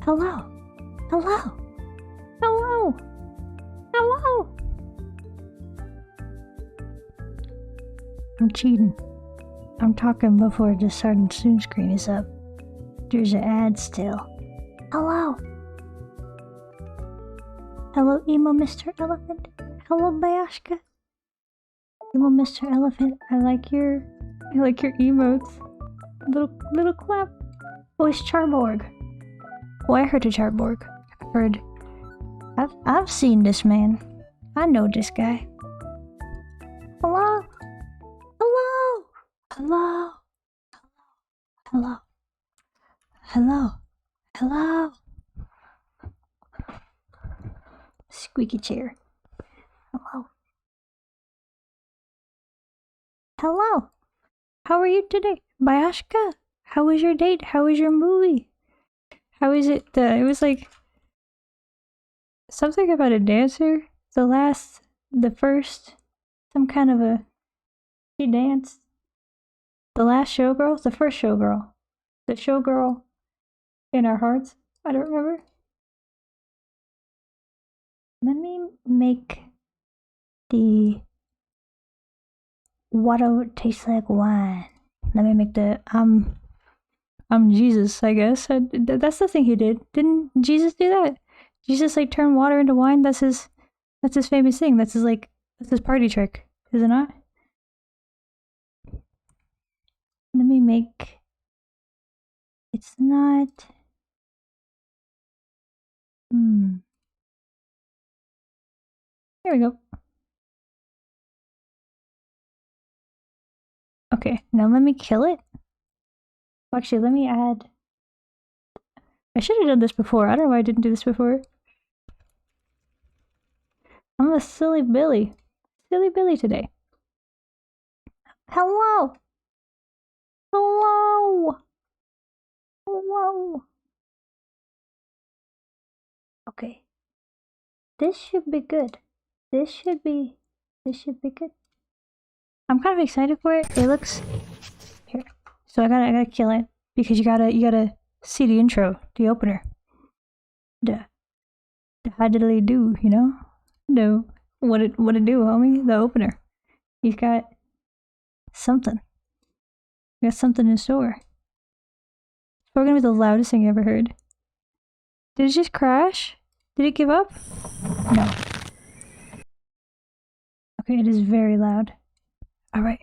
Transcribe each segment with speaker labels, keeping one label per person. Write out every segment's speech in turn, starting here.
Speaker 1: Hello? Hello? Hello? Hello? I'm cheating. I'm talking before the starting soon screen is up. There's an ad still. Hello? Hello, emo Mr. Elephant? Hello, Bayashka? Emo Mr. Elephant, I like your emotes. Little clap. Oh, it's Charborg. Oh, I heard a Charborg. I've seen this man. I know this guy. Hello? Hello? Hello? Hello? Hello? Hello? Squeaky chair. Hello? Hello? How are you today? Bayashka? How was your date? How was your movie? How is it? It was like something about a dancer. The first, some kind of a, she danced. The last showgirl, the first showgirl. The showgirl in our hearts. I don't remember. Let me make the water tastes like wine. Let me make the I'm Jesus, I guess. That's the thing he did. Didn't Jesus do that? Jesus like turned water into wine. That's his famous thing. That's his party trick, is it not? Let me make. It's not. Here we go. Okay, now let me kill it. Actually, let me add. I should have done this before. I don't know why I didn't do this before. I'm a silly Billy. Silly Billy today. Hello! Hello! Hello! Okay. This should be good. This should be good. I'm kind of excited for it. It looks here. So I gotta kill it because you gotta see the intro, the opener. The how did they do, you know? No, what it do, homie? The opener. He's got something. He got something in store. It's probably gonna be the loudest thing you ever heard. Did it just crash? Did it give up? No. Okay, it is very loud. Alright.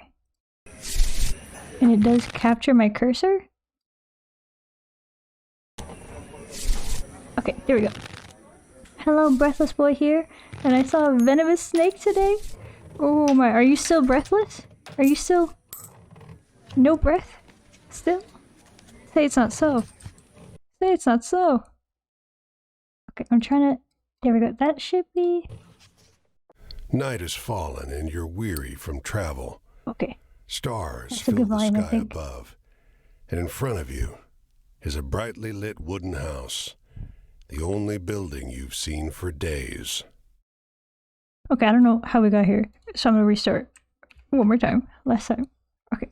Speaker 1: And it does capture my cursor? Okay, there we go. Hello, Breathless Boy here, and I saw a venomous snake today. Oh my, are you still breathless? Are you still... no breath? Still? Say it's not so. Say it's not so. Okay, I'm trying to... there we go, that should be...
Speaker 2: Night has fallen and you're weary from travel.
Speaker 1: Okay.
Speaker 2: Stars fill the sky above, and in front of you is a brightly lit wooden house, the only building you've seen for days.
Speaker 1: Okay, I don't know how we got here, so I'm gonna restart one more time. Last time. Okay.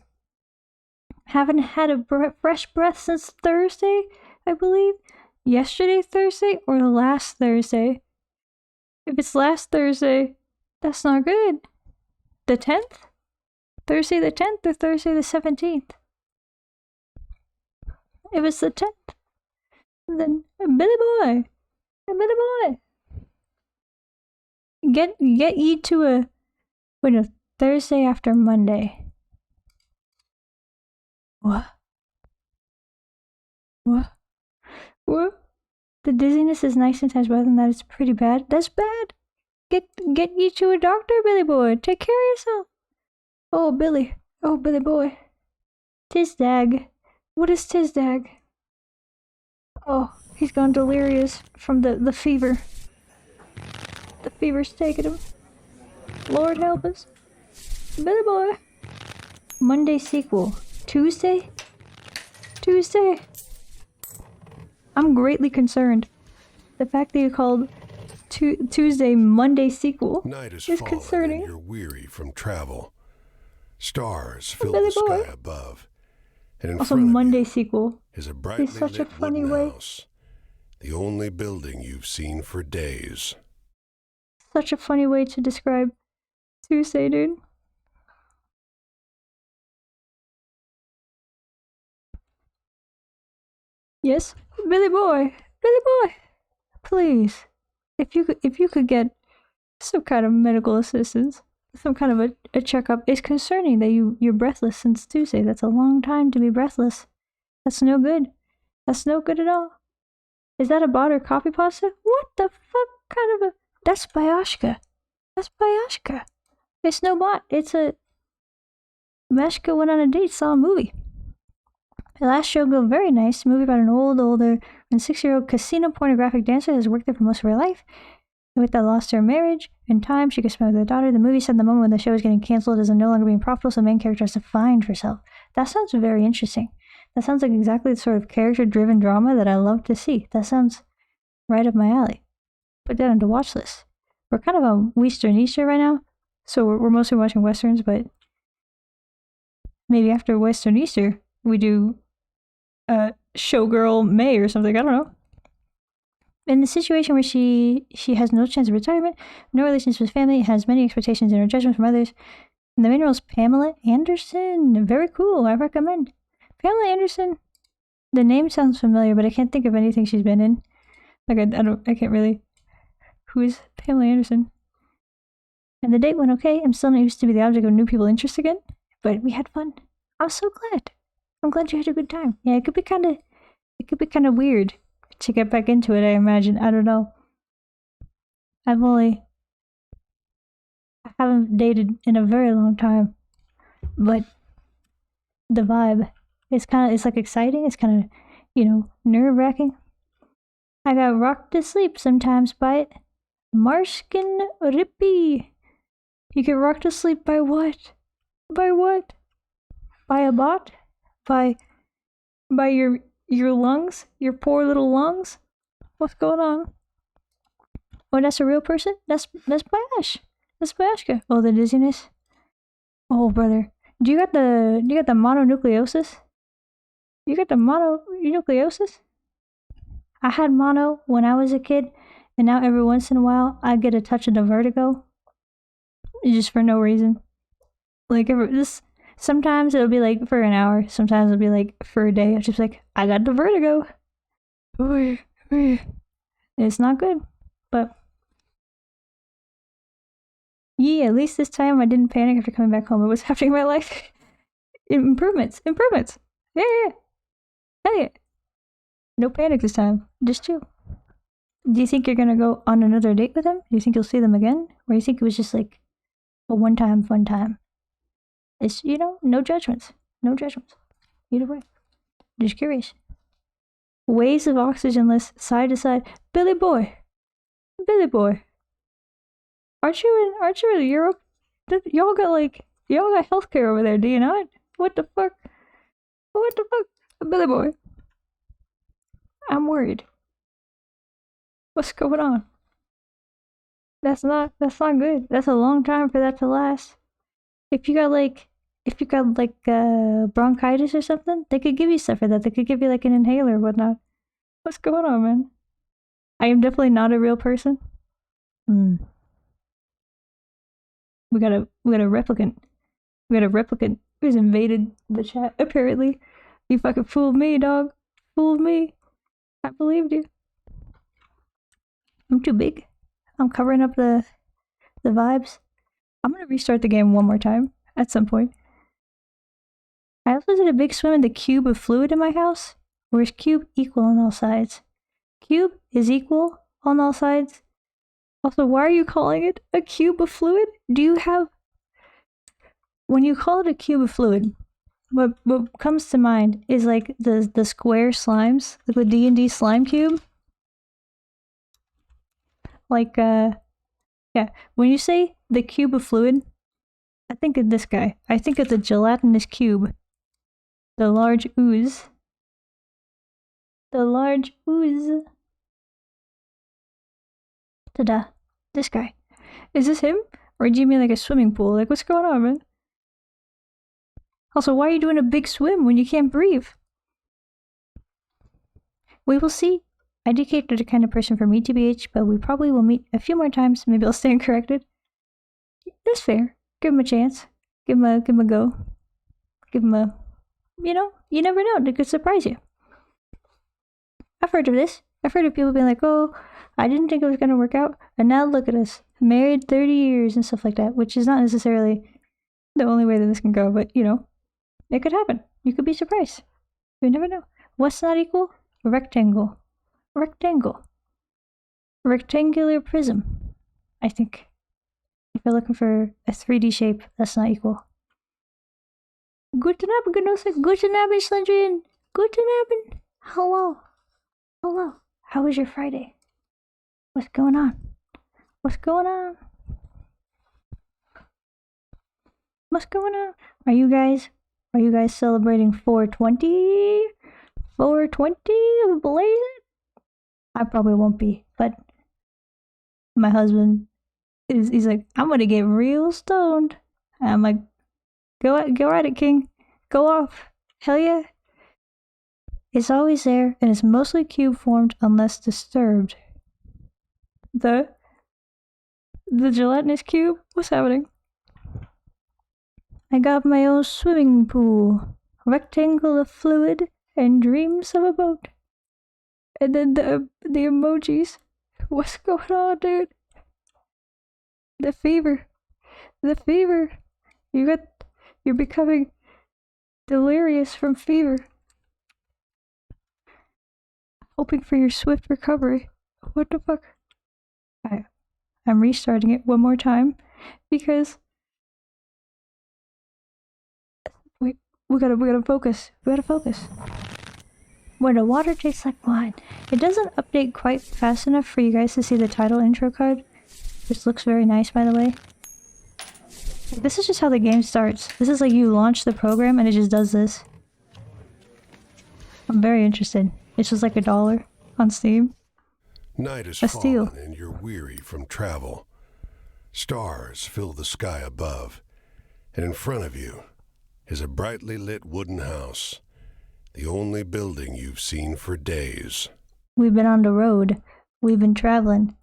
Speaker 1: Haven't had a fresh breath since Thursday, I believe. Yesterday Thursday or last Thursday. If it's last Thursday, that's not good. The 10th? Thursday the 10th or Thursday the 17th? If it's the 10th, then Billy Boy. Get ye to a... wait, no, Thursday after Monday. What? The dizziness is nice sometimes, but other than that, it's pretty bad. That's bad. Get you to a doctor, Billy Boy. Take care of yourself. Oh, Billy. Oh, Billy Boy. Tizdag. What is Tizdag? Oh, he's gone delirious from the fever. The fever's taking him. Lord help us. Billy Boy. Monday sequel. Tuesday? I'm greatly concerned. The fact that you called Tuesday Monday sequel is concerning.
Speaker 2: You're weary from travel. Stars fill the sky above, and in
Speaker 1: also
Speaker 2: front
Speaker 1: Monday
Speaker 2: of you
Speaker 1: sequel
Speaker 2: is a brightly
Speaker 1: such a
Speaker 2: lit
Speaker 1: funny
Speaker 2: wooden
Speaker 1: way.
Speaker 2: house, the only building you've seen for days.
Speaker 1: Such a funny way to describe Tuesday, dude. Yes, Billy Boy, please, if you could get some kind of medical assistance, some kind of a checkup. It's concerning that you're breathless since Tuesday. That's a long time to be breathless. That's no good. That's no good at all. Is that a bot or copy pasta? What the fuck kind of a... that's Bayashka. It's no bot. It's a... Meshka went on a date, saw a movie. The last show go very nice. A movie about an older and 6-year-old casino pornographic dancer who's worked there for most of her life. And with that lost her marriage and time she could spend with her daughter. The movie said the moment when the show is getting canceled is no longer being profitable, so the main character has to find herself. That sounds very interesting. That sounds like exactly the sort of character-driven drama that I love to see. That sounds right up my alley. put that on the watch list. We're kind of on Western Easter right now, so we're mostly watching Westerns, but maybe after Western Easter, we do Showgirl May or something, I don't know. In the situation where she has no chance of retirement, no relations with family, has many expectations and her judgment from others. And the main role is Pamela Anderson. Very cool, I recommend. Pamela Anderson, the name sounds familiar, but I can't think of anything she's been in. Like, I can't really. Who is Pamela Anderson? And the date went okay. I'm still not used to be the object of new people's interest again, but we had fun. I'm so glad. I'm glad you had a good time. Yeah, it could be kind of weird to get back into it, I imagine. I don't know. I haven't dated in a very long time, but the vibe is it's like exciting. It's kind of, nerve-wracking. I got rocked to sleep sometimes by it. Marskin Rippy. You get rocked to sleep by what? By what? By a bot? By your lungs? Your poor little lungs? What's going on? Oh, that's a real person? That's Bash. That's Bashka. Oh, the dizziness. Oh, brother. Do you got the mononucleosis? You got the mononucleosis? I had mono when I was a kid, and now every once in a while I get a touch of the vertigo. Just for no reason. Like sometimes it'll be like for an hour, sometimes it'll be like for a day. I'm just like, I got the vertigo. It's not good, but yeah, at least this time I didn't panic after coming back home. It was happening in my life. Improvements. Yeah. Hell yeah. No panic this time. Just chill. Do you think you're gonna go on another date with them? Do you think you'll see them again? Or do you think it was just like a one-time fun time? It's, no judgments. No judgments. Either way. Just curious. Waves of oxygenless, side to side. Billy boy. Aren't you in Europe? Y'all got healthcare over there, do you not? What the fuck? Billy boy. I'm worried. What's going on? That's not good. That's a long time for that to last. If you got bronchitis or something, they could give you stuff for that. They could give you like an inhaler or whatnot. What's going on, man? I am definitely not a real person. We got a replicant. Who's invaded the chat, apparently. You fucking fooled me, dog. Fooled me. I believed you. I'm too big. I'm covering up the vibes. I'm gonna restart the game one more time at some point. I also did a big swim in the cube of fluid in my house. Or is cube equal on all sides? Cube is equal on all sides. Also, why are you calling it a cube of fluid? When you call it a cube of fluid, what comes to mind is like the square slimes, like the D&D slime cube. Like, yeah, when you say the cube of fluid, I think of this guy. I think of the gelatinous cube. The large ooze. Ta-da. This guy. Is this him? Or do you mean like a swimming pool? Like, what's going on, man? Also, why are you doing a big swim when you can't breathe? We will see. I indicate the kind of person for me to be H, but we probably will meet a few more times. Maybe I'll stand corrected. That's fair. Give him a chance. Give him a go. Give him a, you never know. They could surprise you. I've heard of this. I've heard of people being like, oh, I didn't think it was going to work out. And now look at us. Married 30 years and stuff like that, which is not necessarily the only way that this can go, but, it could happen. You could be surprised. You never know. What's not equal? Rectangle. Rectangular prism. I think. If you're looking for a 3D shape, that's not equal. Guten Abend, Genosse. Guten Abend, Slendrian. Guten Abend. Hello. How was your Friday? What's going on? Are you guys celebrating 420? 420 of Blaze? I probably won't be, but my husband he's like, I'm gonna get real stoned. And I'm like, go at it, King. Go off. Hell yeah. It's always there, and it's mostly cube formed unless disturbed. The gelatinous cube? What's happening? I got my own swimming pool, rectangle of fluid, and dreams of a boat. And then the emojis. What's going on, dude? The fever. You're becoming delirious from fever. Hoping for your swift recovery. What the fuck? I'm restarting it one more time because we gotta focus. We gotta focus. When the water tastes like wine. It doesn't update quite fast enough for you guys to see the title intro card. This looks very nice, by the way. This is just how the game starts. This is like you launch the program and it just does this. I'm very interested. It's just like $1 on Steam.
Speaker 2: Night is fallen and you're weary from travel. Stars fill the sky above, and in front of you is a brightly lit wooden house, the only building you've seen for days.
Speaker 1: We've been on the road. We've been traveling.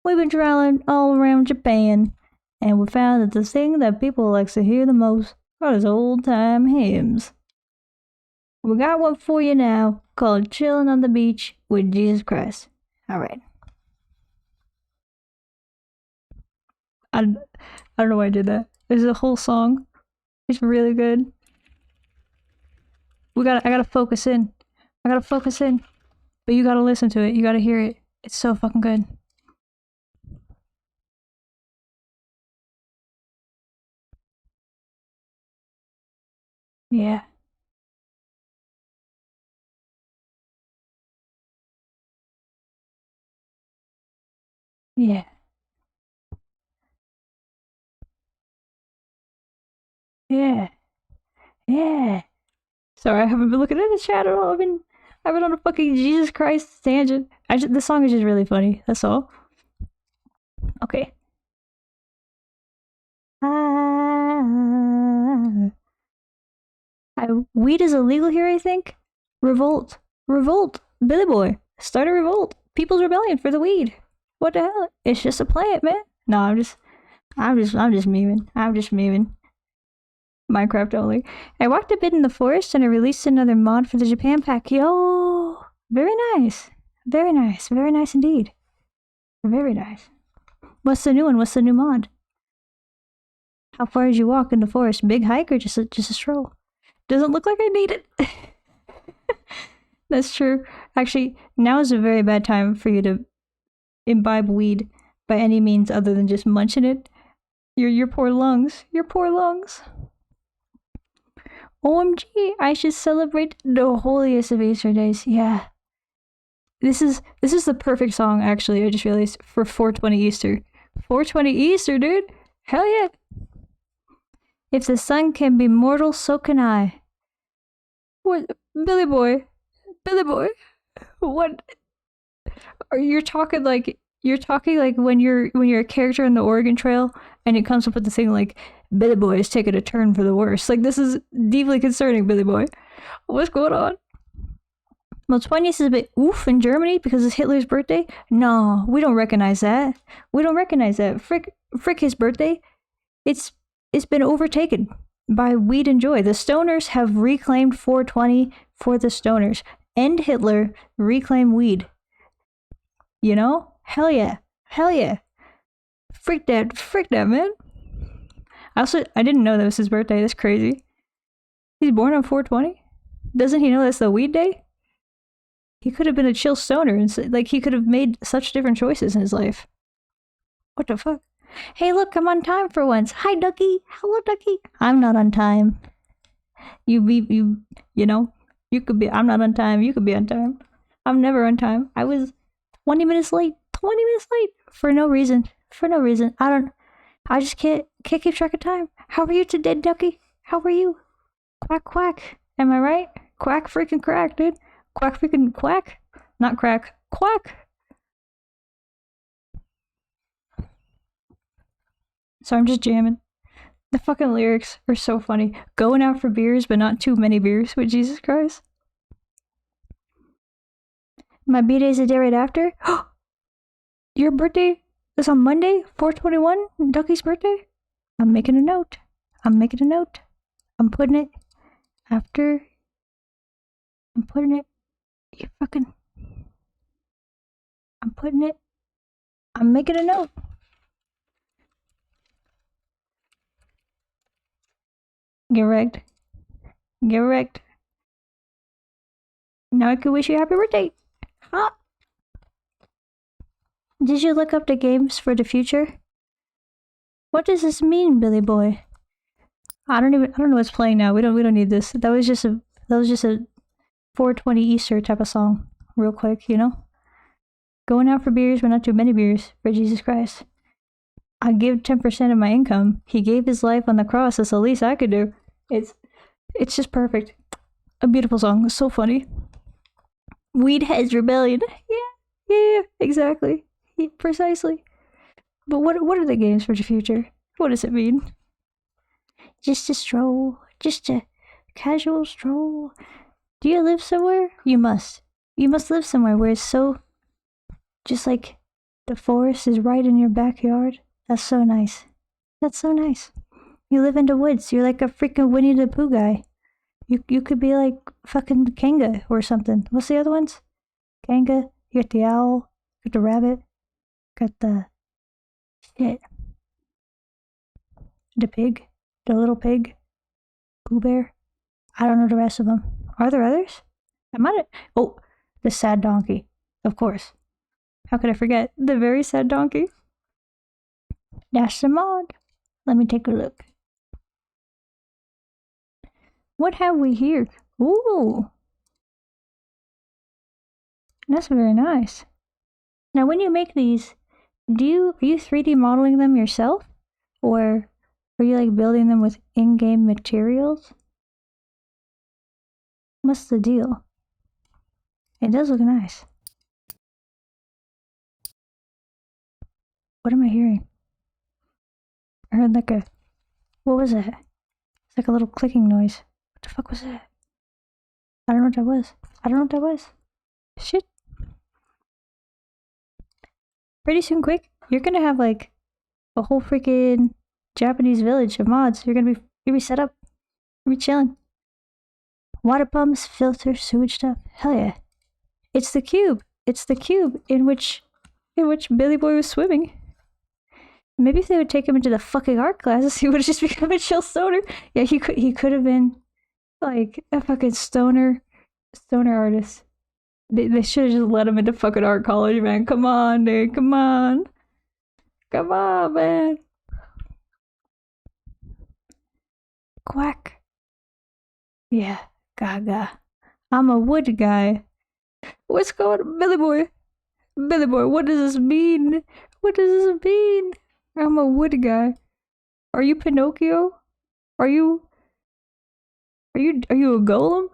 Speaker 1: We've been traveling all around Japan, and we found that the thing that people like to hear the most are those old-time hymns. We got one for you now, called Chillin' on the Beach with Jesus Christ. Alright. I don't know why I did that. There's a whole song. It's really good. I gotta focus in. But you gotta listen to it. You gotta hear it. It's so fucking good. Yeah. Yeah. Yeah. Yeah. Sorry, I haven't been looking at the chat at all. I've been on a fucking Jesus Christ tangent. The song is just really funny. That's all. Okay. Weed is illegal here, I think. Revolt. Billy Boy. Start a revolt. People's rebellion for the weed. What the hell? It's just a plant, man. No, I'm just memeing. Minecraft only. I walked a bit in the forest and I released another mod for the Japan pack. Yo! Very nice. Very nice indeed. Very nice. What's the new one? What's the new mod? How far did you walk in the forest? Big hike or just a stroll? Doesn't look like I need it. That's true. Actually, now is a very bad time for you to imbibe weed by any means other than just munching it. Your poor lungs. OMG, I should celebrate the holiest of Easter days. Yeah. This is the perfect song, actually, I just realized, for 420 Easter. 420 Easter, dude! Hell yeah! If the sun can be mortal, so can I. What? Billy Boy, what? You're talking like when you're a character in the Oregon Trail and it comes up with the thing like, Billy Boy is taking a turn for the worse. Like, this is deeply concerning, Billy Boy. What's going on? Well, 20th is a bit oof in Germany because it's Hitler's birthday. No, we don't recognize that. Frick his birthday. It's been overtaken by weed and joy. The stoners have reclaimed 420 for the stoners. End Hitler, reclaim weed. You know? Hell yeah. Frick that, man. I didn't know that was his birthday. That's crazy. He's born on 420? Doesn't he know that's the weed day? He could have been a chill stoner, and like he could have made such different choices in his life. What the fuck? Hey, look, I'm on time for once. Hi, Ducky. Hello, Ducky. I'm not on time. You could be. I'm not on time. You could be on time. I'm never on time. I was 20 minutes late. 20 minutes late for no reason. I just can't keep track of time. How are you today, Ducky? How are you? Quack, quack. Am I right? Quack freaking crack, dude. Quack freaking quack? Not crack. Quack. So I'm just jamming. The fucking lyrics are so funny. Going out for beers, but not too many beers with Jesus Christ. My B-day's the day right after. Your birthday is on Monday, 4/21, Ducky's birthday? I'm making a note. I'm putting it after. I'm putting it. You fucking. I'm putting it. I'm making a note. Get wrecked. Get wrecked. Now I could wish you happy birthday. Huh? Did you look up the games for the future? What does this mean, Billy boy? I don't know what's playing now. We don't need this. That was just a 420 Easter type of song. Real quick, you know? Going out for beers, but not too many beers, for Jesus Christ. I give 10% of my income. He gave his life on the cross. That's the least I could do. It's just perfect. A beautiful song. It's so funny. Weedhead's Rebellion. Yeah, exactly. Yeah, precisely. But what are the games for the future? What does it mean? Just a stroll. Just a casual stroll. Do you live somewhere? You must. You must live somewhere where it's so... just like the forest is right in your backyard. That's so nice. That's so nice. You live in the woods. You're like a freaking Winnie the Pooh guy. You could be like fucking Kanga or something. What's the other ones? Kanga. You got the owl. You got the rabbit. Got the... shit. The pig. The little pig. Pooh Bear. I don't know the rest of them. Are there others? I might have... Oh, the sad donkey. Of course. How could I forget? The very sad donkey. That's the mod. Let me take a look. What have we here? Ooh. That's very nice. Now when you make these, are you 3D modeling them yourself? Or are you like building them with in-game materials? What's the deal? It does look nice. What am I hearing? I heard like a... what was that? It's like a little clicking noise. What the fuck was that? I don't know what that was. Shit. Pretty soon, quick, you're gonna have like a whole freaking Japanese village of mods. You're gonna be set up. You're gonna be chilling. Water pumps, filters, sewage stuff. Hell yeah. It's the cube. It's the cube in which Billy Boy was swimming. Maybe if they would take him into the fucking art classes, he would have just become a chill stoner. Yeah, he could have been like a fucking stoner artist. They should have just let him into fucking art college, man. Come on, dude. Come on, man. Quack. Yeah, gaga. I'm a wood guy. What's going on, Billy Boy? Billy Boy, what does this mean? What does this mean? I'm a wood guy. Are you Pinocchio? Are you a golem?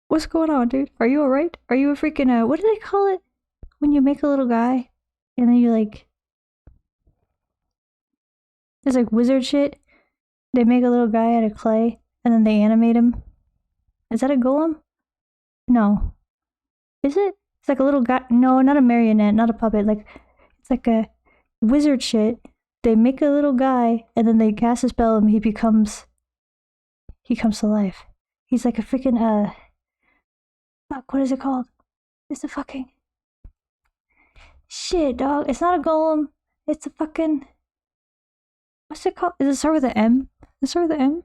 Speaker 1: What's going on, dude? Are you alright? Are you a freaking what do they call it? When you make a little guy and then you like... it's like wizard shit. They make a little guy out of clay and then they animate him. Is that a golem? No. Is it? It's like a little guy. No, not a marionette, not a puppet. Like, it's like a wizard shit. They make a little guy and then they cast a spell and he comes to life. He's like a freaking fuck, what is it called? It's a fucking shit, dog. It's not a golem. It's a fucking... what's it called? Does it start with an M? Does it start with an M?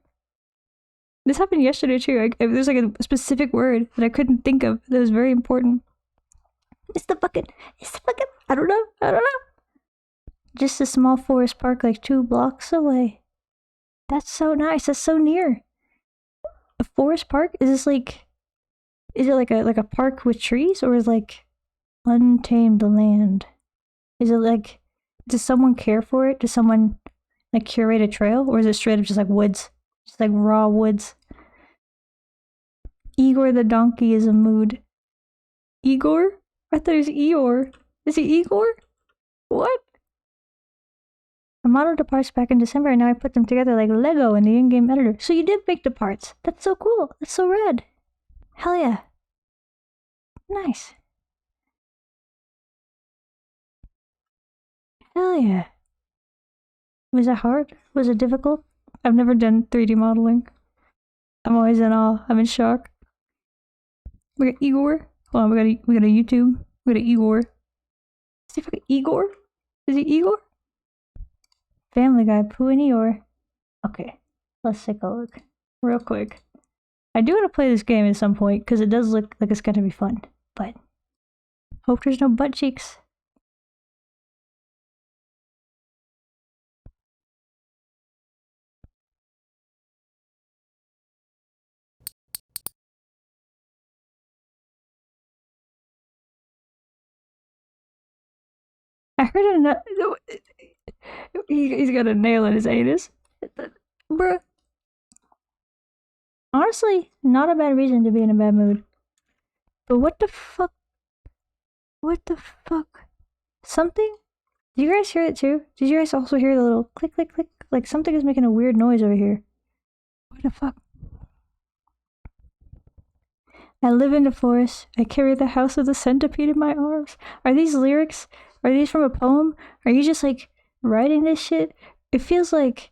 Speaker 1: This happened yesterday too. There's like a specific word that I couldn't think of that was very important. It's the fucking... I don't know. Just a small forest park like 2 blocks away. That's so nice. That's so near. A forest park? Is it like a park with trees, or is it like untamed land? Is it like, does someone care for it? Does someone like curate a trail, or is it straight up just like woods? Just like raw woods. Igor the donkey is a mood. Igor? I thought it was Eeyore. Is he Igor? What? I modeled the parts back in December and now I put them together like Lego in the in-game editor. So you did make the parts. That's so cool. That's so rad. Hell yeah. Nice. Hell yeah. Was it hard? Was it difficult? I've never done 3D modeling. I'm always in awe. I'm in shock. We got Igor. Hold on, we got a YouTube. We got a Igor. See if I got Igor? Is he Igor? Family Guy, Pooh and Eeyore. Okay, let's take a look real quick. I do want to play this game at some point because it does look like it's gonna be fun, but hope there's no butt cheeks. I heard he's got a nail in his anus. Bruh. Honestly, not a bad reason to be in a bad mood. But what the fuck? What the fuck? Something? Did you guys hear it too? Did you guys also hear the little click, click, click? Like something is making a weird noise over here. What the fuck? I live in the forest. I carry the house of the centipede in my arms. Are these lyrics? Are these from a poem? Are you just like writing this shit? It feels like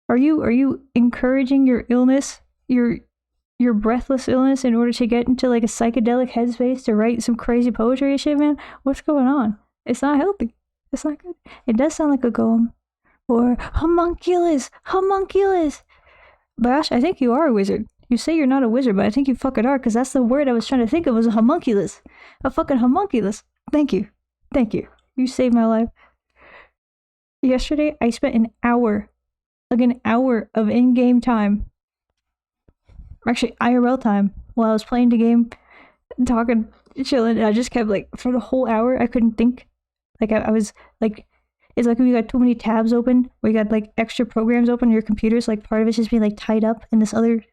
Speaker 1: are you encouraging your illness, your breathless illness in order to get into like a psychedelic headspace to write some crazy poetry and shit, man? What's going on? It's not healthy. It's not good. It does sound like a golem. Or homunculus. Homunculus. Bash, I think you are a wizard. You say you're not a wizard, but I think you fucking are, because that's the word I was trying to think of was a homunculus. A fucking homunculus. Thank you. Thank you. You saved my life. Yesterday, I spent an hour of in-game time. Actually, IRL time while I was playing the game, talking, chilling. And I just kept like, for the whole hour, I couldn't think. Like, I was like, it's like when you got too many tabs open, where you got like extra programs open on your computers, like part of it's just being like tied up in this other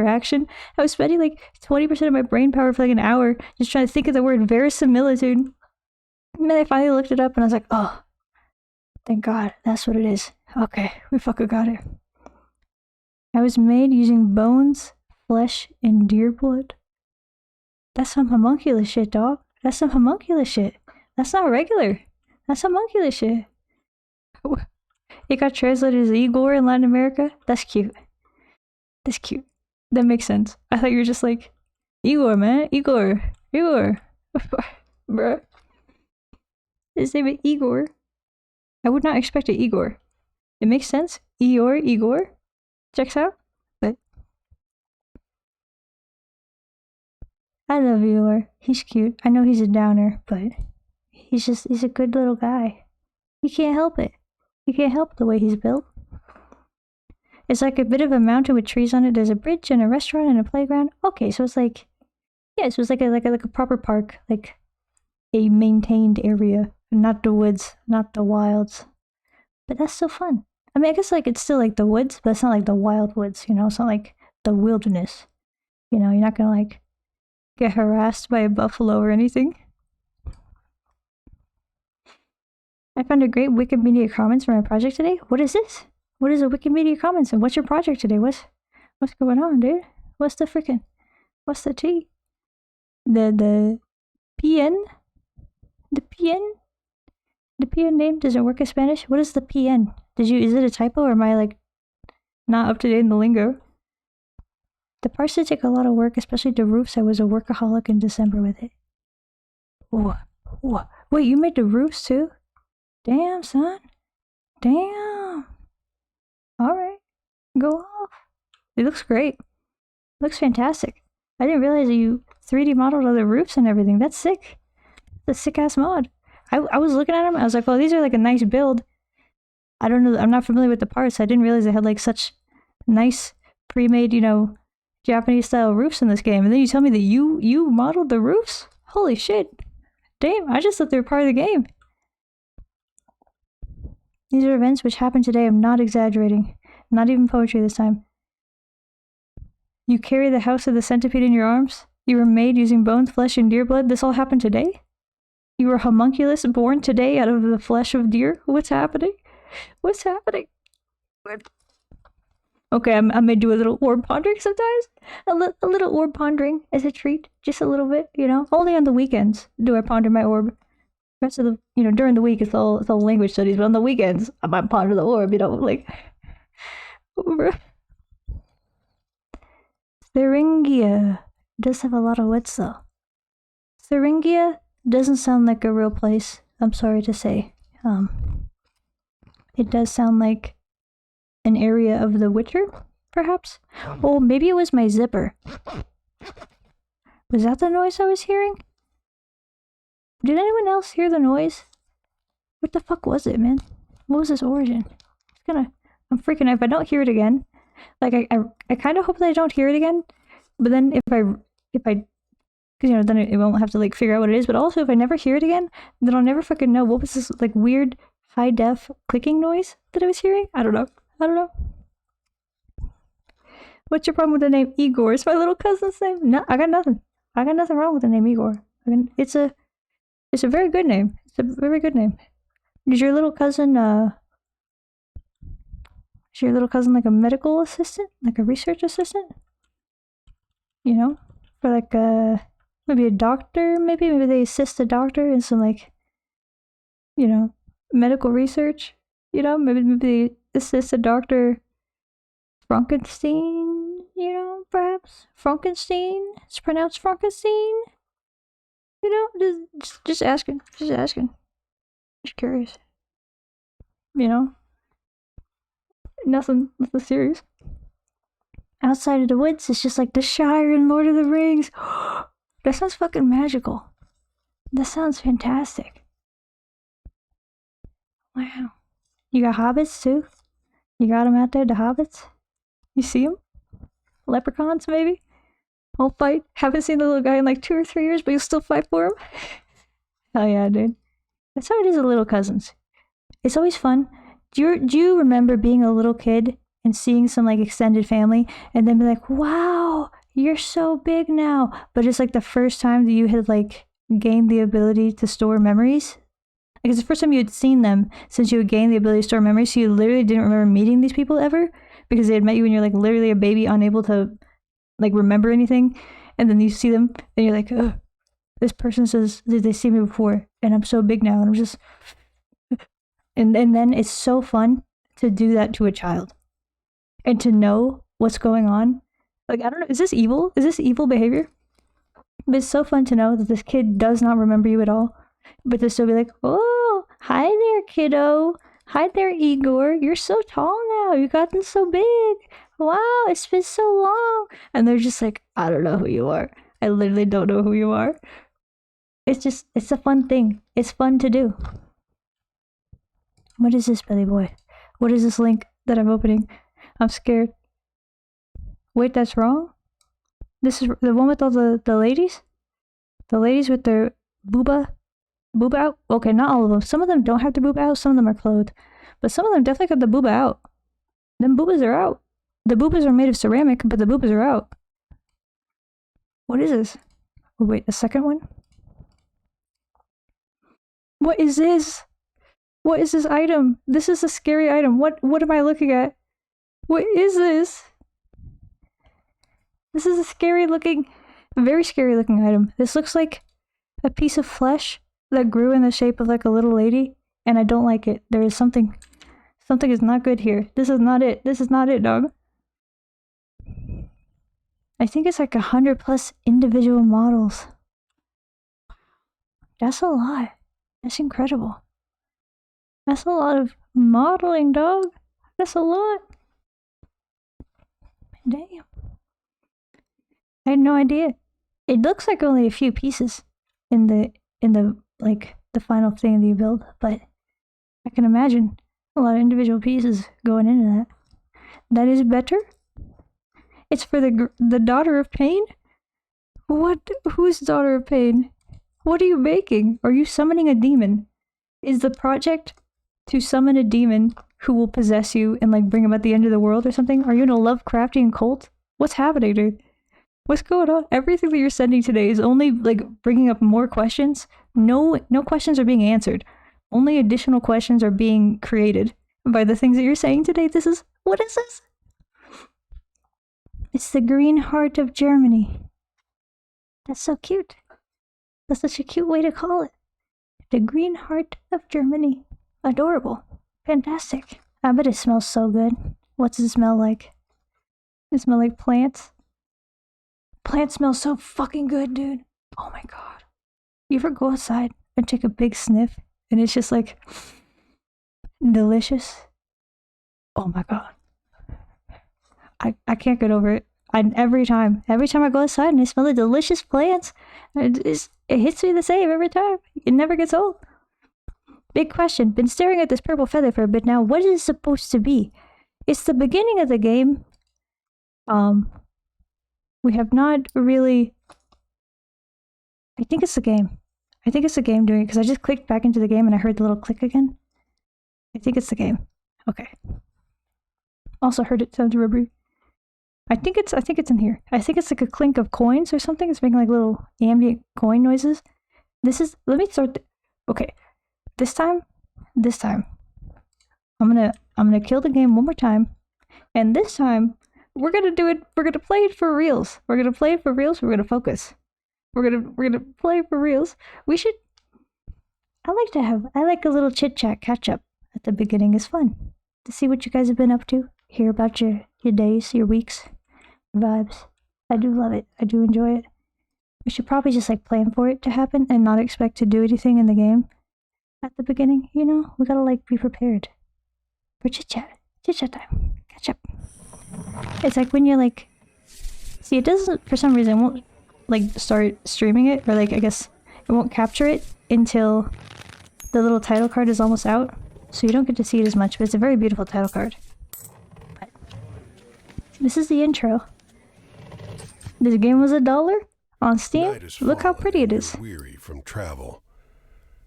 Speaker 1: action. I was spending like 20% of my brain power for like an hour just trying to think of the word verisimilitude. And then I finally looked it up and I was like, oh, thank God, that's what it is. Okay, we fucking got it. I was made using bones, flesh, and deer blood. That's some homunculus shit, dog. That's some homunculus shit. That's not regular. That's homunculus shit. It got translated as Igor in Latin America. That's cute. That's cute. That makes sense. I thought you were just like, Igor, man. Igor. Bruh. His name is Igor. I would not expect it, Igor. It makes sense. Igor. Checks out. But I love Igor. He's cute. I know he's a downer, but he's a good little guy. He can't help it. He can't help the way he's built. It's like a bit of a mountain with trees on it. There's a bridge and a restaurant and a playground. Okay, so it's like, yeah, so it's like a proper park, like a maintained area, not the woods, not the wilds. But that's still fun. I mean, I guess like it's still like the woods, but it's not like the wild woods, you know? It's not like the wilderness. You know, you're not gonna like get harassed by a buffalo or anything. I found a great Wikimedia Commons for my project today. What is this? What is a Wikimedia Commons and what's your project today? What's going on, dude? What's the T? The PN? The PN name doesn't work in Spanish? What is the PN? Is it a typo or am I like not up to date in the lingo? The parts did take a lot of work, especially the roofs. I was a workaholic in December with it. Ooh. Wait, you made the roofs too? Damn, son. Damn. Alright. Go off. It looks great. Looks fantastic. I didn't realize that you 3D modeled all the roofs and everything. That's sick. That's a sick-ass mod. I was looking at them. I was like, well, these are like a nice build. I don't know. I'm not familiar with the parts. I didn't realize they had like such nice pre-made, you know, Japanese-style roofs in this game. And then you tell me that you modeled the roofs? Holy shit. Damn, I just thought they were part of the game. These are events which happened today. I'm not exaggerating. Not even poetry this time. You carry the house of the centipede in your arms? You were made using bones, flesh, and deer blood? This all happened today? You were homunculus born today out of the flesh of deer? What's happening? What's happening? Okay, I may do a little orb pondering sometimes. A little orb pondering as a treat, just a little bit, you know. Only on the weekends do I ponder my orb. The rest of the, you know, during the week it's all language studies, but on the weekends I might ponder the orb, you know, like. Thuringia does have a lot of wits though. Thuringia doesn't sound like a real place. I'm sorry to say. It does sound like an area of The Witcher, perhaps? Oh, maybe it was my zipper. Was that the noise I was hearing? Did anyone else hear the noise? What the fuck was it, man? What was its origin? I'm freaking out if I don't hear it again. Like, I kind of hope that I don't hear it again, but then if I, because, you know, then it won't have to, like, figure out what it is, but also if I never hear it again, then I'll never fucking know what was this, like, weird high-def clicking noise that I was hearing? I don't know. What's your problem with the name Igor? It's my little cousin's name. No, I got nothing. I got nothing wrong with the name Igor. It's a very good name. It's a very good name. Is your little cousin like a medical assistant? Like a research assistant? You know? For like maybe a doctor, maybe they assist a doctor in some, like, you know, medical research. You know, maybe they assist a doctor Frankenstein, you know, perhaps? Frankenstein? It's pronounced Frankenstein? You know, just asking. Just curious. You know? Nothing serious. Outside of the woods, it's just like the Shire and Lord of the Rings. That sounds fucking magical. That sounds fantastic. Wow. You got hobbits too? You got them out there, the hobbits? You see them? Leprechauns, maybe? I'll fight. Haven't seen the little guy in like 2 or 3 years, but you'll still fight for him? Hell yeah, dude. That's how it is with little cousins. It's always fun. Do you remember being a little kid and seeing some, like, extended family and then be like, wow, you're so big now? But it's like the first time that you had, like, gained the ability to store memories. Like, it's the first time you had seen them since you had gained the ability to store memories, so you literally didn't remember meeting these people ever because they had met you when you're, like, literally a baby, unable to, like, remember anything. And then you see them and you're like, ugh, this person says, did they see me before? And I'm so big now. And I'm just... And then it's so fun to do that to a child. And to know what's going on. Like, I don't know, is this evil? Is this evil behavior? But it's so fun to know that this kid does not remember you at all. But to still be like, oh, hi there, kiddo. Hi there, Igor. You're so tall now. You've gotten so big. Wow, it's been so long. And they're just like, I don't know who you are. I literally don't know who you are. It's a fun thing. It's fun to do. What is this, Billy Boy? What is this link that I'm opening? I'm scared. Wait, that's wrong? This is the one with all the ladies? The ladies with their boob out? Okay, not all of them. Some of them don't have their boob out, some of them are clothed. But some of them definitely got the boob out. Them boobas are out. The boobas are made of ceramic, but the boobas are out. What is this? Oh, wait, the second one? What is this? What is this item? This is a scary item. What am I looking at? What is this? This is a very scary looking item. This looks like a piece of flesh that grew in the shape of like a little lady, and I don't like it. There is something is not good here. This is not it. This is not it, dog. I think it's like 100+ individual models. That's a lot. That's incredible. That's a lot of modeling, dog. That's a lot. Damn. I had no idea. It looks like only a few pieces in the like the final thing that you build, but I can imagine a lot of individual pieces going into that. That is better. It's for the daughter of pain? What? Whose daughter of pain? What are you making? Are you summoning a demon? Is the project to summon a demon who will possess you and like bring him at the end of the world or something? Are you in a Lovecraftian cult? What's happening, dude? What's going on? Everything that you're sending today is only like bringing up more questions. No questions are being answered. Only additional questions are being created by the things that you're saying today. What is this? It's the green heart of Germany. That's so cute. That's such a cute way to call it. The green heart of Germany. Adorable. Fantastic. I bet it smells so good. What's it smell like? It smells like plants. Plants smell so fucking good, dude. Oh my god. You ever go outside and take a big sniff and it's just like delicious? Oh my god. I can't get over it. Every time I go outside and I smell the delicious plants, it hits me the same every time. It never gets old. Big question. Been staring at this purple feather for a bit now. What is it supposed to be? It's the beginning of the game. We have not really... I think it's the game. I think it's the game doing it, because I just clicked back into the game and I heard the little click again. I think it's the game. Okay. Also heard it sound rubbery. I think it's in here. I think it's like a clink of coins or something. It's making like little ambient coin noises. Let me start. Okay. This time, I'm gonna kill the game one more time. And this time, we're gonna play it for reals. We're gonna focus. We're gonna play for reals. I like a little chit chat catch up at the beginning. Is fun to see what you guys have been up to, hear about your days, your weeks, vibes. I do love it. I do enjoy it. We should probably just like plan for it to happen and not expect to do anything in the game at the beginning. You know, we gotta like be prepared for chit chat time, catch up. It's like when you're like, see, it doesn't for some reason, it won't like start streaming it, or like I guess it won't capture it until the little title card is almost out, so you don't get to see it as much. But it's a very beautiful title card. But this is the intro. This game was $1 on Steam. Look how pretty it is.
Speaker 2: Weary from travel.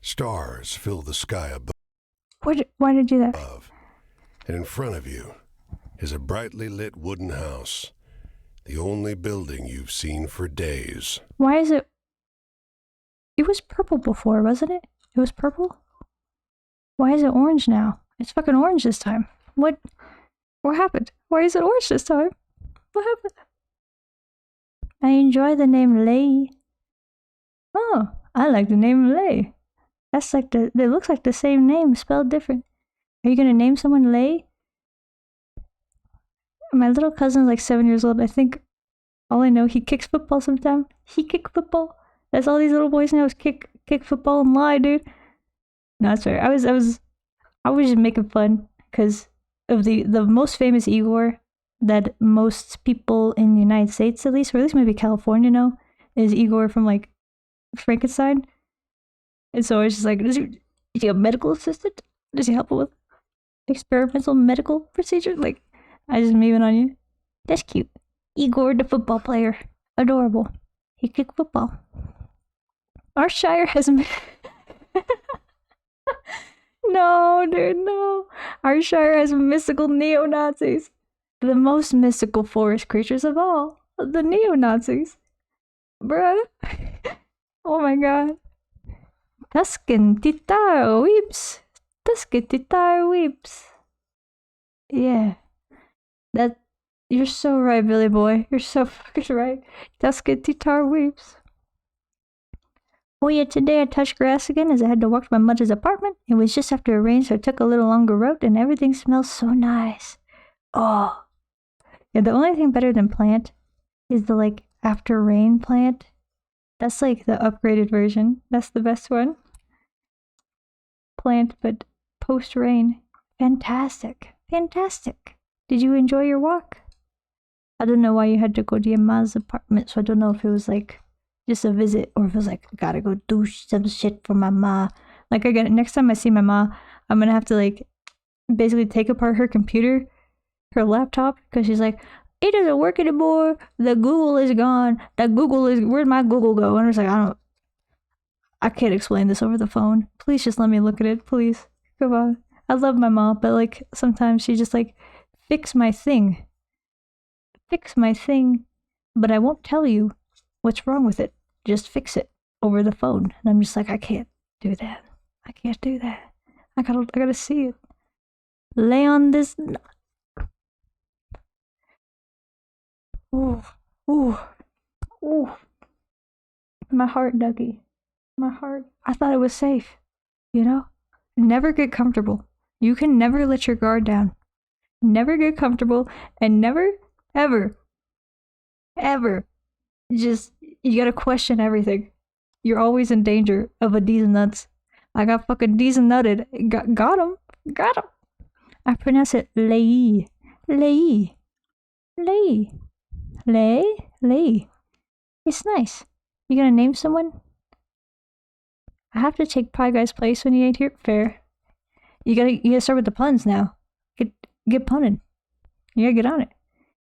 Speaker 2: Stars fill the sky above.
Speaker 1: Why did you do that?
Speaker 2: And in front of you is a brightly lit wooden house. The only building you've seen for days.
Speaker 1: Why is it... It was purple before, wasn't it? It was purple? Why is it orange now? It's fucking orange this time. What happened? Why is it orange this time? What happened? I enjoy the name Lei. Oh, I like the name Lei. That's like it looks like the same name, spelled different. Are you gonna name someone Lei? My little cousin's like 7 years old. I think all I know, he kicks football sometimes. He kick football. That's all these little boys know is kick football and lie, dude. No, that's fair. I was just making fun because of the most famous Igor that most people in the United States, at least, or at least maybe California, know, is Igor from like Frankenstein. And so I was just like, is he a medical assistant? Does he help with experimental medical procedure? Like, I just made it on you. That's cute. Igor, the football player. Adorable. He kicked football. Our Shire has... No, dude, no. Our Shire has mystical neo-Nazis. The most mystical forest creatures of all. The neo-Nazis. Bruh. Oh my god. Tusken Titar Weeps. Tusken Titar Weeps. Yeah. You're so right, Billy boy. You're so fucking right. Tusken Titar Weeps. Oh yeah, today I touched grass again as I had to walk to my mother's apartment. It was just after a rain, so I took a little longer route, and everything smells so nice. Oh. Yeah, the only thing better than plant is the like after rain plant. That's like the upgraded version. That's the best one. Plant, but post rain. Fantastic. Fantastic. Did you enjoy your walk? I don't know why you had to go to your mom's apartment, so I don't know if it was like just a visit or if it was like, I gotta go do some shit for my ma. Like, next time I see my ma, I'm gonna have to like basically take apart her computer, her laptop, because she's like, it doesn't work anymore. The Google is gone. Where'd my Google go? And I was like, I can't explain this over the phone. Please just let me look at it, please. Come on. I love my mom, but like sometimes she just like, fix my thing, but I won't tell you what's wrong with it. Just fix it over the phone. And I'm just like, I can't do that. I gotta see it. lay on this. Ooh, ooh, ooh. My heart, Dougie. My heart. I thought it was safe. You know? Never get comfortable. You can never let your guard down. Never get comfortable and never, ever, ever just, you gotta question everything. You're always in danger of a D's and nuts. I got fucking D's and nutted. Got him. Got him. I pronounce it lay. Lay. Lay. Lay. Lay. It's nice. You gonna name someone? I have to take Pie Guy's place when he ain't here. Fair. You gotta start with the puns now. Get punning. You gotta get on it.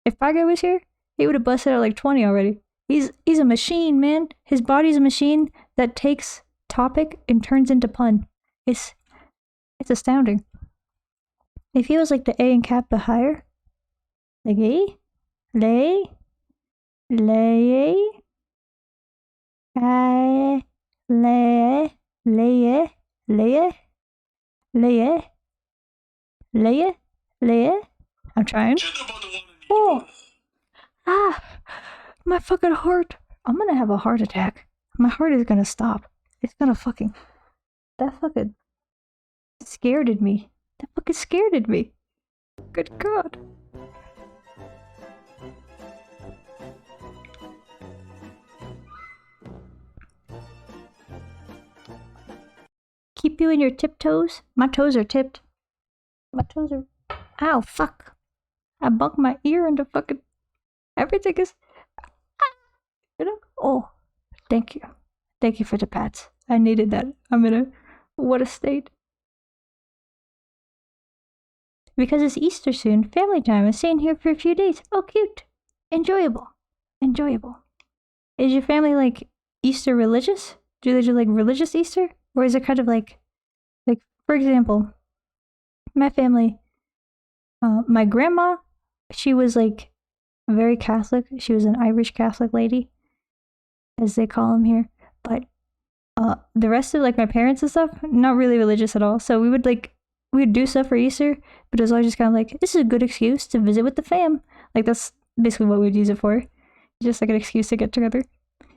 Speaker 1: If Pie Guy was here, he would have busted out like 20 already. He's a machine, man. His body's a machine that takes topic and turns into pun. It's astounding. If he was like the A and cap but higher, like A, lay, I, lay, I'm trying. Oh, my fucking heart. I'm gonna have a heart attack. My heart is gonna stop. It's gonna fucking. That fucking scared me. That fucking scared me. Good God. Keep you in your tiptoes? My toes are tipped. My toes are. Ow, fuck. I bumped my ear into fucking. Everything is. You know? Oh, thank you. Thank you for the pats. I needed that. I'm in a. What a state. Because it's Easter soon, family time. I'm staying here for a few days. Oh, cute. Enjoyable. Enjoyable. Is your family like Easter religious? Do they do like religious Easter? Or is it kind of like for example, my family, my grandma, she was like very Catholic. She was an Irish Catholic lady, as they call them here. But the rest of like my parents and stuff, not really religious at all. So we would do stuff for Easter, but it was always just kind of like, this is a good excuse to visit with the fam. Like that's basically what we'd use it for. Just like an excuse to get together.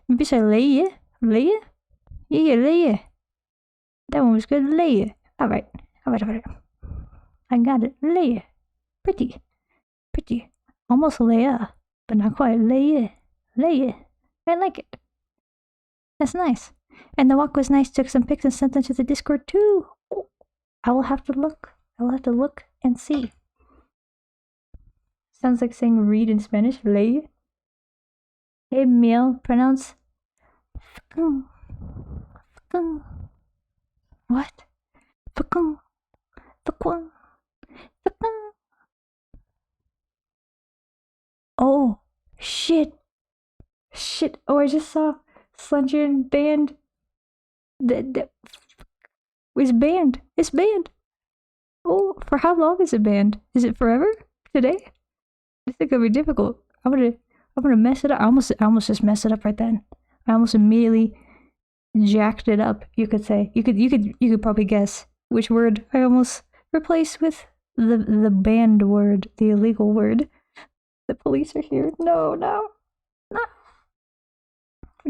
Speaker 1: Maybe say Leia? Leia? Yeah, Leia. That one was good. Leia. Alright. I got it. Leia. Pretty. Almost Leia, but not quite. Leia. I like it. That's nice. And the walk was nice. Took some pics and sent them to the Discord too. Oh, I will have to look and see. Sounds like saying read in Spanish. Leia. Hey, Mielle. Pronounce. What? Oh, shit. Oh, I just saw Slendrian banned. It's banned. It's banned. Oh, for how long is it banned? Is it forever? Today? This is gonna be difficult. I'm gonna mess it up. I almost just messed it up right then. I almost immediately jacked it up, you could say. You could probably guess which word I almost replaced with the banned word, the illegal word. The police are here. No.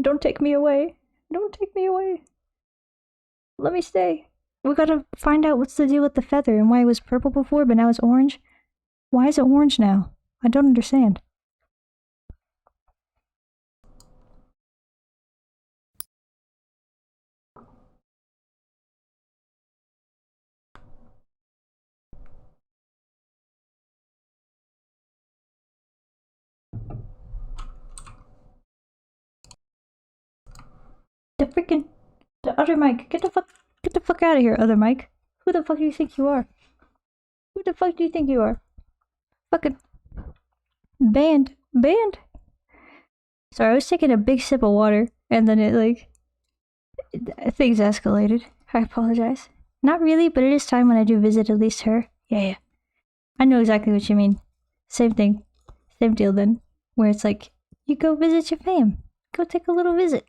Speaker 1: Don't take me away. Let me stay. We gotta find out what's the deal with the feather and why it was purple before, but now it's orange. Why is it orange now? I don't understand. The other mic. Get the fuck out of here, other mic. Who the fuck do you think you are? Fucking banned. Sorry, I was taking a big sip of water and then things escalated. I apologize. Not really, but it is time when I do visit at least her. Yeah. I know exactly what you mean. Same thing. Same deal then. Where it's like, you go visit your fam. Go take a little visit.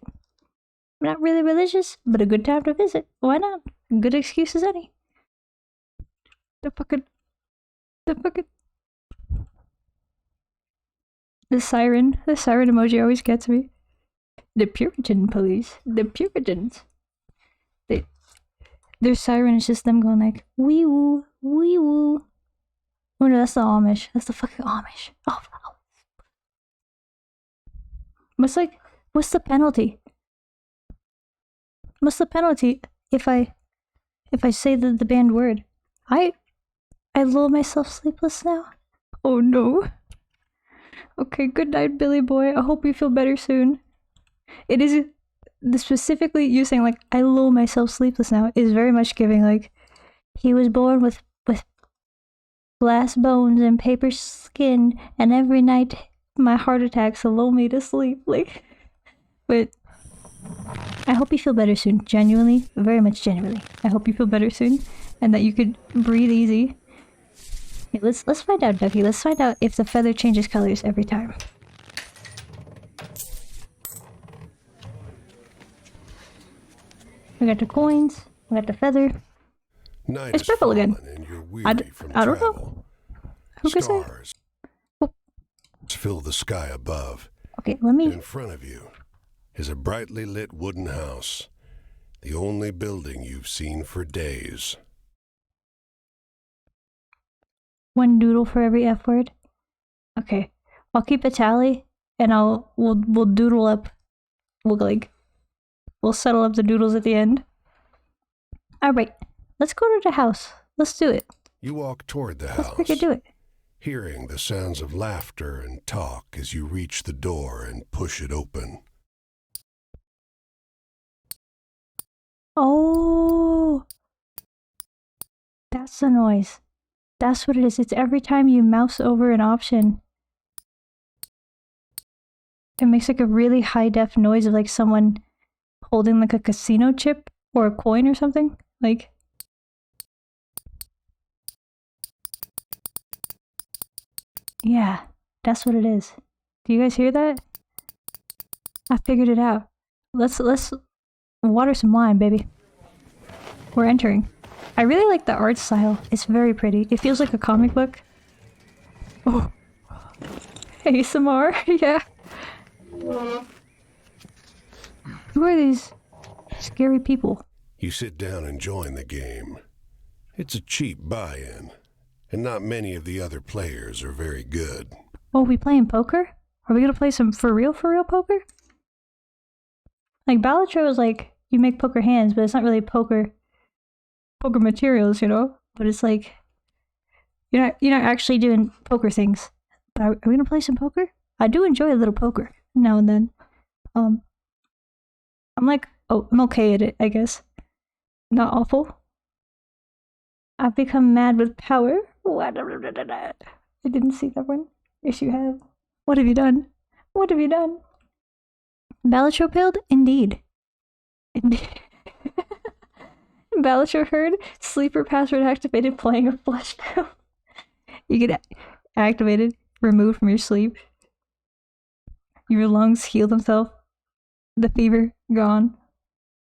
Speaker 1: Not really religious, but a good time to visit. Why not? Good excuse as any. The fucking the siren emoji always gets me. The Puritan police, the Puritans. Their siren is just them going like wee woo, wee woo. Oh no, that's the Amish. That's the fucking Amish. Oh. What's the penalty? What's the penalty if I say the banned word? I lull myself sleepless now. Oh no. Okay, good night, Billy boy. I hope you feel better soon. It is specifically you saying like I lull myself sleepless now is very much giving like he was born with glass bones and paper skin, and every night my heart attacks lull me to sleep. Like, but I hope you feel better soon. Genuinely, very much genuinely. I hope you feel better soon, and that you could breathe easy. Okay, let's find out, Ducky. Let's find out if the feather changes colors every time. We got the coins. We got the feather.
Speaker 2: Night
Speaker 1: it's purple again. I don't know. Who can say?
Speaker 2: Oh. Fill the sky above.
Speaker 1: Okay, let me.
Speaker 2: In front of you is a brightly lit wooden house, the only building you've seen for days.
Speaker 1: One doodle for every F word. Okay, I'll keep a tally, and we'll doodle up. We'll settle up the doodles at the end. All right, let's go to the house. Let's do it.
Speaker 2: You walk toward the house.
Speaker 1: Let's freaking do it.
Speaker 2: Hearing the sounds of laughter and talk as you reach the door and push it open.
Speaker 1: Oh, that's the noise. That's what it is. It's every time you mouse over an option. It makes like a really high def noise of like someone holding like a casino chip or a coin or something. Like, yeah, that's what it is. Do you guys hear that? I figured it out. Let's water some wine, baby. We're entering. I really like the art style. It's very pretty. It feels like a comic book. Oh. ASMR, yeah. Who are these scary people?
Speaker 2: You sit down and join the game. It's a cheap buy-in, and not many of the other players are very good.
Speaker 1: Oh, we playing poker? Are we gonna play some for real poker? Like Balatro is like you make poker hands, but it's not really poker materials, you know? But it's like you're not actually doing poker things. But are we gonna play some poker? I do enjoy a little poker now and then. I'm okay at it, I guess. Not awful. I've become mad with power. I didn't see that one. Yes, you have. What have you done? What have you done? Balatro pilled? Indeed. Balatro heard sleeper password activated playing a flesh pill. You get activated, removed from your sleep. Your lungs heal themselves. The fever gone.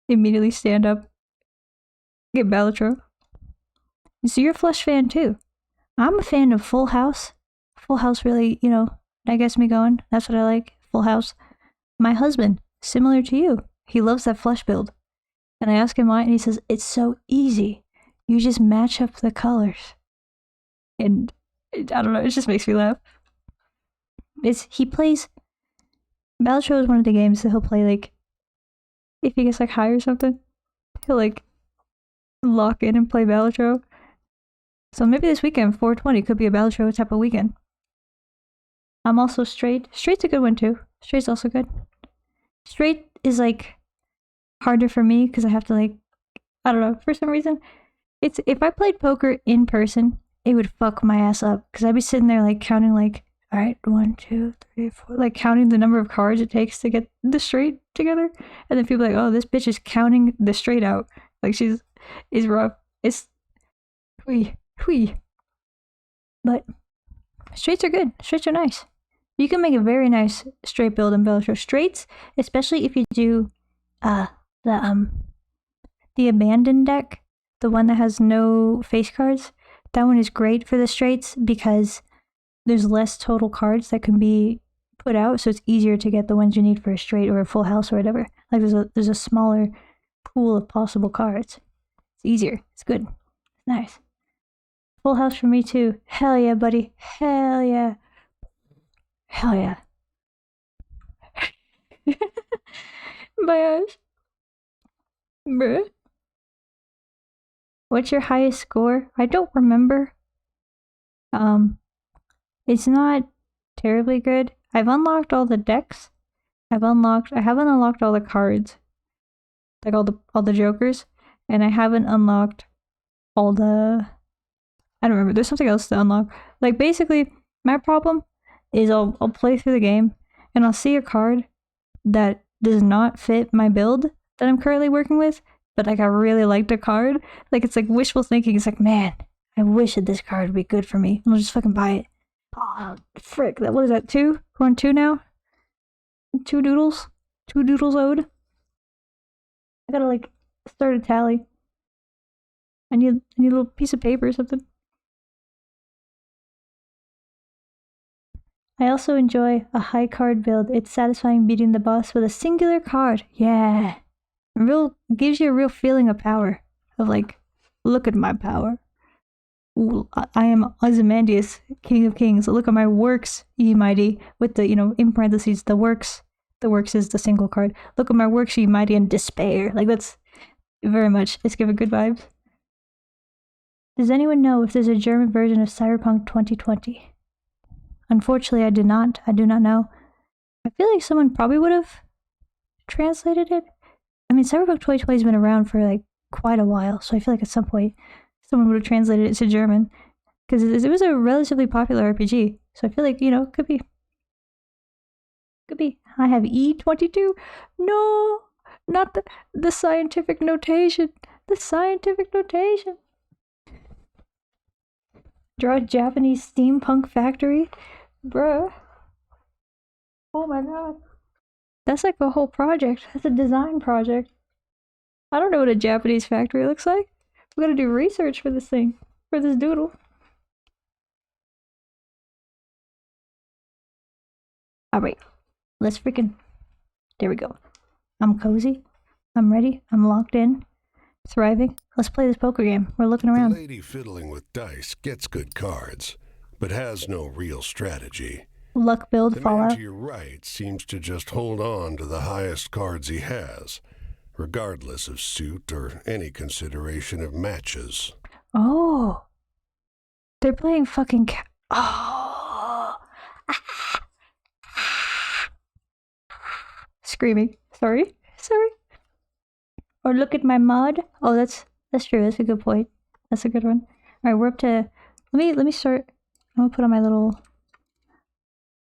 Speaker 1: Immediately stand up. Get Balatro. So you're a Flesh fan too. I'm a fan of Full House. Full House really, that gets me going. That's what I like. Full House. My husband, similar to you, he loves that Flesh build. And I ask him why, and he says, it's so easy. You just match up the colors. And I don't know, it just makes me laugh. He plays... Balatro is one of the games that he'll play, like, if he gets, like, high or something, he'll, like, lock in and play Balatro. So maybe this weekend, 420, could be a Balatro type of weekend. I'm also Straight. Straight's a good one, too. Straight's also good. Straight is, like, harder for me, because I have to, like, I don't know, for some reason. If I played poker in person, it would fuck my ass up, because I'd be sitting there, like, counting, like, all right, 1, 2, 3, 4, like counting the number of cards it takes to get the straight together. And then people are like, oh, this bitch is counting the straight out. Like is rough. It's whee. But straights are good. Straights are nice. You can make a very nice straight build in Balatro. Straights, especially if you do the abandoned deck, the one that has no face cards, That one is great for the straights because there's less total cards that can be put out, so it's easier to get the ones you need for a straight or a full house or whatever. Like there's a smaller pool of possible cards. It's easier. It's good. It's nice. Full house for me too. Hell yeah, buddy. Hell yeah. Hell yeah. My eyes. Bruh. What's your highest score? I don't remember. It's not terribly good. I've unlocked all the decks. I haven't unlocked all the cards. Like all the jokers. And I haven't unlocked all the... I don't remember. There's something else to unlock. Like, basically, my problem is I'll play through the game, and I'll see a card that does not fit my build that I'm currently working with, but, like, I really like the card. Like, it's, like, wishful thinking. It's like, man, I wish that this card would be good for me. And I'll just fucking buy it. Oh, frick. What is that, 2? We're on 2 now? 2 doodles? 2 doodles owed? I gotta, like, start a tally. I need a little piece of paper or something. I also enjoy a high card build. It's satisfying beating the boss with a singular card. Yeah. Gives you a real feeling of power. Of like, look at my power. Ooh, I am Ozymandias, King of Kings. Look at my works, ye mighty. With the, in parentheses, the works. The works is the single card. Look at my works, ye mighty, and despair. Like, that's very much, it's giving good vibes. Does anyone know if there's a German version of Cyberpunk 2020? Unfortunately, I do not know. I feel like someone probably would have translated it. I mean, Cyberpunk 2020 has been around for like quite a while, so I feel like at some point someone would have translated it to German because it was a relatively popular RPG. So I feel like, could be. Could be. I have E22. No, not the scientific notation. The scientific notation. Draw a Japanese steampunk factory? Bruh. Oh my god. That's like a whole project. That's a design project. I don't know what a Japanese factory looks like. We gotta do research for this thing. For this doodle. Alright. Let's freaking... There we go. I'm cozy. I'm ready. I'm locked in. Thriving. Let's play this poker game. We're looking around.
Speaker 2: The lady fiddling with dice gets good cards, but has no real strategy.
Speaker 1: Luck build,
Speaker 2: the
Speaker 1: Fallout.
Speaker 2: Man to your right seems to just hold on to the highest cards he has, regardless of suit or any consideration of matches.
Speaker 1: Oh. They're playing fucking oh. Screaming. Sorry. Or look at my mod. Oh, that's true. That's a good point. That's a good one. All right, we're up to. Let me start. I'm gonna put on my little.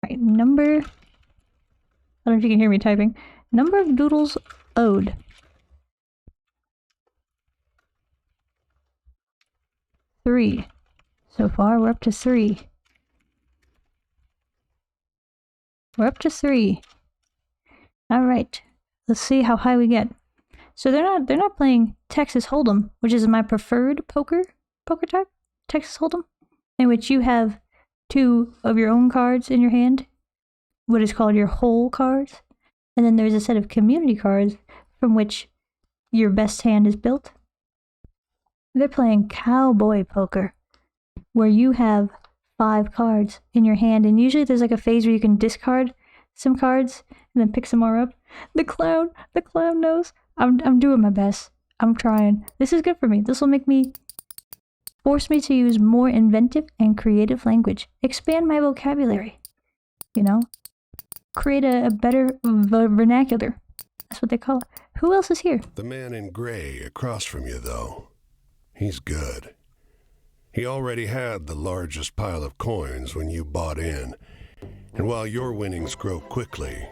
Speaker 1: All right, number. I don't know if you can hear me typing. Number of doodles owed. 3. So far, we're up to 3. We're up to 3. All right. Let's see how high we get. So they're not playing Texas Hold'em, which is my preferred poker type, Texas Hold'em, in which you have 2 of your own cards in your hand, what is called your whole cards, and then there's a set of community cards from which your best hand is built. They're playing cowboy poker, where you have 5 cards in your hand, and usually there's like a phase where you can discard some cards and then pick some more up. The clown knows. I'm doing my best. I'm trying. This is good for me. This will force me to use more inventive and creative language. Expand my vocabulary. Create a better vernacular. That's what they call it. Who else is here?
Speaker 2: The man in gray across from you, though. He's good. He already had the largest pile of coins when you bought in. And while your winnings grow quickly,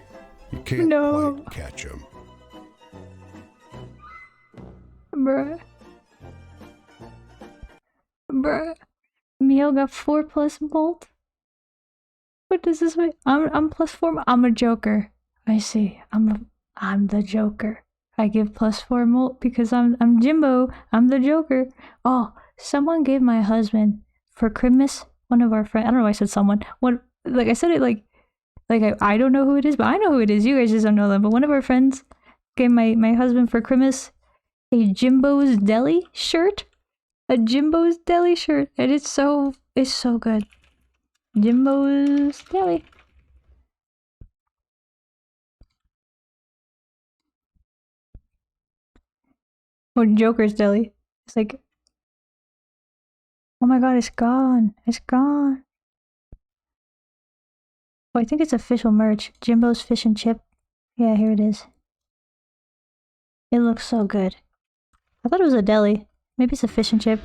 Speaker 2: you can't quite catch him.
Speaker 1: Bruh. Mielle got 4+ bolt. What does this mean? I'm +4. I'm a joker. I see. I'm the joker. I give +4 molt because I'm Jimbo. I'm the joker. Oh, someone gave my husband for Christmas, one of our friends, I don't know why I said someone, I said it like I don't know who it is, but I know who it is. You guys just don't know them. But one of our friends gave my husband for Christmas a Jimbo's Deli shirt. A Jimbo's Deli shirt. And it's so good. Jimbo's Deli. Or Joker's Deli. It's like, oh my god, it's gone. It's gone. Oh, I think it's official merch. Jimbo's Fish and Chip. Yeah, here it is. It looks so good. I thought it was a deli. Maybe it's a fish and chip.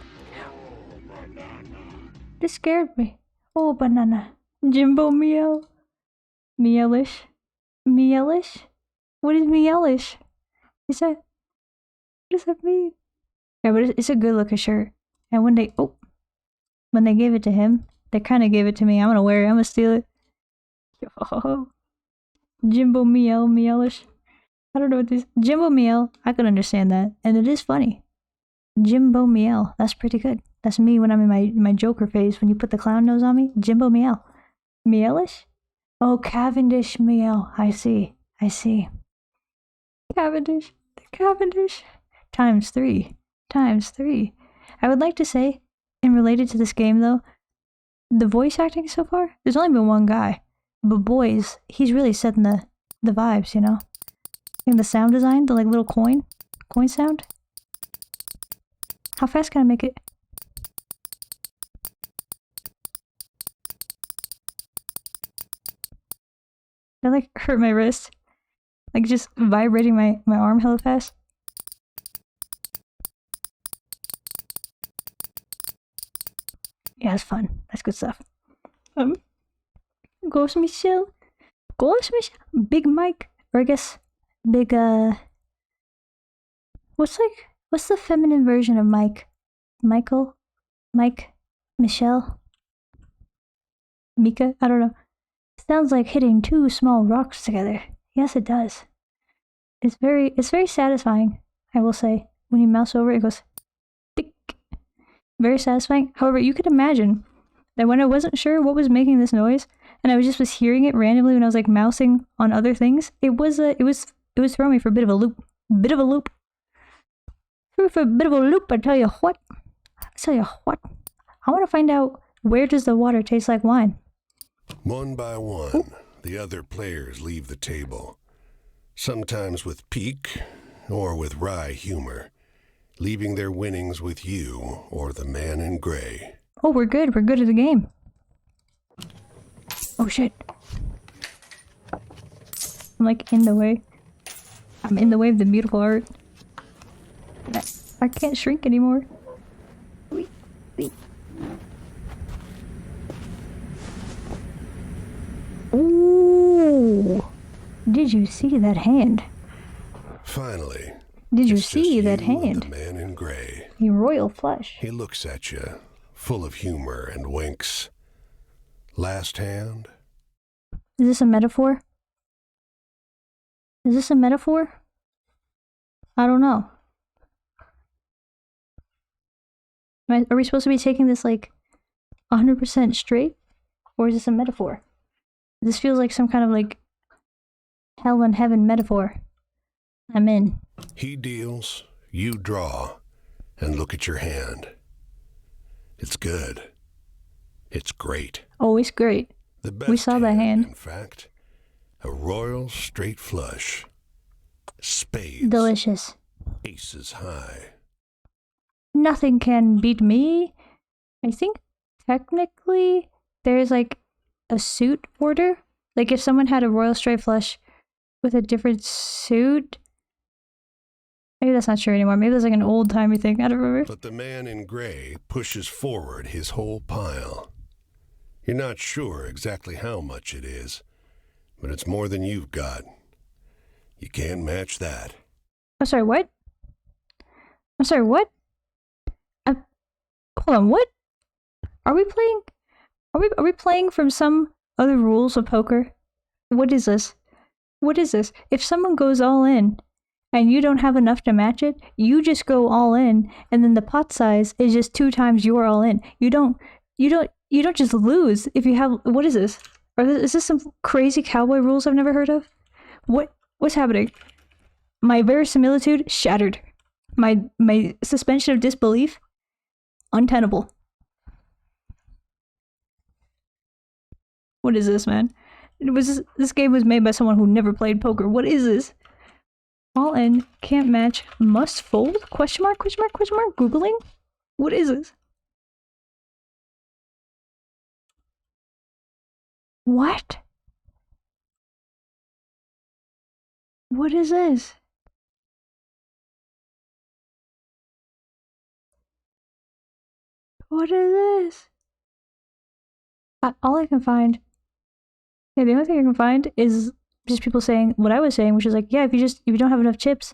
Speaker 1: This scared me. Oh, banana. Jimbo Mielle. Mielle-ish. Mielle-ish? What is Mielle-ish? What does that mean? Yeah, but it's a good looking shirt. And when they gave it to him, they kind of gave it to me. I'm gonna wear it. I'm gonna steal it. Yo. Jimbo Mielle, Mielle-ish. I don't know what this. Jimbo Mielle, I could understand that. And it is funny. Jimbo Mielle, that's pretty good. That's me when I'm in my Joker phase. When you put the clown nose on me. Jimbo Mielle. Mielle-ish? Oh, Cavendish Mielle. I see. Cavendish. The Cavendish. Times three. I would like to say, and related to this game though, the voice acting so far, there's only been one guy. But boys, he's really setting the vibes, you know? And the sound design, the like little coin sound. How fast can I make it? That like hurt my wrist. Like just vibrating my arm hella fast. Yeah, it's fun. That's good stuff. Ghost Michelle. Big Mike. Or I guess big what's the feminine version of Mike? Michael? Mike? Michelle? Mika? I don't know. Sounds like hitting two small rocks together. Yes, it does. It's very satisfying, I will say. When you mouse over it goes tick. Very satisfying. However, you could imagine that when I wasn't sure what was making this noise, and I was hearing it randomly when I was like mousing on other things, it was throwing me for a bit of a loop. For a bit of a loop, I tell you what. I want to find out, where does the water taste like wine?
Speaker 2: One by one, the other players leave the table. Sometimes with pique or with wry humor, leaving their winnings with you or the man in gray.
Speaker 1: Oh, we're good at the game. Oh shit. I'm like in the way. I'm in the way of the beautiful art. I can't shrink anymore. Ooh! Did you see that hand?
Speaker 2: Finally.
Speaker 1: Did you see that hand?
Speaker 2: The man in gray.
Speaker 1: A royal flush.
Speaker 2: He looks at you, full of humor, and winks. Last hand?
Speaker 1: Is this a metaphor? I don't know. Are we supposed to be taking this like 100% straight? Or is this a metaphor? This feels like some kind of like hell and heaven metaphor. I'm in.
Speaker 2: He deals, you draw, and look at your hand. It's good. It's great.
Speaker 1: Oh, it's great.
Speaker 2: The best
Speaker 1: we saw that hand.
Speaker 2: In fact, a royal straight flush. Spades.
Speaker 1: Delicious.
Speaker 2: Aces high.
Speaker 1: Nothing can beat me. I think technically there's like a suit order. Like if someone had a royal straight flush with a different suit. Maybe that's not true anymore. Maybe that's like an old timey thing. I don't remember.
Speaker 2: But the man in gray pushes forward his whole pile. You're not sure exactly how much it is, but it's more than you've got. You can't match that.
Speaker 1: I'm sorry, what? Hold on, what? Are we playing? Are we playing from some other rules of poker? What is this? If someone goes all in and you don't have enough to match it, you just go all in, and then the pot size is just 2 times your all in. You you don't just lose if you have. What is this? Is this some crazy cowboy rules I've never heard of? What's happening? My verisimilitude shattered. My suspension of disbelief untenable. What is this, man? This game was made by someone who never played poker. What is this? All in, can't match, must fold? Question mark, question mark, question mark? Googling? What is this? What? What is this? What is this? All I can find... Yeah, the only thing I can find is just people saying what I was saying, which is like, yeah, if you don't have enough chips,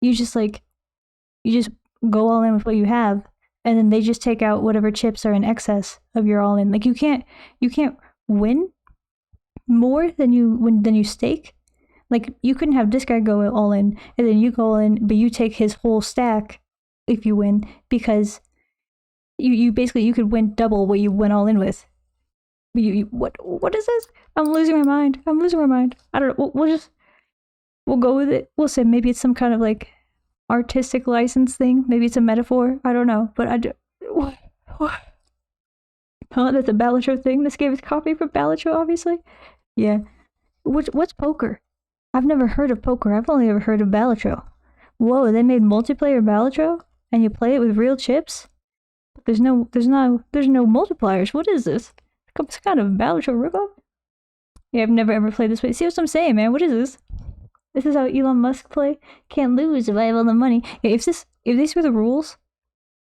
Speaker 1: you just go all in with what you have, and then they just take out whatever chips are in excess of your all in. Like you can't win more than you stake. Like you couldn't have this guy go all in and then you go all in, but you take his whole stack if you win, because you basically you could win double what you went all in with. What is this? I'm losing my mind. I don't know. We'll go with it. We'll say maybe it's some kind of like artistic license thing. Maybe it's a metaphor. I don't know. But what? Oh, that's a Balatro thing. This game is copied from Balatro, obviously. Yeah. What's poker? I've never heard of poker. I've only ever heard of Balatro. Whoa, they made multiplayer Balatro, and you play it with real chips. There's no multipliers. What is this? It's kind of Balatro ripoff. Yeah, I've never ever played this way. See what I'm saying, man? What is this? This is how Elon Musk play. Can't lose if I have all the money. Yeah, if these were the rules,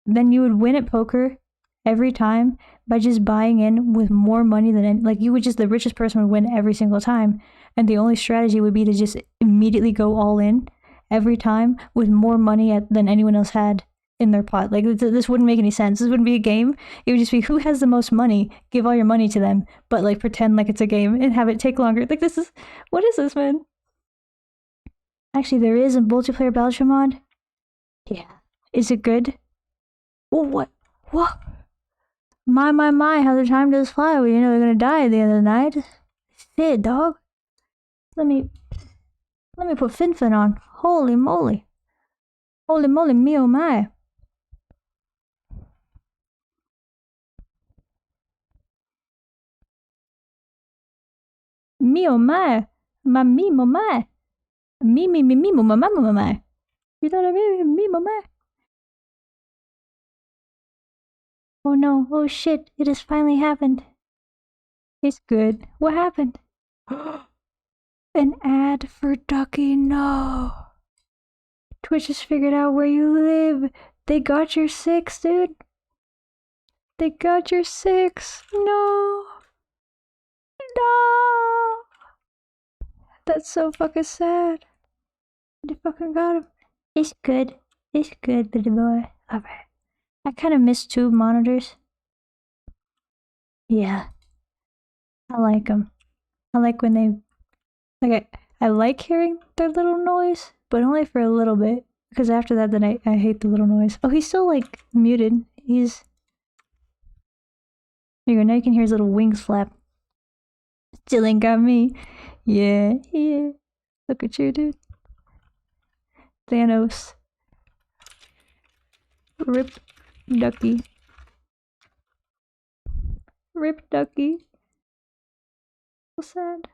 Speaker 1: then you would win at poker every time by just buying in with more money than the richest person would win every single time, and the only strategy would be to just immediately go all in every time with more money than anyone else had in their pot. Like this wouldn't make any sense. This wouldn't be a game. It would just be who has the most money, give all your money to them, but like pretend like it's a game and have it take longer. Like what is this, man? Actually, there is a multiplayer Balatro mod. Yeah. Is it good? Oh, what? My, how the time does fly. Well, they're gonna die at the end of the night. Shit, dog. Let me put Fin on. Holy moly, me oh my. Me oh my. My me oh my. Me my. You know what I mean? Me my. Oh no, oh shit, it has finally happened. It's good. What happened? An ad for Ducky, no. Twitch has figured out where you live. They got your 6, dude. They got your 6. No. That's so fucking sad. They fucking got him. It's good, baby boy. Alright. I kind of miss tube monitors. Yeah. I like them. I like when they... I like hearing their little noise, but only for a little bit. Because after that, then I hate the little noise. Oh, he's still, muted. He's... There you go, now you can hear his little wings flap. Still ain't got me. Yeah. Look at you, dude. Thanos. Rip Ducky. Rip Ducky. So sad.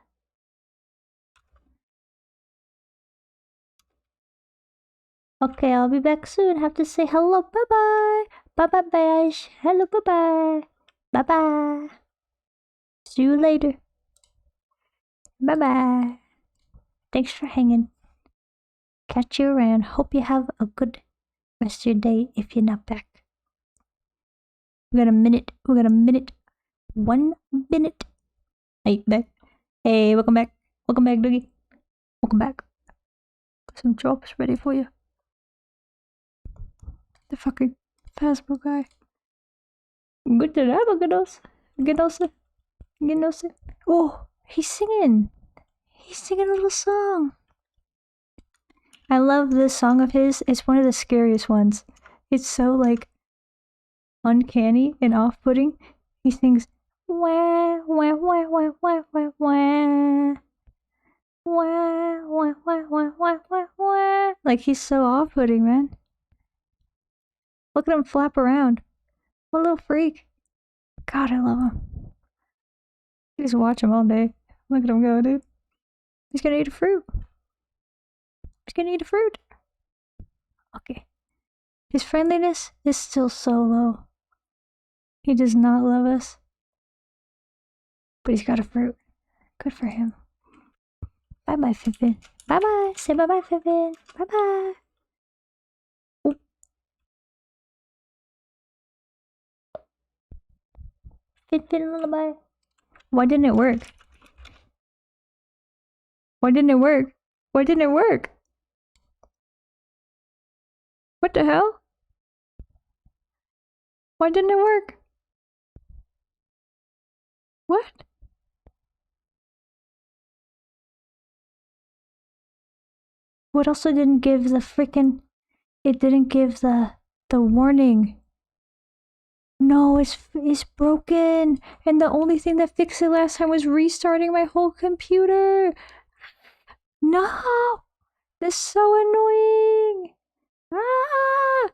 Speaker 1: Okay, I'll be back soon. Have to say hello. Bye-bye. Bye-bye, hello, bye-bye. Bye-bye. See you later. Bye-bye. Thanks for hanging. Catch you around. Hope you have a good rest of your day if you're not back. We got a minute. 1 minute. Hey, back. Hey, welcome back. Welcome back, Doogie. Welcome back. Got some drops ready for you. The fucking Phasmo guy. Good to have a Genosa. Oh, he's singing. He's singing a little song. I love this song of his. It's one of the scariest ones. It's so uncanny and off-putting. He sings wah wah wah wah wah wah wah. Wah, wah, wah, wah, wah, wah, wah. Like, he's so off-putting, man. Look at him flap around. What a little freak. God, I love him. You just watch him all day. Look at him go, dude. He's gonna eat a fruit. He's gonna eat a fruit. Okay. His friendliness is still so low. He does not love us. But he's got a fruit. Good for him. Bye-bye, Fiffin. Bye-bye. Say bye-bye, Fiffin. Bye-bye. Oh. Fiffin, lullaby. Why didn't it work? Why didn't it work? Why didn't it work? What the hell? Why didn't it work? What? What also didn't give the freaking... It didn't give the warning. No, it's broken. And the only thing that fixed it last time was restarting my whole computer. No! This is so annoying. Ah!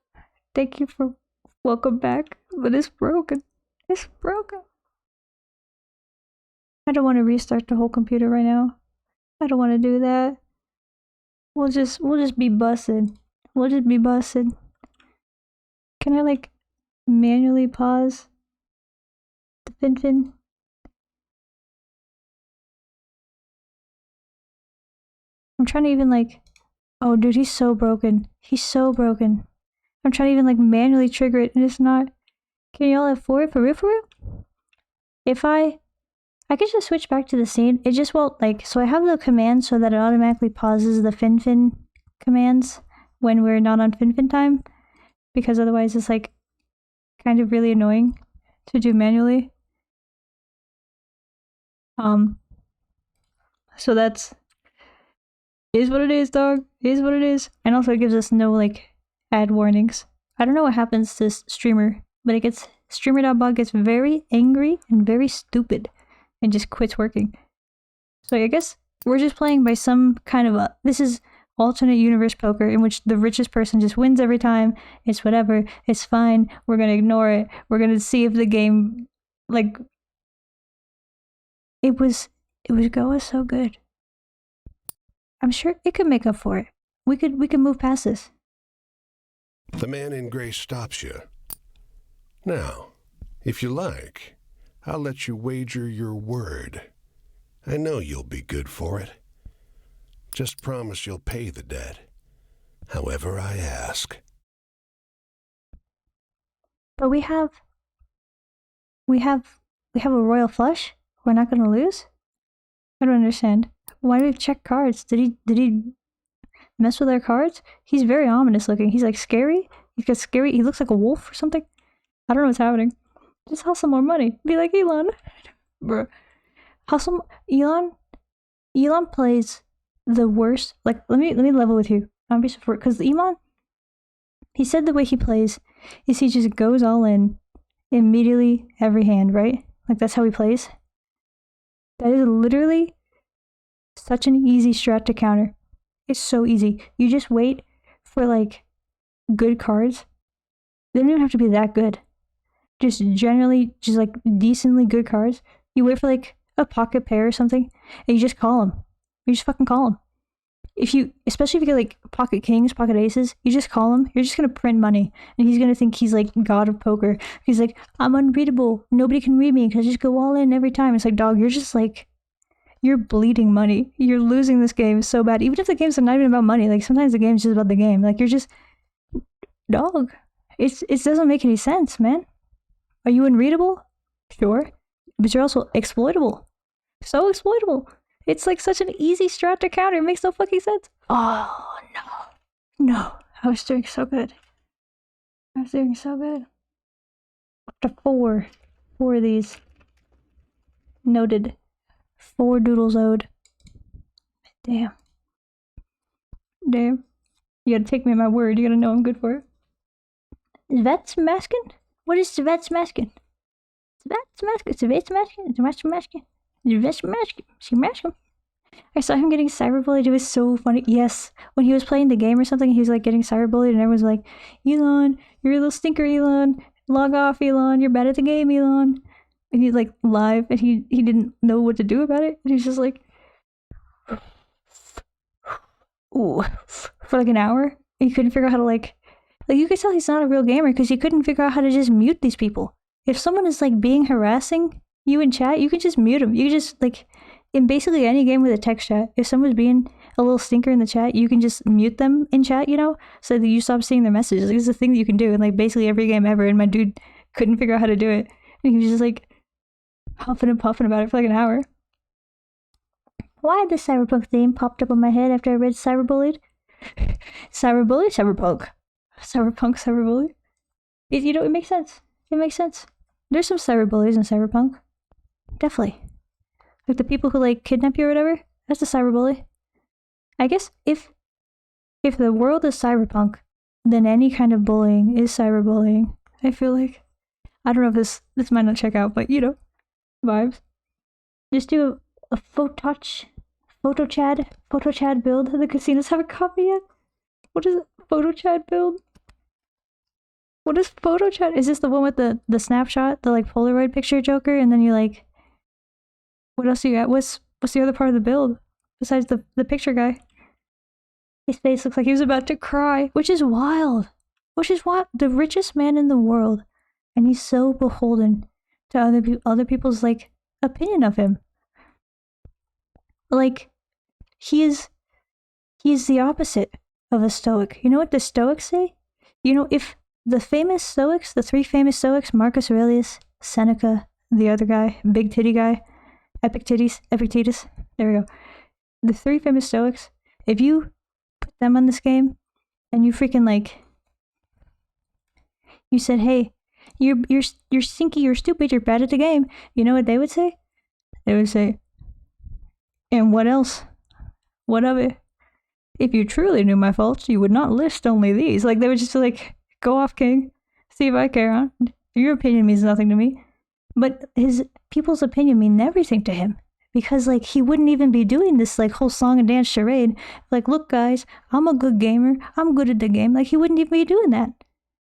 Speaker 1: Thank you for... Welcome back. But it's broken. It's broken. I don't want to restart the whole computer right now. I don't want to do that. We'll just be busted. We'll just be busted. Can I like manually pause the Finfin? I'm trying to even like... Oh dude, he's so broken. He's so broken. I'm trying to even like manually trigger it and it's not... Can y'all F4 for real for real? If I could just switch back to the scene. It just won't like... So I have the command so that it automatically pauses the Finfin commands when we're not on Finfin time. Because otherwise it's like kind of really annoying to do manually. So that's... Is what it is, dog. Is what it is. And also it gives us no like ad warnings. I don't know what happens to streamer, but it gets... Streamer.bot gets very angry and very stupid and just quits working. So I guess we're just playing by some kind of a... This is alternate universe poker in which the richest person just wins every time. It's whatever. It's fine. We're gonna ignore it. We're gonna see if the game... Like... It was going so good. I'm sure it could make up for it. We could move past this.
Speaker 2: The man in gray stops you. Now, if you like, I'll let you wager your word. I know you'll be good for it. Just promise you'll pay the debt, however I ask.
Speaker 1: But we have a royal flush? We're not gonna lose? I don't understand. Why do we check cards? Did he mess with our cards? He's very ominous looking. He's like scary. He's got scary. He looks like a wolf or something. I don't know what's happening. Just have some more money. Be like Elon. Bro. Hustle Elon plays the worst. Like let me level with you. I'm be support because Elon, he said the way he plays is he just goes all in immediately every hand, right? Like that's how he plays. That is literally such an easy strat to counter. It's so easy. You just wait for like good cards. They don't even have to be that good. Just generally, just like decently good cards. You wait for like a pocket pair or something, and you just call them. You just fucking call them. Especially if you get like pocket kings, pocket aces, you just call him. You're just gonna print money, and he's gonna think he's like god of poker. He's like, I'm unreadable. Nobody can read me because I just go all in every time. It's like, dog, you're just like, you're bleeding money. You're losing this game so bad. Even if the game's not even about money, like sometimes the game's just about the game. Like you're just, dog. It doesn't make any sense, man. Are you unreadable? Sure, but you're also exploitable. So exploitable. It's like such an easy strat to counter. It makes no fucking sense. Oh, no. I was doing so good. Up to 4. 4 of these. Noted. 4 doodles owed. Damn. You gotta take me at my word. You gotta know I'm good for it. Vetsmaskin? What is Vetsmaskin? I saw him getting cyberbullied. It was so funny. Yes, when he was playing the game or something, he was like getting cyberbullied, and everyone's like, "Elon, you're a little stinker, Elon. Log off, Elon. You're bad at the game, Elon." And he's like live, and he didn't know what to do about it. And he's just like, ooh, for like an hour. And he couldn't figure out how to like you could tell he's not a real gamer because he couldn't figure out how to just mute these people. If someone is like being harassing you in chat, you can just mute them. You can just like, in basically any game with a text chat, if someone's being a little stinker in the chat, you can just mute them in chat, you know, so that you stop seeing their messages. Like, it's a thing that you can do in like basically every game ever. And my dude couldn't figure out how to do it. And he was just like huffing and puffing about it for like an hour. Why had this cyberpunk theme popped up on my head after I read cyberbullied? Cyberpunk. Cyberbully. You know, it makes sense. It makes sense. There's some cyberbullies in cyberpunk. Definitely. Like the people who like kidnap you or whatever, that's a cyberbully. I guess if the world is cyberpunk, then any kind of bullying is cyberbullying. I feel like. I don't know if this might not check out, but you know, vibes. Just do a photo chat build. The casinos haven't caught me yet. What is it? Photo chat build? What is photo chat? Is this the one with the snapshot, the like Polaroid picture Joker, and then you like, what else you got? What's the other part of the build besides the picture guy? His face looks like he was about to cry, which is wild. Which is what the richest man in the world, and he's so beholden to other people's like opinion of him. Like he's the opposite of a Stoic. You know what the Stoics say? You know, if the famous Stoics, the three famous Stoics, Marcus Aurelius, Seneca, the other guy, big titty guy, Epictetus, there we go. The three famous Stoics, if you put them on this game and you freaking like, you said, hey, you're stinky, you're stupid, you're bad at the game, you know what they would say? They would say, and what else? What of it? If you truly knew my faults, you would not list only these. Like, they would just like, go off, king. See if I care, huh? Your opinion means nothing to me. But people's opinion mean everything to him. Because, like, he wouldn't even be doing this, like, whole song and dance charade. Like, look, guys, I'm a good gamer. I'm good at the game. Like, he wouldn't even be doing that.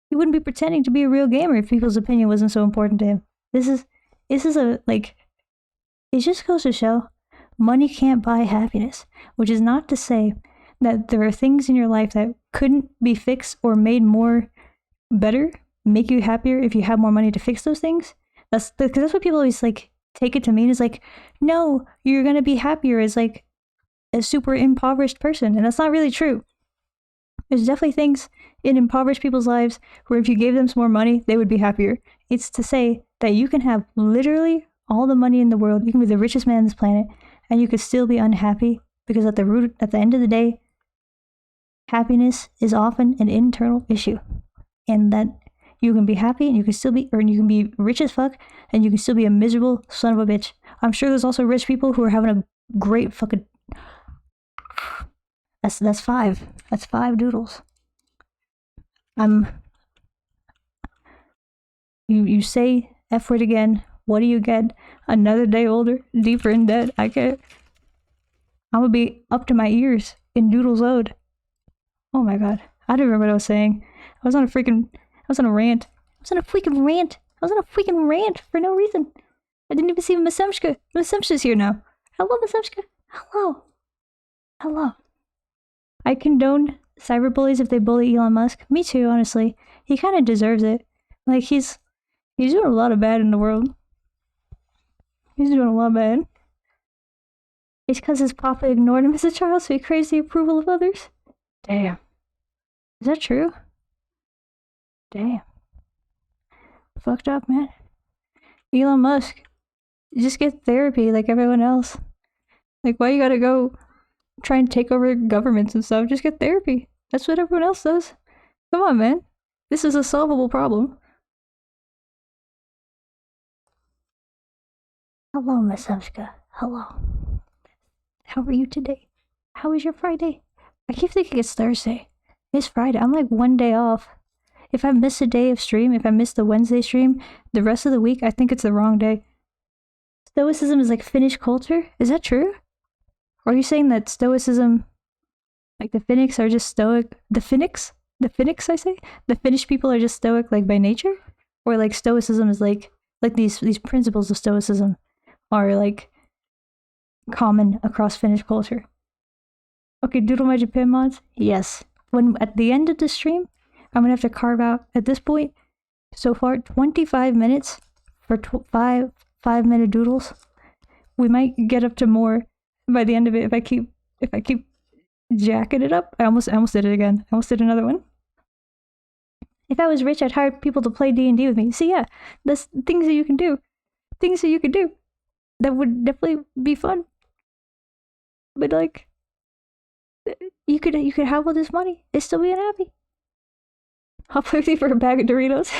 Speaker 1: He wouldn't be pretending to be a real gamer if people's opinion wasn't so important to him. This is a, like, it just goes to show money can't buy happiness. Which is not to say that there are things in your life that couldn't be fixed or made more better, make you happier if you have more money to fix those things. Because that's what people always like take it to mean, is like, no, you're gonna be happier as like a super impoverished person, and that's not really true. There's definitely things in impoverished people's lives where if you gave them some more money, they would be happier. It's to say that you can have literally all the money in the world, you can be the richest man on this planet, and you could still be unhappy, because at the end of the day, happiness is often an internal issue. And that you can be happy and you can still be, or you can be rich as fuck and you can still be a miserable son of a bitch. I'm sure there's also rich people who are having a great fucking, that's five. That's 5 doodles. You say F word again. What do you get? Another day older, deeper in debt. I'm gonna be up to my ears in doodles owed. Oh my god. I don't remember what I was saying. I was on a freaking rant. I was on a freaking rant for no reason. I didn't even see Masemshka. Masemshka's here now. Hello, Masemshka. Hello. I condone cyberbullies if they bully Elon Musk. Me too, honestly. He kind of deserves it. Like, he's doing a lot of bad in the world. He's doing a lot of bad. It's because his papa ignored him as a child, so he craves the approval of others. Damn. Is that true? Damn. Fucked up, man. Elon Musk, just get therapy like everyone else. Like, why you gotta go try and take over governments and stuff? Just get therapy. That's what everyone else does. Come on, man. This is a solvable problem. Hello, Miss Emska. Hello. How are you today? How was your Friday? I keep thinking it's Thursday. It's Friday. I'm like one day off. if I miss a day of stream, if I miss the Wednesday stream, the rest of the week, I think it's the wrong day. Stoicism is like Finnish culture? Is that true? Or are you saying that Stoicism, like the Finnics are just stoic? The Finnics, I say? The Finnish people are just stoic, like by nature? Or like Stoicism is like these principles of Stoicism are like common across Finnish culture. Okay, doodle my Japan mods? Yes. When at the end of the stream, I'm gonna have to carve out, at this point, so far, 25 minutes for 5-minute doodles. We might get up to more by the end of it if I keep jacking it up. I almost did it again. I almost did another one. If I was rich, I'd hire people to play D&D with me. See, yeah, that's things that you can do. Things that you could do. That would definitely be fun. But like, you could have all this money and still be unhappy. I'll play with you for a bag of Doritos.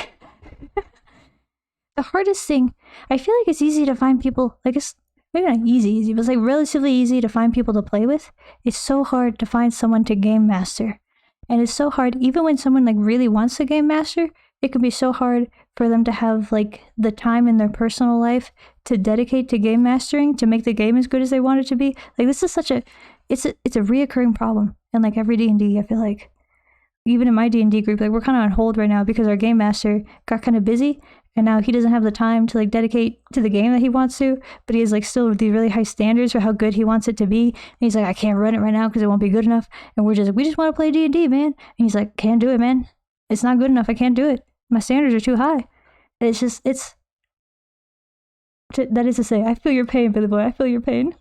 Speaker 1: The hardest thing, I feel like it's easy to find people, like it's maybe not easy, but it's like relatively easy to find people to play with. It's so hard to find someone to game master. And it's so hard, even when someone like really wants to game master, it can be so hard for them to have like the time in their personal life to dedicate to game mastering to make the game as good as they want it to be. Like this is such a, it's a reoccurring problem in like every D&D. I feel like even in my D&D group, like we're kind of on hold right now because our game master got kind of busy and now he doesn't have the time to like dedicate to the game that he wants to, but he has like still these really high standards for how good he wants it to be. And he's like, I can't run it right now because it won't be good enough. And we just want to play D&D, man. And he's like, can't do it, man. It's not good enough. I can't do it. My standards are too high. And it's just, that is to say, I feel your pain, Billy Boy. I feel your pain.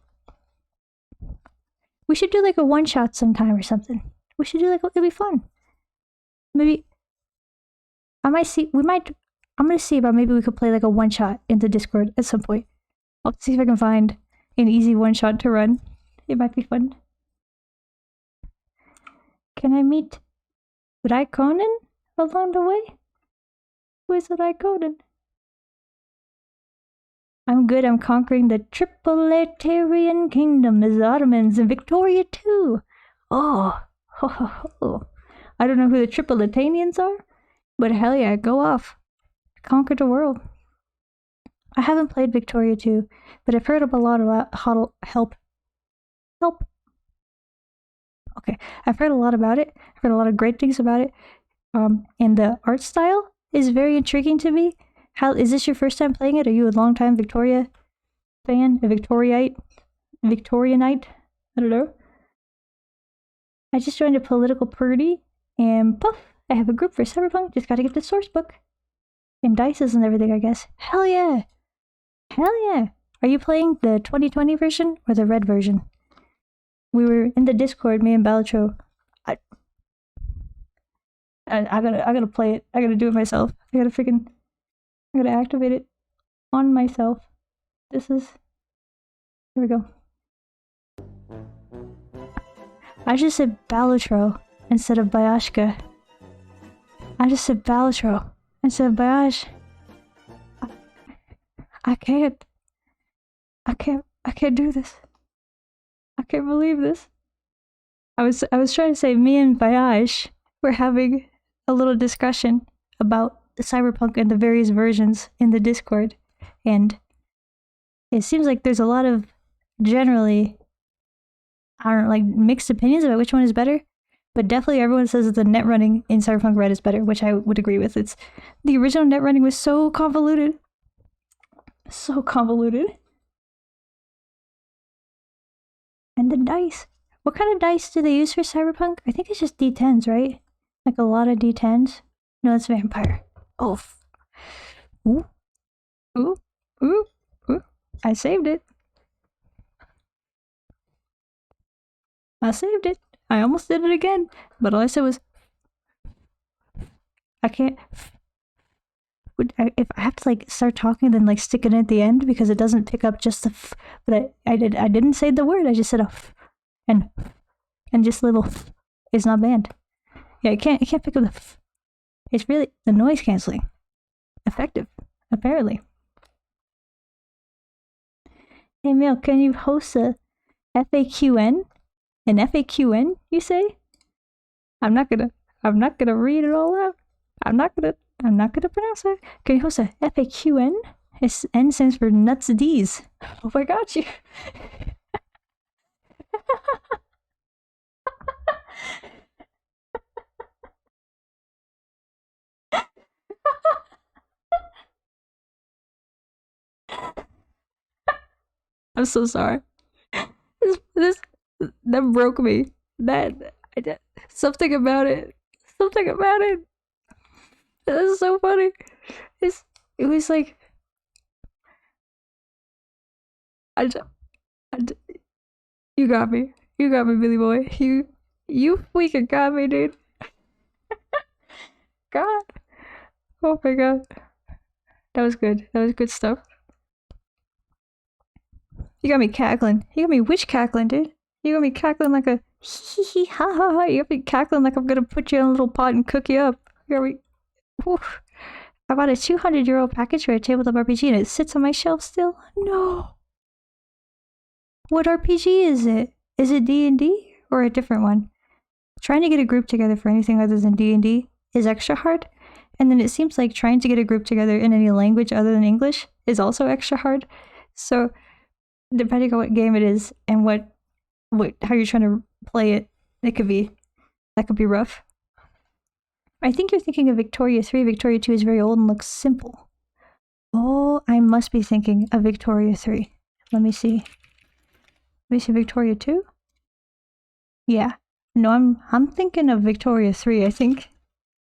Speaker 1: We should do like a one-shot sometime or something. We should do like, it'd be fun. Maybe, I'm going to see about maybe we could play like a one-shot in the Discord at some point. I'll see if I can find an easy one-shot to run. It might be fun. Can I meet Raikkonen along the way? Who is Raikkonen? I'm good. I'm conquering the Tripolitarian Kingdom as Ottomans and Victoria too. Oh, ho, ho, ho. I don't know who the Tripolitanians are, but hell yeah, go off. Conquer the world. I haven't played Victoria 2, but I've heard of a lot of help. Okay, I've heard a lot about it. I've heard a lot of great things about it. And the art style is very intriguing to me. How is this your first time playing it? Are you a long-time Victoria fan? A Victorianite? I don't know. I just joined a political party, and poof, I have a group for Cyberpunk. Just gotta get the source book. And dices and everything, I guess. Hell yeah! Hell yeah! Are you playing the 2020 version or the red version? We were in the Discord, me and Balatro. I gotta play it. I gotta do it myself. I gotta activate it on myself. Here we go. I just said Balatro instead of Bayashka. I just said Balatro instead of Bayash. I can't do this. I can't believe this. I was trying to say me and Bayash were having a little discussion about the Cyberpunk and the various versions in the Discord, and it seems like there's a lot of generally, I don't know, like mixed opinions about which one is better, but definitely everyone says that the net running in Cyberpunk Red is better, which I would agree with. It's the original net running was so convoluted. So convoluted. And the dice. What kind of dice do they use for Cyberpunk? I think it's just D10s, right? Like a lot of D10s. No, that's vampire. Oh. Ooh. Ooh. Ooh. Ooh. I saved it. I saved it. I almost did it again. But all I said was... I can't... If I have to like start talking, then like stick it in at the end because it doesn't pick up just the f. But I didn't say the word. I just said a f, and just a little f is not banned. Yeah, it can't pick up the f. It's really the noise canceling. Effective, apparently. Hey Mielle, can you host a FAQN? An FAQN, you say? I'm not gonna read it all out. I'm not gonna pronounce it. Can you host a FAQN? N stands for nuts D's. Oh, I got you. I'm so sorry. This that broke me. Something about it. Something about it. That is so funny. It was like you got me. You got me, Billy boy. You freaking got me, dude. God. Oh my god. That was good. That was good stuff. You got me cackling. You got me witch cackling, dude. You got me cackling like a hee hee ha ha ha. You got me cackling like I'm gonna put you in a little pot and cook you up. You got me. Oof. I bought a 200-euro package for a tabletop RPG and it sits on my shelf still. No. What RPG is it? Is it D&D or a different one? Trying to get a group together for anything other than D&D is extra hard. And then it seems like trying to get a group together in any language other than English is also extra hard. So depending on what game it is and how you're trying to play it, that could be rough. I think you're thinking of Victoria 3. Victoria 2 is very old and looks simple. Oh, I must be thinking of Victoria 3. Let me see. Victoria 2? Yeah. No, I'm thinking of Victoria 3, I think.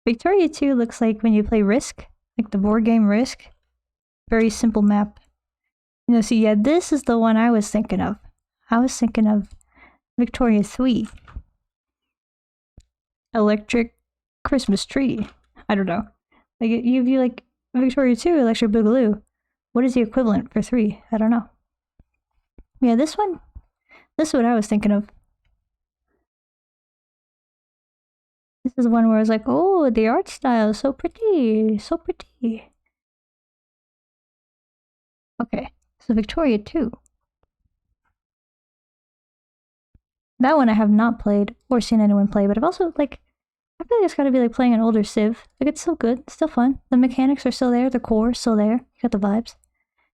Speaker 1: Victoria 2 looks like when you play Risk, like the board game Risk. Very simple map. See, yeah, this is the one I was thinking of. I was thinking of Victoria 3. Electric Christmas tree. I don't know. Like, if you like Victoria 2, Electric Boogaloo, what is the equivalent for 3? I don't know. Yeah, this is what I was thinking of. This is one where I was like, oh, the art style is so pretty. So pretty. Okay, so Victoria 2. That one I have not played or seen anyone play, but I've also, like, I feel like it's gotta be like playing an older Civ. Like, it's still good, it's still fun. The mechanics are still there, the core is still there. You got the vibes.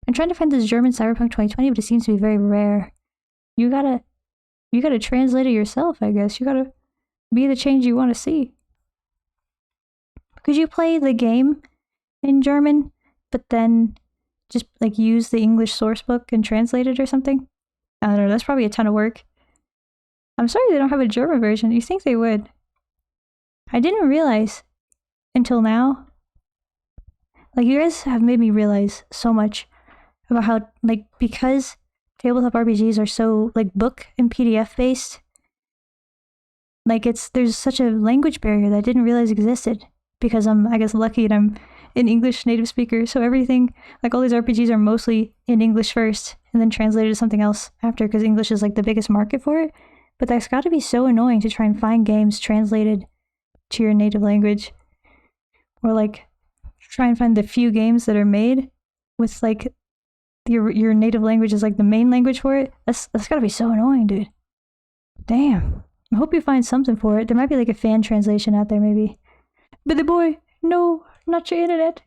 Speaker 1: I'm trying to find this German Cyberpunk 2020, but it seems to be very rare. You gotta translate it yourself, I guess. You gotta be the change you want to see. Could you play the game in German, but then just like use the English source book and translate it or something? I don't know, that's probably a ton of work. I'm sorry they don't have a German version. You think they would? I didn't realize until now. Like, you guys have made me realize so much about how, like, because tabletop RPGs are so, like, book and PDF based, like, there's such a language barrier that I didn't realize existed, because I'm, I guess, lucky and I'm an English native speaker, so everything, like, all these RPGs are mostly in English first, and then translated to something else after, because English is, like, the biggest market for it. But that's gotta be so annoying to try and find games translated to your native language, or, like, try and find the few games that are made with, like, your native language is, like, the main language for it. That's gotta be so annoying, dude. Damn. I hope you find something for it. There might be, like, a fan translation out there, maybe. But the boy, no, not your internet.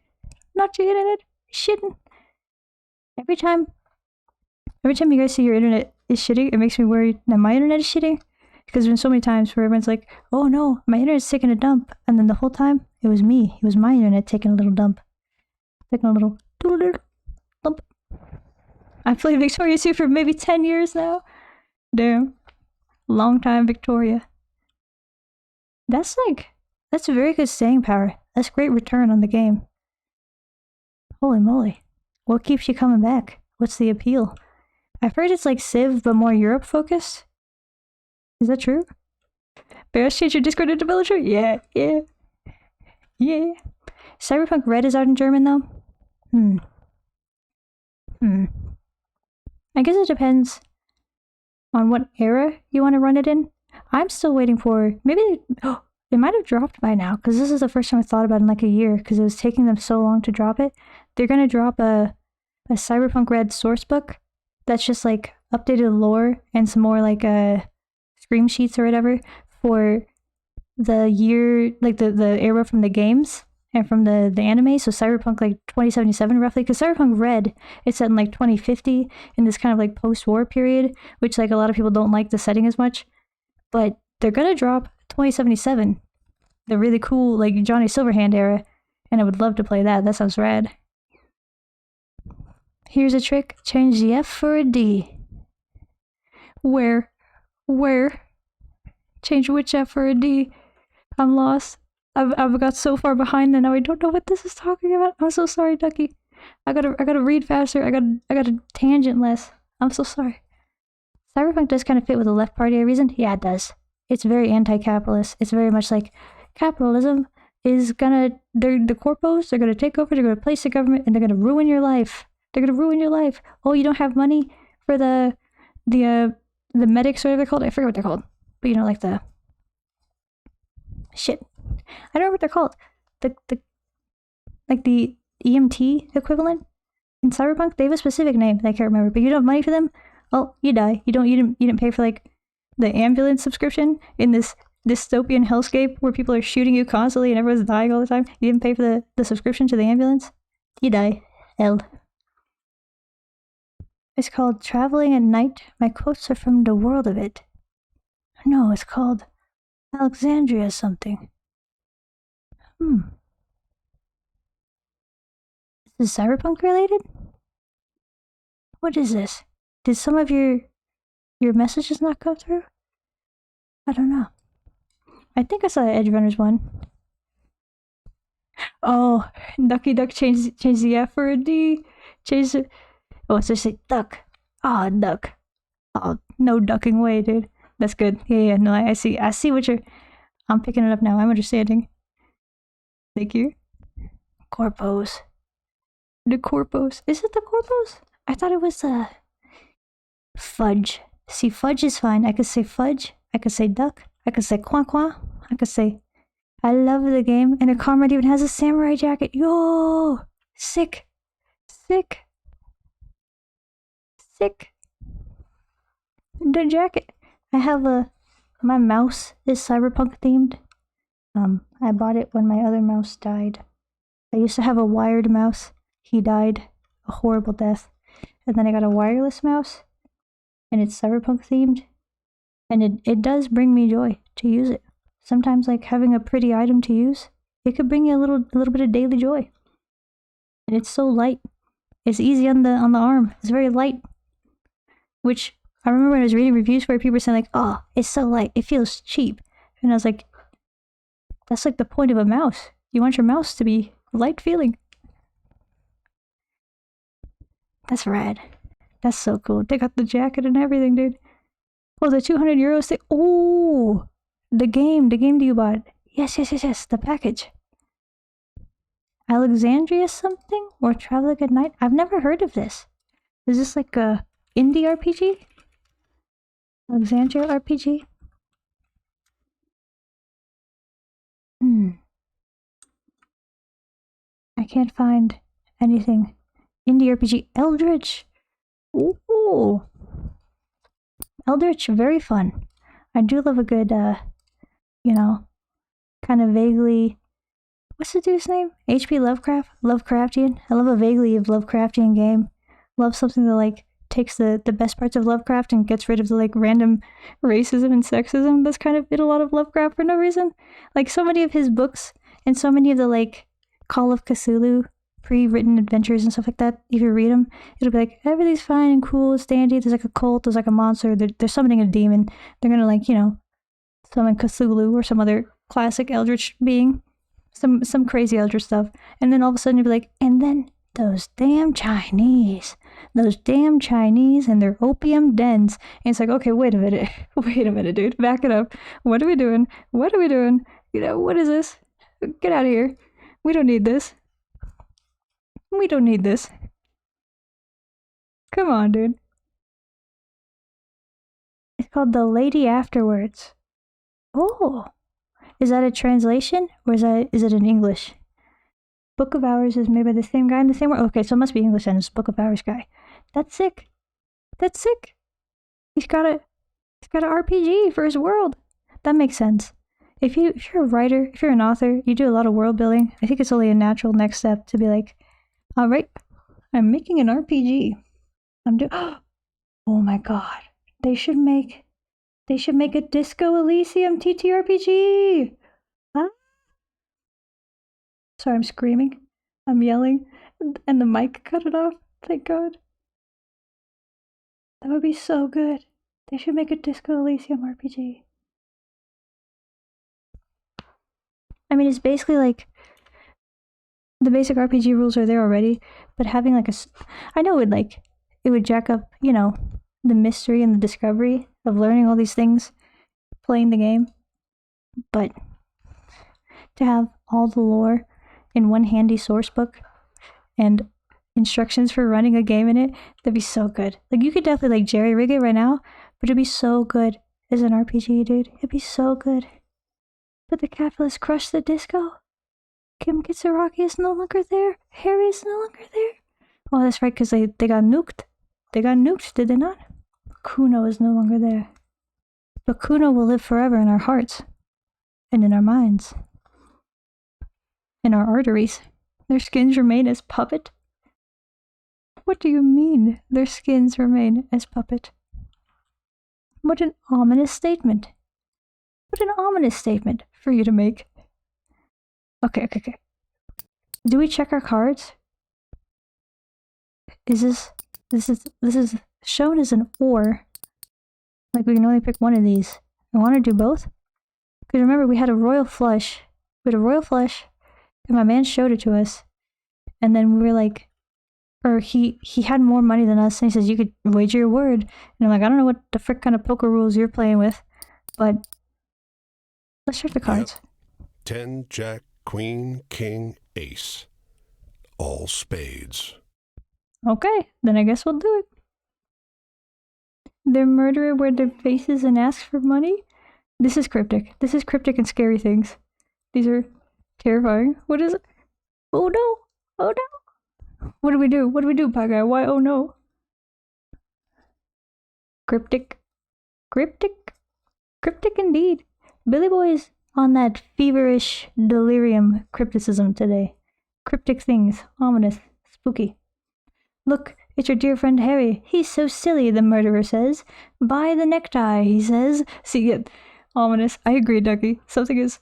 Speaker 1: Not your internet. Shitting. Every time you guys see your internet is shitting, it makes me worried that my internet is shitting. Because there's been so many times where everyone's like, oh no, my internet's taking a dump. And then the whole time, it was me. It was my internet taking a little dump. Taking a little dump. I've played Victoria 2 for maybe 10 years now. Damn. Long time Victoria. That's a very good staying power. That's great return on the game. Holy moly. What keeps you coming back? What's the appeal? I've heard it's like Civ, but more Europe focused. Is that true? Bears change your Discord into military? Yeah. Cyberpunk Red is out in German though? I guess it depends on what era you want to run it in. I'm still waiting for, maybe it might have dropped by now, because this is the first time I thought about it in like a year, because it was taking them so long to drop it. They're going to drop a Cyberpunk Red source book that's just like updated lore and some more like scream sheets or whatever for the year, like the era from the games. and from the anime. So Cyberpunk like 2077 roughly, because Cyberpunk Red, it's set in like 2050 in this kind of like post-war period, which like a lot of people don't like the setting as much. But they're gonna drop 2077, the really cool like Johnny Silverhand era, and I would love to play that. That sounds rad. Here's a trick: change the F for a D. Where? Change which F for a D? I'm lost. I've got so far behind that now I don't know what this is talking about. I'm so sorry, Ducky. I gotta read faster. I gotta tangent less. I'm so sorry. Cyberpunk does kind of fit with the left party reason. Yeah, it does. It's very anti-capitalist. It's very much like capitalism is the corpos, they're gonna take over, they're gonna replace the government, and they're gonna ruin your life. They're gonna ruin your life. Oh, you don't have money for the medics, or whatever they're called. I forget what they're called. But you know, like the shit. I don't know what they're called. The EMT equivalent in Cyberpunk. They have a specific name that I can't remember. But you don't have money for them. Oh, you die. You didn't pay for like the ambulance subscription in this dystopian hellscape where people are shooting you constantly and everyone's dying all the time. You didn't pay for the subscription to the ambulance. You die. Hell. It's called Traveling at Night. My quotes are from The World of It. No, it's called Alexandria something. Is Cyberpunk related? What is this? Did some of your messages not go through? I don't know. I think I saw Edge Runners one. Oh, Ducky Duck change the F for a D. Change it. Oh, it's just say duck. Ah, duck. Oh, no ducking way, dude. That's good. Yeah, no, I see what I'm picking it up now. I'm understanding. Thank you. Corpos. The corpos. Is it the corpos? I thought it was fudge. See, fudge is fine. I could say fudge. I could say duck. I could say quack quack. I could say I love the game. And the comrade even has a samurai jacket. Yo! Sick. The jacket. I have my mouse is cyberpunk themed. I bought it when my other mouse died. I used to have a wired mouse. He died a horrible death. And then I got a wireless mouse, and it's cyberpunk themed. And it does bring me joy to use it. Sometimes like having a pretty item to use, it could bring you a little bit of daily joy. And it's so light. It's easy on the arm. It's very light. Which I remember when I was reading reviews where people were saying like, oh, it's so light, it feels cheap. And I was like, that's like the point of a mouse. You want your mouse to be light feeling. That's rad. That's so cool. They got the jacket and everything, dude. Oh, the 200 euros thing. Oh, the game that you bought. Yes, the package. Alexandria something? Or Traveling at Night? I've never heard of this. Is this like a indie RPG? Alexandria RPG? I can't find anything. Indie RPG. Eldritch. Ooh. Eldritch, very fun. I do love a good, kind of vaguely... What's the dude's name? H.P. Lovecraft? Lovecraftian? I love a vaguely of Lovecraftian game. Love something that, like, takes the best parts of Lovecraft and gets rid of the, like, random racism and sexism that's kind of in a lot of Lovecraft for no reason. Like, so many of his books and so many of the, like, Call of Cthulhu pre-written adventures and stuff like that, if you read them, it'll be like, everything's fine and cool, it's dandy, there's like a cult, there's like a monster, they're summoning a demon, they're gonna like, summon Cthulhu or some other classic eldritch being, some crazy eldritch stuff, and then all of a sudden you'll be like, and then those damn Chinese and their opium dens, and it's like, okay, wait a minute, dude, back it up, what are we doing, what is this, get out of here, we don't need this. Come on, dude. It's called The Lady Afterwards. Oh. Is that a translation? Or is it in English? Book of Hours is made by the same guy in the same world? Okay, so it must be English and it's Book of Hours guy. That's sick. He's got an RPG for his world. That makes sense. if you're a writer, if you're an author, you do a lot of world building, I think it's only a natural next step to be like, all right, I'm making an RPG. Oh my god. They should make a Disco Elysium TTRPG. Huh? Sorry, I'm screaming. I'm yelling. And the mic cut it off. Thank God. That would be so good. They should make a Disco Elysium RPG. I mean, it's basically like the basic RPG rules are there already, but having like I know it would jack up, you know, the mystery and the discovery of learning all these things, playing the game, but to have all the lore in one handy source book and instructions for running a game in it, that'd be so good. Like, you could definitely like jerry rig it right now, but it'd be so good as an RPG, dude. It'd be so good. But the capitalists crushed the disco. Kim Kitsuraki is no longer there. Harry is no longer there. Oh, that's right, because they got nuked. They got nuked, did they not? Kuno is no longer there. But Kuno will live forever in our hearts. And in our minds. In our arteries. Their skins remain as puppet. What do you mean, their skins remain as puppet? What an ominous statement. What an ominous statement for you to make. Okay. Do we check our cards? This is shown as an or. Like, we can only pick one of these. I want to do both. Because remember, we had a royal flush. We had a royal flush, and my man showed it to us. And then we were like, or he had more money than us, and he says, you could wager your word. And I'm like, I don't know what the frick kind of poker rules you're playing with, but let's check the cards.
Speaker 2: Yep. 10, Jack, Queen, King, Ace. All spades.
Speaker 1: Okay, then I guess we'll do it. The murderer wear their faces and asks for money? This is cryptic. This is cryptic and scary things. These are terrifying. What is it? Oh no! Oh no! What do we do? What do we do, Pie Guy? Why oh no? Cryptic. Cryptic. Cryptic indeed. Billy Boy's on that feverish delirium crypticism today. Cryptic things. Ominous. Spooky. Look, it's your dear friend Harry. He's so silly, the murderer says. Buy the necktie, he says. See it. Ominous. I agree, Ducky. Something is...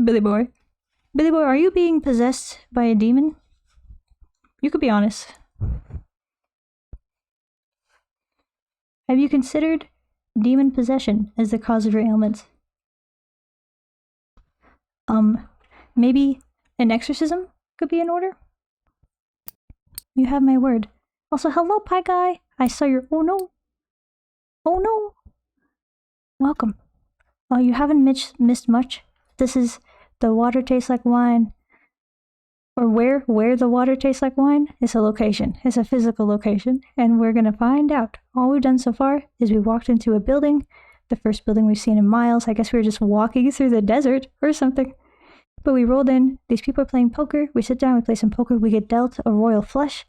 Speaker 1: Billy Boy. Billy Boy, are you being possessed by a demon? You could be honest. Have you considered demon possession as the cause of your ailments? Maybe an exorcism could be in order? You have my word. Also, hello, Pie Guy. I saw your... Oh no. Oh no. Welcome. Oh, you haven't missed much. This is the water tastes like wine. Or where the water tastes like wine is a location. It's a physical location. And we're going to find out. All we've done so far is we walked into a building. The first building we've seen in miles. I guess we were just walking through the desert or something. But we rolled in. These people are playing poker. We sit down, we play some poker. We get dealt a royal flush.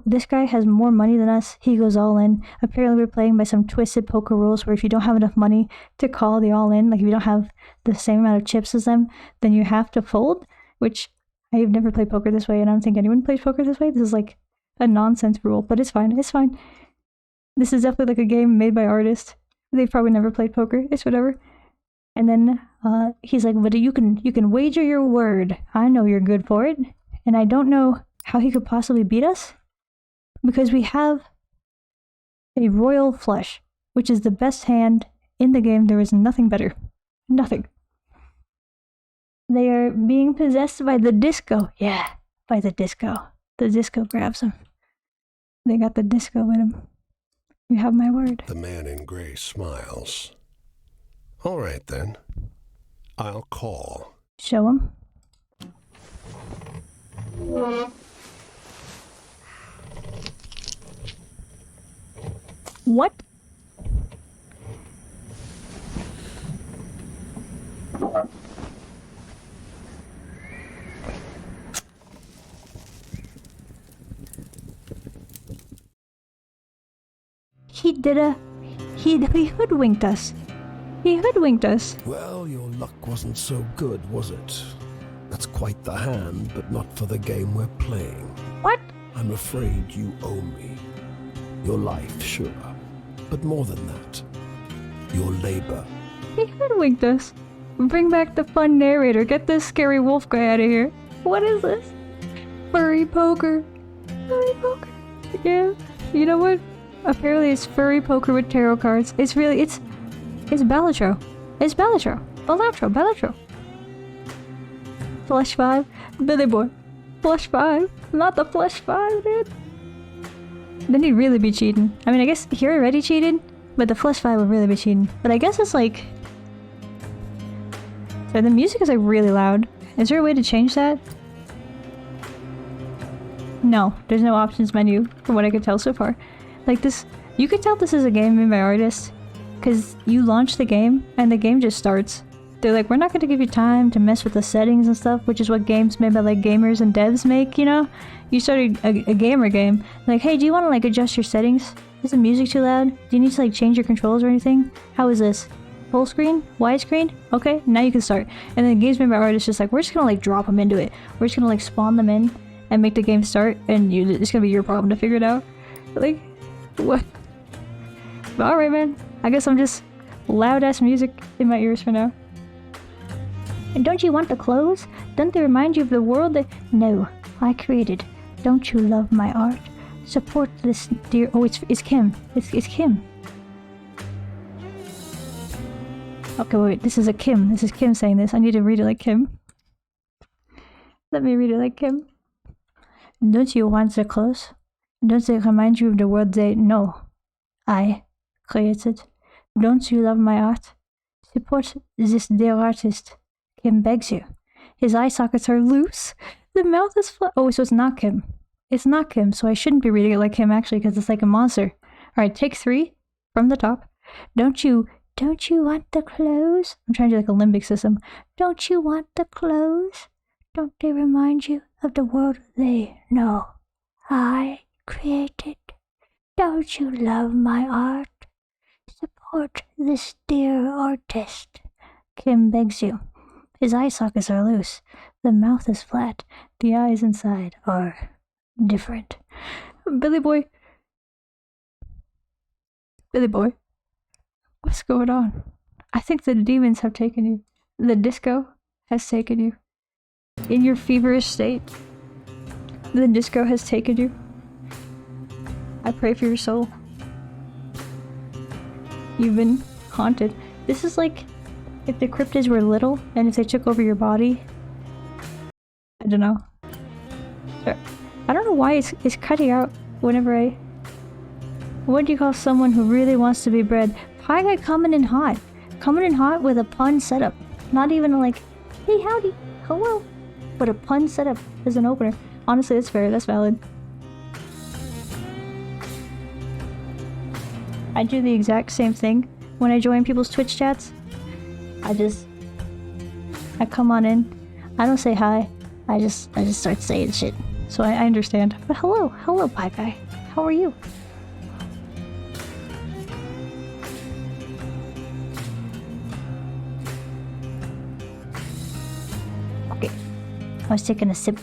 Speaker 1: This guy has more money than us. He goes all in. Apparently we're playing by some twisted poker rules where if you don't have enough money to call the all in, like if you don't have the same amount of chips as them, then you have to fold, which I've never played poker this way, and I don't think anyone plays poker this way. This is like a nonsense rule, but it's fine. It's fine. This is definitely like a game made by artists. They've probably never played poker. It's whatever. And then he's like, but you can wager your word. I know you're good for it. And I don't know how he could possibly beat us because we have a royal flush, which is the best hand in the game. There is nothing better. Nothing. They are being possessed by the disco. Yeah, by the disco. The disco grabs them. They got the disco in them. You have my word.
Speaker 2: The man in gray smiles. All right, then. I'll call.
Speaker 1: Show him. What? He hoodwinked us. He hoodwinked us.
Speaker 3: Well, your luck wasn't so good, was it? That's quite the hand, but not for the game we're playing.
Speaker 1: What?
Speaker 3: I'm afraid you owe me. Your life, sure. But more than that, your labor.
Speaker 1: He hoodwinked us. Bring back the fun narrator. Get this scary wolf guy out of here. What is this? Furry poker. Furry poker. Yeah. You know what? Apparently it's furry poker with tarot cards. It's Balatro. It's Balatro. Balatro. Flush 5. Billy Boy. Flush 5. Not the Flush 5, dude. Then he'd really be cheating. I mean, I guess he already cheated, but the Flush 5 would really be cheating. But I guess it's like... So the music is like really loud. Is there a way to change that? No, there's no options menu from what I could tell so far. Like this, you could tell this is a game made by artists because you launch the game and the game just starts. They're like, we're not going to give you time to mess with the settings and stuff, which is what games made by like gamers and devs make, you know? You started a gamer game. Like, hey, do you want to like adjust your settings? Is the music too loud? Do you need to like change your controls or anything? How is this? Full screen? Widescreen? Okay, now you can start. And then games made by artists just like, we're just going to like drop them into it. We're just going to like spawn them in and make the game start, and it's going to be your problem to figure it out. Like, what? Alright, man. I guess I'm just loud-ass music in my ears for now. And don't you want the clothes? Don't they remind you of the world that... No, I created. Don't you love my art? Support this dear... Oh, it's Kim. It's Kim. Okay, wait. This is a Kim. This is Kim saying this. I need to read it like Kim. Let me read it like Kim. Don't you want the clothes? Don't they remind you of the world they... No. I created. Don't you love my art? Support this dear artist. Kim begs you. His eye sockets are loose. The mouth is flat. Oh, so it's not Kim. It's not Kim, so I shouldn't be reading it like Kim actually, because it's like a monster. Alright, take 3 from the top. Don't you want the clothes? I'm trying to do like a limbic system. Don't you want the clothes? Don't they remind you of the world they know I created? Don't you love my art? Support this dear artist. Kim begs you. His eye sockets are loose. The mouth is flat. The eyes inside are different. Billy boy. Billy boy. What's going on? I think the demons have taken you. The disco has taken you. In your feverish state, the disco has taken you. I pray for your soul. You've been haunted. This is like if the cryptids were little and if they took over your body. I don't know. I don't know why it's cutting out whenever I... What do you call someone who really wants to be bred? Pie guy coming in hot. Coming in hot with a pun setup. Not even like, hey howdy, hello. But a pun setup as an opener. Honestly, that's fair, that's valid. I do the exact same thing when I join people's Twitch chats. I come on in. I don't say hi. I just start saying shit. So I understand. But hello, Pie Guy. How are you? Okay. I was taking a sip.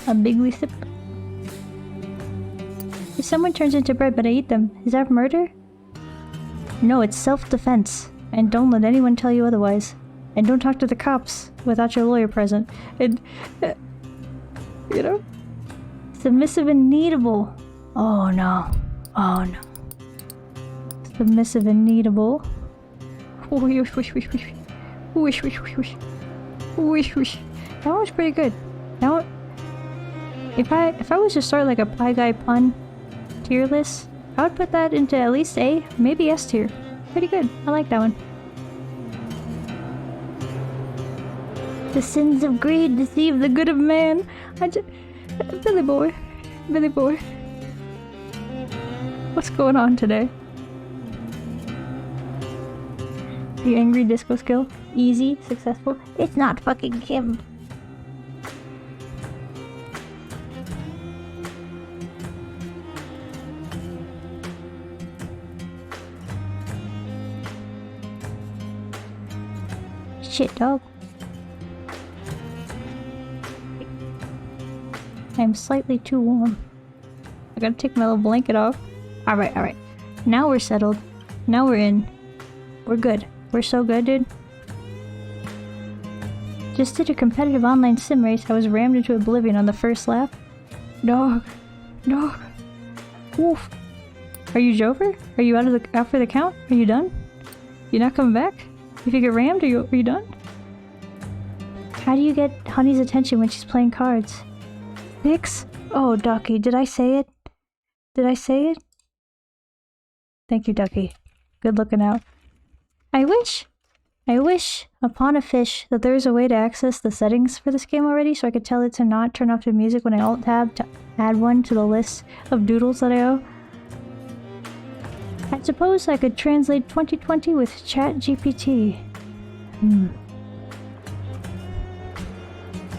Speaker 1: A bigly sip. If someone turns into bread but I eat them, is that murder? No, it's self-defense. And don't let anyone tell you otherwise. And don't talk to the cops without your lawyer present. And, you know? Submissive and needable. Oh no. Oh no. Submissive and needable. Wish, wish, wish, wish. Wish, wish, wish, wish. Wish, wish. That one was pretty good. That one... If I was to start like a Pie Guy pun tier list, I would put that into at least A, maybe S tier. Pretty good. I like that one. The sins of greed deceive the good of man. Billy boy. Billy boy. What's going on today? The angry disco skill. Easy, successful. It's not fucking Kim. Shit, dog. I'm slightly too warm. I gotta take my little blanket off. Alright, alright. Now we're settled. Now we're in. We're good. We're so good, dude. Just did a competitive online sim race. I was rammed into oblivion on the first lap. Dog. Dog. Wolf. Are you Jover? Are you out for the count? Are you done? You're not coming back? If you get rammed, are you done? How do you get Honey's attention when she's playing cards? 6? Oh, Ducky, did I say it? Did I say it? Thank you, Ducky. Good looking out. I wish, upon a fish, that there was a way to access the settings for this game already so I could tell it to not turn off the music when I alt-tab to add one to the list of doodles that I owe. I suppose I could translate 2020 with ChatGPT.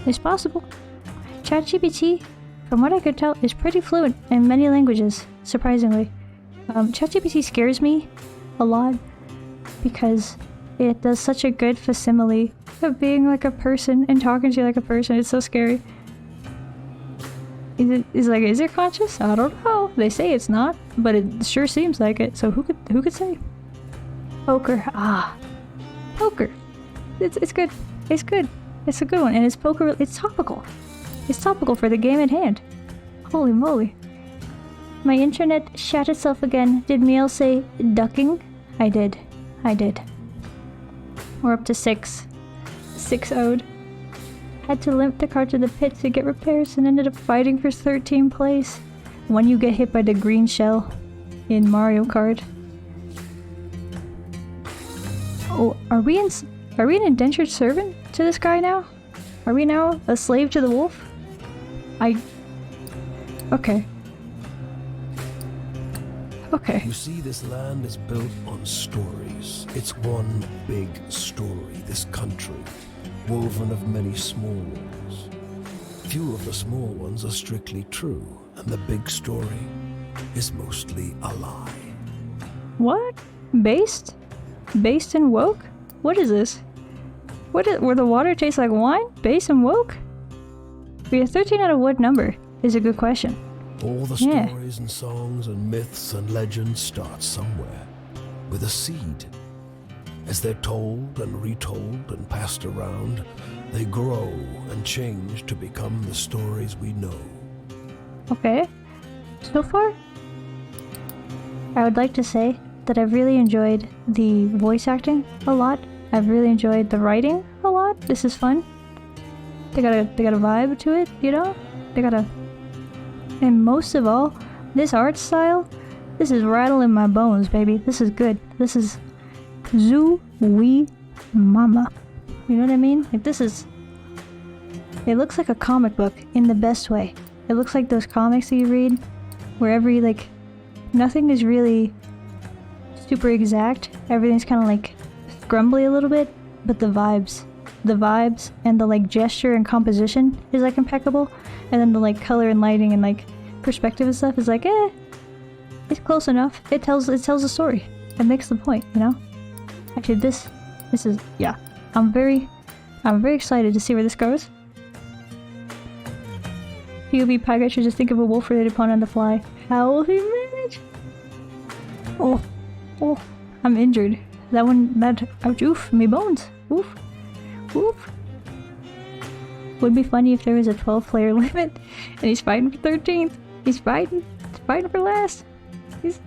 Speaker 1: It's possible. ChatGPT, from what I could tell, is pretty fluent in many languages, surprisingly. ChatGPT scares me a lot because it does such a good facsimile of being like a person and talking to you like a person. It's so scary. Is it conscious? I don't know. They say it's not, but it sure seems like it. So who could say? Poker. Ah, poker. It's good. It's good. It's a good one, and it's poker. It's topical. It's topical for the game at hand. Holy moly! My internet shat itself again. Did Mielle say ducking? I did. We're up to 6. 6-0'd. Had to limp the car to the pit to get repairs and ended up fighting for 13th place. When you get hit by the green shell in Mario Kart. Oh, are we an indentured servant to this guy now? Are we now a slave to the wolf? Okay. Okay.
Speaker 3: You see, this land is built on stories. It's one big story, this country, woven of many small ones. Few of the small ones are strictly true, and the big story is mostly a lie.
Speaker 1: What? Based? Based and woke? What is this? Where the water tastes like wine? Based and woke? We have 13 out of what number? Is a good question.
Speaker 3: All the stories and songs and myths and legends start somewhere, with a seed. As they're told and retold and passed around, they grow and change to become the stories we know.
Speaker 1: Okay. So far, I would like to say that I've really enjoyed the voice acting a lot. I've really enjoyed the writing a lot. This is fun. They got a vibe to it, you know? And most of all, this art style, this is rattling my bones, baby. This is good. This is zoo wee mama. You know what I mean? Like it looks like a comic book in the best way. It looks like those comics that you read where nothing is really super exact. Everything's kind of like grumbly a little bit, but the vibes and the gesture and composition is impeccable, and then the color and lighting and perspective and stuff is it's close enough. It tells a story. It makes the point, you know? Actually, this is, yeah. I'm very excited to see where this goes. POV Pygate should just think of a wolf-related pun on the fly. How will he manage? Oh, I'm injured. Ouch, oof, me bones. Oof. Would be funny if there was a 12-player limit and he's fighting for 13th. He's fighting for last. He's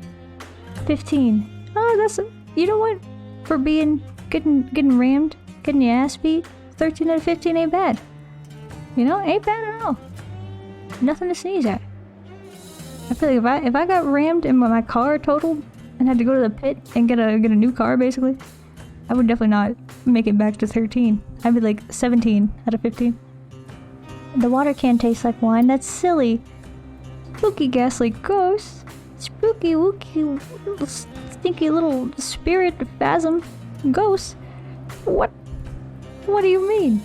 Speaker 1: 15. Oh, that's, you know what? For getting rammed, getting your ass beat, 13 out of 15 ain't bad. You know, ain't bad at all. Nothing to sneeze at. I feel like if I got rammed and my car totaled and had to go to the pit and get a new car, basically, I would definitely not make it back to 13. I'd be 17 out of 15. The water can taste like wine. That's silly. Spooky ghastly ghost. Spooky wooky stinky little spirit phasm ghost. What do you mean?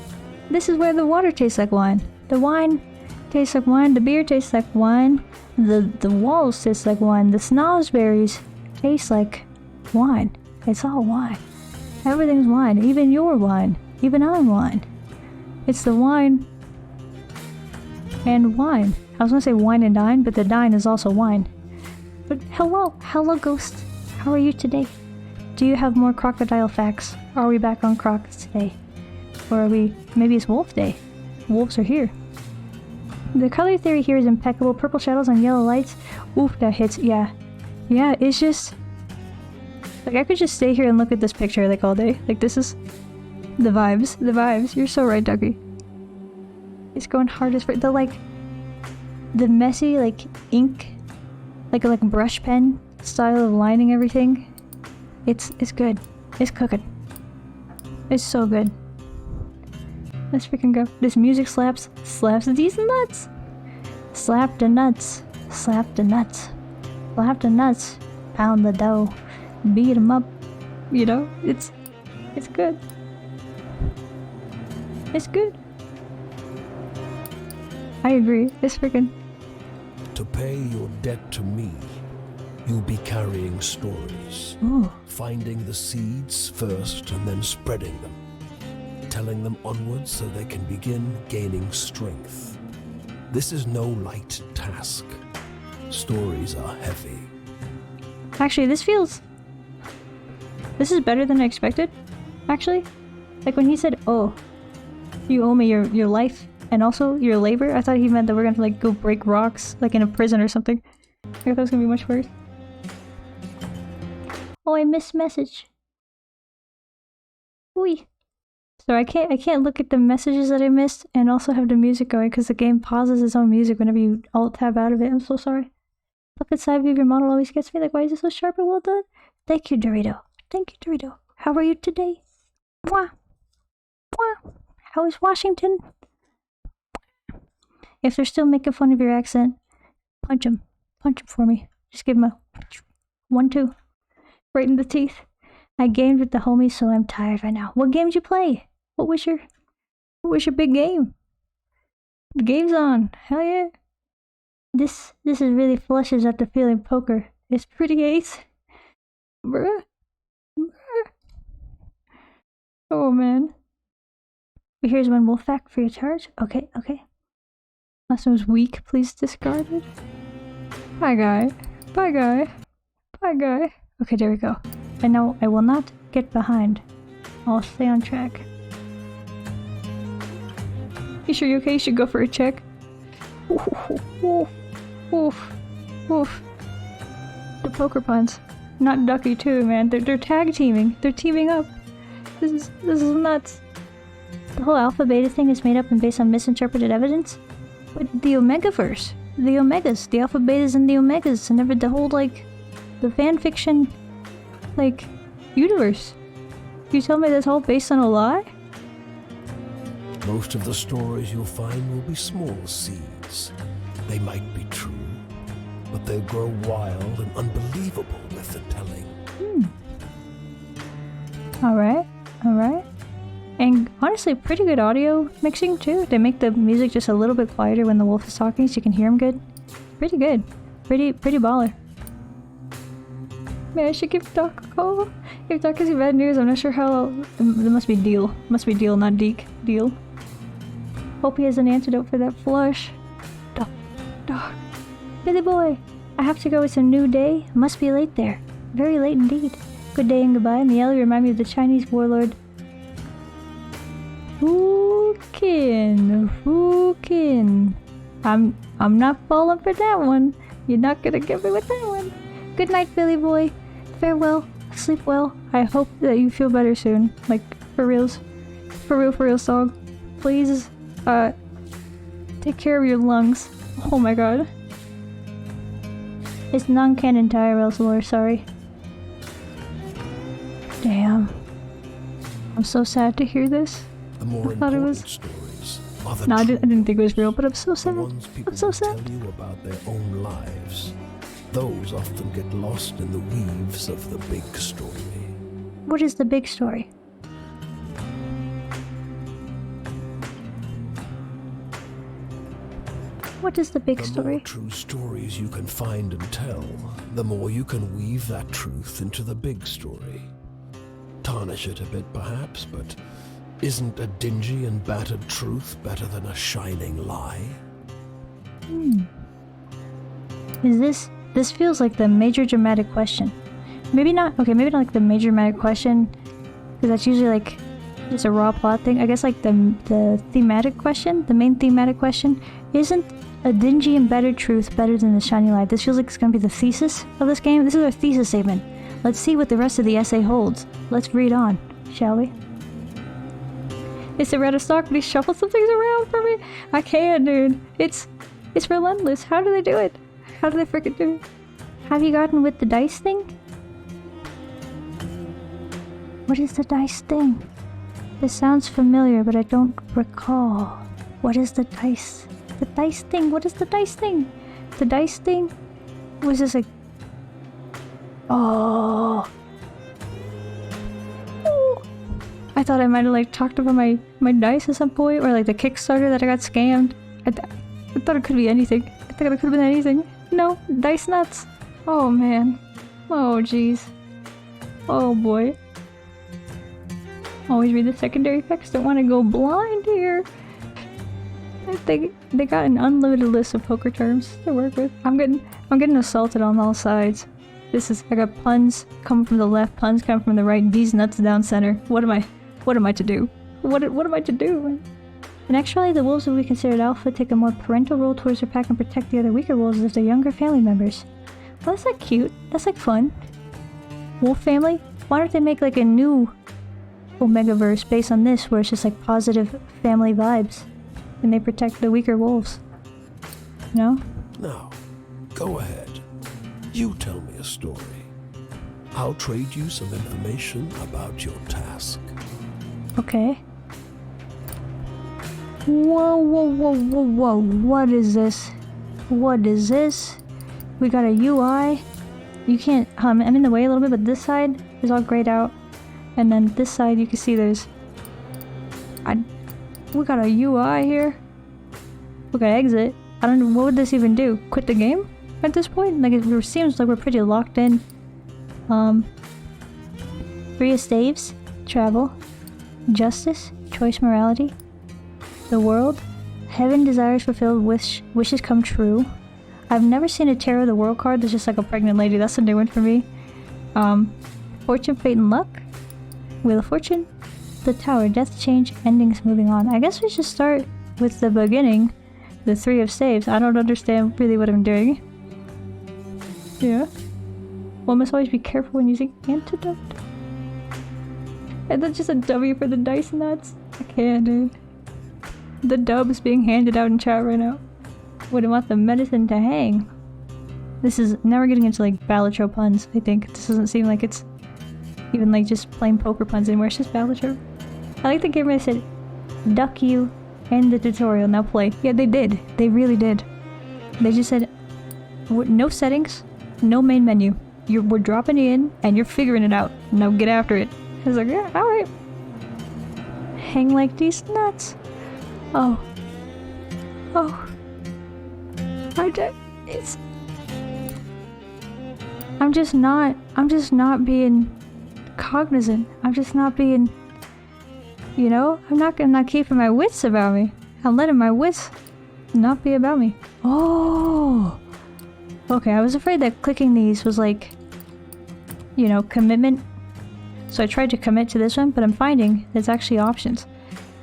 Speaker 1: This is where the water tastes like wine. The wine tastes like wine. The beer tastes like wine. The walls taste like wine. The snozberries taste like wine. It's all wine. Everything's wine. Even your wine. Even I'm wine. It's the wine and wine. I was gonna say wine and dine, but the dine is also wine. But hello, ghost. How are you today? Do you have more crocodile facts? Are we back on crocs today? Or are we... maybe it's wolf day. Wolves are here. The color theory here is impeccable. Purple shadows on yellow lights. Oof, that hits. Yeah. Yeah, it's just... like, I could just stay here and look at this picture, like, all day. Like, this is... the vibes. The vibes. You're so right, Ducky. It's going hardest for... the, like... the messy, like, ink... like brush pen style of lining everything. It's good. It's cooking. It's so good. Let's freaking go. This music slaps these nuts. Slap the nuts. Slap the nuts. Slap the nuts. Pound the dough. Beat 'em up. You know, it's good. It's good. I agree. It's freaking...
Speaker 3: To pay your debt to me, you'll be carrying stories.
Speaker 1: Ooh.
Speaker 3: Finding the seeds first and then spreading them. Telling them onwards so they can begin gaining strength. This is no light task. Stories are heavy.
Speaker 1: Actually, this is better than I expected. Actually, like when he said, "Oh, you owe me your life and also your labor," I thought he meant that we're gonna like go break rocks like in a prison or something. I thought it was gonna be much worse. Oh, I missed message. Oi. So I can't look at the messages that I missed and also have the music going because the game pauses its own music whenever you alt tab out of it. I'm so sorry. Look at side view of your model always gets me. Like, why is it so sharp and well done? Thank you, Dorito. Thank you, Dorito. How are you today? Mwah. Mwah. How is Washington? If they're still making fun of your accent, punch him. Punch him for me. Just give him a 1-2. Right in the teeth. I gamed with the homies, so I'm tired right now. What game did you play? What was your big game? The game's on. Hell yeah. This is really flushes out the feeling poker. It's pretty ace. Bruh. Oh man. Here's one wolf fact for your charge. Okay. Last one was weak. Please discard it. Bye guy. Okay, there we go. And now I will not get behind. I'll stay on track. You sure you're okay? You should go for a check. Oof. The poker puns. Not Ducky too, man. They're tag teaming. They're teaming up. This is nuts. The whole alpha beta thing is made up and based on misinterpreted evidence. But the Omegaverse, the Omegas, the alpha betas and the Omegas, and the whole like the fan fiction like universe. You tell me that's all based on a lie?
Speaker 3: Most of the stories you'll find will be small seeds. They might be true, but they'll grow wild and unbelievable with the telling.
Speaker 1: Alright. And honestly, pretty good audio mixing too. They make the music just a little bit quieter when the wolf is talking so you can hear him good. Pretty good. Pretty baller. Man, I should give Doc a call. If Doc gives you bad news, I'm not sure how... There must be Deal. Must be Deal, not Deke. Deal. Hope he has an antidote for that flush. Doc. Billy boy, I have to go. It's a new day. Must be late there. Very late indeed. Good day and goodbye. Mielle, you remind me of the Chinese warlord. Fukin. I'm not falling for that one. You're not gonna get me with that one. Good night, Billy boy. Farewell. Sleep well. I hope that you feel better soon. Like, for reals. For real, dog. Please, take care of your lungs. Oh my god. It's non-canon to IRL's lore, sorry. Damn. I'm so sad to hear this.
Speaker 3: The more important stories are the
Speaker 1: I didn't think it was real, but I'm so sad.
Speaker 3: I'm so sad. Tell you about their own lives. Those often get lost in the weaves of the big story.
Speaker 1: What is the big story? What is the big story?
Speaker 3: The more true stories you can find and tell, the more you can weave that truth into the big story. Tarnish it a bit, perhaps, but Isn't a dingy and battered truth better than a shining lie?
Speaker 1: This feels like the major dramatic question. Maybe not like the major dramatic question, because that's usually like just a raw plot thing. I guess like the thematic question, the main thematic question, isn't a dingy and battered truth better than the shining light? This feels like it's gonna be the thesis of this game. This is our thesis statement. Let's see what the rest of the essay holds. Let's read on, shall we? It's a red stock, but he shuffled some things around for me. I can't, dude. It's relentless. How do they do it? How do they freaking do it? Have you gotten with the dice thing? What is the dice thing? This sounds familiar, but I don't recall. What is the dice? The dice thing? What is the dice thing? The dice thing was just like... Oh. I thought I might have like talked about my dice at some point, or like the Kickstarter that I got scammed. I thought it could be anything. I thought it could have been anything. No, dice nuts. Oh man. Oh jeez. Oh boy. Always read the secondary text. Don't want to go blind here. They got an unlimited list of poker terms to work with. I'm getting assaulted on all sides. I got puns coming from the left, puns coming from the right. These nuts down center. What am I to do? What am I to do? And actually, the wolves that we considered alpha take a more parental role towards their pack and protect the other weaker wolves as if they're younger family members. Well, that's like cute. That's like fun. Wolf family? Why don't they make like a new Omegaverse based on this, where it's just like positive family vibes, and they protect the weaker wolves? No?
Speaker 3: Now, go ahead. You tell me a story. I'll trade you some information about your task.
Speaker 1: Okay. Whoa. What is this? What is this? We got a UI. You can't... I'm in the way a little bit, but this side is all grayed out. And then this side, you can see there's... We got a UI here. We got exit. I don't know, what would this even do? Quit the game at this point? Like, it seems like we're pretty locked in. Free staves, travel, justice, choice, morality, the world, heaven, desires fulfilled, wishes come true. I've never seen a Tarot of the World card that's just like a pregnant lady. That's a new one for me. Fortune, fate, and luck, Wheel of Fortune, the Tower, death, change, endings, moving on. I guess we should start with the beginning, the Three of Staves. I don't understand really what I'm doing. Yeah. One must always be careful when using antidote. And that's just a W for the dice nuts. I can't, dude. The dub's being handed out in chat right now. Wouldn't want the medicine to hang. This is... Now we're getting into like Balatro puns, I think. This doesn't seem like it's even like just plain poker puns anymore. It's just Balatro. I like the game where they said, duck you and the tutorial, now play. Yeah, they did. They really did. They just said, no settings, no main menu. We're dropping you in and you're figuring it out. Now get after it. I was like, yeah, alright. Hang like these nuts. Oh. I'm just not being cognizant. I'm just not being, you know, I'm not keeping my wits about me. I'm letting my wits not be about me. Oh. Okay, I was afraid that clicking these was like, you know, commitment. So I tried to commit to this one, but I'm finding there's actually options.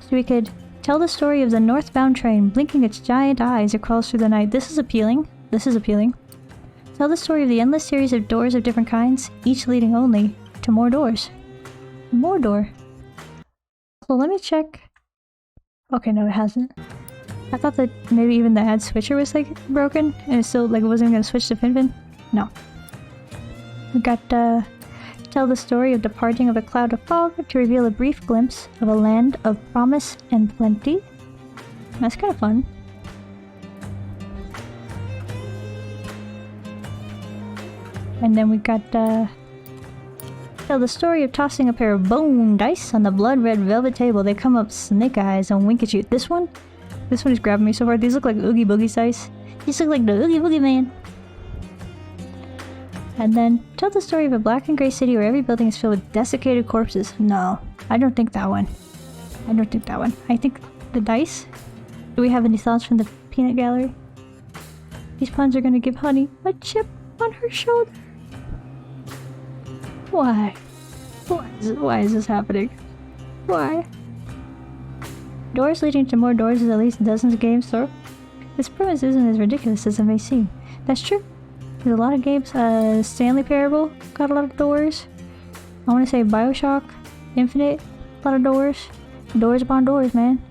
Speaker 1: So we could tell the story of the northbound train blinking its giant eyes it crawls through the night. This is appealing. Tell the story of the endless series of doors of different kinds, each leading only to more doors. More door. So let me check. Okay, no, it hasn't. I thought that maybe even the ad switcher was like broken and it still like it wasn't gonna switch to Finfin. No. We got tell the story of departing of a cloud of fog to reveal a brief glimpse of a land of promise and plenty. That's kind of fun. And then we got tell the story of tossing a pair of bone dice on the blood red velvet table. They come up snake eyes and wink at you. This one is grabbing me so far. These look like Oogie Boogie's dice. These look like the Oogie Boogie Man. And then tell the story of a black and gray city where every building is filled with desiccated corpses. No, I don't think that one. I don't think that one. I think the dice. Do we have any thoughts from the peanut gallery? These puns are gonna give Honey a chip on her shoulder. Why? Why is this happening? Why? Doors leading to more doors is at least dozens of games, so this premise isn't as ridiculous as it may seem. That's true. There's a lot of games. Stanley Parable got a lot of doors. I want to say Bioshock Infinite, a lot of doors. Doors upon doors, man.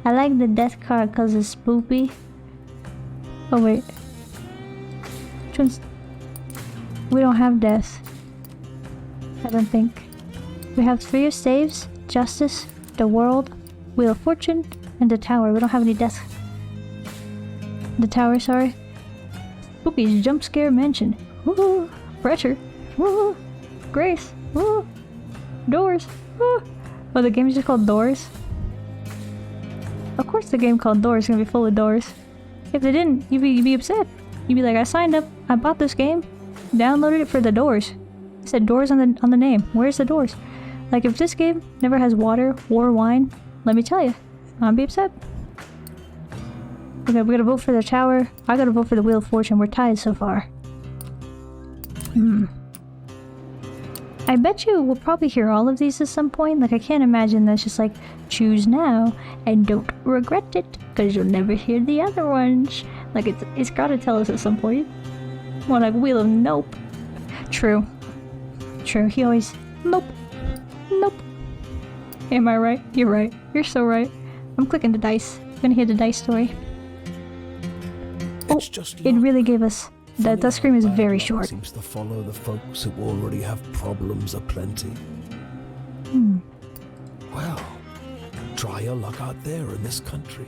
Speaker 1: I like the death card because it's spoopy. Oh wait. Which one's... We don't have death. I don't think. We have 3 of Saves, Justice, The World, Wheel of Fortune, and The Tower. We don't have any death. The Tower, sorry. Spooky's Jump Scare Mansion. Woo! Pressure. Woo! Grace. Woo! Doors. Woo! Oh, the game is just called Doors? Of course the game called Doors is gonna be full of doors. If they didn't, you'd be upset. You'd be like, I signed up, I bought this game, downloaded it for the doors. It said doors on the name. Where's the doors? Like, if this game never has water or wine, let me tell you, I'd be upset. Okay, we gotta vote for the Tower. I gotta vote for the Wheel of Fortune. We're tied so far. I bet you we'll probably hear all of these at some point. Like, I can't imagine that's just like, choose now and don't regret it, because you'll never hear the other ones. Like, it's gotta tell us at some point. More like Wheel of Nope. True. True, he always, nope. Nope. Am I right? You're right. You're so right. I'm clicking the dice. I'm gonna hear the dice story. Oh, it really gave us... That scream is very short.
Speaker 3: Seems to follow the folks who already have problems aplenty. Well, try your luck out there in this country.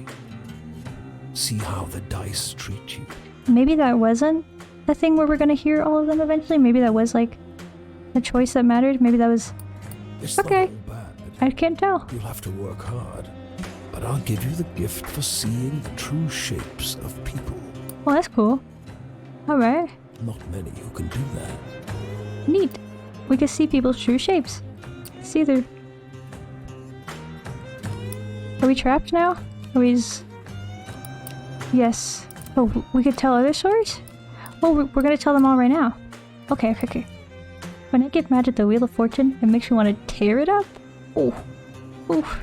Speaker 3: See how the dice treat you.
Speaker 1: Maybe that wasn't the thing where we're gonna hear all of them eventually. Maybe that was like a choice that mattered. Maybe that was...
Speaker 3: It's
Speaker 1: okay.
Speaker 3: not all bad.
Speaker 1: I can't tell.
Speaker 3: You'll have to work hard. But I'll give you the gift for seeing the true shapes of people.
Speaker 1: Well, that's cool. Alright.
Speaker 3: Not many who can do that.
Speaker 1: Neat. We can see people's true shapes. See their... Are we trapped now? Are we just... Yes. Oh, we could tell other stories? Oh, we're gonna tell them all right now. Okay. When I get mad at the Wheel of Fortune, it makes me want to tear it up. Oh. Oof.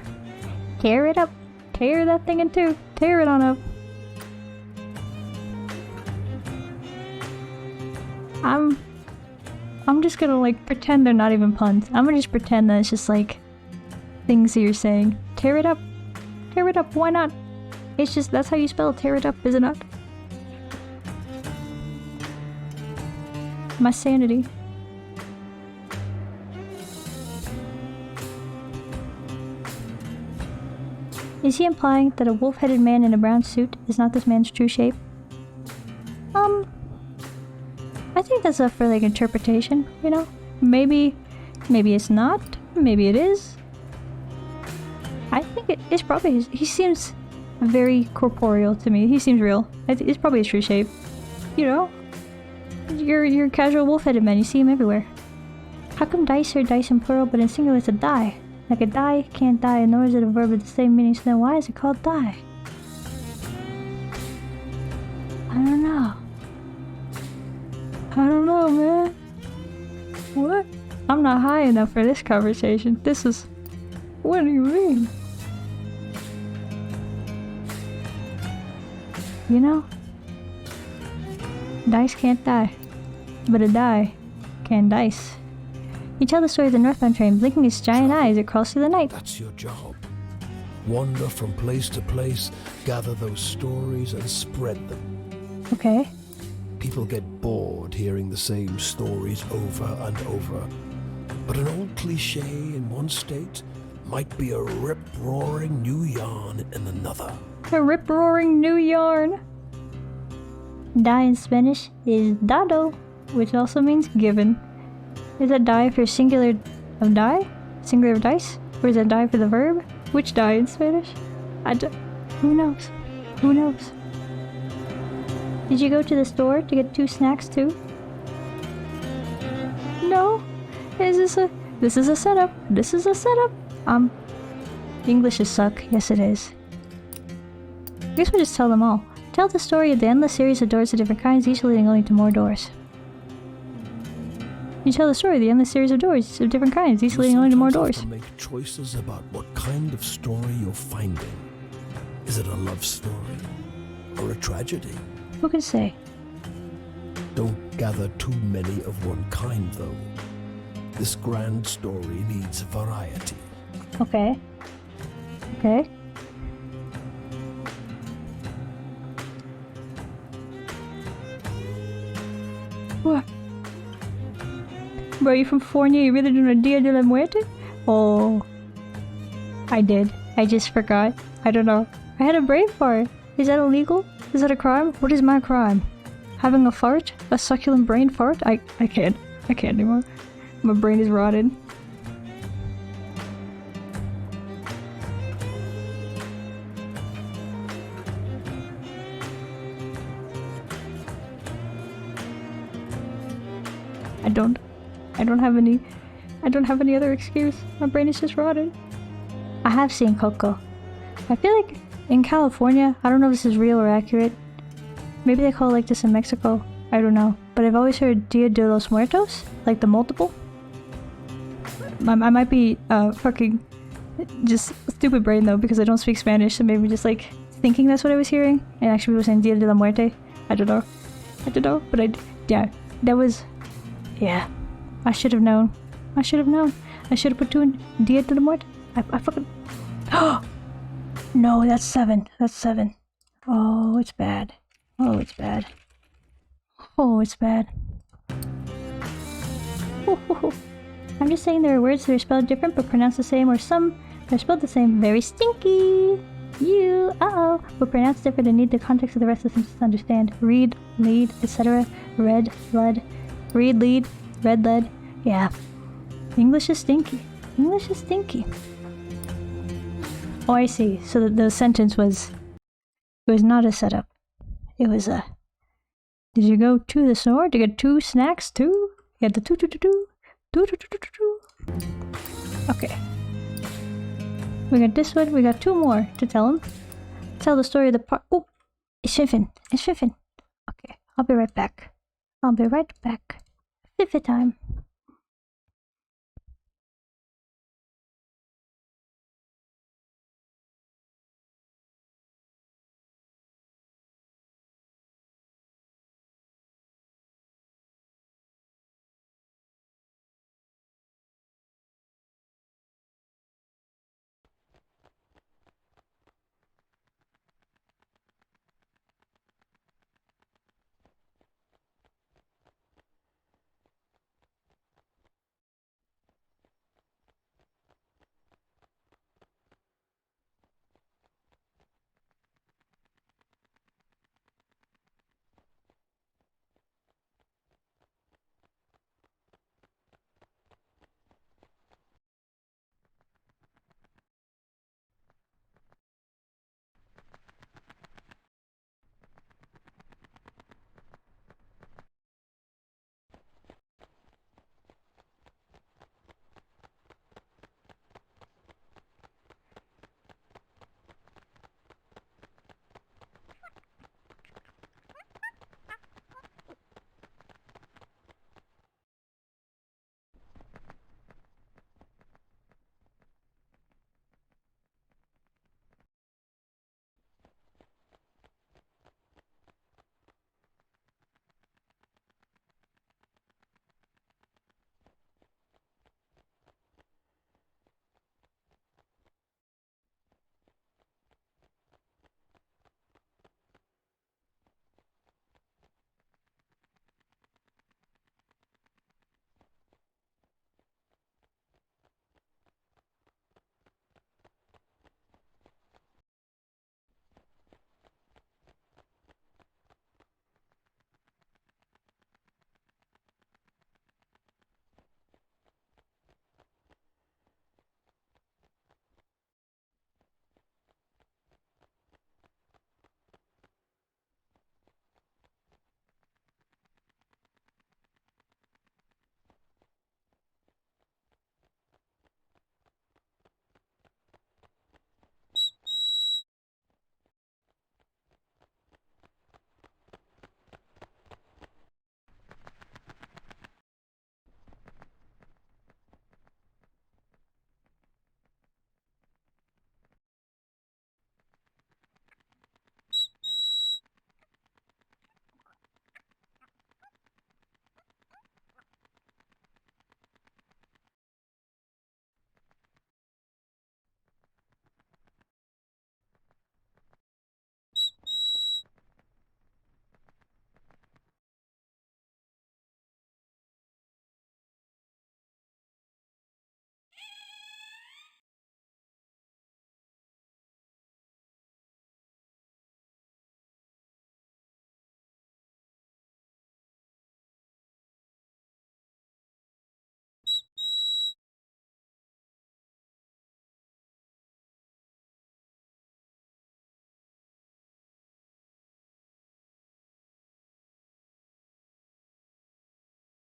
Speaker 1: Tear it up. Tear that thing in two. Tear it on up. I'm just gonna like pretend they're not even puns. I'm gonna just pretend that it's just like things that you're saying. Tear it up. Tear it up. Why not? It's just, that's how you spell tear it up, is it not? My sanity. Is he implying that a wolf-headed man in a brown suit is not this man's true shape? I think that's up for like interpretation, you know? Maybe it's not, maybe it is. I think it's probably his, he seems very corporeal to me. He seems real. It's probably his true shape. You know? You're a casual wolf-headed man, you see him everywhere. How come dice are dice in plural, but in singular it's a die? Like a die can't die, nor is it a verb with the same meaning, so then why is it called die? I don't know. I don't know, man. What? I'm not high enough for this conversation. This is... What do you mean? You know? Dice can't die. But a die can dice. You tell the story of the northbound train blinking its giant eyes across through the night.
Speaker 3: That's your job. Wander from place to place, gather those stories and spread them.
Speaker 1: Okay.
Speaker 3: People get bored hearing the same stories over and over. But an old cliche in one state might be a rip-roaring new yarn in another.
Speaker 1: A rip-roaring new yarn. Die in Spanish is dado, which also means given. Is that die for singular of die? Singular of dice? Or is that die for the verb? Which die in Spanish? Who knows? Who knows? Did you go to the store to get 2 snacks too? No? This is a setup. This is a setup. Englishes suck. Yes, it is. I guess we'll just tell them all. Tell the story of the endless series of doors of different kinds, each leading only to more doors. You tell the story of the endless series of doors of different kinds, each leading only to more doors.
Speaker 3: You make choices about what kind of story you're finding. Is it a love story or a tragedy?
Speaker 1: Who can say?
Speaker 3: Don't gather too many of one kind, though. This grand story needs variety.
Speaker 1: Okay. Okay. What? Bro, you from California? You really doing a Dia de la Muerte? Oh. I did. I just forgot. I don't know. I had a brain fart. Is that illegal? Is that a crime? What is my crime? Having a fart? A succulent brain fart? I can't. I can't anymore. My brain is rotted. I don't have any other excuse. My brain is just rotted. I have seen Coco. I feel like in California, I don't know if this is real or accurate. Maybe they call it like this in Mexico. I don't know. But I've always heard Dia de los Muertos, like the multiple. I might be fucking just stupid brain though, because I don't speak Spanish, so maybe just like thinking that's what I was hearing, and actually we were saying Dia de la Muerte. I don't know, but yeah, that was, yeah, I should have known. I should have put two in Dia de la Muerte. I fucking, oh, no, that's 7, Oh, it's bad. Oh, it's bad. Oh, it's bad. I'm just saying there are words that are spelled different but pronounced the same, or some that are spelled the same. Very stinky! You, uh-oh, but pronounced different and need the context of the rest of the sentence to understand. Read, lead, etc. Red, lead. Read, lead, red, lead. Yeah. English is stinky. English is stinky. Oh, I see. So the sentence was... It was not a setup. It was a... Did you go to the store to get 2 snacks too? You had the two. Okay. We got this one. We got 2 more to tell him. Tell the story of the part. Oh, it's Fiffin. Okay, I'll be right back. Fiffin time.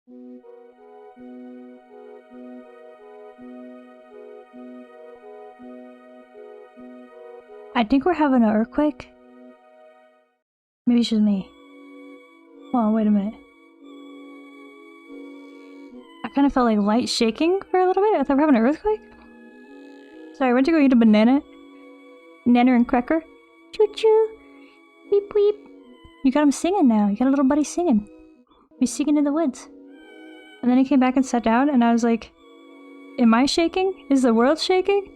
Speaker 1: I think we're having an earthquake. Maybe it's just me. Hold on, wait a minute. I kind of felt like light shaking for a little bit. I thought we were having an earthquake. Sorry, I went to go eat a banana. Nanner and Cracker. Choo choo. Beep beep. You got him singing now. You got a little buddy singing. He's singing in the woods. And then he came back and sat down, and I was like, am I shaking? Is the world shaking?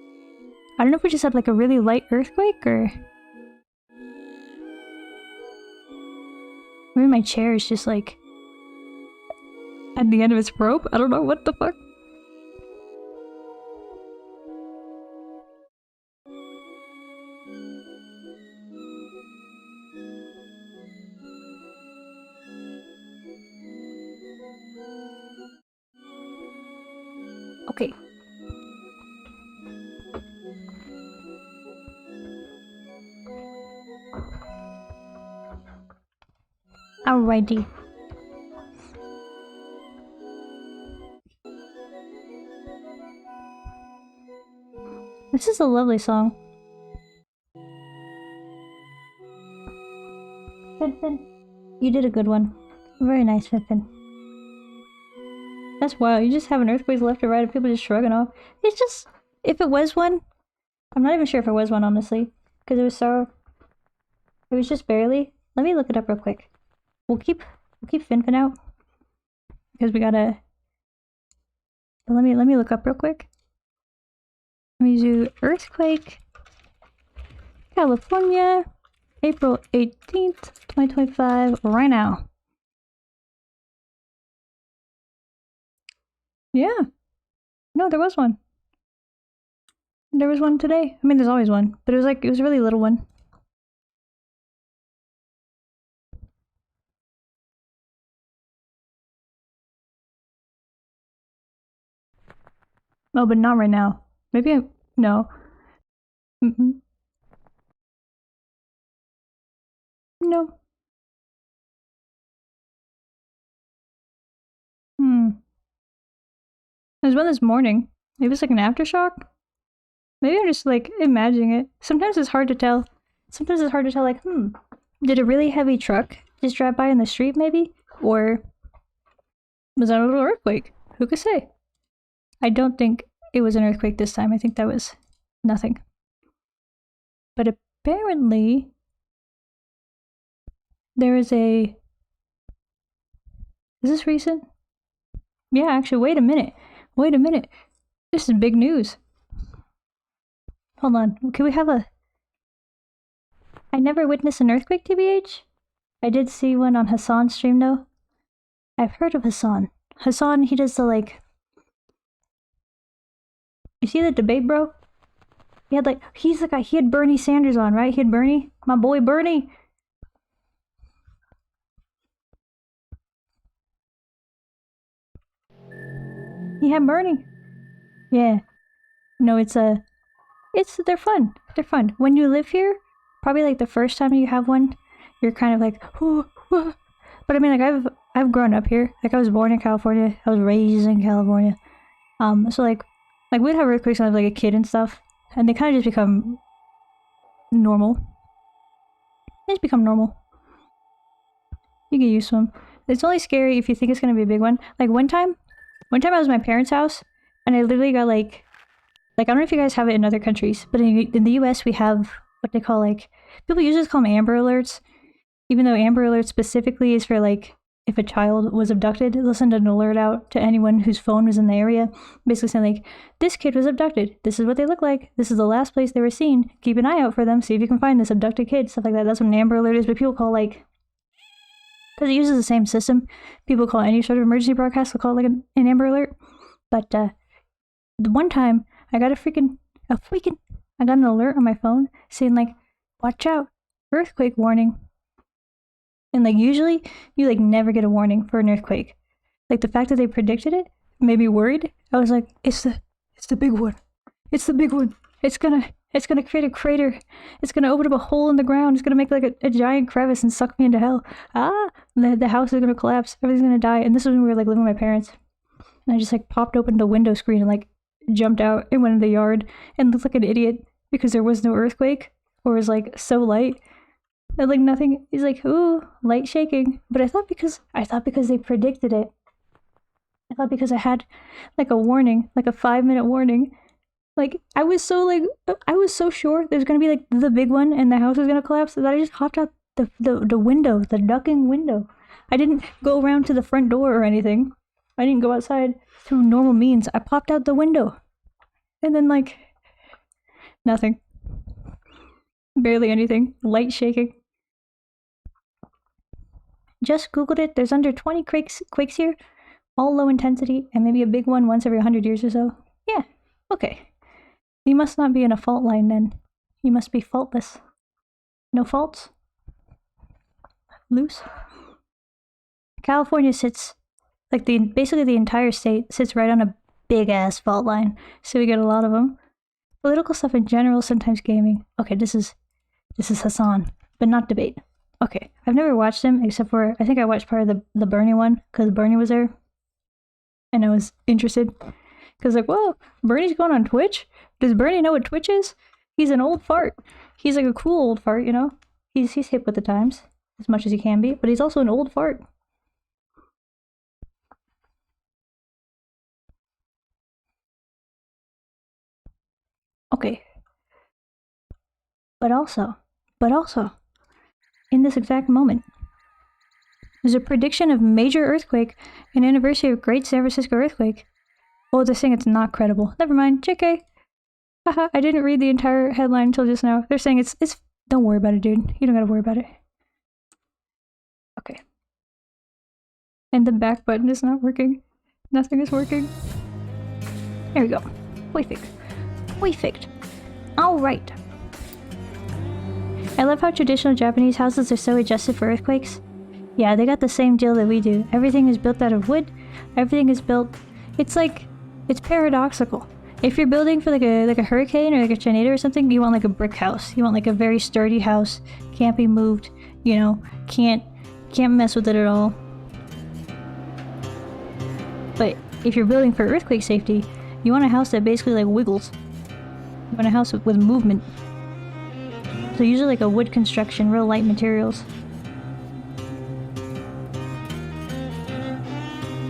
Speaker 1: I don't know if we just had like a really light earthquake, or maybe my chair is just like at the end of its rope. I don't know, what the fuck. Okay. Alrighty. This is a lovely song. Finfin, you did a good one. Very nice, Finfin. That's wild. You just have an earthquake left or right and people just shrugging off. It's just, if it was one, I'm not even sure if it was one, honestly. Because it was so, it was just barely. Let me look it up real quick. We'll keep Finfin out. Because we gotta, let me look up real quick. Let me do earthquake, California, April 18th, 2025, right now. Yeah. No, there was one. There was one today. I mean, there's always one, but it was a really little one. Oh, but not right now. Maybe no. No. There's one this morning. Maybe it was like an aftershock? Maybe I'm just like imagining it. Sometimes it's hard to tell. Like, did a really heavy truck just drive by in the street maybe? Or was that a little earthquake? Who could say? I don't think it was an earthquake this time. I think that was nothing. But apparently there is a... Is this recent? Yeah, actually, wait a minute. This is big news. Hold on. Can we have a... I never witnessed an earthquake, TBH. I did see one on Hassan's stream, though. I've heard of Hassan. Hassan, he does the, like... You see the debate, bro? He had, like... He's the guy... He had Bernie Sanders on, right? He had Bernie. My boy, Bernie. He had Bernie. Yeah. No, they're fun. They're fun. When you live here, probably like the first time you have one, you're kind of like, ooh, ooh. But I mean, like I've grown up here. Like I was born in California. I was raised in California. So like we'd have earthquakes when I was like a kid and stuff, and they kind of just become normal. They just become normal. You get used to them. It's only scary if you think it's gonna be a big one. Like one time I was at my parents' house, and I literally got like I don't know if you guys have it in other countries, but in the US we have what they call like, people usually call them Amber Alerts, even though Amber Alert specifically is for like, if a child was abducted, they'll send an alert out to anyone whose phone was in the area, basically saying like, this kid was abducted, this is what they look like, this is the last place they were seen, keep an eye out for them, see if you can find this abducted kid, stuff like that. That's what an Amber Alert is, but people call like, because it uses the same system, people call any sort of emergency broadcast, they'll call it like an Amber Alert. But the one time I got I got an alert on my phone saying like, watch out, earthquake warning. And like usually you like never get a warning for an earthquake. Like the fact that they predicted it made me worried. I was like, it's the big one. It's the big one. It's gonna create a crater. It's gonna open up a hole in the ground. It's gonna make like a giant crevice and suck me into hell. Ah, the house is gonna collapse, everything's gonna die. And this was when we were like living with my parents. And I just like popped open the window screen and like jumped out and went in the yard and looked like an idiot because there was no earthquake, or was like so light. And like nothing, he's like, ooh, light shaking. But I thought because they predicted it. I thought because I had like a warning, like a 5-minute warning. Like I was so sure there's gonna be like the big one and the house was gonna collapse that I just hopped out the window, the ducking window. I didn't go around to the front door or anything. I didn't go outside through normal means. I popped out the window. And then like nothing. Barely anything. Light shaking. Just Googled it. There's under 20 quakes here. All low intensity, and maybe a big one once every 100 years or so. Yeah, okay. You must not be in a fault line then. You must be faultless. No faults? Loose? California sits, like basically the entire state sits right on a big ass fault line, so we get a lot of them. Political stuff in general, sometimes gaming. Okay, this is Hassan, but not debate. Okay, I've never watched him except for, I think I watched part of the Bernie one, because Bernie was there. And I was interested. Because like, whoa, Bernie's going on Twitch? Does Bernie know what Twitch is? He's an old fart. He's like a cool old fart, you know? He's hip with the times, as much as he can be, but he's also an old fart. Okay. But also, in this exact moment, there's a prediction of major earthquake, an anniversary of Great San Francisco earthquake. Oh, they're saying it's not credible. Never mind, JK. Haha, I didn't read the entire headline until just now. They're saying it's don't worry about it, dude. You don't gotta worry about it. Okay. And the back button is not working. Nothing is working. There we go. Perfect. Alright. I love how traditional Japanese houses are so adjusted for earthquakes. Yeah, they got the same deal that we do. Everything is built out of wood. Everything is built... It's like... It's paradoxical. If you're building for like a hurricane or like a tornado or something, you want like a brick house. You want like a very sturdy house. Can't be moved. You know, can't mess with it at all. But if you're building for earthquake safety, you want a house that basically like wiggles. You want a house with movement. So usually like a wood construction, real light materials.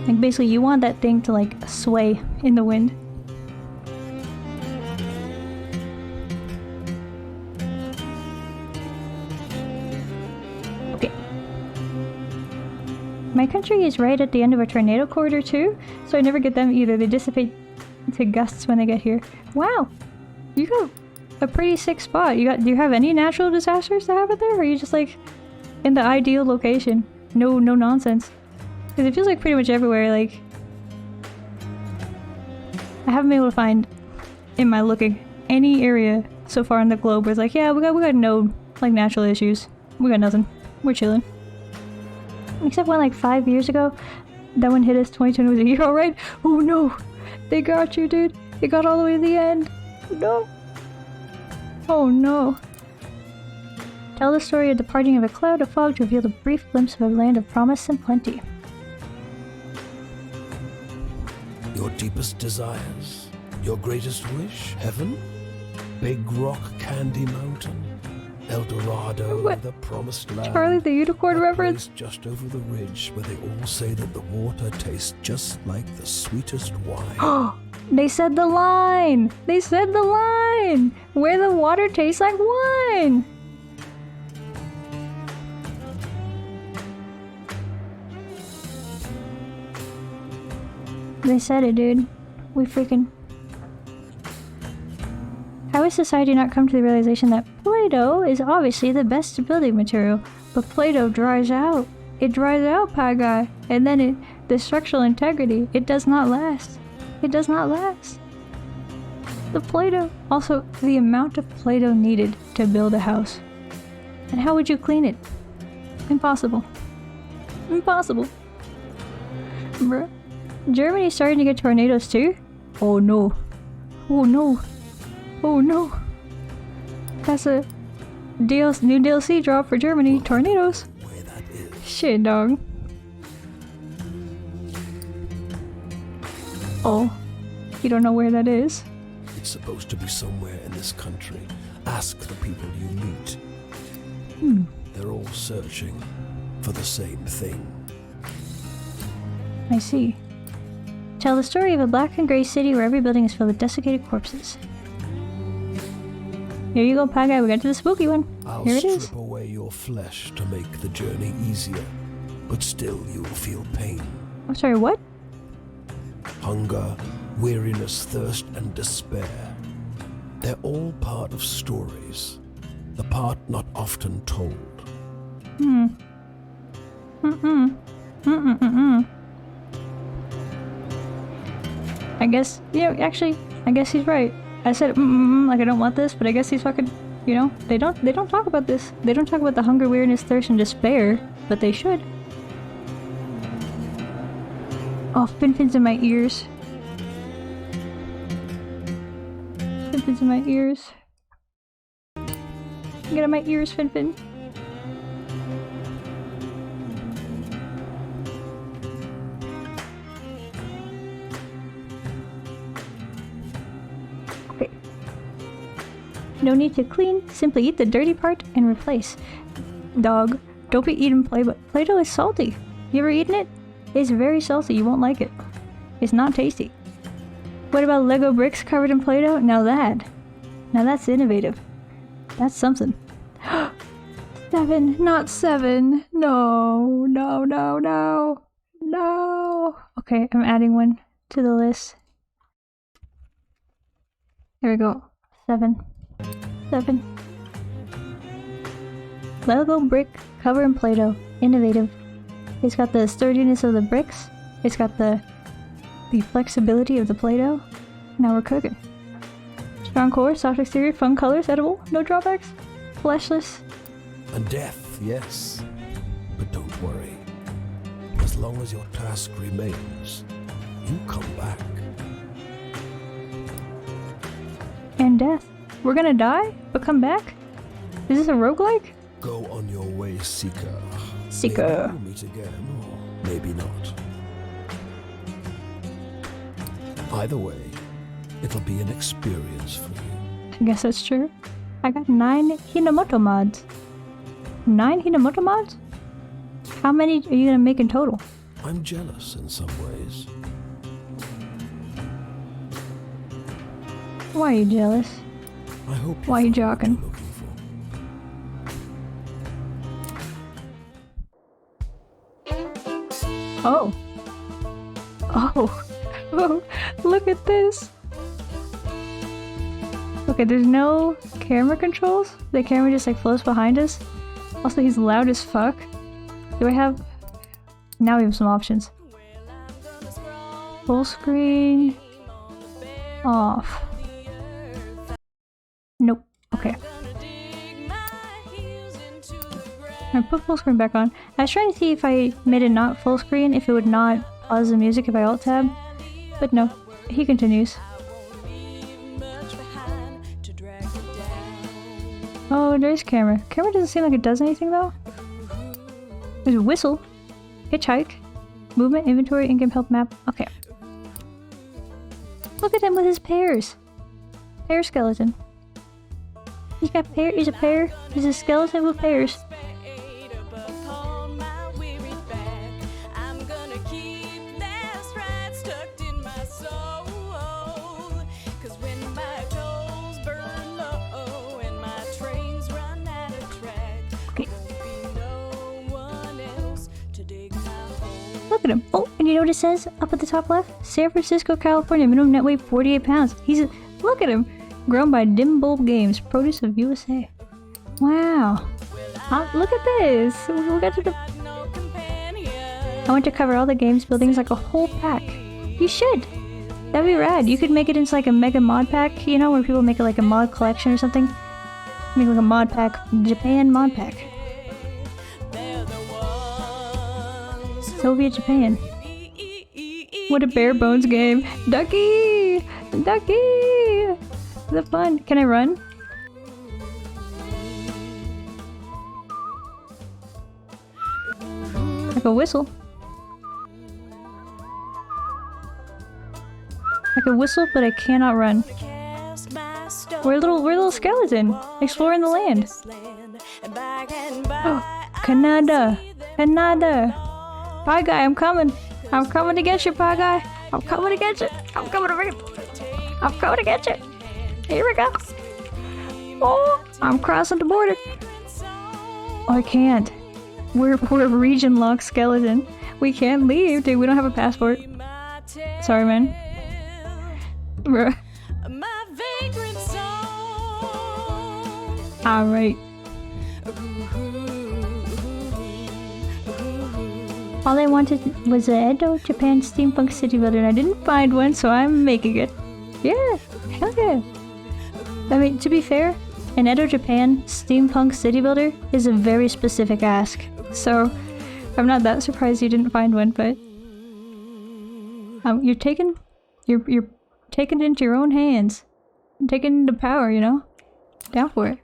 Speaker 1: Like basically you want that thing to like sway in the wind. Okay. My country is right at the end of a tornado corridor too, so I never get them either. They dissipate to gusts when they get here. Wow! You got a pretty sick spot. Do you have any natural disasters that happen there? Or are you just like in the ideal location? No nonsense. Because it feels like pretty much everywhere, like... I haven't been able to find, in my looking, any area so far in the globe where it's like, yeah, we got no, like, natural issues. We got nothing. We're chilling. Except when, like, 5 years ago, that one hit us, 2020 was a year, alright? Oh no! They got you, dude! They got all the way to the end! No! Oh no! Tell the story of the parting of a cloud of fog to reveal a brief glimpse of a land of promise and plenty.
Speaker 3: Your deepest desires, your greatest wish, heaven? Big Rock Candy Mountain, El Dorado,
Speaker 1: what?
Speaker 3: The Promised Land.
Speaker 1: Charlie the Unicorn
Speaker 3: a
Speaker 1: reference?
Speaker 3: Place just over the ridge where they all say that the water tastes just like the sweetest wine.
Speaker 1: They said the line! They said the line! Where the water tastes like wine! They said it, dude. We freaking... How has society not come to the realization that Play-Doh is obviously the best building material, but Play-Doh dries out. It dries out, pie guy. And then the structural integrity, it does not last. It does not last. The Play-Doh... Also, the amount of Play-Doh needed to build a house. And how would you clean it? Impossible. Impossible. Bruh. Germany's starting to get tornadoes too? Oh no. Oh no. Oh no. That's a new DLC drop for Germany. Tornadoes.
Speaker 3: Where that is.
Speaker 1: Shit, dog. Oh, you don't know where that is?
Speaker 3: It's supposed to be somewhere in this country. Ask the people you meet. They're all searching for the same thing.
Speaker 1: I see. Tell the story of a black and gray city where every building is filled with desiccated corpses. Here you go, Pie Guy. We got to the spooky one.
Speaker 3: I'll
Speaker 1: Here it is.
Speaker 3: strip away your flesh to make the journey easier, but still you will feel pain.
Speaker 1: I'm sorry, what?
Speaker 3: Hunger, weariness, thirst, and despair. They're all part of stories, the part not often told.
Speaker 1: I guess, actually, I guess he's right. I said, like I don't want this, but I guess he's fucking, they don't talk about this. They don't talk about the hunger, weariness, thirst, and despair, but they should. Oh, Finfin's in my ears. Finfin's in my ears. Get out of my ears, Finfin. Okay. No need to clean, simply eat the dirty part and replace. Dog, don't be eating Play-Doh is salty. You ever eaten it? It's very salty, you won't like it. It's not tasty. What about Lego bricks covered in Play-Doh? Now that's innovative. That's something. 7, not 7. No. Okay, I'm adding one to the list. There we go. 7. Lego brick covered in Play-Doh. Innovative. It's got the sturdiness of the bricks. It's got the flexibility of the Play-Doh. Now we're cooking. Strong core, soft exterior, fun colors, edible, no drawbacks, fleshless.
Speaker 3: And death, yes. But don't worry. As long as your task remains, you come back.
Speaker 1: And death. We're gonna die, but come back? Is this a roguelike?
Speaker 3: Go on your way, Seeker.
Speaker 1: Seeker.
Speaker 3: Maybe we'll meet again, or maybe not. Either way, it'll be an experience for you.
Speaker 1: I guess that's true. I got 9 Hinamoto mods. 9 Hinamoto mods? How many are you gonna make in total?
Speaker 3: I'm jealous in some ways.
Speaker 1: Why are you jealous?
Speaker 3: I hope you
Speaker 1: Why are you
Speaker 3: find what
Speaker 1: joking?
Speaker 3: you're looking for.
Speaker 1: Oh. Oh, look at this. Okay, there's no camera controls. The camera just like floats behind us. Also, he's loud as fuck. Do I have... Now we have some options. Full screen. Off. Nope. Okay. I put full screen back on. I was trying to see if I made it not full screen, if it would not pause the music if I alt tab. But no, he continues. Oh, there's camera. Camera doesn't seem like it does anything though. There's a whistle. Hitchhike. Movement, inventory, in-game help map. Okay. Look at him with his pears. Pear skeleton. He's got pear. He's a pear. He's a skeleton with pears. Look at him. Oh, and you know what it says up at the top left? San Francisco, California. Minimum net weight 48 pounds. Look at him. Grown by Dim Bulb Games. Produce of USA. Wow. Look at this. We got to the... I want to cover all the games buildings like a whole pack. You should. That'd be rad. You could make it into like a mega mod pack, you know, where people make it like a mod collection or something. Make like a mod pack. Japan mod pack. Soviet Japan. What a bare bones game. Ducky! Ducky! The fun. Can I run? I can whistle. I can whistle, but I cannot run. We're a little skeleton, exploring the land. Oh, Canada. Canada. Pie guy, I'm coming. I'm coming to get you, pie guy. I'm coming to get you. I'm coming to get you. Here we go. Oh, I'm crossing the border. Oh, I can't. We're a region-locked skeleton. We can't leave, dude. We don't have a passport. Sorry, man. Bruh. Alright. All I wanted was a Edo, Japan steampunk city builder, and I didn't find one, so I'm making it. Yeah, hell yeah. I mean, to be fair, an Edo, Japan steampunk city builder is a very specific ask, so I'm not that surprised you didn't find one, but you're taking it into your own hands, taking the power, you know. Down for it.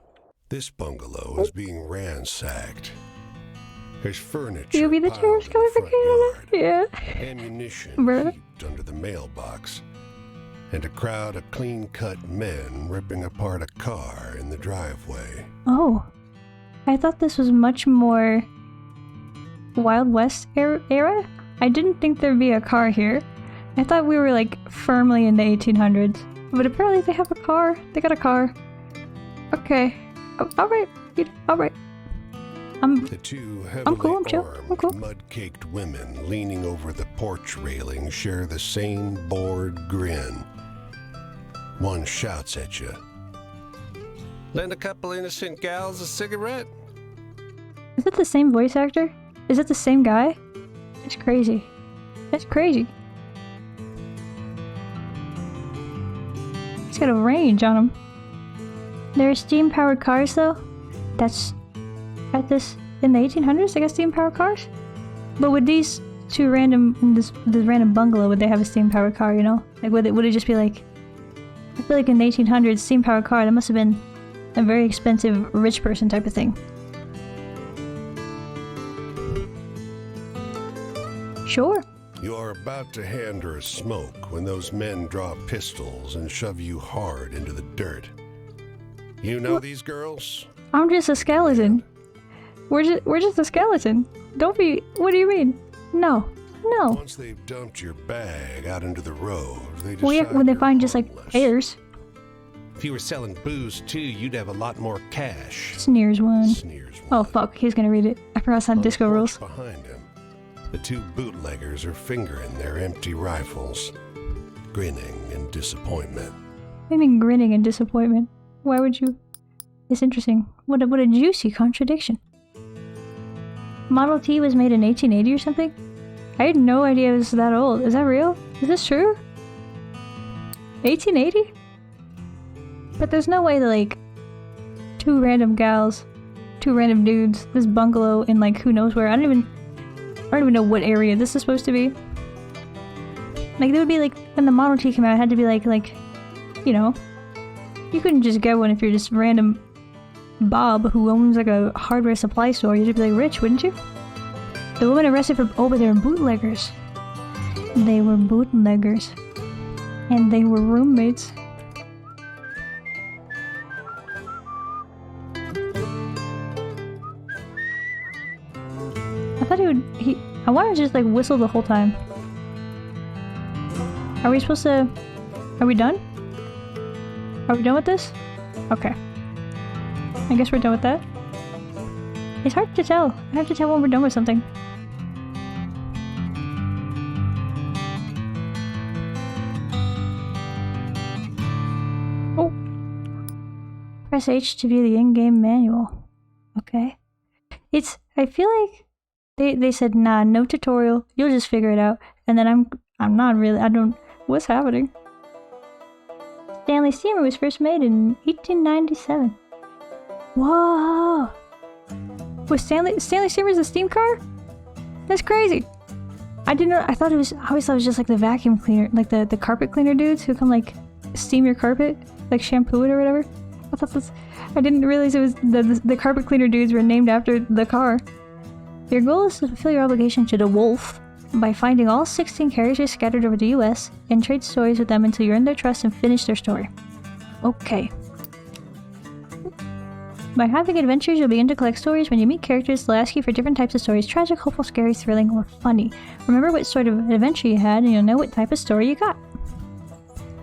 Speaker 2: This bungalow is being ransacked. There's furniture.
Speaker 1: You'll be the tourist coming from Canada? Yeah.
Speaker 2: Ammunition heaped under the mailbox. And a crowd of clean-cut men ripping apart a car in the driveway.
Speaker 1: Oh. I thought this was much more Wild West era? I didn't think there'd be a car here. I thought we were like firmly in the 1800s. But apparently they have a car. They got a car. Okay. Alright. Alright.
Speaker 2: The two heavily
Speaker 1: cool, I'm chill. I'm cool.
Speaker 2: mud-caked women leaning over the porch railing share the same bored grin. One shouts at you. Lend a couple innocent gals a cigarette?
Speaker 1: Is it the same voice actor? Is it the same guy? It's crazy. That's crazy. He's got a range on him. There are steam-powered cars, though. That's at this in the 1800s. They got steam-powered cars. But with these two random this random bungalow, would they have a steam-powered car? You know, like would it just be like? I feel like in the 1800s, steam-powered car that must have been a very expensive rich person type of thing. Sure.
Speaker 2: You are about to hand her a smoke when those men draw pistols and shove you hard into the dirt. You know these girls?
Speaker 1: I'm just a skeleton. We're just a skeleton. Don't be. What do you mean? No.
Speaker 2: Once they've dumped your bag out into the road, they decide
Speaker 1: well, yeah, when they find just like hairs.
Speaker 2: If you were selling booze too, you'd have a lot more cash.
Speaker 1: Sneers one.
Speaker 2: Sneers one.
Speaker 1: Oh fuck, he's gonna read it. I forgot it's on disco rules.
Speaker 2: Behind him, the two bootleggers are fingering their empty rifles, grinning in disappointment.
Speaker 1: I mean, grinning in disappointment. Why would you? It's interesting. What a juicy contradiction. Model T was made in 1880 or something? I had no idea it was that old. Is that real? Is this true? 1880? But there's no way that, like, two random gals, two random dudes, this bungalow in, like, who knows where. I don't even know what area this is supposed to be. Like, they would be, like, when the Model T came out, it had to be, like, you know, you couldn't just get one if you're just random Bob who owns, like, a hardware supply store. You'd be, like, rich, wouldn't you? The woman arrested for... Oh, but they were bootleggers. They were bootleggers. And they were roommates. I thought I wanted to just, like, whistle the whole time. Are we supposed to... Are we done? Are we done with this? Okay. I guess we're done with that. It's hard to tell. I have to tell when we're done with something. Oh! Press H to view the in-game manual. Okay. I feel like they said, nah, no tutorial, you'll just figure it out. And then I'm not really, what's happening? Stanley Steamer was first made in 1897. Whoa! Was Stanley Steamer's a steam car? That's crazy. I always thought it was just like the vacuum cleaner, like the carpet cleaner dudes who come like steam your carpet, like shampoo it or whatever. I didn't realize it was the carpet cleaner dudes were named after the car. Your goal is to fulfill your obligation to the wolf by finding all 16 characters scattered over the US and trade stories with them until you earn their trust and finish their story. Okay. By having adventures, you'll begin to collect stories. When you meet characters, they'll ask you for different types of stories: tragic, hopeful, scary, thrilling, or funny. Remember what sort of adventure you had, and you'll know what type of story you got.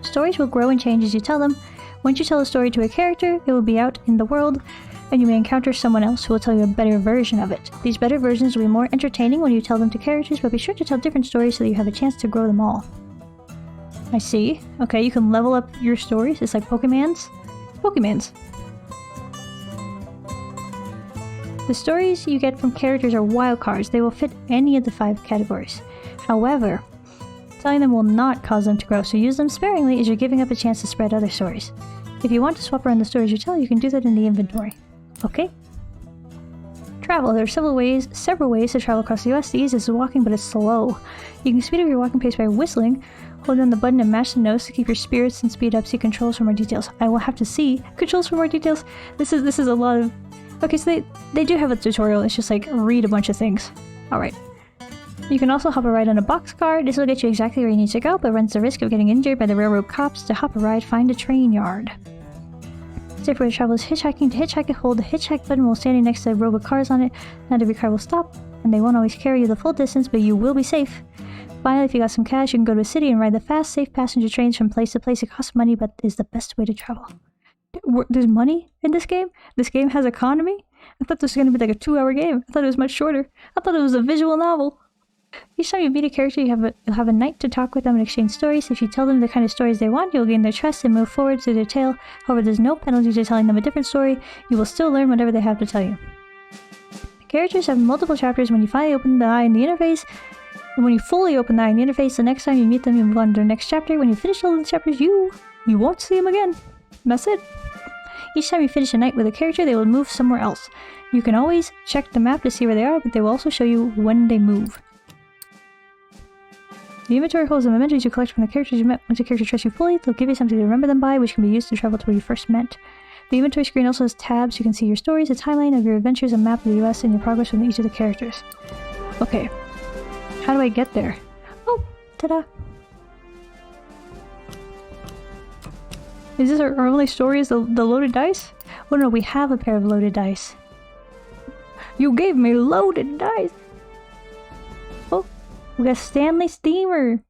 Speaker 1: Stories will grow and change as you tell them. Once you tell a story to a character, it will be out in the world, and you may encounter someone else who will tell you a better version of it. These better versions will be more entertaining when you tell them to characters, but be sure to tell different stories so that you have a chance to grow them all. I see. Okay, you can level up your stories. It's like Pokemans. The stories you get from characters are wildcards. They will fit any of the 5 categories. However, telling them will not cause them to grow, so use them sparingly as you're giving up a chance to spread other stories. If you want to swap around the stories you tell, you can do that in the inventory. Okay? Travel. There are several ways to travel across the US. The easiest is walking, but it's slow. You can speed up your walking pace by whistling. Hold down the button and mash the nose to keep your spirits and speed up. See controls for more details. I will have to see controls for more details. This is a lot of... Okay, so they do have a tutorial. It's just like read a bunch of things. Alright. You can also hop a ride on a boxcar. This will get you exactly where you need to go, but runs the risk of getting injured by the railroad cops. To hop a ride, find a train yard. Safe way to travel is hitchhiking. To hitchhike, hold the hitchhike button while standing next to a row with cars on it. Not every car will stop, and they won't always carry you the full distance, but you will be safe. Finally, if you got some cash, you can go to a city and ride the fast, safe passenger trains from place to place. It costs money, but is the best way to travel. There's money in this game? This game has economy? I thought this was going to be like a 2-hour game. I thought it was much shorter. I thought it was a visual novel. Each time you meet a character, you'll have a night to talk with them and exchange stories. If you tell them the kind of stories they want, you'll gain their trust and move forward through their tale. However, there's no penalty to telling them a different story. You will still learn whatever they have to tell you. The characters have multiple chapters. When you finally open the eye in the interface, and when you fully open the eye in the interface, the next time you meet them, you move on to their next chapter. When you finish all the chapters, you won't see them again. That's it. Each time you finish a night with a character, they will move somewhere else. You can always check the map to see where they are, but they will also show you when they move. The inventory holds the mementos you collect from the characters you met. Once a character trusts you fully, they'll give you something to remember them by, which can be used to travel to where you first met. The inventory screen also has tabs. You can see your stories, a timeline of your adventures, a map of the US, and your progress with each of the characters. Okay. How do I get there? Oh! Ta-da! Is this our only story is the loaded dice? Oh no, we have a pair of loaded dice. You gave me loaded dice! Oh, we got Stanley Steamer!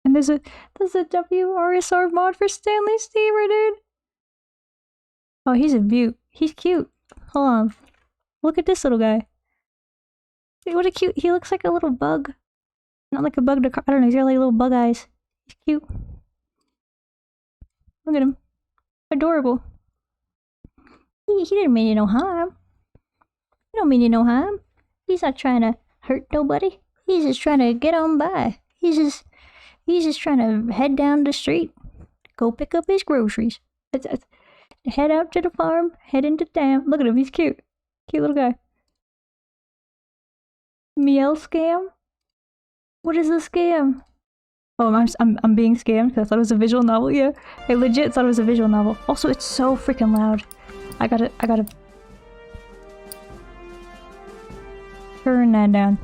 Speaker 1: And there's a WRSR mod for Stanley Steamer, dude! Oh, he's a beaut. He's cute. Hold on. Look at this little guy. See, what a cute... He looks like a little bug. Not like a bug to... I don't know, he's got like little bug eyes. He's cute. Look at him. Adorable. He didn't mean you no harm. He don't mean you no harm. He's not trying to hurt nobody. He's just trying to get on by. He's just trying to head down the street. Go pick up his groceries. Head out to the farm. Head into town. Look at him. He's cute. Cute little guy. Mielle scam? What is a scam? Oh, I'm being scammed because I thought it was a visual novel. Yeah, I legit thought it was a visual novel. Also, it's so freaking loud. I gotta turn that down.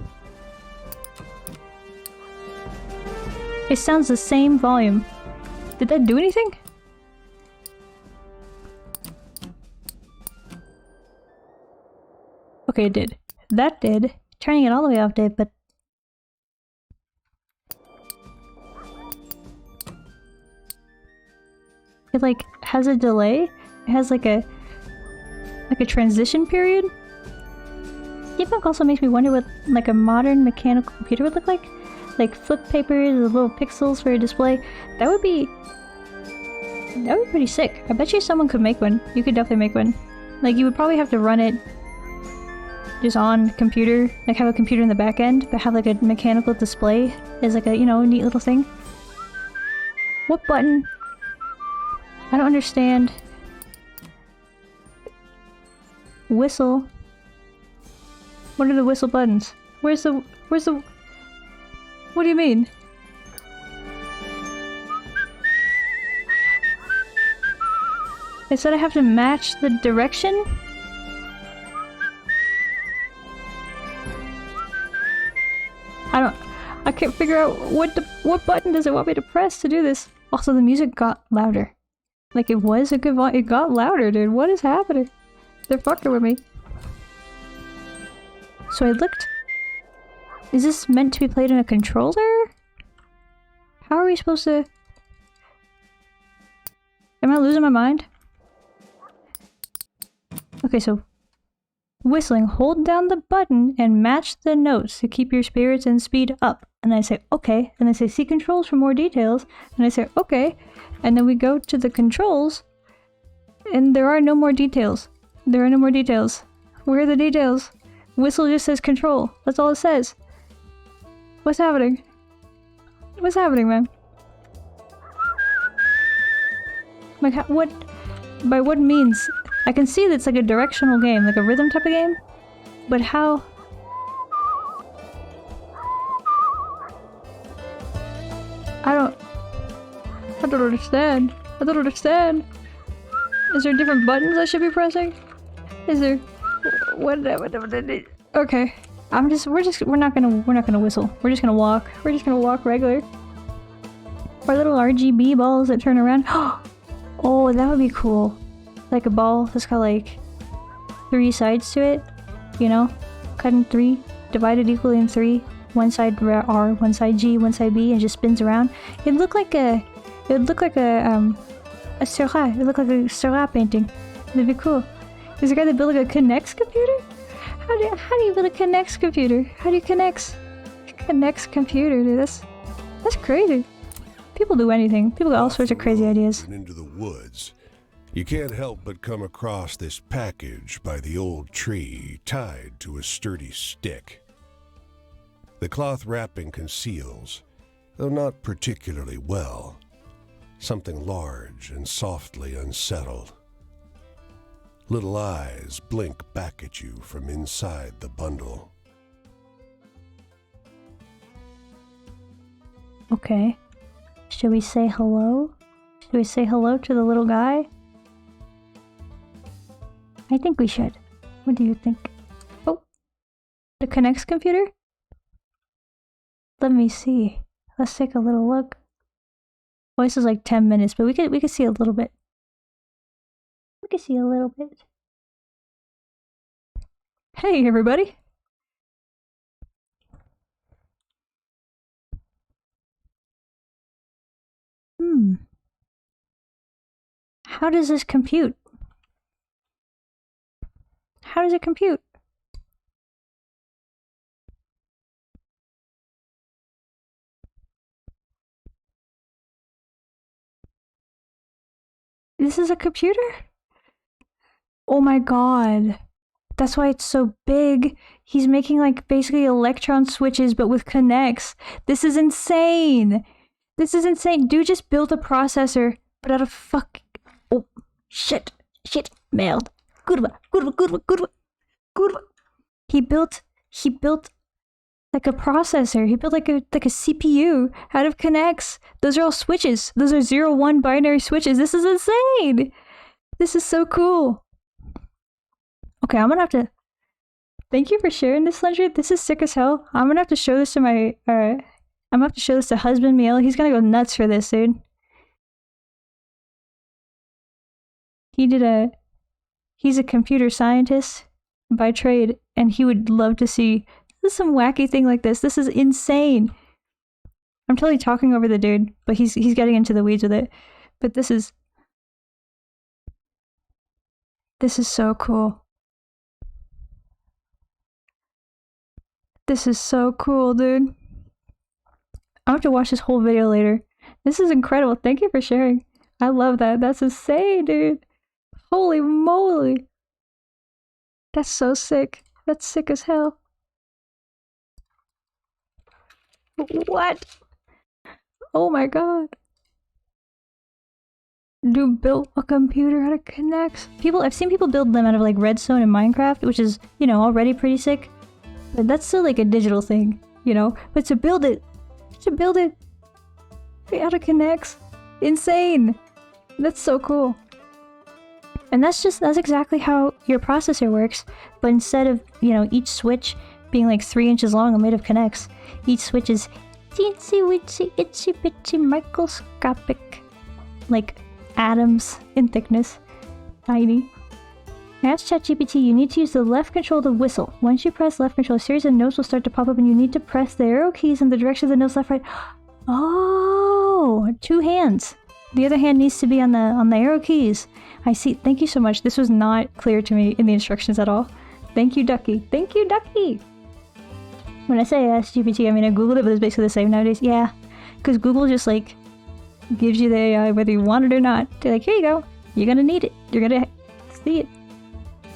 Speaker 1: It sounds the same volume. Did that do anything? Okay, it did. That did. Turning it all the way off did, but it like has a delay. It has like a transition period. Steampunk also makes me wonder what like a modern mechanical computer would look like. Like flip papers, the little pixels for a display. That would be pretty sick. I bet you someone could make one. You could definitely make one. Like you would probably have to run it just on computer, like have a computer in the back end, but have like a mechanical display as like a, you know, neat little thing. What button? I don't understand. Whistle. What are the whistle buttons? Where's the... What do you mean? It said I have to match the direction? I can't figure out what button does it want me to press to do this. Also, the music got louder. Like, it was a good volume. It got louder, dude. What is happening? They're fucking with me. So I looked. Is this meant to be played in a controller? How are we supposed to... Am I losing my mind? Okay, so... Whistling, hold down the button and match the notes to keep your spirits and speed up. And I say, okay. And I say, see controls for more details. And I say, okay. And then we go to the controls. And there are no more details. There are no more details. Where are the details? Whistle just says control. That's all it says. What's happening? What's happening, man? Like, what? By what means? I can see that it's like a directional game, like a rhythm type of game. But how? I don't understand. I don't understand. Is there different buttons I should be pressing? Is there? What? Okay. We're not gonna whistle. We're just gonna walk. We're just gonna walk regular. Our little RGB balls that turn around. Oh, that would be cool. Like a ball that's got like 3 sides to it. You know? Cut in 3. Divided equally in 3. One side R, one side G, one side B, and just spins around. It'd look like a Seurat. It'd look like a Seurat painting. It'd be cool. There's a guy that built like a Connects computer? How do you build a Connects computer? How do you Connects computer, dude? That's crazy. People do anything. People got all sorts of crazy ideas.
Speaker 2: Into the woods, you can't help but come across this package by the old tree tied to a sturdy stick. The cloth wrapping conceals, though not particularly well, something large and softly unsettled. Little eyes blink back at you from inside the bundle.
Speaker 1: Okay. Should we say hello? Should we say hello to the little guy? I think we should. What do you think? Oh. The Connects computer? Let me see. Let's take a little look. Oh, this is like 10 minutes, but we could see a little bit. We can see a little bit. Hey, everybody! How does this compute? How does it compute? This is a computer? Oh my god. That's why it's so big. He's making like basically electron switches but with connects. This is insane. This is insane. Dude just built a processor but out of fuck. Oh shit. Mailed. Good one. He built like a processor. He built like a CPU out of connects. Those are all switches. Those are 0-1 binary switches. This is insane. This is so cool. Okay, I'm gonna have to... Thank you for sharing this, Slender. This is sick as hell. I'm gonna have to show this to my... I'm gonna have to show this to HoneyMielle. He's gonna go nuts for this, dude. He's a computer scientist by trade, and he would love to see... This is some wacky thing like this. This is insane. I'm totally talking over the dude, but he's getting into the weeds with it. But this is so cool. This is so cool, dude. I'll have to watch this whole video later. This is incredible. Thank you for sharing. I love that. That's insane, dude. Holy moly. That's so sick. That's sick as hell. What? Oh my god. Dude built a computer out of connects. I've seen people build them out of like redstone in Minecraft, which is, you know, already pretty sick. But that's still like a digital thing, you know? But to build it out of connects, insane. That's so cool. And that's exactly how your processor works. But instead of, you know, each switch being like 3 inches long and made of connects. Each switch is teensy weensy itsy bitsy microscopic, like atoms in thickness. Tiny. Ask ChatGPT, you need to use the left control to whistle. Once you press left control, a series of notes will start to pop up and you need to press the arrow keys in the direction of the notes left, right. Oh, 2 hands. The other hand needs to be on the arrow keys. I see. Thank you so much. This was not clear to me in the instructions at all. Thank you, Ducky. Thank you, Ducky. When I say ask GPT, I mean I googled it, but it's basically the same nowadays. Yeah, because Google just like gives you the AI whether you want it or not. They're like, here you go. You're gonna need it. You're gonna see it.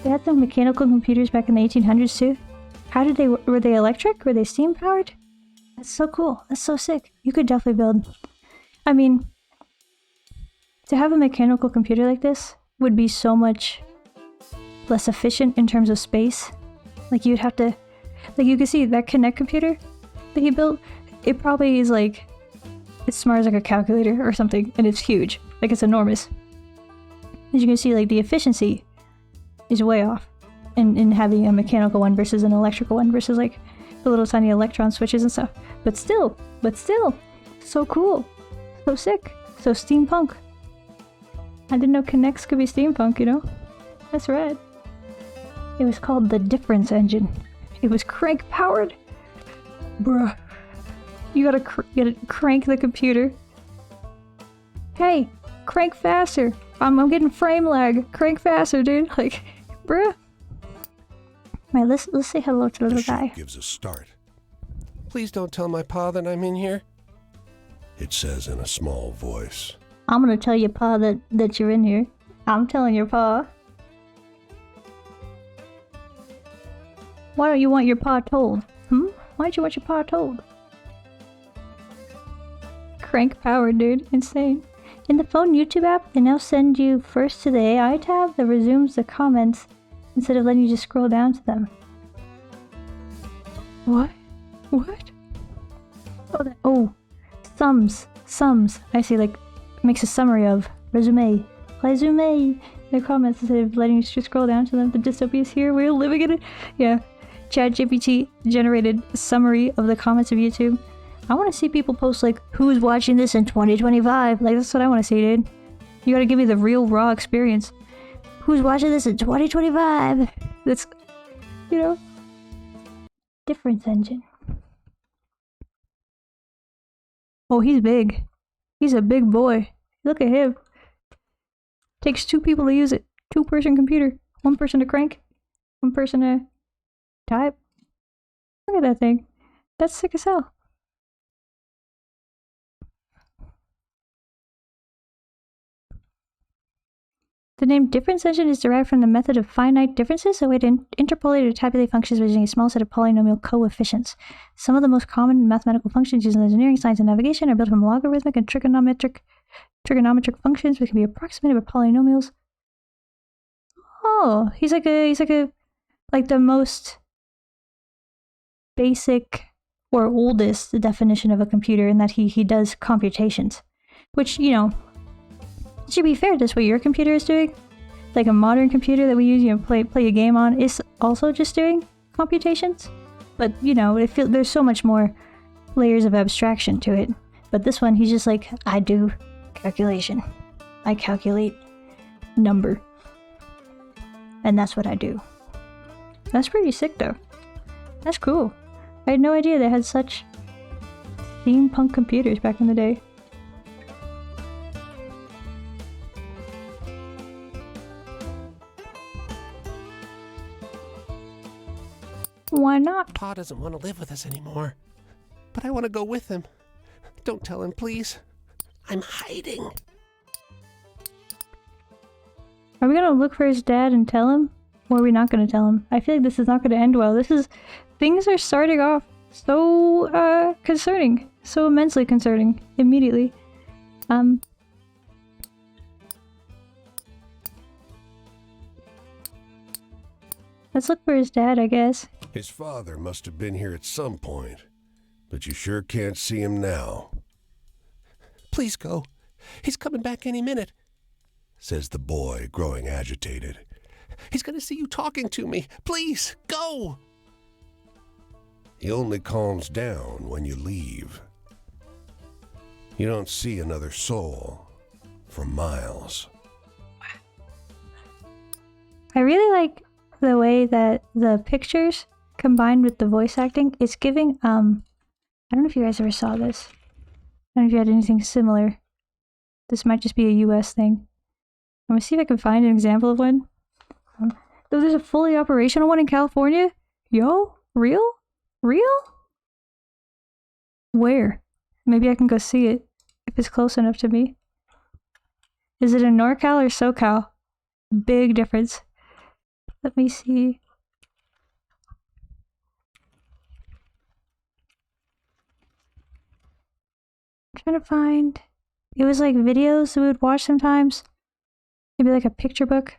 Speaker 1: They had some mechanical computers back in the 1800s too. How did they, were they electric? Were they steam powered? That's so cool. That's so sick. You could definitely build. I mean, to have a mechanical computer like this would be so much less efficient in terms of space. Like you'd have to, like you can see that Connect computer that he built, it probably is like, it's smart as like a calculator or something, and it's huge. Like it's enormous. As you can see, like the efficiency is way off in having a mechanical one versus an electrical one versus like the little tiny electron switches and stuff. But still, so cool, so sick, so steampunk. I didn't know Connects could be steampunk, you know? That's rad. It was called the Difference Engine. It was crank powered. Bruh. You gotta crank the computer. Hey, crank faster. I'm getting frame lag. Crank faster, dude. Like, bruh. Right, let's say hello to the little guy.
Speaker 2: Gives a start.
Speaker 3: Please don't tell my pa that I'm in here.
Speaker 2: It says in a small voice.
Speaker 1: I'm gonna tell your pa that you're in here. I'm telling your pa. Why don't you want your pa told? Why don't you want your pa told? Crank power, dude. Insane. In the phone YouTube app, they now send you first to the AI tab that resumes the comments instead of letting you just scroll down to them. What? What? Oh, sums. I see, like, makes a summary of resume. Their comments instead of letting you just scroll down to them. The dystopia is here. We're living in it. Yeah. ChatGPT generated a summary of the comments of YouTube. I want to see people post like, who's watching this in 2025? Like, that's what I want to see, dude. You gotta give me the real raw experience. Who's watching this in 2025? That's, you know, Difference Engine. Oh, he's big. He's a big boy. Look at him. Takes 2 people to use it. 2-person computer. 1 person to crank. 1 person to type. Look at that thing. That's sick as hell. The name difference engine is derived from the method of finite differences, a way to interpolate or tabulate functions using a small set of polynomial coefficients. Some of the most common mathematical functions used in engineering, science, and navigation are built from logarithmic and trigonometric functions, which can be approximated by polynomials. Oh, he's like the most basic or oldest definition of a computer in that he does computations, which, you know, to be fair, that's what your computer is doing. Like a modern computer that we use, you know, play a game on, is also just doing computations. But, you know, there's so much more layers of abstraction to it. But this one, he's just like, I do calculation. I calculate number. And that's what I do. That's pretty sick, though. That's cool. I had no idea they had such steampunk computers back in the day. Why not?
Speaker 3: Pa doesn't want to live with us anymore. But I want to go with him. Don't tell him, please. I'm hiding.
Speaker 1: Are we gonna look for his dad and tell him? Or are we not gonna tell him? I feel like this is not gonna end well. Things are starting off so, concerning. So immensely concerning. Immediately. Let's look for his dad, I guess.
Speaker 2: His father must have been here at some point, but you sure can't see him now.
Speaker 3: Please go. He's coming back any minute,
Speaker 2: says the boy, growing agitated.
Speaker 3: He's gonna see you talking to me. Please, go!
Speaker 2: He only calms down when you leave. You don't see another soul for miles.
Speaker 1: I really like the way that the pictures combined with the voice acting, it's giving, I don't know if you guys ever saw this. I don't know if you had anything similar. This might just be a US thing. I'm gonna see if I can find an example of one. Though there's a fully operational one in California? Yo, real? Real? Where? Maybe I can go see it, if it's close enough to me. Is it in NorCal or SoCal? Big difference. Let me see. I'm trying to find... It was like videos that we would watch sometimes. Maybe like a picture book.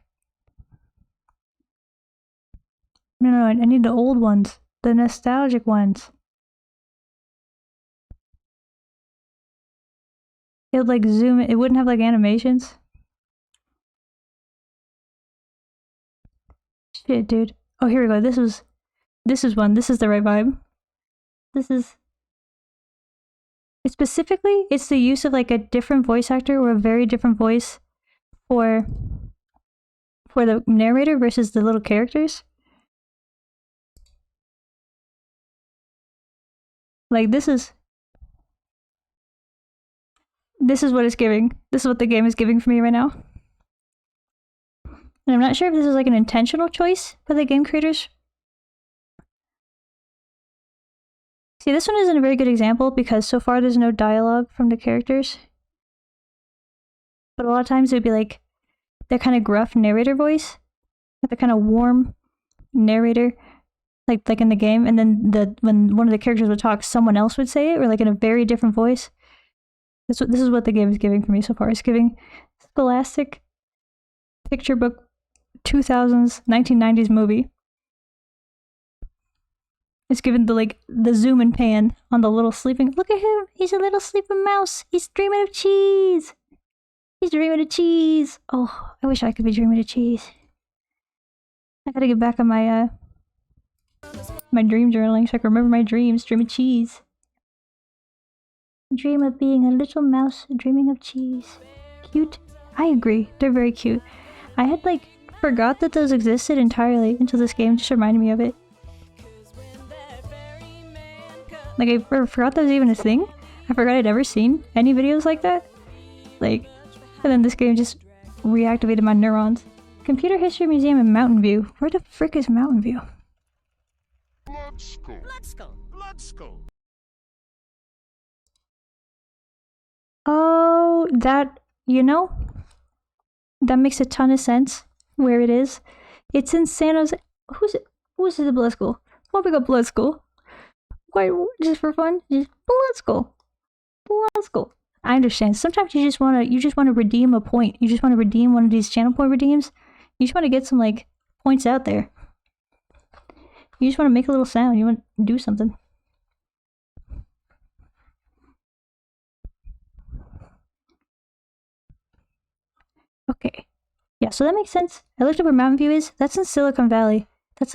Speaker 1: No, I need the old ones. The nostalgic ones. It would like zoom in. It wouldn't have like animations. Shit, dude. Oh, here we go. This is one. This is the right vibe. This is... Specifically, it's the use of like a different voice actor or a very different voice for the narrator versus the little characters. Like this is what it's giving. This is what the game is giving for me right now. And I'm not sure if this is like an intentional choice by the game creators. See, this one isn't a very good example because so far there's no dialogue from the characters. But a lot of times it would be like that kind of gruff narrator voice, like the kind of warm narrator, like in the game. And then when one of the characters would talk, someone else would say it, or like in a very different voice. This is what the game is giving for me so far. It's giving scholastic picture book 2000s 1990s movie. It's given the zoom and pan on the little sleeping. Look at him! He's a little sleeping mouse. He's dreaming of cheese. He's dreaming of cheese. Oh, I wish I could be dreaming of cheese. I gotta get back on my my dream journaling so I can remember my dreams. Dream of cheese. Dream of being a little mouse dreaming of cheese. Cute. I agree. They're very cute. I had forgot that those existed entirely until this game just reminded me of it. I forgot that was even a thing. I forgot I'd ever seen any videos like that. And then this game just reactivated my neurons. Computer History Museum in Mountain View. Where the frick is Mountain View?
Speaker 4: Blood School. Blood School. Blood School.
Speaker 1: Oh, that, that makes a ton of sense where it is. It's in San Jose. Who's the Blood School? Why we got Blood School? Why, just for fun? Just Blood School. Blood School. I understand. Sometimes you just wanna redeem a point. You just wanna redeem one of these channel point redeems. You just wanna get some points out there. You just wanna make a little sound. You wanna do something. Okay. Yeah, so that makes sense. I looked up where Mountain View is. That's in Silicon Valley. That's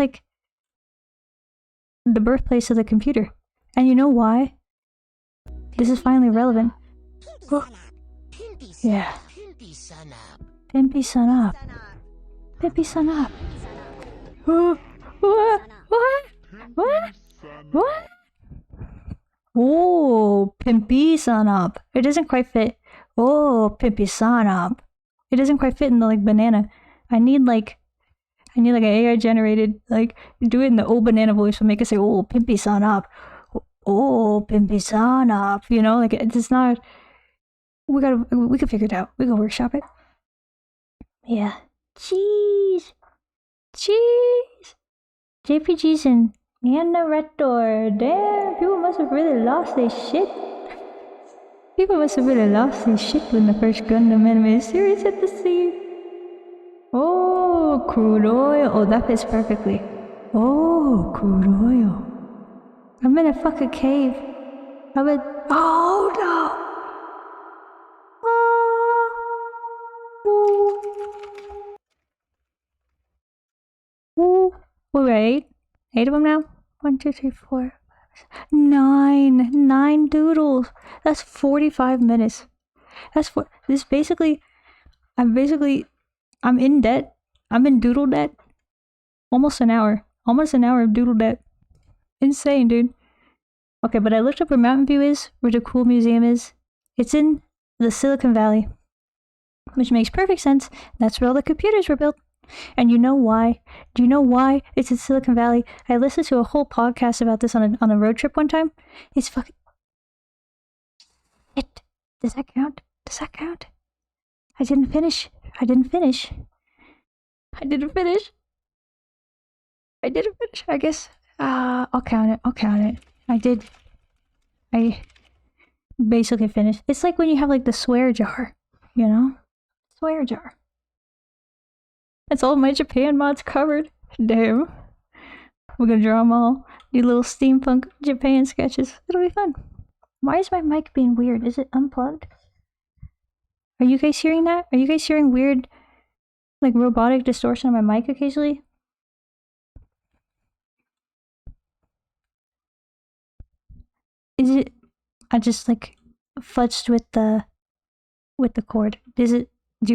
Speaker 1: the birthplace of the computer. And you know why? This is finally relevant. Oh. Yeah. Pimpy son up. Pimpy son up. Oh. What? Oh, pimpy son up. It doesn't quite fit. Oh, pimpy son up. It doesn't quite fit in the banana. I need an AI generated do it in the old banana voice and make it say, oh, pimpy son up. Oh, pimpy son up. It's not. We can figure it out. We can workshop it. Yeah. Cheese. JPGs and Naruto. Damn, people must have really lost their shit. People must have really lost their shit when the first Gundam anime series hit the scene. Oh, crude oil. Oh, that fits perfectly. Oh, crude oil. I'm in a fucking cave. Oh no! Ooh. Wait, 8 of them now? 1, 2, 3, 4, Nine doodles. That's 45 minutes. That's what this basically. I'm in debt. I'm in doodle debt. Almost an hour of doodle debt. Insane, dude. Okay, but I looked up where Mountain View is, where the cool museum is. It's in the Silicon Valley, which makes perfect sense. That's where all the computers were built. And you know why? Do you know why it's in Silicon Valley? I listened to a whole podcast about this on a road trip one time. It's fucking... Does that count? I didn't finish. I guess. I'll count it. I basically finished. It's like when you have like the swear jar, you know? Swear jar. That's all my Japan mods covered. Damn. We're gonna draw them all. Do little steampunk Japan sketches. It'll be fun. Why is my mic being weird? Is it unplugged? Are you guys hearing that? Are you guys hearing weird, like, robotic distortion on my mic occasionally? Is it... I just, like, futzed with the cord. Do you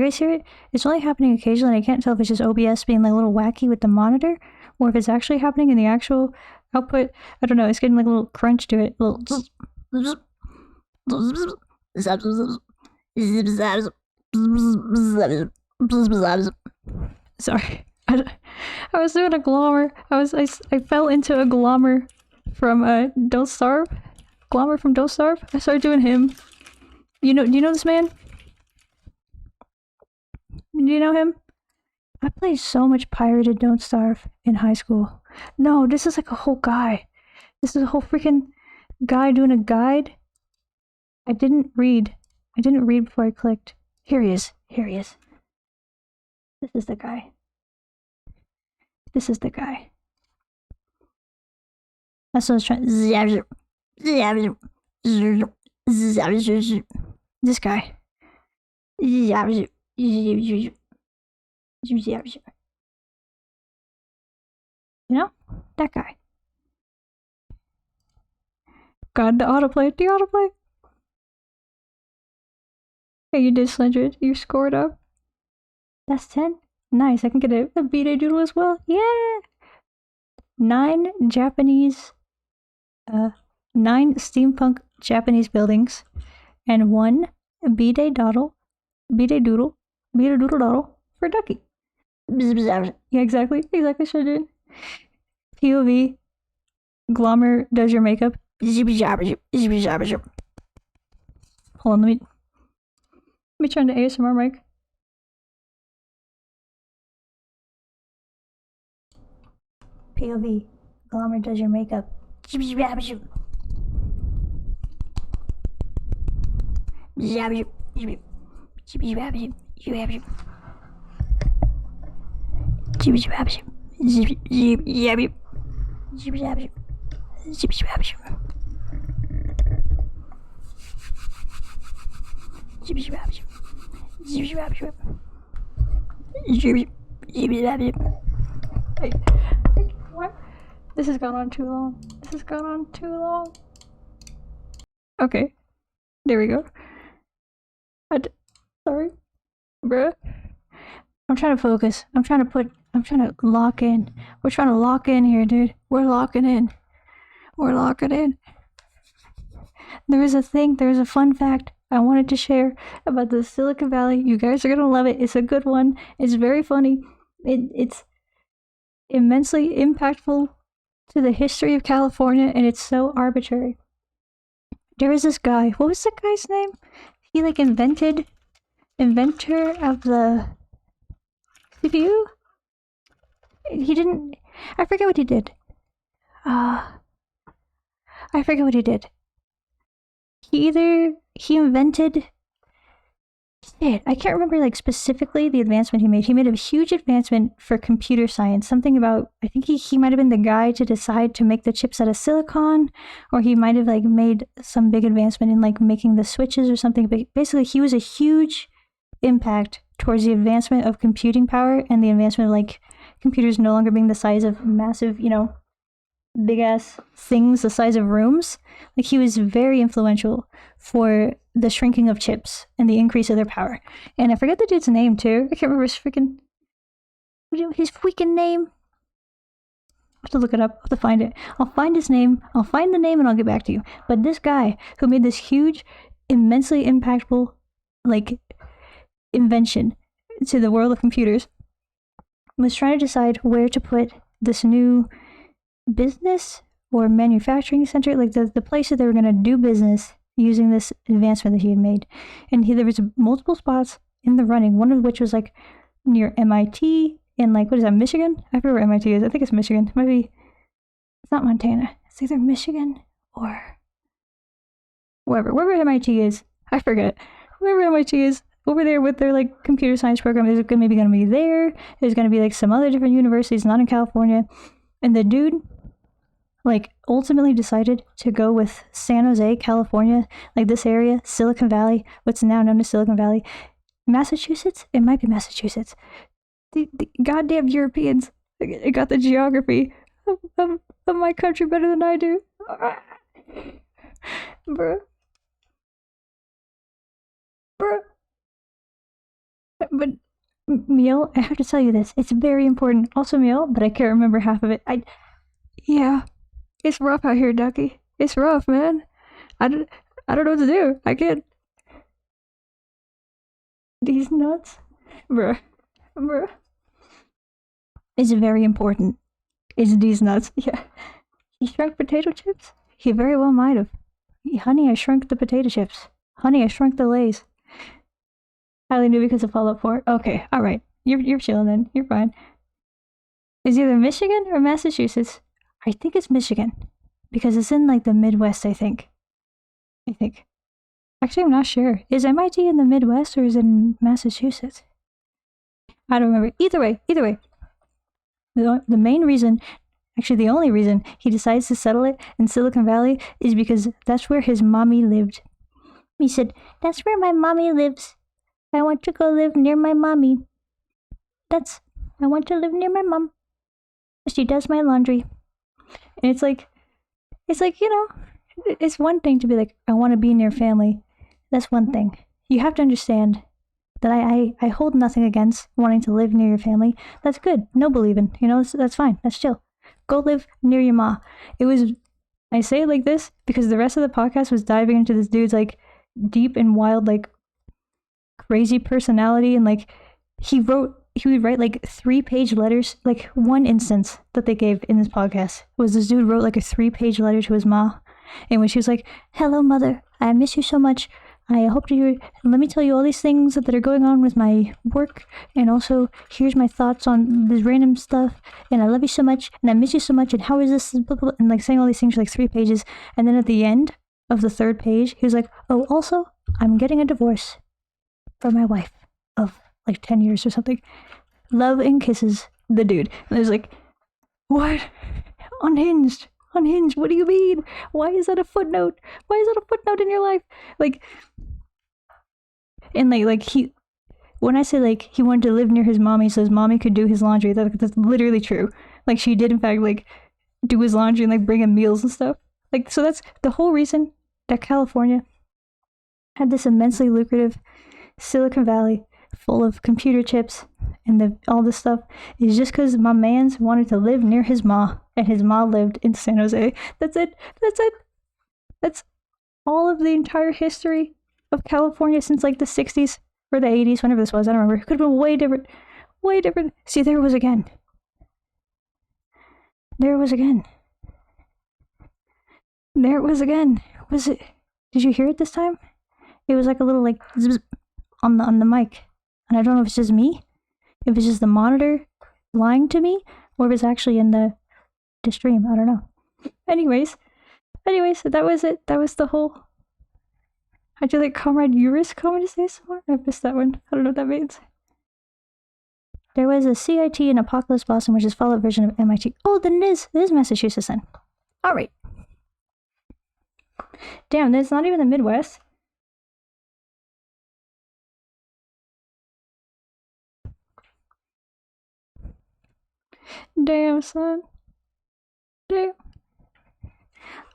Speaker 1: guys hear it? It's only happening occasionally, and I can't tell if it's just OBS being, like, a little wacky with the monitor, or if it's actually happening in the actual output. I don't know, it's getting, like, a little crunch to it. A little... Sorry. I was doing a glommer. I fell into a glommer from Don't Starve. Glommer from Don't Starve. I started doing him. Do you know this man? Do you know him? I played so much pirated Don't Starve in high school. No, this is like a whole guy. This is a whole freaking guy doing a guide. I didn't read before I clicked. Here he is. This is the guy. That's what I was trying. This guy. You know? That guy. God, the autoplay. Hey, you did Slendrid. You scored up. That's 10. Nice. I can get a B-Day doodle as well. Yeah. 9 steampunk Japanese buildings, and 1 B-Day doodle for Ducky. Yeah, exactly. Sure did. POV. Glommer does your makeup. Hold on, let me turn the ASMR mic. POV. Glommer does your makeup. What? This has gone on too long. Okay. There we go. Sorry. Bruh. I'm trying to focus. I'm trying to lock in. We're trying to lock in here, dude. We're locking in. There is a fun fact I wanted to share about the Silicon Valley. You guys are gonna love it. It's a good one. It's very funny. It's immensely impactful to the history of California, and it's so arbitrary. There was this guy. What was the guy's name? He like inventor of the CPU? I forget what he did. He invented... Shit, I can't remember like specifically the advancement he made. He made a huge advancement for computer science. Something about, I think he might have been the guy to decide to make the chips out of silicon, or he might have like made some big advancement in like making the switches or something. But basically he was a huge impact towards the advancement of computing power and the advancement of like computers no longer being the size of massive, big ass things the size of rooms. Like, he was very influential for the shrinking of chips and the increase of their power. And I forget the dude's name too. I can't remember his freaking name. I have to look it up. I have to find it. I'll find his name. I'll find the name and I'll get back to you. But this guy who made this huge, immensely impactful, like, invention to the world of computers was trying to decide where to put this new business or manufacturing center, like the place that they were going to do business using this advancement that he had made. And there was multiple spots in the running, one of which was like near MIT in, like, what is that, Michigan? I forget where MIT is. I think it's Michigan. It might be, it's not Montana. It's either Michigan or wherever MIT is. I forget. Wherever MIT is, over there with their, like, computer science program, there's maybe going to be there. There's going to be, like, some other different universities, not in California. And the dude, like, ultimately decided to go with San Jose, California, like this area, Silicon Valley, what's now known as Silicon Valley. Massachusetts? It might be Massachusetts. The goddamn Europeans got the geography of my country better than I do. Bruh. But, Mielle, I have to tell you this. It's very important. Also, Mielle, but I can't remember half of it. Yeah. It's rough out here, Ducky. It's rough, man. I don't know what to do. I can't. These nuts? Bruh. It's very important. It's these nuts. Yeah. He shrunk potato chips? He very well might have. Honey, I shrunk the potato chips. Honey, I shrunk the Lays. I only knew because of Fallout 4. Okay, alright. You're chilling then. You're fine. It's either Michigan or Massachusetts. I think it's Michigan. Because it's in, like, the Midwest, I think. Actually, I'm not sure. Is MIT in the Midwest or is it in Massachusetts? I don't remember. Either way. The main reason, actually the only reason he decides to settle it in Silicon Valley is because that's where his mommy lived. He said, that's where my mommy lives. I want to go live near my mommy. I want to live near my mom. She does my laundry. And it's like, you know, it's one thing to be like, I want to be near family. That's one thing. You have to understand that I hold nothing against wanting to live near your family. That's good. Noble even. You know, that's fine. That's chill. Go live near your ma. I say it like this because the rest of the podcast was diving into this dude's, like, deep and wild, like, crazy personality, and, like, he would write, like, 3-page letters. Like, one instance that they gave in this podcast was this dude wrote, like, a 3-page letter to his ma, and when she was like, hello mother, I miss you so much, I hope let me tell you all these things that are going on with my work, and also here's my thoughts on this random stuff, and I love you so much, and I miss you so much, and how is this, blah, blah, blah, and, like, saying all these things for, like, 3 pages, and then at the end of the 3rd page, he was like, oh, also, I'm getting a divorce from my wife of, like, 10 years or something. Love and kisses, the dude. And I was like, what? Unhinged, what do you mean? Why is that a footnote? Why is that a footnote in your life? Like, and like when I say, like, he wanted to live near his mommy so his mommy could do his laundry, that's literally true. Like, she did in fact, like, do his laundry and, like, bring him meals and stuff. Like, so that's the whole reason that California had this immensely lucrative Silicon Valley full of computer chips and all this stuff is just because my mans wanted to live near his ma, and his ma lived in San Jose. That's it. That's all of the entire history of California since, like, the 60s or the 80s, whenever this was. I don't remember. It could have been way different. See, there it was again. Was it? Did you hear it this time? It was like a little, like, zzz on the mic, and I don't know if it's just me, if it's just the monitor lying to me, or if it's actually in the stream. I don't know. Anyways, that was it. That was the whole. How'd you like Comrade Eurus coming to say some more? I missed that one. I don't know what that means. There was a CIT in Apocalypse Boston, which is Fallout version of MIT. Oh, then it is Massachusetts then. All right. Damn, it's not even the Midwest. Damn, son. Damn.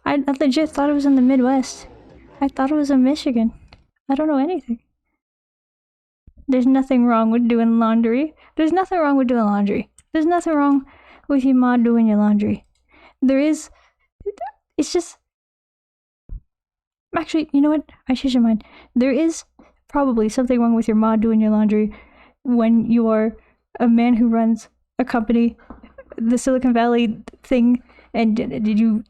Speaker 1: I legit thought it was in the Midwest. I thought it was in Michigan. I don't know anything. There's nothing wrong with doing laundry. There's nothing wrong with doing laundry. There's nothing wrong with your ma doing your laundry. There is... It's just... Actually, you know what? I change my mind. There is probably something wrong with your ma doing your laundry when you are a man who runs a company, the Silicon Valley thing, and did you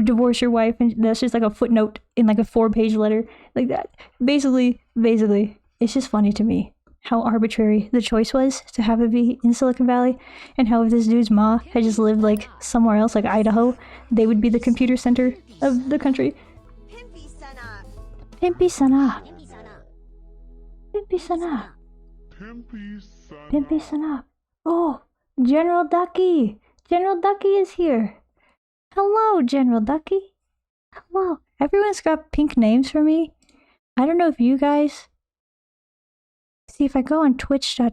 Speaker 1: divorce your wife, and that's just like a footnote in like a 4-page letter like that. Basically, it's just funny to me how arbitrary the choice was to have it be in Silicon Valley, and how if this dude's ma had just lived like somewhere else, like Idaho, they would be the computer center of the country. Pimpy sana. Pimpy sana. Pimpy sana. Oh, General Ducky. General Ducky is here. Hello, General Ducky. Hello. Everyone's got pink names for me. I don't know if you guys... See, if I go on twitch.com.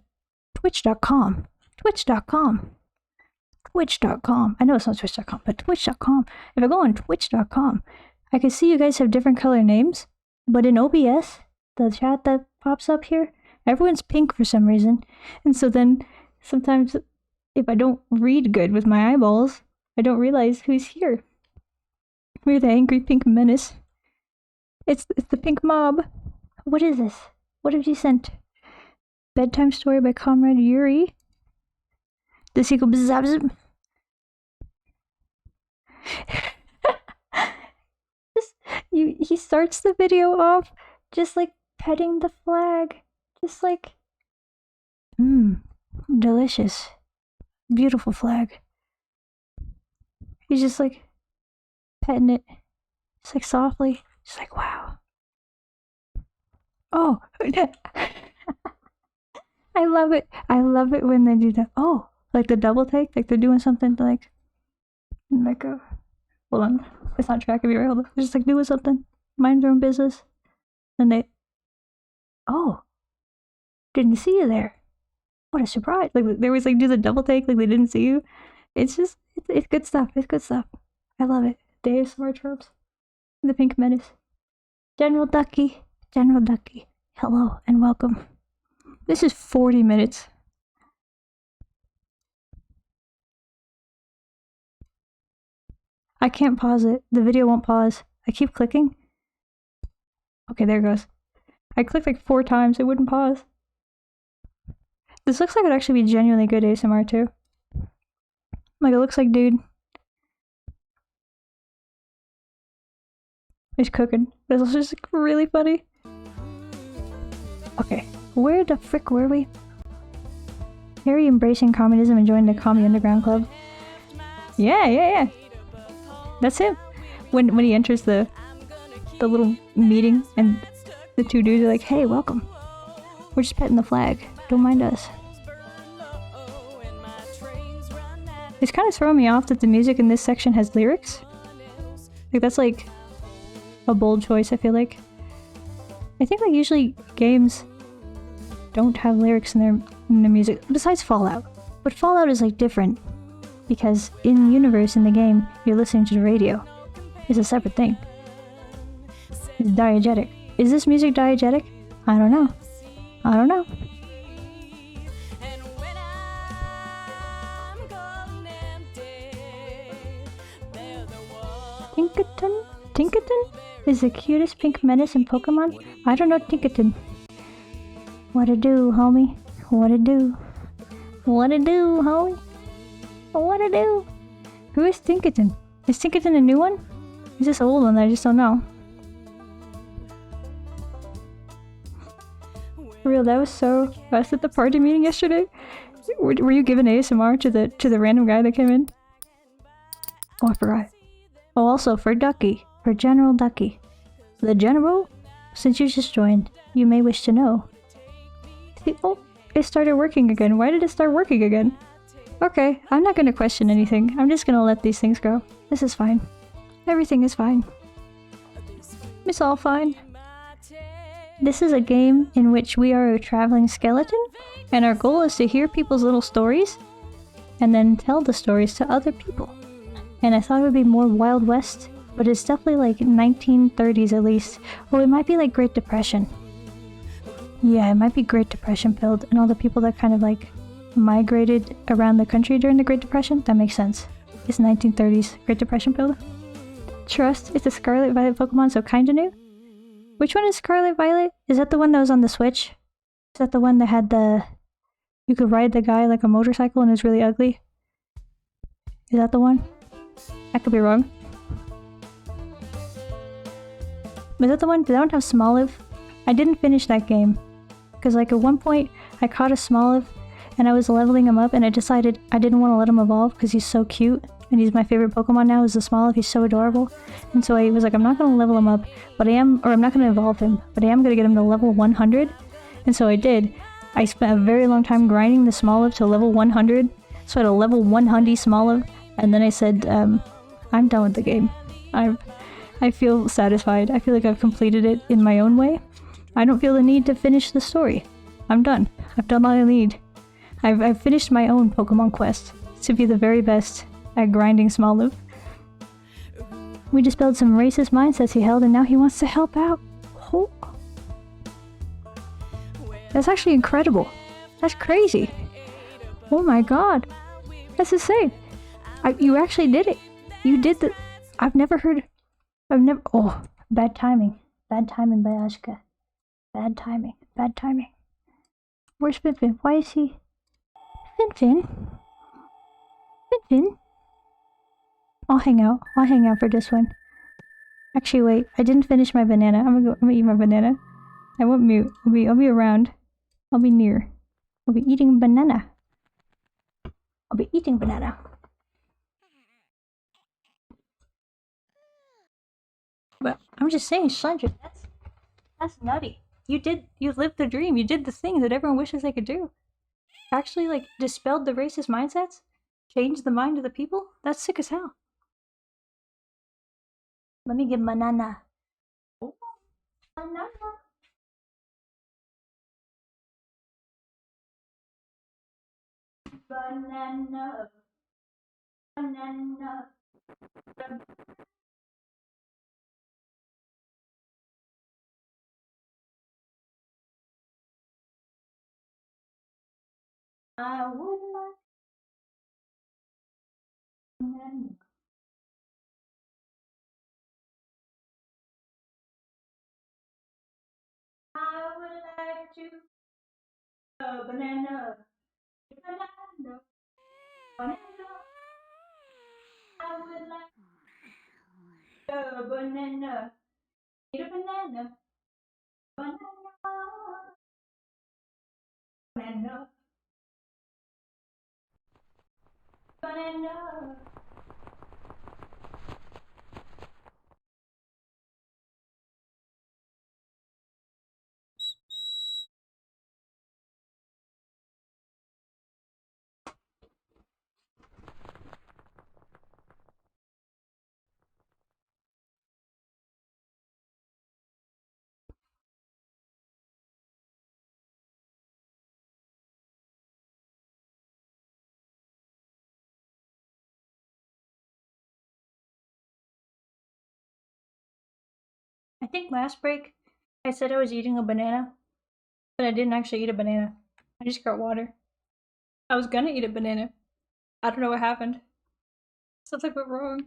Speaker 1: I know it's not twitch.com, but twitch.com. If I go on twitch.com, I can see you guys have different color names, but in OBS, the chat that pops up here, everyone's pink for some reason. And so then sometimes if I don't read good with my eyeballs, I don't realize who's here. We're the angry pink menace. It's the pink mob. What is this? What have you sent? Bedtime story by Comrade Yuri. The sequel. He starts the video off just like petting the flag. Just like, delicious. Beautiful flag. He's just like petting it. Just like softly. Just like, wow. Oh. I love it. I love it when they do that. Oh, like the double take, like they're doing something like a... Hold on, it's not tracking me right. Hold on. They're just like doing something, mind their own business, and they... Oh, didn't see you there. What a surprise! Like they always like do the double take, like they didn't see you. It's just, it's good stuff. It's good stuff. I love it. Day of Smart Tropes. The Pink Menace. General Ducky. General Ducky. Hello and welcome. This is 40 minutes. I can't pause it. The video won't pause. I keep clicking. Okay, there it goes. I clicked like 4 times. It wouldn't pause. This looks like it would actually be genuinely good ASMR too. Like it looks like dude is cooking. It's just like, really funny. Okay. Where the frick were we? Harry embracing communism and joining the Commie Underground Club. Yeah. That's him. When he enters the little meeting and the 2 dudes are like, hey, welcome. We're just petting the flag. Don't mind us. It's kind of throwing me off that the music in this section has lyrics. Like that's like a bold choice, I feel like. I think like usually games don't have lyrics in their music, besides Fallout. But Fallout is like different, because in universe in the game, you're listening to the radio. It's a separate thing. It's diegetic. Is this music diegetic? I don't know. Tinkaton is the cutest pink menace in Pokemon? I don't know Tinkaton. What it do, homie? What it do? What it do, homie? What it do? Who is Tinkaton? Is Tinkaton a new one? Is this an old one that I just don't know? For real, that was so... I was at the party meeting yesterday. Were you giving ASMR to the random guy that came in? Oh, I forgot. Oh, also for Ducky. For General Ducky. The General? Since you just joined, you may wish to know. See, oh, it started working again. Why did it start working again? Okay, I'm not gonna question anything. I'm just gonna let these things go. This is fine. Everything is fine. It's all fine. This is a game in which we are a traveling skeleton, and our goal is to hear people's little stories, and then tell the stories to other people. And I thought it would be more Wild West but it's definitely like 1930s at least. Well, it might be like Great Depression. Yeah, it might be Great Depression filled, and all the people that kind of like migrated around the country during the Great Depression. That makes sense. It's 1930s Great Depression filled. Trust, it's a Scarlet Violet Pokemon, so kinda new. Which one is Scarlet Violet? Is that the one that was on the Switch? Is that the one that had the... You could ride the guy like a motorcycle and is really ugly? Is that the one? I could be wrong. Was that the one? Did that one have Smoliv? I didn't finish that game. Because like at one point, I caught a Smoliv and I was leveling him up and I decided I didn't want to let him evolve because he's so cute. And he's my favorite Pokemon now, is the Smoliv. He's so adorable. And so I was like, I'm not going to level him up, but I'm not going to evolve him, but I am going to get him to level 100. And so I did. I spent a very long time grinding the Smoliv to level 100. So I had a level 100 Smoliv. And then I said, I'm done with the game. I feel satisfied. I feel like I've completed it in my own way. I don't feel the need to finish the story. I'm done. I've done all I need. I've finished my own Pokemon quest to be the very best at grinding Smoliv. We dispelled some racist mindsets he held and now he wants to help out. Oh. That's actually incredible. That's crazy. Oh my god. That's insane. You actually did it. You did the... Oh, bad timing. Bad timing by Ashka. Bad timing. Bad timing. Where's Finfin? Why is he... Finfin? Finfin? I'll hang out. I'll hang out for this one. Actually, wait. I didn't finish my banana. I'm gonna eat my banana. I won't mute. I'll be around. I'll be near. I'll be eating banana. I'll be eating banana. But I'm just saying, Sandra, that's nutty. You lived the dream. You did the thing that everyone wishes they could do. Actually, like, dispelled the racist mindsets? Changed the mind of the people? That's sick as hell. Let me get banana. Oh, banana. Banana. Banana. I would like banana. I would like to banana. Banana. Banana. I would like banana. Eat a banana. Banana. Banana. Banana. I think last break I said I was eating a banana, but I didn't actually eat a banana. I just got water. I was gonna eat a banana. I don't know what happened. Something went wrong.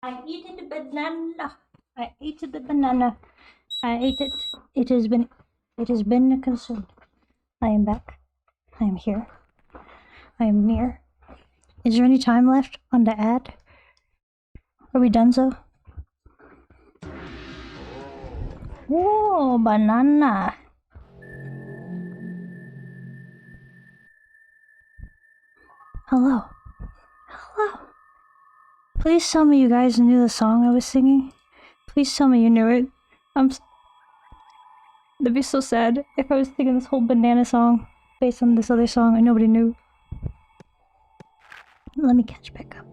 Speaker 1: I ate the banana. I ate the banana. I ate it. It has been consumed. I am back. I am here. I am near. Is there any time left on the ad? Are we done so? Whoa, banana. Hello. Hello. Please tell me you guys knew the song I was singing. Please tell me you knew it. That'd be so sad if I was singing this whole banana song based on this other song and nobody knew. Let me catch back up.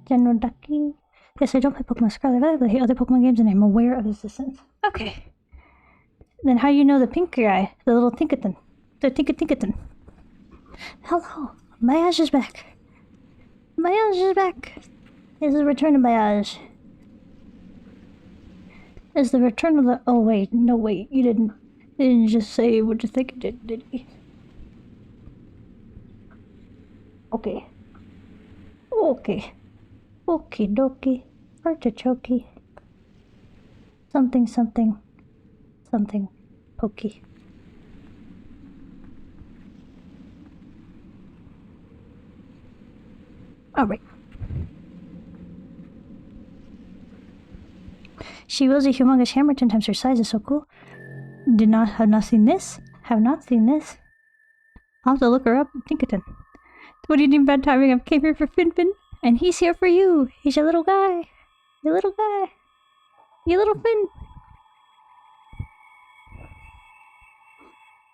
Speaker 1: General Ducky. Yes, I don't play Pokemon Scarlet Violet, but I hate other Pokemon games and I'm aware of his existence. Okay. Then how do you know the pink guy? The little Tinkaton. The Tinkaton. Hello. Bayaj is back. Bayaj is back. It's the return of Bayaj. It's the return of the... Oh, wait. No, wait. You didn't just say what you think it did he? Okay. Okay. Okie dokie. Artichoke. Something. Pokey. Alright. She wields a humongous hammer 10 times her size. Is so cool. Have not seen this. Have not seen this. I'll have to look her up. Tinkaton. What do you need bad timing? I came here for Finfin, and he's here for you. He's your little guy. Your little guy. Your little Finn.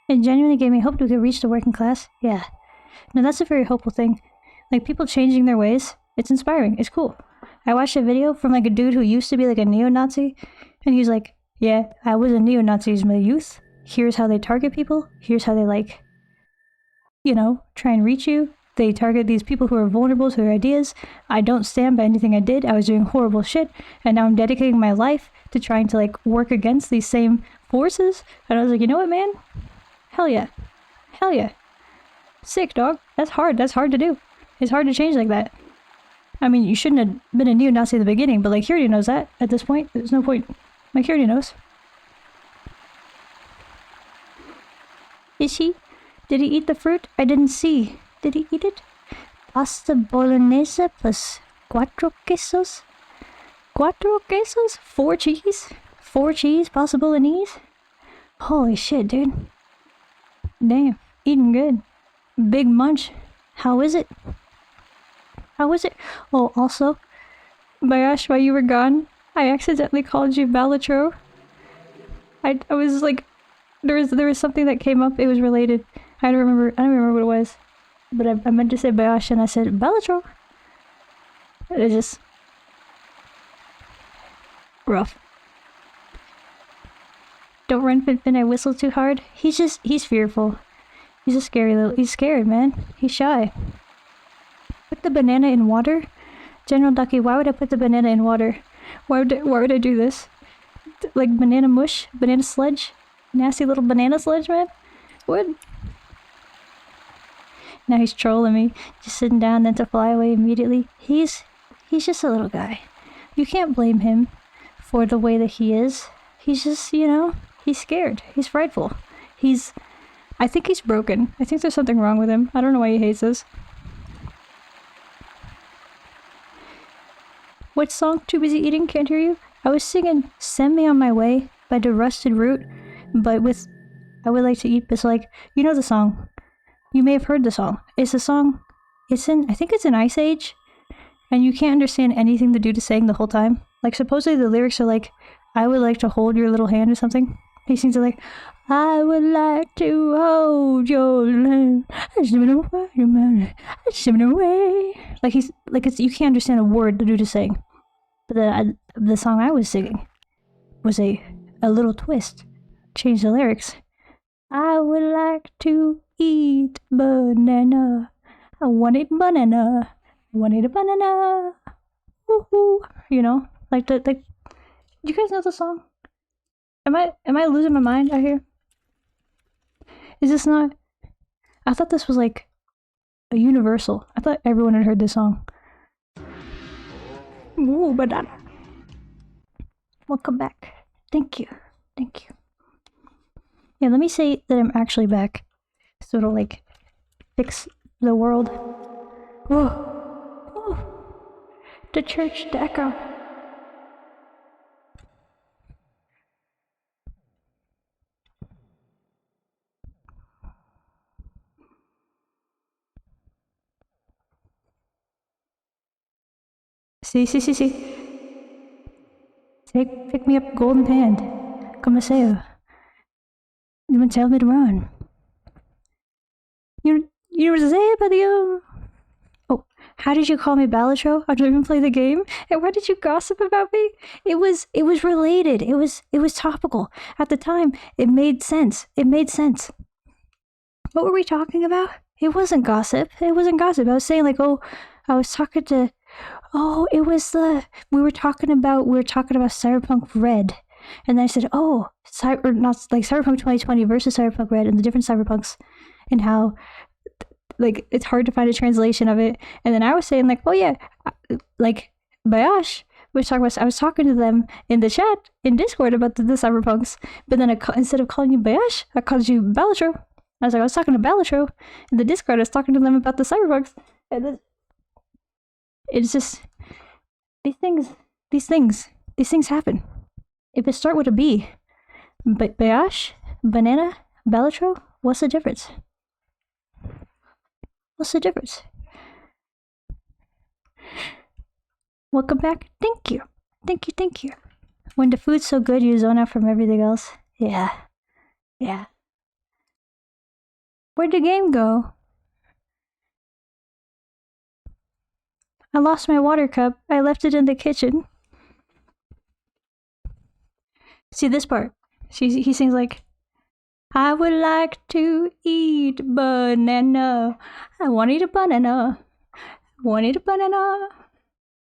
Speaker 1: It genuinely gave me hope we could reach the working class. Yeah. No, that's a very hopeful thing. Like, people changing their ways. It's inspiring. It's cool. I watched a video from, like, a dude who used to be, like, a neo-Nazi. And he was like, yeah, I was a neo-Nazi in my youth. Here's how they target people. Here's how they, like, you know, try and reach you. They target these people who are vulnerable to their ideas. I don't stand by anything I did. I was doing horrible shit. And now I'm dedicating my life to trying to, like, work against these same forces. And I was like, you know what, man? Hell yeah. Hell yeah. Sick, dog. That's hard. That's hard to do. It's hard to change like that. I mean, you shouldn't have been a neo-Nazi at the beginning, but, like, he already knows that at this point. There's no point. Like, he already knows. Is he? Did he eat the fruit? I didn't see. Did he eat it? Pasta bolognese plus 4 quesos? 4 quesos? 4 cheese? 4 cheese, pasta bolognese? Holy shit, dude. Damn. Eating good. Big munch. How is it? How is it? Oh, also, Bayash, while you were gone, I accidentally called you Balatro. I was like, there was something that came up. It was related. I don't remember what it was. But I meant to say Bayash and I said Balatro. It just rough. Don't run, Finfin. I whistle too hard. He's fearful. He's scared, man. He's shy. Put the banana in water? General Ducky, why would I put the banana in water? Why would I do this? Like banana mush? Banana sludge? Nasty little banana sludge, man? What? Now he's trolling me, just sitting down then to fly away immediately. He's just a little guy. You can't blame him for the way that he is. He's just, you know, he's scared. He's frightful. I think he's broken. I think there's something wrong with him. I don't know why he hates us. What song? Too busy eating, can't hear you? I was singing Send Me On My Way by The Rusted Root, but with I Would Like to Eat, it's like, you know the song. You may have heard the song. It's a song, I think it's in Ice Age, and you can't understand anything the dude is saying the whole time. Like, supposedly the lyrics are like, I would like to hold your little hand or something. He sings it like, I would like to hold your hand. Like you can't understand a word the dude is saying. But the song I was singing was a little twist. Change the lyrics. I would like to eat banana. I want to eat banana. I want to eat a banana. Woohoo! You know, like do you guys know the song? Am I losing my mind out here? Is this not? I thought this was like a universal. I thought everyone had heard this song. Ooh, banana. Welcome back. Thank you. Thank you. Yeah, let me say that I'm actually back. So it'll, like, fix the world. Whoa. Whoa. The church, the echo. See. Pick me up, golden hand. Como say? You want to tell me to run? You were say about the Oh, how did you call me Balatro? I don't even play the game. And why did you gossip about me? It was related. It was topical. At the time, it made sense. What were we talking about? It wasn't gossip. I was saying like, I was talking to it was we were talking about Cyberpunk Red. And then I said, Cyberpunk 2020 versus Cyberpunk Red and the different Cyberpunks and how like it's hard to find a translation of it. And then I was saying like, oh yeah, like Bayash I was talking to them in the chat in Discord about the Cyberpunks, but then instead of calling you Bayash, I called you Balatro. I was talking to Balatro in the Discord. I was talking to them about the Cyberpunks, and then it's just these things happen. If it start with a B, Bayash, banana, Balatro, what's the difference? Welcome back. Thank you. When the food's so good, you zone out from everything else. Yeah. Where'd the game go? I lost my water cup. I left it in the kitchen. See this part. He sings like, I would like to eat banana. I want to eat a banana.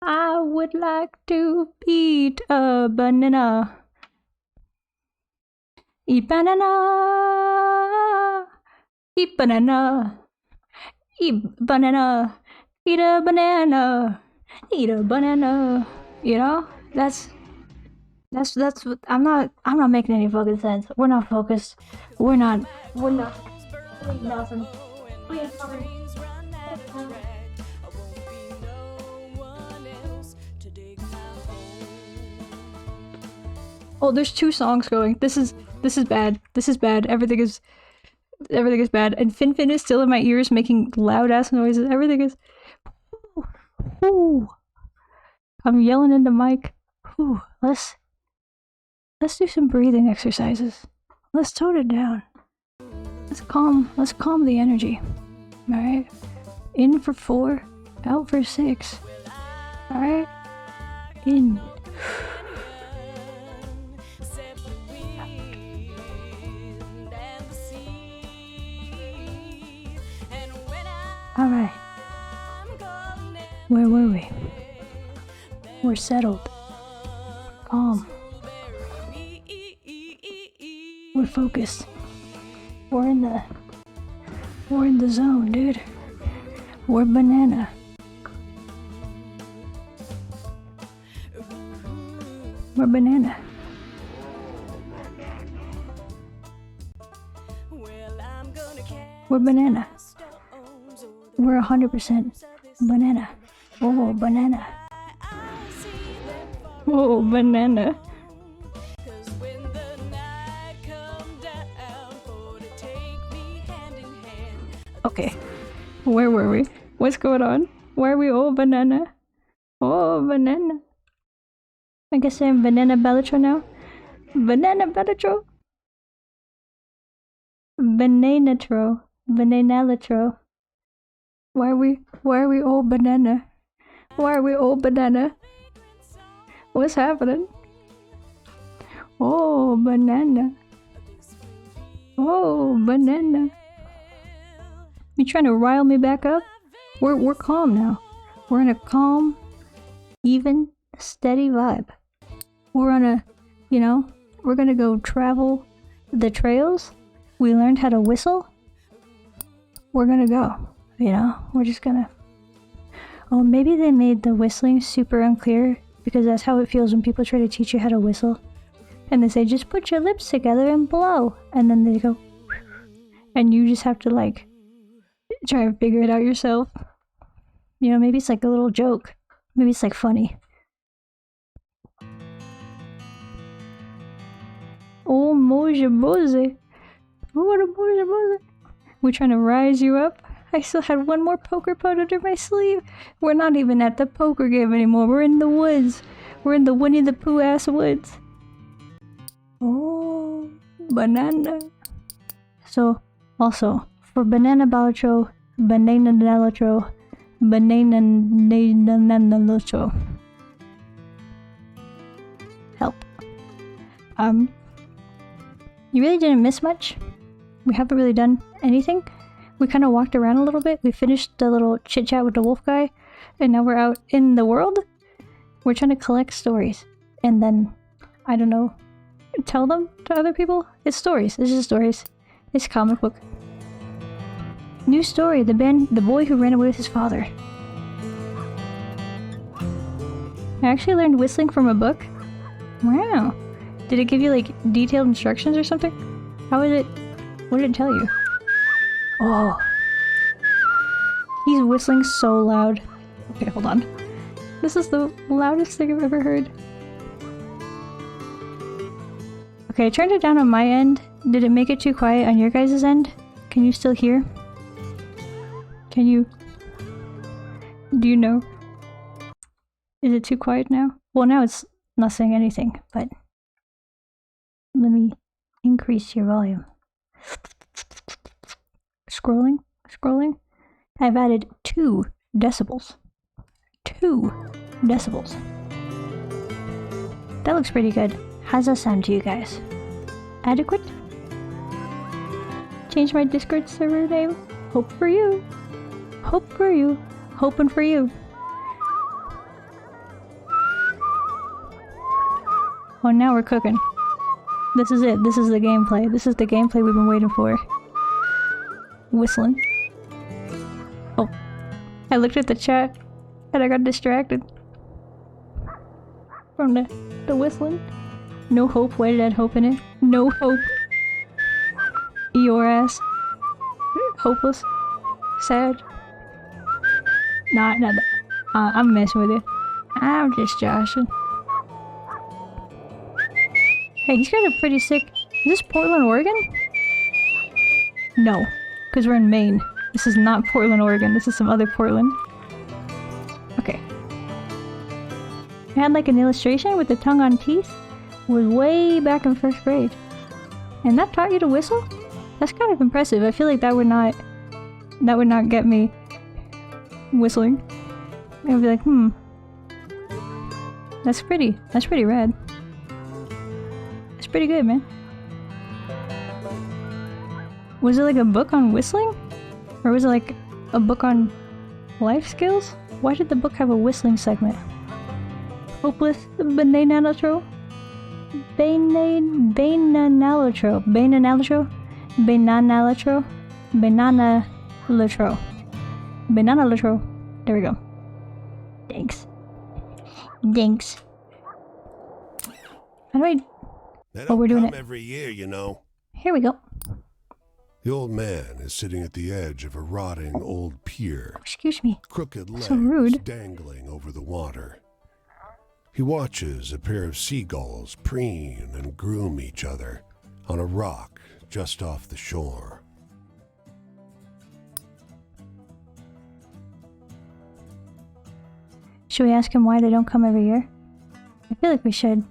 Speaker 1: I would like to eat a banana. Eat banana. Eat banana. Eat banana. Eat a banana. Eat a banana. You know? That's what I'm not making any fucking sense. We're not focused. We're nothing. Oh, there's two songs going. This is bad. Everything is bad. And Fin is still in my ears making loud ass noises. Everything is Ooh. I'm yelling into mic. Ooh, let's do some breathing exercises. Let's tone it down. Let's calm the energy. Alright? In for 4, out for 6. Alright? In. Alright. Where were we? We're settled. Calm. We're focused. We're in the zone, dude. We're banana. We're banana. We're banana. We're 100% banana. Oh, banana. Oh, banana. Okay, where were we? What's going on? Why are we all banana? Oh, banana. I guess I'm banana Bellatrix now. Banana Bellatrix. Bananatro. Bananalatro. Why are we all banana? Why are we all banana? What's happening? Oh, banana. Oh, banana. You trying to rile me back up? We're calm now. We're in a calm, even, steady vibe. We're on a, we're gonna go travel the trails. We learned how to whistle. We're gonna go, we're just gonna, Oh, maybe they made the whistling super unclear because that's how it feels when people try to teach you how to whistle. And they say, just put your lips together and blow. And then they go, and you just have to like try and figure it out yourself. You know, maybe it's like a little joke. Maybe it's like funny. Oh, moje boze. What a moje boze. We're trying to rise you up. I still had one more poker pot under my sleeve. We're not even at the poker game anymore. We're in the woods. We're in the Winnie the Pooh ass woods. Oh, banana. So, also, for banana balatro, banana nalatro, banana nalatro. Help. You really didn't miss much. We haven't really done anything. We kind of walked around a little bit. We finished the little chit chat with the wolf guy, and now we're out in the world. We're trying to collect stories, and then, I don't know, tell them to other people. It's stories. It's just stories. It's a comic book. New story: the boy who ran away with his father. I actually learned whistling from a book. Wow. Did it give you like detailed instructions or something? How is it? What did it tell you? Oh. He's whistling so loud. Okay, hold on. This is the loudest thing I've ever heard. Okay, I turned it down on my end. Did it make it too quiet on your guys' end? Can you still hear? Can you? Do you know? Is it too quiet now? Well, now it's not saying anything, but let me increase your volume. Scrolling, scrolling. I've added 2 decibels. 2 decibels. That looks pretty good. How's that sound to you guys? Adequate? Change my Discord server name. Hope for you. Hope for you. Hoping for you. Oh, now we're cooking. This is it. This is the gameplay. This is the gameplay we've been waiting for. Whistling. Oh. I looked at the chat and I got distracted from the whistling. No hope. Why did I add hope in it? No hope. Your ass. Hopeless. Sad. Nah, not that. I'm messing with you. I'm just joshing. Hey, he's got a pretty sick... Is this Portland, Oregon? No, because we're in Maine. This is not Portland, Oregon. This is some other Portland. Okay. I had like an illustration with the tongue on teeth. It was way back in 1st grade. And that taught you to whistle? That's kind of impressive. I feel like that would not get me whistling. I would be like, That's pretty rad. That's pretty good, man. Was it like a book on whistling? Or was it like a book on life skills? Why did the book have a whistling segment? Hopeless bananalitro? Bananalitro. Bananalitro? Bananalitro? Bananalitro. Bananalitro. There we go. Thanks. Thanks. How do I...
Speaker 2: Oh,
Speaker 1: we're doing it
Speaker 2: every year, you know.
Speaker 1: Here we go.
Speaker 2: The old man is sitting at the edge of a rotting old pier.
Speaker 1: Excuse me.
Speaker 2: Crooked legs
Speaker 1: so rude.
Speaker 2: dangling over the water. He watches a pair of seagulls preen and groom each other on a rock just off the shore.
Speaker 1: Should we ask him why they don't come every year? I feel like we should.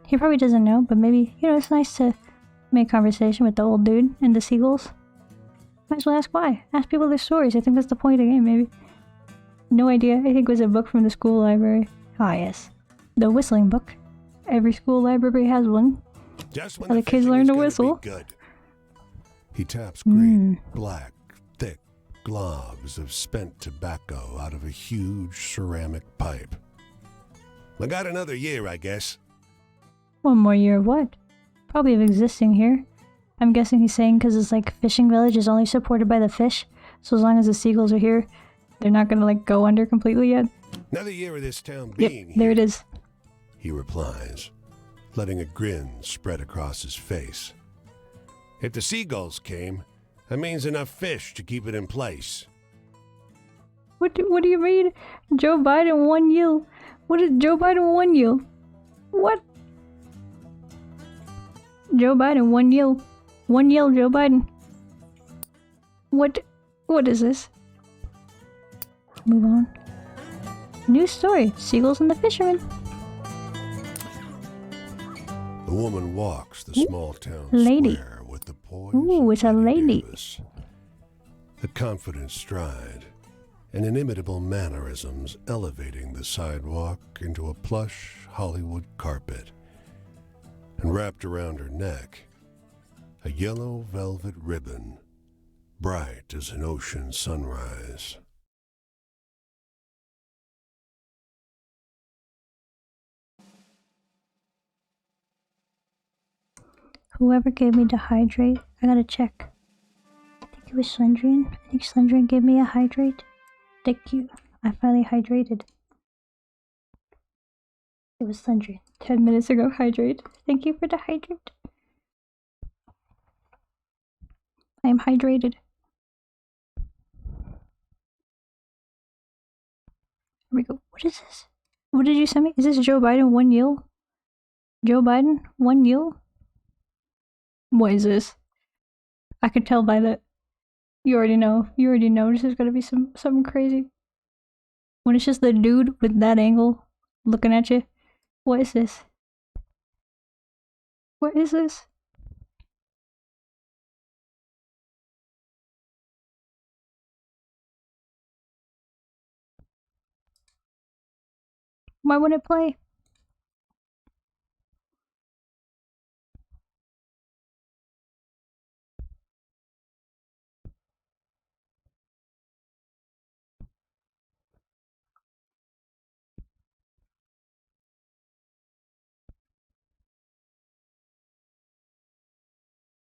Speaker 1: He probably doesn't know, but maybe, you know, it's nice to make conversation with the old dude and the seagulls. Might as well ask why. Ask people their stories. I think that's the point of the game, maybe. No idea. I think it was a book from the school library. Ah, yes. The whistling book. Every school library has one.
Speaker 2: Just when
Speaker 1: the kids learn to whistle.
Speaker 2: Good. He taps great, black, thick globs of spent tobacco out of a huge ceramic pipe. I got another year, I guess.
Speaker 1: 1 more year of what? Probably of existing here. I'm guessing he's saying because it's like fishing village is only supported by the fish, so as long as the seagulls are here, They're not gonna like go under completely yet?
Speaker 2: Another year of this town being
Speaker 1: Yep, there it is.
Speaker 2: He replies, letting a grin spread across his face. If the seagulls came, that means enough fish to keep it in place.
Speaker 1: What do you mean? Joe Biden won you? What did Joe Biden won you? What? Joe Biden won you. One yell, Joe Biden. What is this? Move on. New story, Seagulls and the Fisherman.
Speaker 2: The woman walks the small town
Speaker 1: lady.
Speaker 2: square with the poise.
Speaker 1: Ooh, it's a lady.
Speaker 2: Davis. The confident stride and inimitable mannerisms elevating the sidewalk into a plush Hollywood carpet. And wrapped around her neck, a yellow velvet ribbon, bright as an ocean sunrise.
Speaker 1: Whoever gave me the hydrate, I gotta check. I think it was Slendrian. I think Slendrian gave me a hydrate. Thank you. I finally hydrated. It was Slendrian. 10 minutes ago, hydrate. Thank you for the hydrate. I am hydrated. Here we go. What is this? What did you send me? Is this Joe Biden 1 year? Joe Biden 1 year? What is this? I could tell by that. You already know. You already know this is gonna be something crazy. When it's just the dude with that angle looking at you. What is this? What is this? Why wouldn't it play?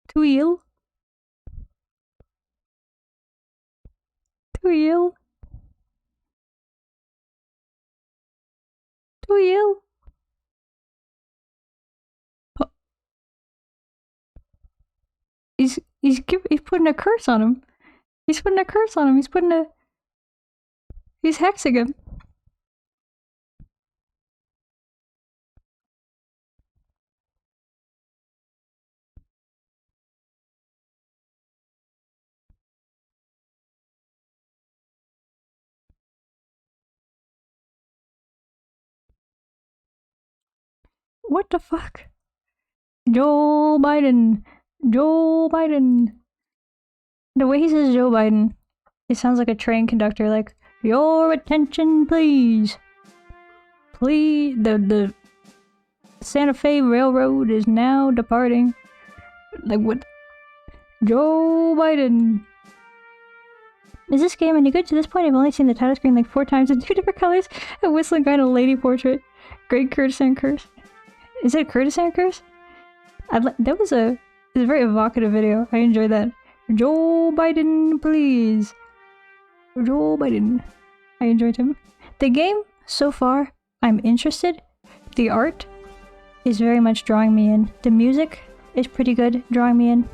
Speaker 1: Too ill? Too ill? Too ill? Oh. He's putting a curse on him. He's putting a curse on him. He's hexing him. What the fuck? Joe Biden. Joe Biden. The way he says Joe Biden, it sounds like a train conductor, like, your attention please. Please, the Santa Fe Railroad is now departing. Like, what? Joe Biden. Is this game any good? To this point, I've only seen the title screen like 4 times in 2 different colors. A whistling guy and a lady portrait. Great courtesan curse. Is it a courtesan curse? That was a very evocative video. I enjoyed that. Joe Biden, please. Joe Biden. I enjoyed him. The game, so far, I'm interested. The art is very much drawing me in. The music is pretty good, drawing me in.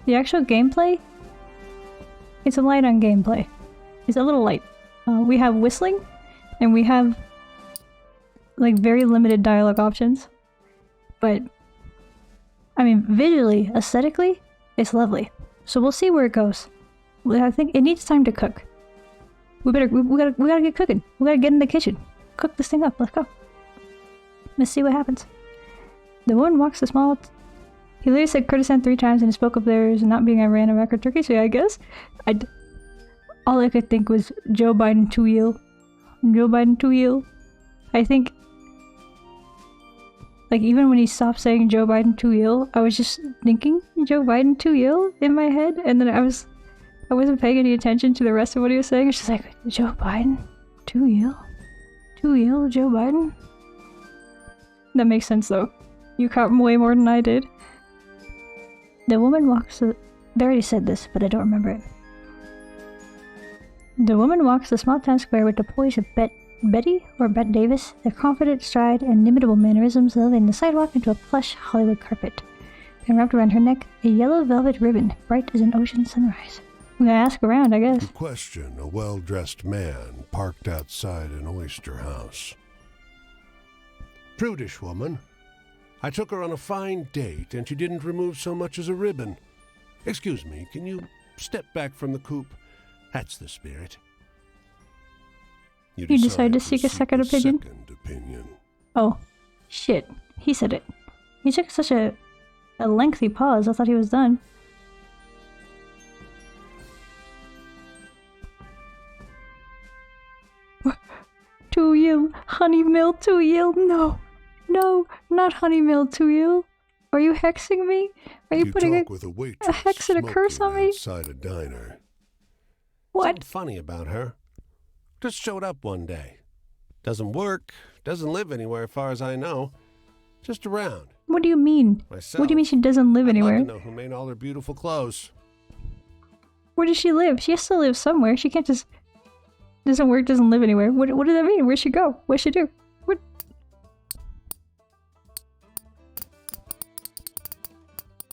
Speaker 1: The actual gameplay, it's a light on gameplay. It's a little light. We have whistling, and we have like very limited dialogue options. But I mean, visually, aesthetically, it's lovely. So we'll see where it goes. I think it needs time to cook. We gotta get cooking. We gotta get in the kitchen. Cook this thing up. Let's go. Let's see what happens. The woman walks the small. He literally said courtesan 3 times and he spoke of theirs not being a random record turkey. So yeah, I guess all I could think was Joe Biden too ill. Joe Biden too ill. I think, like, even when he stopped saying Joe Biden too ill, I was just thinking Joe Biden too ill in my head, and then I wasn't paying any attention to the rest of what he was saying. It's just like, Joe Biden too ill? Too ill, Joe Biden? That makes sense though. You caught way more than I did. The woman walks the... They already said this, but I don't remember it. The woman walks the small town square with the poise of Betty or Bette Davis, their confident stride and inimitable mannerisms elevating the sidewalk into a plush Hollywood carpet. And wrapped around her neck, a yellow velvet ribbon, bright as an ocean sunrise. I'm gonna ask around, I guess.
Speaker 2: You question a well-dressed man parked outside an oyster house. Prudish woman. I took her on a fine date, and she didn't remove so much as a ribbon. Excuse me, can you step back from the coupe? That's the spirit.
Speaker 1: You decide to seek a second opinion? Oh, shit. He said it. He took such a lengthy pause, I thought he was done. HoneyMielle, HoneyMielle, no. No, not HoneyMielle. Are you hexing me? Are you putting a hex and a curse on me?
Speaker 2: Outside a diner.
Speaker 1: What?
Speaker 2: Something funny about her. Just showed up one day. Doesn't work, doesn't live anywhere as far as I know. Just around.
Speaker 1: What do you mean?
Speaker 2: Myself,
Speaker 1: what do you mean she doesn't live anywhere?
Speaker 2: I'd love to know who made all her beautiful clothes.
Speaker 1: Where does she live? She has to live somewhere. She can't just... Doesn't work, doesn't live anywhere. What does that mean? Where'd she go? What'd she do? What?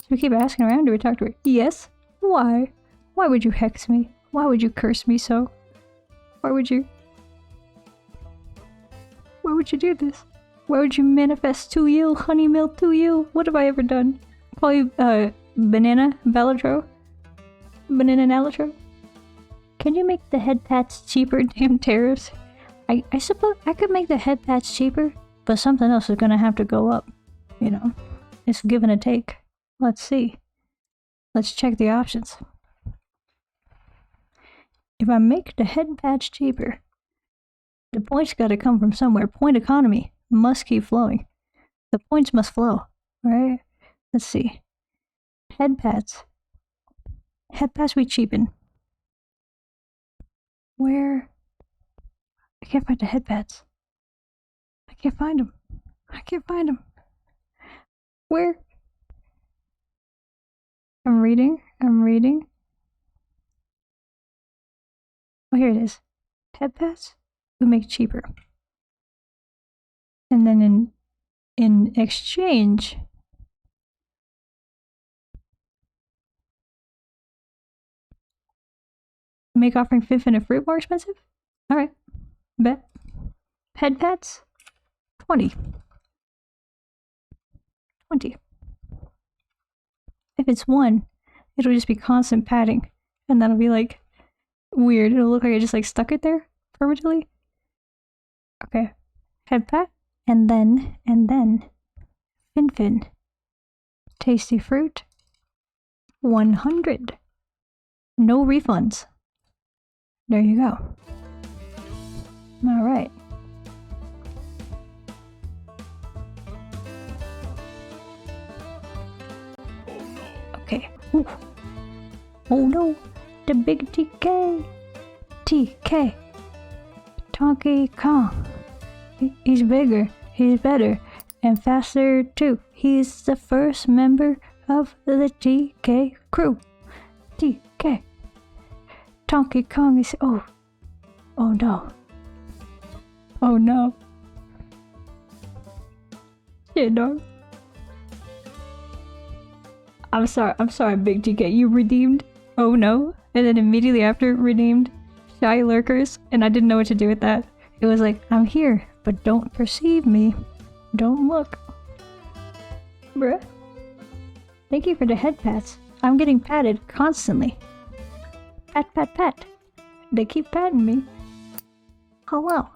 Speaker 1: Should we keep asking around? Do we talk to her? Yes. Why? Why would you hex me? Why would you curse me so? Why would you do this? Why would you manifest to you, HoneyMielle, to you? What have I ever done? Call you, Banana Balatro? Banana Nalatro? Can you make the head pats cheaper, damn tariffs? I suppose I could make the head pats cheaper, but something else is gonna have to go up. You know, it's give and a take. Let's see. Let's check the options. If I make the head patch cheaper, the points gotta come from somewhere. Point economy must keep flowing. The points must flow, right? Let's see. Head pats. Head pats we cheapen. Where? I can't find the head pats. I can't find them. Where? I'm reading. Oh, here it is. Head pats we make cheaper. And then in exchange, make offering fifth and a fruit more expensive? Alright. Bet. Head pats? 20. If it's 1, it'll just be constant patting. And that'll be like weird. It'll look like I just like stuck it there permanently. Okay. Head pat. And then Fin. Tasty fruit. 100. No refunds. There you go. Alright. Okay. Ooh. Oh no. The big TK. Donkey Kong. He's bigger. He's better. And faster too. He's the first member of the TK crew. TK. Donkey Kong is... Oh no. Shit, dog. I'm sorry, Big TK. You redeemed Oh no, and then immediately after redeemed Shy Lurkers, and I didn't know what to do with that. It was like, I'm here, but don't perceive me. Don't look. Bruh. Thank you for the head pats. I'm getting patted constantly. Pat. They keep patting me. Hello.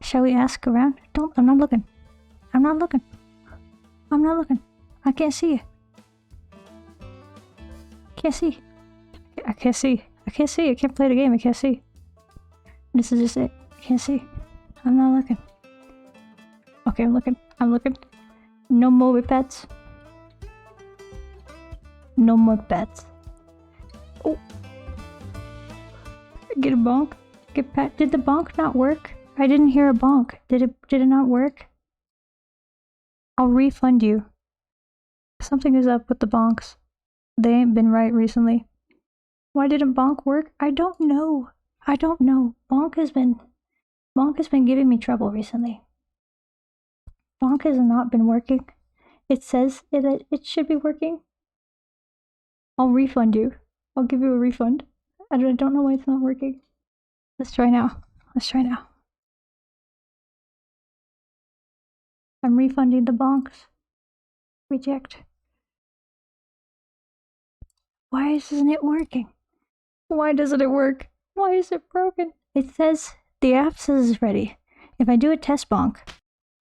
Speaker 1: Shall we ask around? I'm not looking. I can't see you. I can't see. I can't play the game. I can't see. This is just it. I can't see. I'm not looking. Okay, I'm looking. No more pets. No more pets. Oh. Get a bonk. Get pat. Did the bonk not work? I didn't hear a bonk. Did it not work? I'll refund you. Something is up with the bonks. They ain't been right recently. Why didn't bonk work? I don't know. I don't know. Bonk has been giving me trouble recently. Bonk has not been working. It says it should be working. I'll refund you. I'll give you a refund. I don't know why it's not working. Let's try now. Let's try now. I'm refunding the bonks. Reject. Why isn't it working? Why doesn't it work? Why is it broken? It says, the app says it's ready. If I do a test bonk,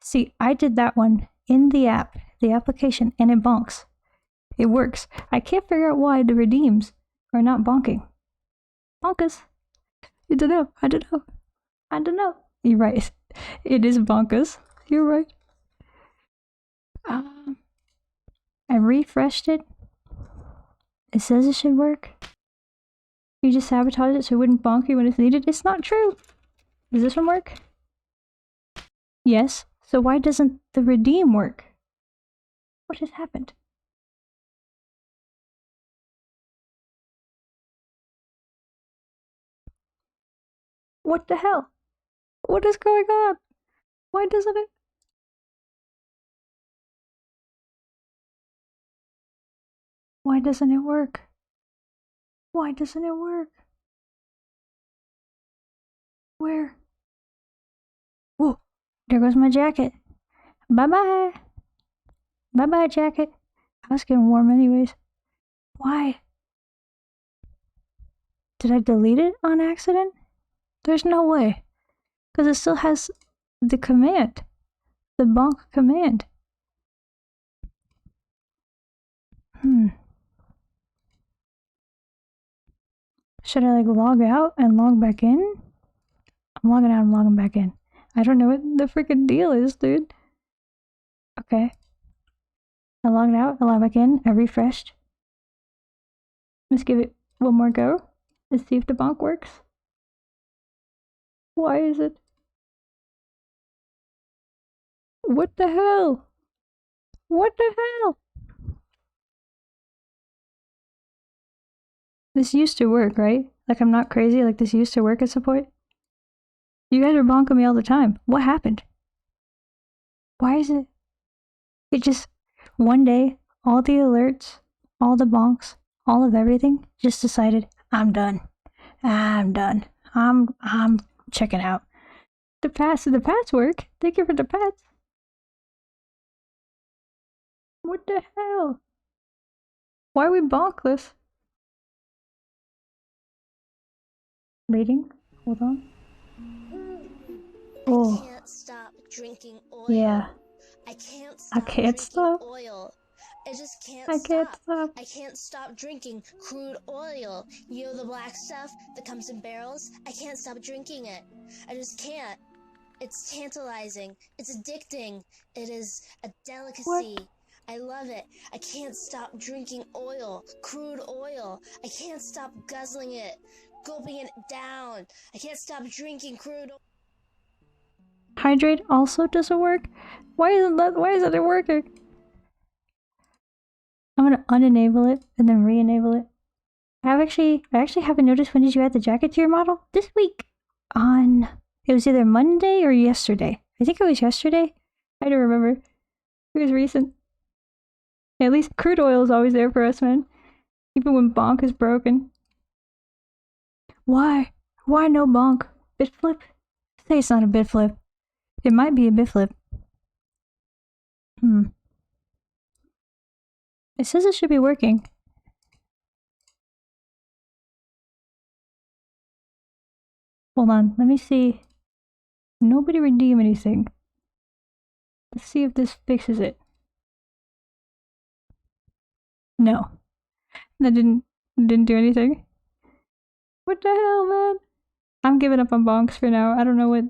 Speaker 1: see, I did that one in the app, the application, and it bonks. It works. I can't figure out why the redeems are not bonking. Bonkus. I don't know. I don't know. I don't know. You're right. It is bonkus. You're right. I refreshed it. It says it should work. You just sabotage it so it wouldn't bonk you when it's needed. It's not true. Does this one work? Yes. So why doesn't the redeem work? What has happened? What the hell? What is going on? Why doesn't it? Why doesn't it work? Why doesn't it work? Where? Whoa, there goes my jacket. Bye-bye. Bye-bye, jacket. I was getting warm anyways. Why? Did I delete it on accident? There's no way. Because it still has the command. The bonk command. Should I like log out and log back in? I'm logging out and logging back in. I don't know what the freaking deal is, dude. Okay. I logged out, I logged back in, I refreshed. Let's give it one more go. Let's see if the bonk works. Why is it? What the hell? What the hell? This used to work, right? Like I'm not crazy, like this used to work at some point? You guys are bonking me all the time. What happened? Why is it? It just, one day, all the alerts, all the bonks, all of everything just decided, I'm done. I'm done. I'm checking out. The pats work. Thank you for the pats. What the hell? Why are we bonkless? Reading? Hold on. Oh.
Speaker 5: I can't stop drinking oil.
Speaker 1: Yeah.
Speaker 5: I can't
Speaker 1: stop.
Speaker 5: Oil. I just can't
Speaker 1: I can't stop.
Speaker 5: I can't stop drinking crude oil. You know the black stuff that comes in barrels? I can't stop drinking it. I just can't. It's tantalizing. It's addicting. It is a delicacy.
Speaker 1: What?
Speaker 5: I love it. I can't stop drinking oil. Crude oil. I can't stop guzzling it. Gulping it down. I can't stop drinking crude oil.
Speaker 1: Hydrate also doesn't work? Why isn't it working? I'm gonna unenable it and then re-enable it. I actually haven't noticed, when did you add the jacket to your model? This week. It was either Monday or yesterday. I think it was yesterday. I don't remember. It was recent. At least crude oil is always there for us, man. Even when bonk is broken. Why? Why no bonk? Bit flip? Say it's not a bit flip. It might be a bit flip. It says it should be working. Hold on, let me see. Nobody redeem anything. Let's see if this fixes it. No. That didn't do anything. What the hell, man? I'm giving up on bonks for now. I don't know what...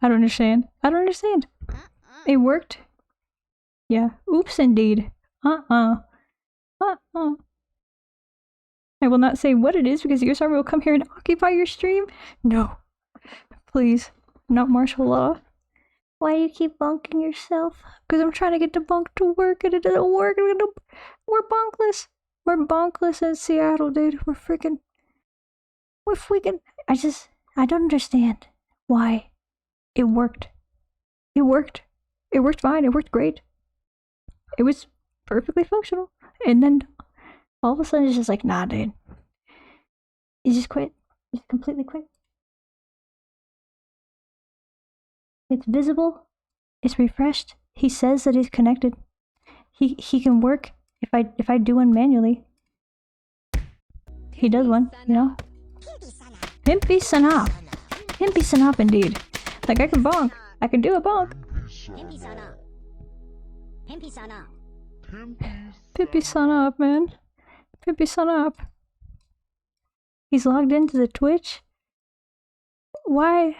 Speaker 1: I don't understand. I don't understand. It worked. Yeah. Oops, indeed. I will not say what it is because Your's Army will come here and occupy your stream. No. Please. Not martial law. Why do you keep bonking yourself? Because I'm trying to get the bonk to work and it doesn't work. We're bonkless. We're bonkless in Seattle, dude. We're freaking. I don't understand why it worked. It worked. It worked fine. It worked great. It was perfectly functional. And then all of a sudden it's just like, nah, dude. You just quit. You just completely quit. It's visible. It's refreshed. He says that he's connected. He can work if I do one manually. He does one, you know? Pimpy Sanop. Pimpy Sanop indeed. Like I can bonk. I can do a bonk. Pimpy Sanop, man. Pimpy Sanop. He's logged into the Twitch. Why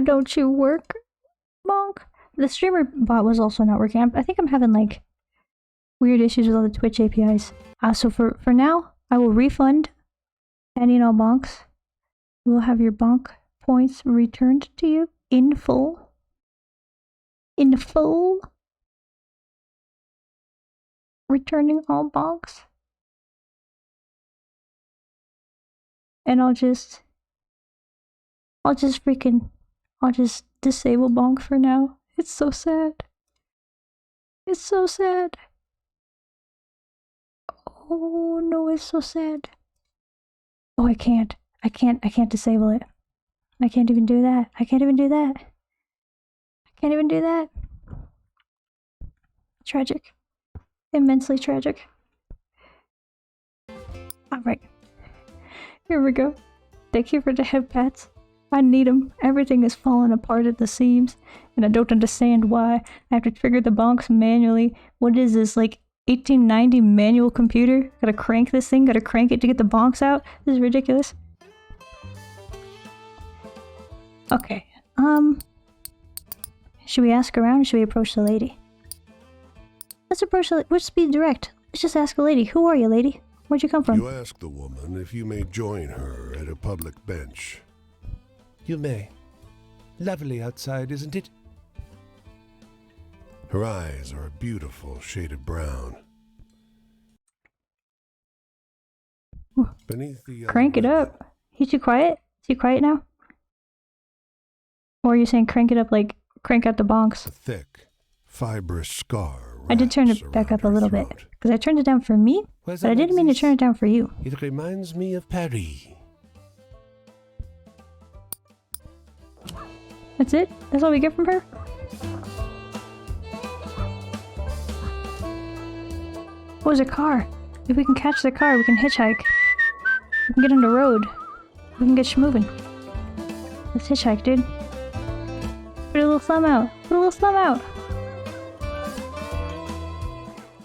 Speaker 1: don't you work, bonk? The streamer bot was also not working. I think I'm having like weird issues with all the Twitch APIs. So for now, I will refund any and all bonks. You will have your bonk points returned to you in full. In full. Returning all bonks. And I'll just disable bonk for now. It's so sad. It's so sad. Oh no, it's so sad. Oh, I can't disable it. I can't even do that. I can't even do that. Tragic. Immensely tragic. Alright. Here we go. Thank you for the head pats. I need them. Everything is falling apart at the seams, and I don't understand why. I have to trigger the bonks manually. What is this, like 1890 manual computer? Gotta crank this thing, gotta crank it to get the bonks out? This is ridiculous. Okay, should we ask around or should we approach the lady? Let's approach the lady. Let's be direct. Let's just ask a lady. Who are you, lady? Where'd you come from?
Speaker 2: You ask the woman if you may join her at a public bench.
Speaker 3: You may. Lovely outside, isn't it?
Speaker 2: Her eyes are a beautiful shade of brown. Beneath the yellow
Speaker 1: Crank it up. He's too quiet? Is he quiet now? Or are you saying crank it up like crank out the bonks?
Speaker 2: A thick, fibrous scar.
Speaker 1: I did turn it back up a little bit. Because I turned it down for me, but I didn't mean to turn it down for you.
Speaker 3: It reminds me of Paris.
Speaker 1: That's it? That's all we get from her? Oh, there's a car. If we can catch the car, we can hitchhike. We can get on the road. We can get schmoving. Let's hitchhike, dude. Put a little thumb out. Put a little thumb out.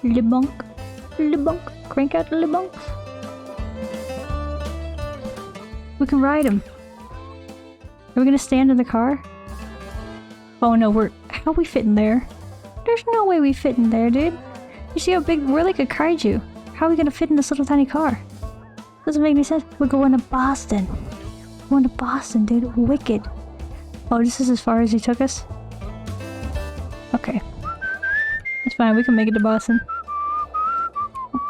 Speaker 1: Le bonk. Le bonk. Crank out the le bonks. We can ride him. Are we gonna stand in the car? Oh no, how we fit in there? There's no way we fit in there, dude. You see how big, we're like a kaiju. How are we gonna fit in this little tiny car? Doesn't make any sense. We're going to Boston. We're going to Boston, dude. Wicked. Oh, this is as far as he took us? Okay. That's fine, we can make it to Boston.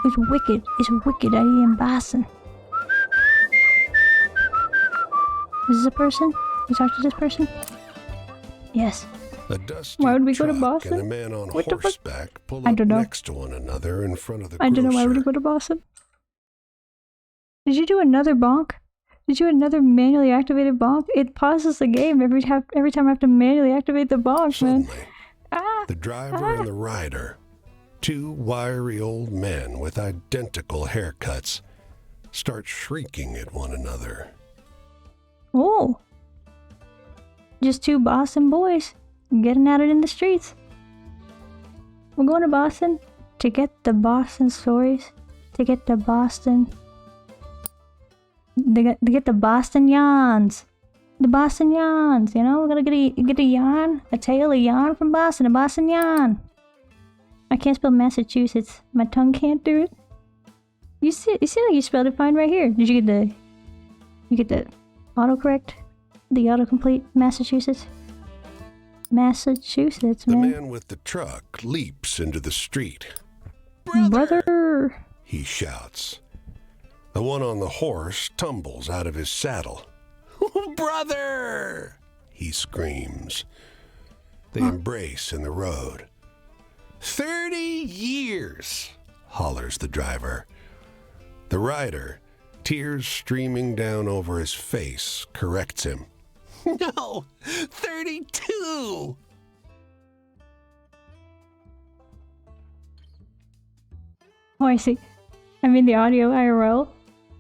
Speaker 1: It's wicked. It's wicked out here in Boston. Is this a person? You talk to this person? Yes.
Speaker 2: A dusty
Speaker 1: why would we go to
Speaker 2: truck
Speaker 1: Boston?
Speaker 2: And a man on
Speaker 1: What the fuck?
Speaker 2: horseback pull
Speaker 1: I
Speaker 2: up
Speaker 1: don't know.
Speaker 2: next to one another in front of the
Speaker 1: I don't know why would we
Speaker 2: grocer.
Speaker 1: go to Boston. Did you do another bonk? Did you do another manually activated bonk? It pauses the game every time I have to manually activate the bonk, man.
Speaker 2: Suddenly,
Speaker 1: Ah,
Speaker 2: the driver and the rider, two wiry old men with identical haircuts, start shrieking at one another.
Speaker 1: Oh. Just two Boston boys getting at it in the streets. We're going to Boston to get the Boston stories, to get the Boston... to get the Boston yarns. The Boston yarns, you know? We're gonna get a yarn, a tale, a yarn from Boston, a Boston yarn. I can't spell Massachusetts. My tongue can't do it. You see like you spelled it fine right here. Did you get the autocorrect? The autocomplete Massachusetts? Massachusetts,
Speaker 2: The
Speaker 1: man.
Speaker 2: man with the truck leaps into the street.
Speaker 1: Brother!
Speaker 2: He shouts. The one on the horse tumbles out of his saddle. Brother! He screams. They embrace in the road. 30 years, hollers the driver. The rider, tears streaming down over his face, corrects him. No, 32!
Speaker 1: Oh, I see. I mean the audio IRL.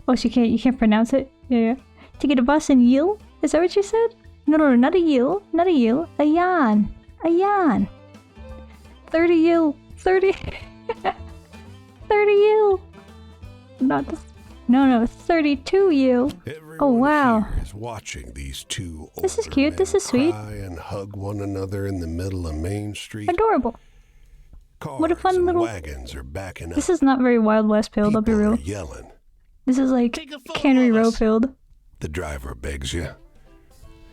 Speaker 1: Oh, so you can't pronounce it? Yeah. To get a bus in Yule? Is that what you said? No, not a Yule. Not a Yule. A Yan. A Yan. 30 Yule. 30. 30 Yule. Not the... No, 32 Yule. Oh, wow.
Speaker 2: Here is watching these two
Speaker 1: This is cute. This is sweet.
Speaker 2: cry and hug one another in the middle of Main Street.
Speaker 1: Adorable.
Speaker 2: Cars
Speaker 1: What a fun
Speaker 2: and
Speaker 1: little...
Speaker 2: wagons are backing up.
Speaker 1: This is not very Wild West filled, I'll be
Speaker 2: People
Speaker 1: real.
Speaker 2: are yelling.
Speaker 1: This is like Cannery Row filled.
Speaker 2: The driver begs you.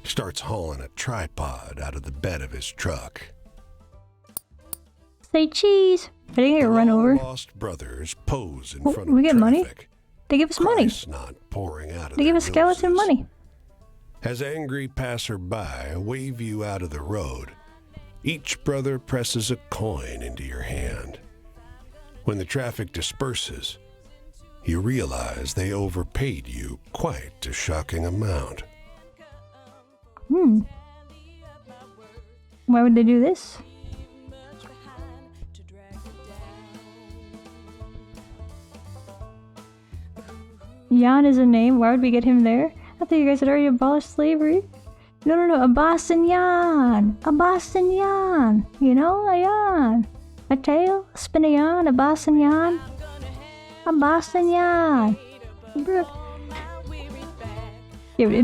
Speaker 2: Starts hauling a tripod out of the bed of his truck.
Speaker 1: Say cheese. I didn't get run over.
Speaker 2: Lost brothers pose in
Speaker 1: Oh,
Speaker 2: front of
Speaker 1: we get money?
Speaker 2: traffic.
Speaker 1: They give us money.
Speaker 2: Snot pouring out of
Speaker 1: They give
Speaker 2: their
Speaker 1: us skeleton
Speaker 2: noses.
Speaker 1: money.
Speaker 2: As angry passerby wave you out of the road, each brother presses a coin into your hand. When the traffic disperses, you realize they overpaid you quite a shocking amount.
Speaker 1: Why would they do this? Jan is a name. Why would we get him there? I thought you guys had already abolished slavery. No. A Boston Jan. A Boston Jan. You know, a Jan. A tail, a spin a yarn, a Boston Jan. A Boston Jan. Yeah,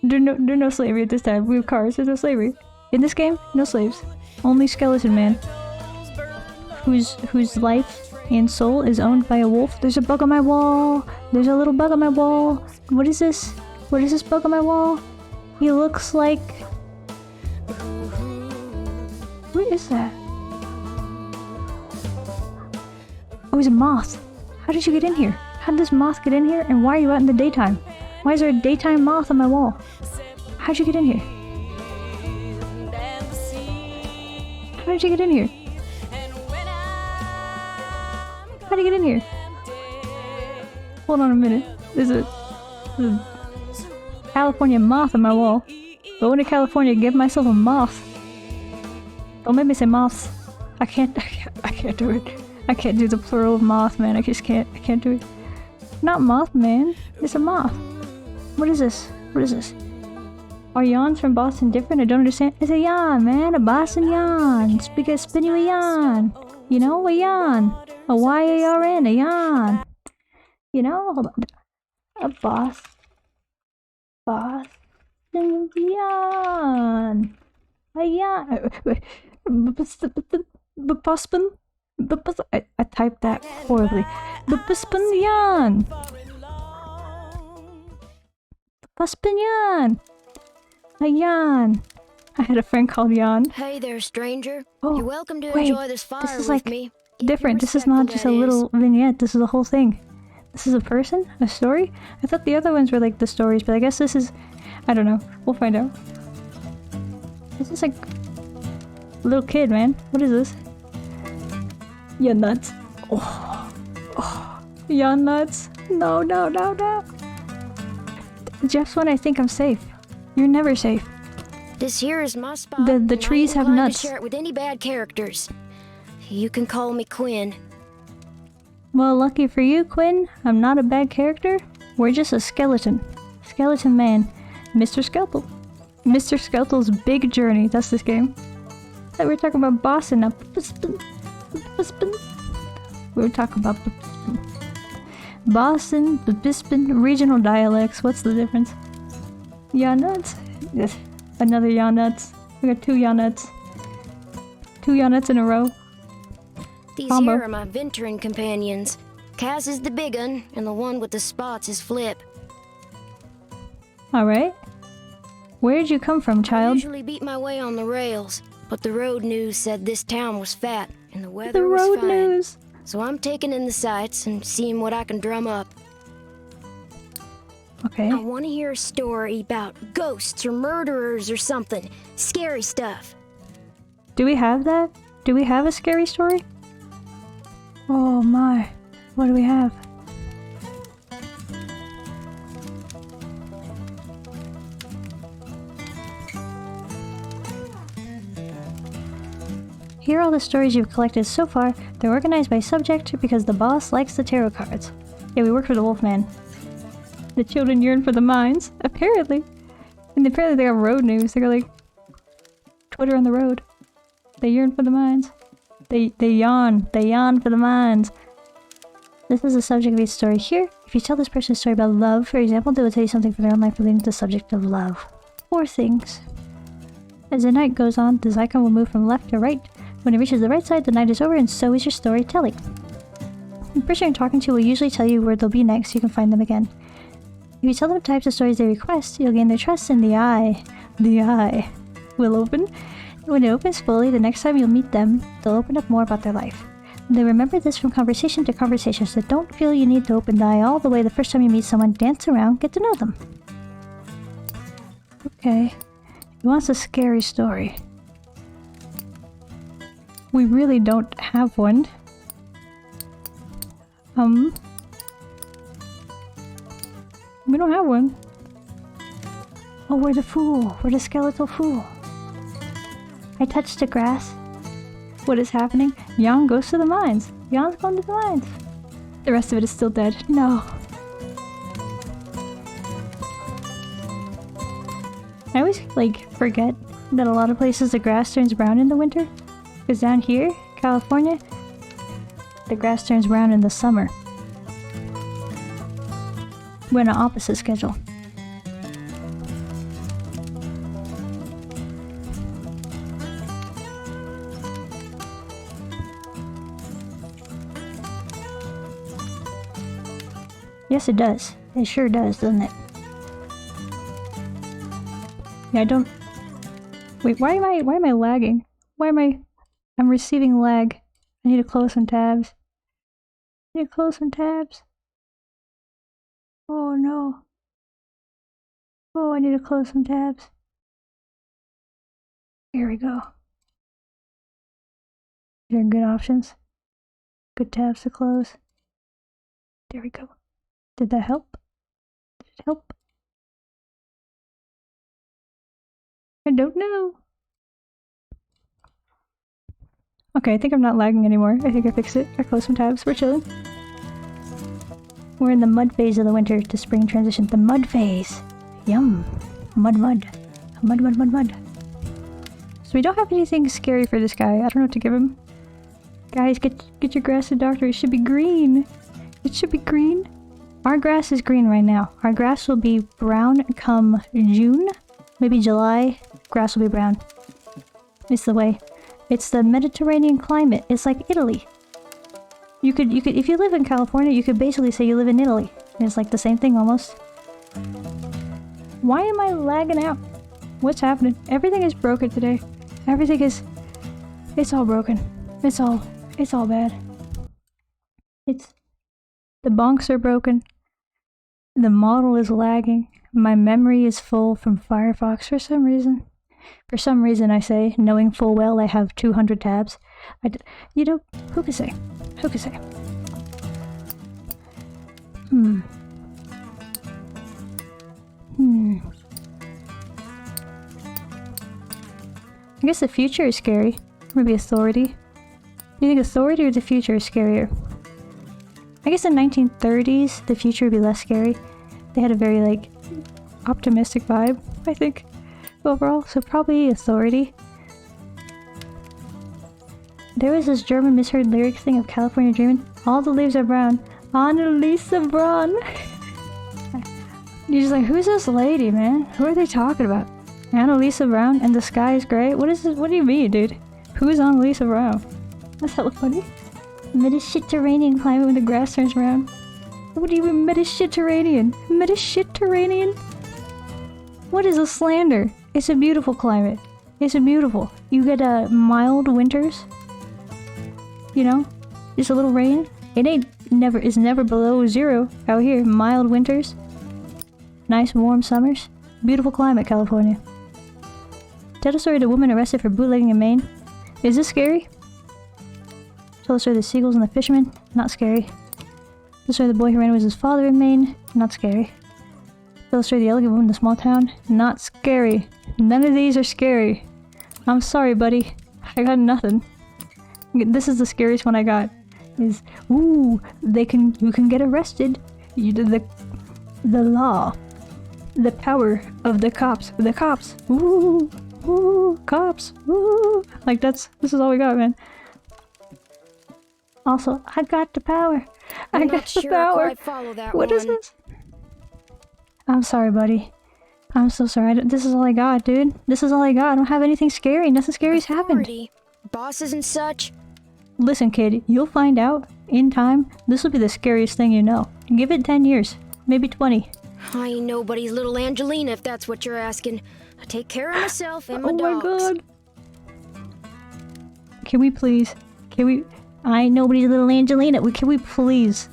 Speaker 1: there's no slavery at this time. We have cars. There's no slavery. In this game, no slaves. Only skeleton man. Whose life and soul is owned by a wolf. There's a bug on my wall. There's a little bug on my wall. What is this? What is this bug on my wall? He looks like... What is that? Oh, he's a moth. How did you get in here? How did this moth get in here? And why are you out in the daytime? Why is there a daytime moth on my wall? How'd you get in here? How did you get in here? How did you get in here? Hold on a minute. There's a California moth on my wall. Going to California, give myself a moth. Don't make me say moths. I can't do it. I can't do the plural of moth, man. I just can't. I can't do it. Not moth, man. It's a moth. What is this? What is this? Are yawns from Boston different? I don't understand. It's a yawn, man. A Boston yawn. Speak of spin you a yawn. You know, a yawn. A Y-A-R-N, a yawn. You know, hold on. A Boston yawn. A yawn. Boston. I typed that horribly. Boston yawn. Boston yawn. A yawn. I had a friend called Jan.
Speaker 6: Hey there, stranger.
Speaker 1: Oh,
Speaker 6: You're welcome to
Speaker 1: wait,
Speaker 6: enjoy this fire
Speaker 1: this is
Speaker 6: with
Speaker 1: like
Speaker 6: me.
Speaker 1: different. This is not just a little vignette. This is a whole thing. This is a person? A story? I thought the other ones were like the stories, but I guess this is... I don't know. We'll find out. This is like... a little kid, man. What is this? Yeah, nuts. Oh. Yeah, nuts. No. Just when I think I'm safe. You're never safe.
Speaker 6: This here is my spot.
Speaker 1: The
Speaker 6: and
Speaker 1: trees
Speaker 6: I ain't
Speaker 1: have
Speaker 6: inclined
Speaker 1: nuts.
Speaker 6: to share it with any bad characters. You can call me Quinn.
Speaker 1: Well, lucky for you, Quinn, I'm not a bad character. We're just a skeleton. Skeleton man. Mr. Skeletal. Mr. Skeletal's Big Journey. That's this game. I thought we were talking about Boston now. We were talking about Boston, Bispin, regional dialects. What's the difference? Ya nuts. Yes. Another ya nuts. We got two ya nuts. Two ya nuts in a row.
Speaker 6: These
Speaker 1: Combo.
Speaker 6: here are my venturing companions. Cass is the big un, and the one with the spots is Flip.
Speaker 1: Alright. Where did you come from,
Speaker 6: I
Speaker 1: child?
Speaker 6: usually beat my way on the rails, but the road news said this town was fat, and the weather
Speaker 1: The
Speaker 6: was
Speaker 1: road
Speaker 6: fine.
Speaker 1: news.
Speaker 6: so I'm taking in the sights and seeing what I can drum up.
Speaker 1: Okay.
Speaker 6: I want to hear a story about ghosts or murderers or something. Scary stuff.
Speaker 1: Do we have that? Do we have a scary story? Oh my. What do we have? Here are all the stories you've collected so far. They're organized by subject because the boss likes the tarot cards. Yeah, we work for the Wolfman. The children yearn for the mines, apparently. And apparently they got road news. They got like Twitter on the road. They yearn for the mines. They yawn for the mines. This is the subject of each story here. If you tell this person a story about love, for example, they will tell you something from their own life relating to the subject of love. Or things. As the night goes on, this icon will move from left to right. When it reaches the right side, the night is over, and so is your storytelling. The person you're talking to will usually tell you where they'll be next so you can find them again. If you tell them the types of stories they request, you'll gain their trust, and the eye will open. When it opens fully, the next time you'll meet them, they'll open up more about their life. They remember this from conversation to conversation, so don't feel you need to open the eye all the way the first time you meet someone. Dance around, get to know them. Okay. He wants a scary story. We really don't have one. We don't have one. Oh, we're the fool. We're the skeletal fool. I touched the grass. What is happening? Jan goes to the mines. Jan's going to the mines. The rest of it is still dead. No. I always, forget that a lot of places the grass turns brown in the winter. Because down here, California, the grass turns brown in the summer. We're on an opposite schedule. Yes, it does. It sure does, doesn't it? Yeah, I don't... Wait, why am I lagging? I'm receiving lag. I need to close some tabs. Oh no. Oh, I need to close some tabs. Here we go. These are good options. Good tabs to close. There we go. Did that help? Did it help? I don't know. Okay, I think I'm not lagging anymore. I think I fixed it. I closed some tabs. We're chilling. We're in the mud phase of the winter to spring transition. The mud phase. Yum. Mud. So we don't have anything scary for this guy. I don't know what to give him. Guys, get your grass to the doctor. It should be green. It should be green. Our grass is green right now. Our grass will be brown come June. Maybe July. Grass will be brown. It's the way. It's the Mediterranean climate. It's like Italy. You could, if you live in California, you could basically say you live in Italy. It's like the same thing almost. Why am I lagging out? What's happening? Everything is broken today. Everything is... It's all broken. It's all bad. The bonks are broken. The model is lagging. My memory is full from Firefox for some reason. For some reason, I say, knowing full well I have 200 tabs. You know, who could say? Who could say? I guess the future is scary. Maybe authority. You think authority or the future is scarier? I guess in 1930s, the future would be less scary. They had a very, optimistic vibe, I think, overall. So probably authority. There was this German misheard lyric thing of California Dreamin'. All the leaves are brown. Annalisa Braun. You're just like, who's this lady, man? Who are they talking about? Annalisa Brown and the sky is gray? What is this? What do you mean, dude? Who's Annalisa Brown? That's hella funny. Mediterranean climate when the grass turns brown. What do you mean Mediterranean? Mediterranean? What is a slander? It's a beautiful climate. It's a beautiful. You get mild winters. You know? Just a little rain. It's never below 0 out here. Mild winters. Nice warm summers. Beautiful climate, California. Tell the story of the woman arrested for bootlegging in Maine. Is this scary? Tell the story of the seagulls and the fishermen. Not scary. Tell the story of the boy who ran away with his father in Maine. Not scary. Tell the story of the elegant woman in the small town. Not scary. None of these are scary. I'm sorry, buddy. I got nothing. This is the scariest one I got. Is, ooh, you can get arrested. The law. The power of the cops. The cops. Ooh. Ooh, cops. Ooh. Like this is all we got, man. Also, I got the power. I got the power. What is this? I'm sorry, buddy. I'm so sorry. This is all I got, dude. This is all I got. I don't have anything scary. Nothing scary's happened.
Speaker 6: Bosses and such.
Speaker 1: Listen, kid, you'll find out in time. This will be the scariest thing you know. Give it 10 years, maybe 20.
Speaker 6: I ain't nobody's little Angelina, if that's what you're asking. I take care of myself and my dogs.
Speaker 1: Oh my god. Can we please? I ain't nobody's little Angelina. Can we please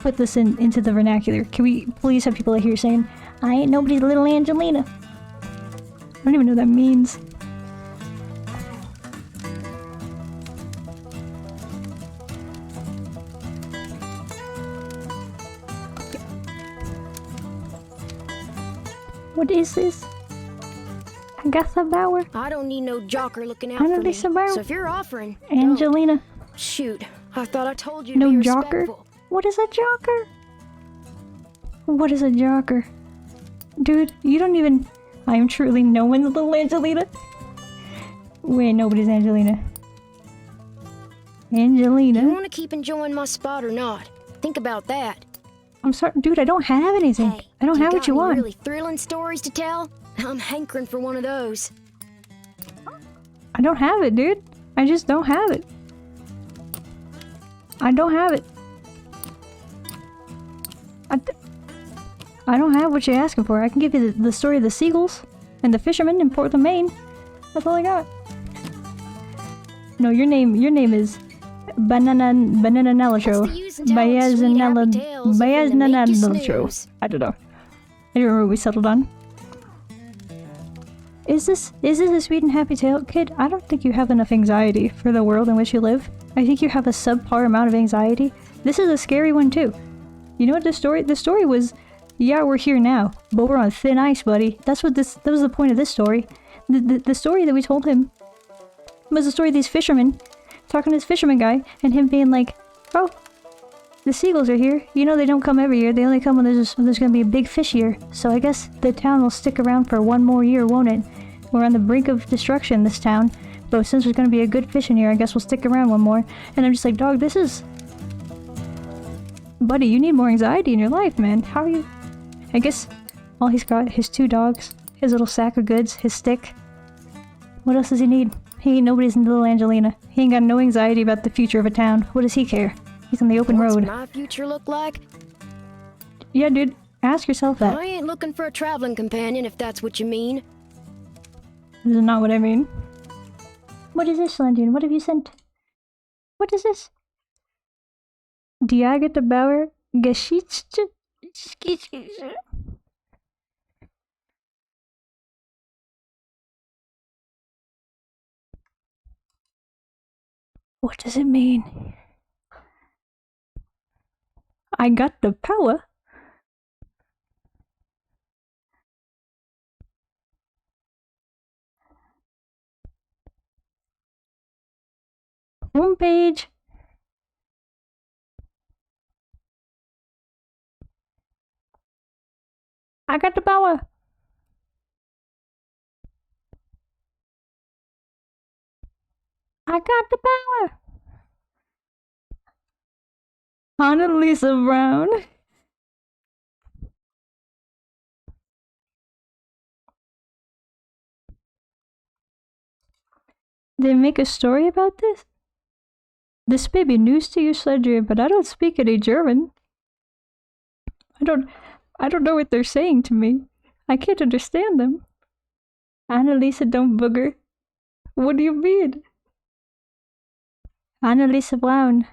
Speaker 1: put this into the vernacular? Can we please have people here saying, I ain't nobody's little Angelina? I don't even know what that means. What is this? Agatha Bauer.
Speaker 6: I don't need no jocker looking out for me. So if you're offering,
Speaker 1: Angelina.
Speaker 6: Don't. Shoot, I thought I told you to
Speaker 1: no
Speaker 6: be
Speaker 1: jocker.
Speaker 6: respectful.
Speaker 1: What is a jocker? What is a jocker? Dude, you don't even... I am truly no one's little Angelina. Wait, nobody's Angelina. Angelina?
Speaker 6: You want to keep enjoying my spot or not? Think about that.
Speaker 1: I'm sorry, dude, I don't have anything.
Speaker 6: Hey,
Speaker 1: I don't have what you want.
Speaker 6: Really thrilling stories to tell? I'm hankering for one of those.
Speaker 1: I don't have it, dude. I just don't have it. I don't have it. I don't have what you're asking for. I can give you the story of the seagulls and the fishermen in Portland, Maine. That's all I got. No, your name is Banana Show. Banana Show. I don't know. I don't remember what we settled on. Is this a sweet and happy tale? Kid, I don't think you have enough anxiety for the world in which you live. I think you have a subpar amount of anxiety. This is a scary one too. You know what the story was, yeah, we're here now, but we're on thin ice, buddy. That was the point of this story. The story that we told him was the story of these fishermen, talking to this fisherman guy, and him being like, oh, the seagulls are here. You know they don't come every year. They only come when there's gonna be a big fish year. So I guess the town will stick around for one more year, won't it? We're on the brink of destruction, this town. But since there's gonna be a good fishing year, I guess we'll stick around one more. And I'm just like, dog, this is... Buddy, you need more anxiety in your life, man. How are you... I guess all he's got, his 2 dogs, his little sack of goods, his stick. What else does he need? He ain't nobody's little Angelina. He ain't got no anxiety about the future of a town. What does he care? He's on the open road.
Speaker 6: What's my future look like?
Speaker 1: Yeah, dude. Ask yourself that.
Speaker 6: I ain't looking for a traveling companion, if that's what you mean.
Speaker 1: This is not what I mean. What is this, Landine? What have you sent? What is this? Diaga Bauer Geschichte. What does it mean? I got the power. Homepage. I got the power. I got the power. Annalisa Brown. They make a story about this? This may be news to you, Sledger, but I don't speak any German. I don't know what they're saying to me. I can't understand them. Annalisa, don't booger. What do you mean? Annalisa Brown.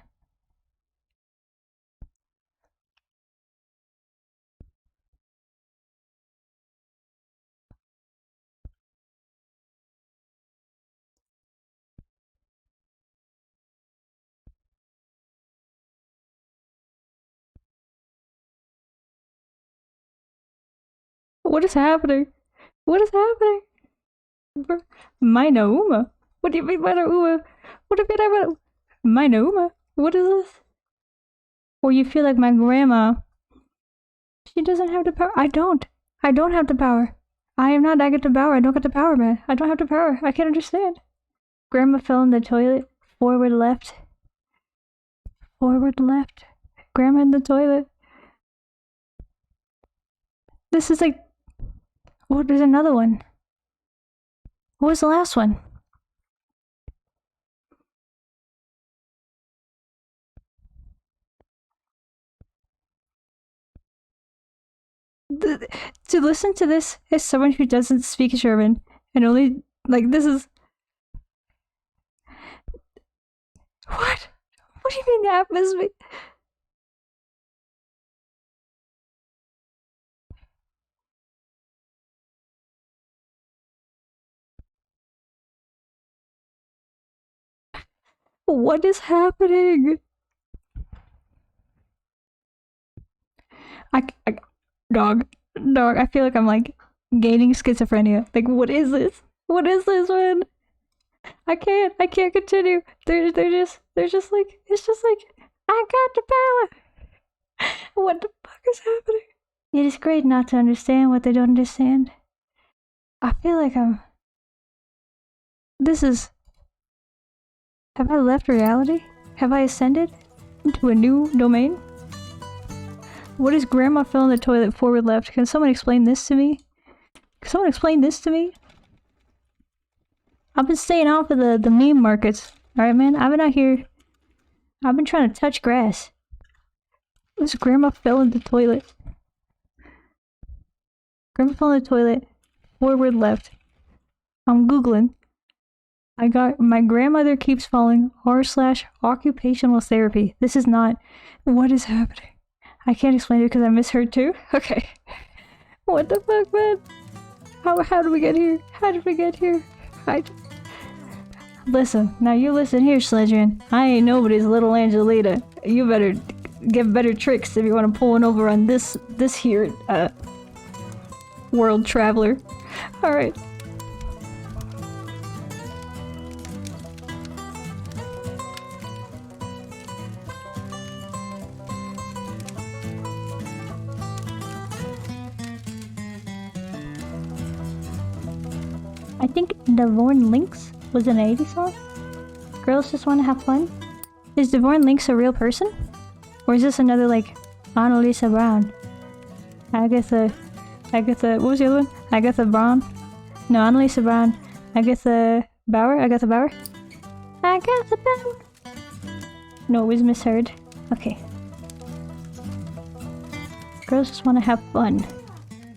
Speaker 1: What is happening? What is happening? My Nauma? What do you mean by Nauma? What do you mean by my Nauma? What is this? Or you feel like my grandma. She doesn't have the power. I don't. I don't have the power. I am not. I get the power. I don't get the power, man. I don't have the power. I can't understand. Grandma fell in the toilet. Forward left. Forward left. Grandma in the toilet. This is like... Oh, there's another one. What was the last one? To listen to this as someone who doesn't speak German and only... Like, this is... What? What do you mean atmosphere? What is happening? Dog, I feel like I'm like gaining schizophrenia. Like, what is this? What is this, man? I can't continue. They're just like, it's just like, I got the power. What the fuck is happening? It is great not to understand what they don't understand. I feel like this is... Have I left reality? Have I ascended into a new domain? What is grandma fell in the toilet forward left? Can someone explain this to me? Can someone explain this to me? I've been staying off of the meme markets. Alright, man? I've been out here. I've been trying to touch grass. This grandma fell in the toilet. Grandma fell in the toilet. Forward left. I'm Googling. I got my grandmother keeps falling r/occupational therapy. This is not... What is happening? I can't explain it because I misheard too. Okay. What the fuck, man? How did we get here? How did we get here? Listen, now you listen here, Sledgerin. I ain't nobody's little Angelita. You better get better tricks if you want to pull one over on this here, world traveler. Alright. I think Devorn Lynx was an 80s song. Girls just want to have fun. Is Devorn Lynx a real person? Or is this another like Annalisa Brown? Agatha, what was the other one? Agatha Brown? No, Annalisa Brown. Agatha Bauer? Agatha Bauer? Agatha Bauer! No, it was misheard. Okay. Girls just want to have fun.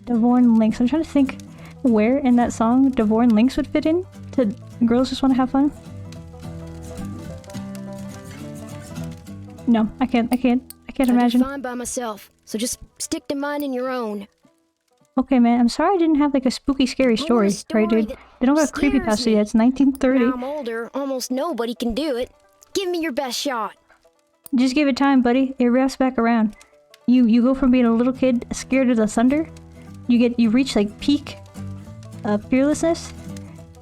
Speaker 1: Devorn Lynx. I'm trying to think where in that song Devorn Lynx would fit in to Girls Just Want to Have Fun. No, I can't imagine.
Speaker 6: I'm fine by myself, so just stick to minding your own.
Speaker 1: Okay, man, I'm sorry I didn't have like a spooky, scary story, right, dude? They don't got a creepypasta yet. It's 1930.
Speaker 6: Now I'm older, almost nobody can do it. Give me your best shot.
Speaker 1: Just give it time, buddy. It wraps back around. You go from being a little kid scared of the thunder, you reach like peak fearlessness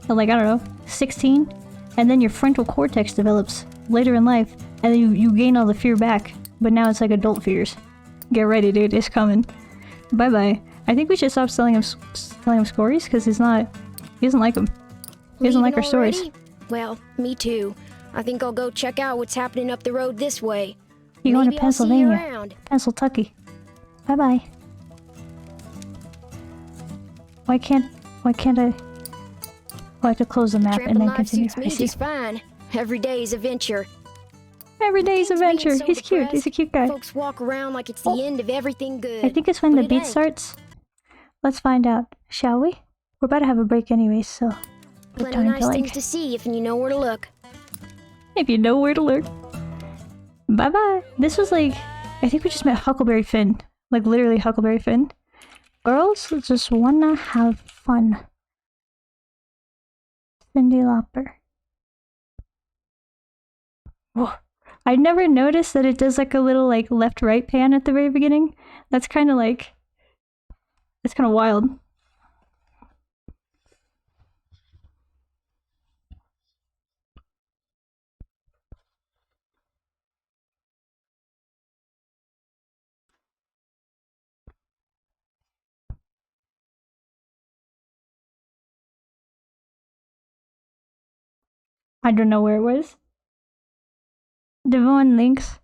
Speaker 1: at like, I don't know, 16, and then your frontal cortex develops later in life, and then you gain all the fear back, but now it's like adult fears. Get ready, dude, it's coming. Bye bye. I think we should stop selling him stories, because he doesn't like them. He doesn't like our stories.
Speaker 6: Well, me too. I think I'll go check out what's happening up the road this way.
Speaker 1: You're going to Pennsylvania. Pennsyltucky. Bye bye. Why can't I... Oh, I have to close the map and then continue.
Speaker 6: I see. Just fine. Every day's adventure.
Speaker 1: Every day's adventure. So he's cute. He's a cute guy.
Speaker 6: Folks walk around like it's the end of everything good.
Speaker 1: I think it's when the beat starts. Let's find out, shall we? We're about to have a break anyway, so...
Speaker 6: Plenty nice things to see if you know where to look.
Speaker 1: If you know where to look. Bye-bye. This was like... I think we just met Huckleberry Finn. Like, literally Huckleberry Finn. Girls just wanna have fun. Cyndi Lauper. Whoa. I never noticed that it does like a little like left-right pan at the very beginning. That's kind of like... It's kind of wild. I don't know where it was. Devon Links.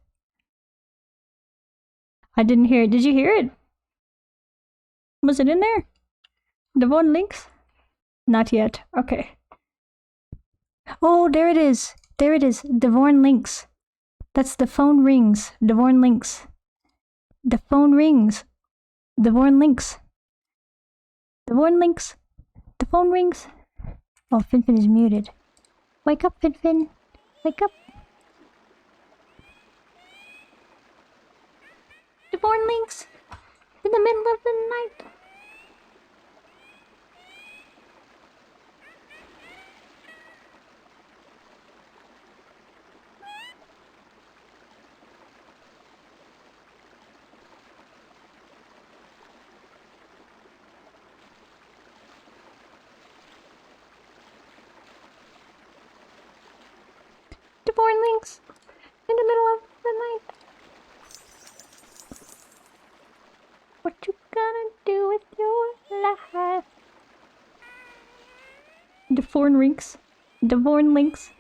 Speaker 1: I didn't hear it. Did you hear it? Was it in there? Devon Links? Not yet. Okay. Oh, there it is. There it is. Devorn Links. That's the phone rings. Devorn Links. The phone rings. Devorn Links. Devorn Links. The phone rings. Oh, Finfin is muted. Wake up, Finfin. Wake up. Devorn Links. In the middle of the night. Devorn Links. In the middle of the night. What you gonna do with your life? Devorn Links. Devorn Links.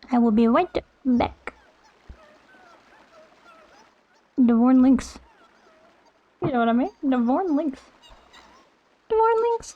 Speaker 1: I will be right back. Devorn Links. You know what I mean? Devorn Links. Devorn Links.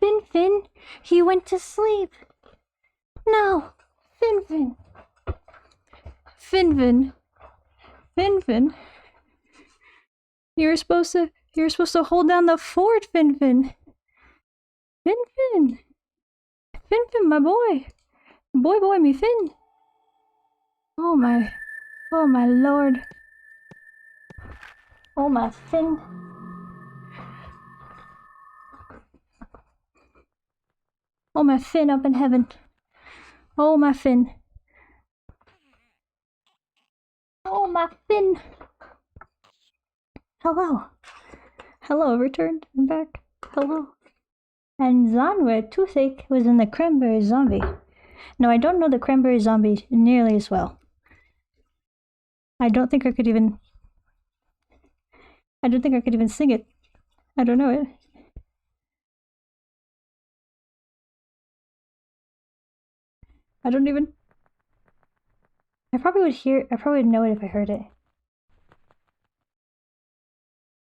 Speaker 1: Finfin, he went to sleep. No, Finfin. Finfin. Finfin. You were supposed to You're supposed to hold down the fort, Fin. Fin, my boy. Boy, me Fin. Oh my lord. Oh my Fin. Oh my Fin up in heaven. Oh my Fin. Oh my Fin. Hello, returned. I'm back. Hello. And Zanwe Toothache was in the Cranberry Zombie. No, I don't know the Cranberry Zombie nearly as well. I don't think I could even sing it. I don't know it. I probably would know it if I heard it.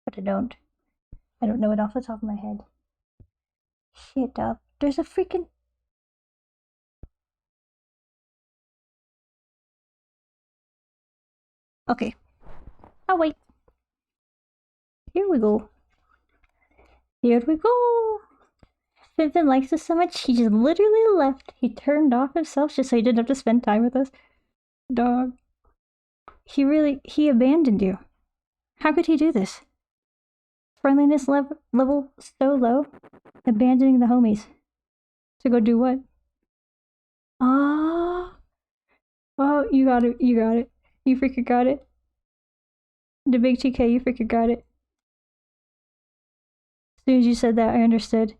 Speaker 1: But I don't. I don't know it off the top of my head. Shit up. There's a freaking... Okay. Oh, wait. Here we go. Fin likes us so much, he just literally left. He turned off himself just so he didn't have to spend time with us. Dog. He abandoned you. How could he do this? Friendliness level so low. Abandoning the homies. To go do what? Oh, you got it. You freaking got it. The big TK, you freaking got it. As soon as you said that, I understood.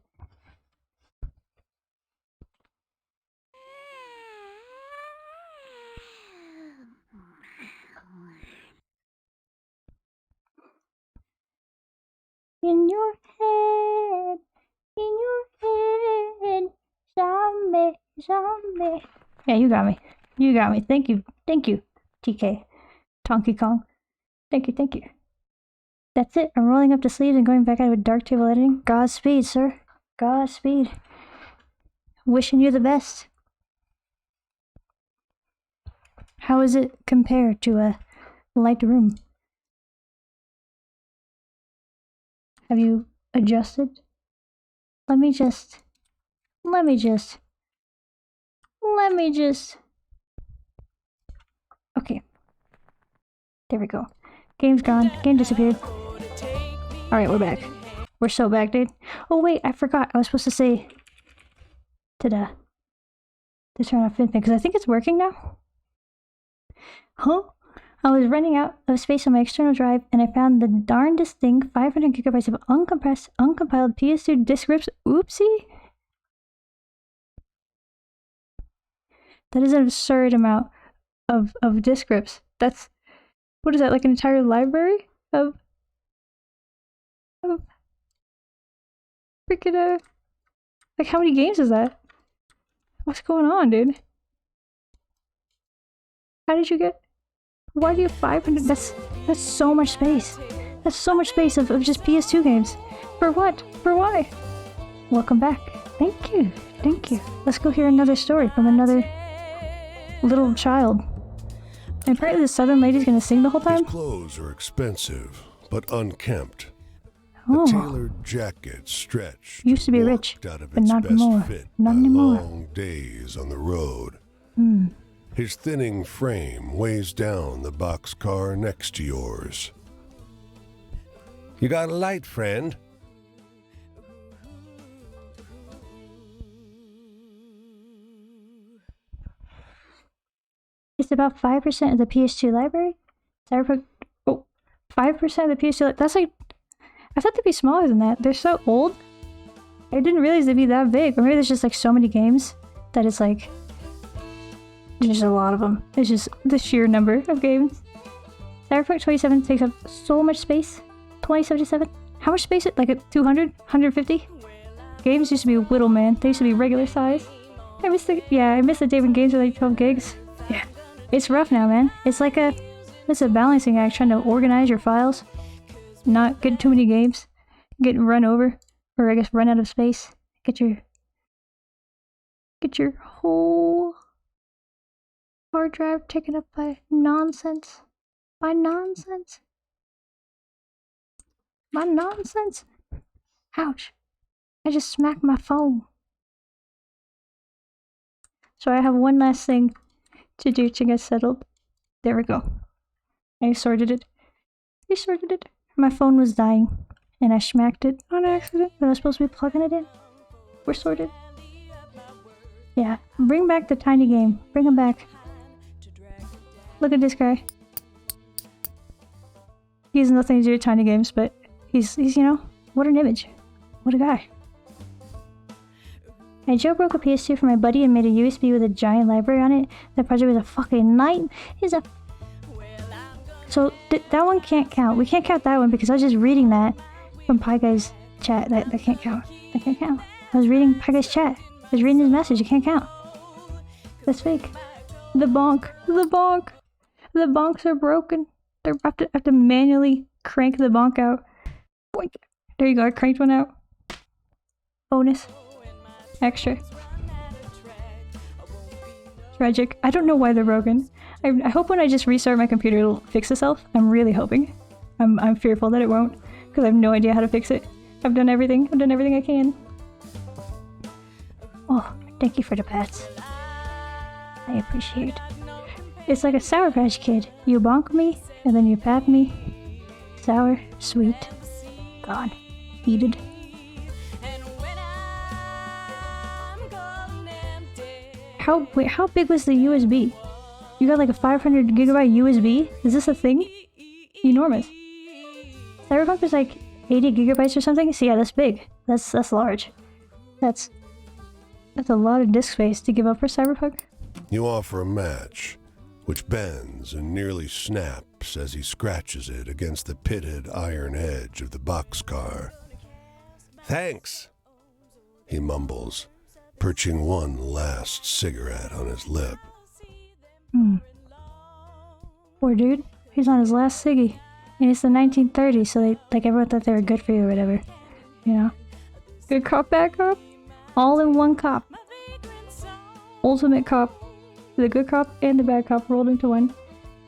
Speaker 1: In your head, zombie. Yeah, you got me. Thank you, TK. Tonky Kong. Thank you. That's it. I'm rolling up the sleeves and going back out with dark table editing. Godspeed, sir. Godspeed. Wishing you the best. How is it compared to a light room? Have you adjusted? Let me just. Okay. There we go. Game's gone. Game disappeared. Alright, we're back. We're so back, dude. Oh wait, I forgot. I was supposed to say to turn off FinFin, because I think it's working now. Huh? I was running out of space on my external drive, and I found the darndest thing, 500 gigabytes of uncompressed, uncompiled PS2 disk rips. Oopsie? That is an absurd amount of disk rips. That's, what is that, like an entire library of freaking, like how many games is that? What's going on, dude? How did you get, why do you have 500? That's so much space. That's so much space of just PS2 games. For what? For why? Welcome back. Thank you. Let's go hear another story from another little child. And apparently the southern lady's gonna sing the whole time?
Speaker 2: His clothes are expensive, but unkempt.
Speaker 1: Oh.
Speaker 2: The tailored jacket stretched.
Speaker 1: Used to be rich,
Speaker 2: out of
Speaker 1: but
Speaker 2: its
Speaker 1: not
Speaker 2: best
Speaker 1: anymore.
Speaker 2: fit
Speaker 1: Not
Speaker 2: by
Speaker 1: anymore.
Speaker 2: long days on the road.
Speaker 1: Hmm.
Speaker 2: His thinning frame weighs down the boxcar next to yours. You got a light, friend?
Speaker 1: It's about 5% of the PS2 library? Cyberpunk. Oh, 5% of the PS2. That's like. I thought they'd be smaller than that. They're so old. I didn't realize they'd be that big. Or maybe there's just like so many games that it's like. There's just a lot of them. It's just the sheer number of games. Cyberpunk 2077 takes up so much space. 2077? How much space? Like a 200? 150? Games used to be little, man. They used to be regular size. I miss the day when games were like 12 gigs. Yeah. It's rough now, man. It's like it's a balancing act trying to organize your files. Not get too many games. Get run over. Or I guess run out of space. Get your whole hard drive taken up by nonsense. My nonsense. Ouch. I just smacked my phone. So I have one last thing to do to get settled. There we go. I sorted it. My phone was dying, and I smacked it on accident, but I was supposed to be plugging it in. We're sorted. Yeah, bring back the tiny game. Bring him back. Look at this guy. He has nothing to do with tiny games, but he's you know, what an image. What a guy. I jailbroke a PS2 for my buddy and made a USB with a giant library on it. That project was a fucking So that one can't count. We can't count that one because I was just reading that from Pie Guy's chat. That can't count. That can't count. I was reading Pie Guy's chat. I was reading his message. It can't count. That's fake. The bonk. The bonks are broken. They're about to have to manually crank the bonk out. Boink. There you go. I cranked one out. Bonus. Extra. Tragic. I don't know why they're broken. I hope when I just restart my computer it'll fix itself. I'm really hoping. I'm fearful that it won't, because I have no idea how to fix it. I've done everything I can. Oh, thank you for the pats. I appreciate. It's like a Sour Patch Kid. You bonk me, and then you pat me. Sour, sweet, gone, heated. How big was the USB? You got like a 500 gigabyte USB? Is this a thing? Enormous. Cyberpunk was like 80 gigabytes or something? So yeah, that's big. That's large. That's a lot of disk space to give up for Cyberpunk.
Speaker 2: You offer a match, which bends and nearly snaps as he scratches it against the pitted iron edge of the boxcar. Thanks, he mumbles, perching one last cigarette on his lip.
Speaker 1: Poor dude. He's on his last ciggy. And it's the 1930s, so everyone thought they were good for you or whatever. You know? Good cop, bad cop? All in one cop. Ultimate cop. The good cop and the bad cop rolled into one.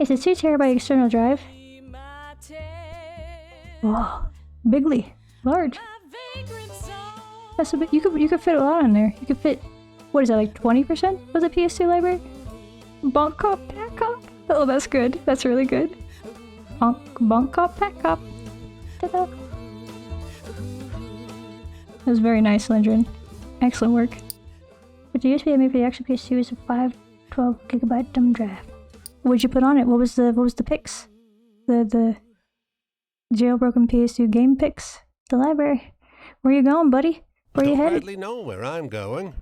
Speaker 1: It's a 2 terabyte external drive. Whoa. Bigly. Large. That's a bit. You could fit a lot on there. You could fit, what is that, like 20% of the PS2 library? Bonk cop, pat cop. Oh, that's good. That's really good. Bonk cop, pat cop. Ta-da. That was very nice, Lindgren. Excellent work. But the USB I made for the actual PS2 is a 512 gigabyte dumb drive. What'd you put on it? What was the pics? The jailbroken PS2 game pics? The library. Where you going, buddy? Where you headed?
Speaker 2: I don't hardly know where I'm going.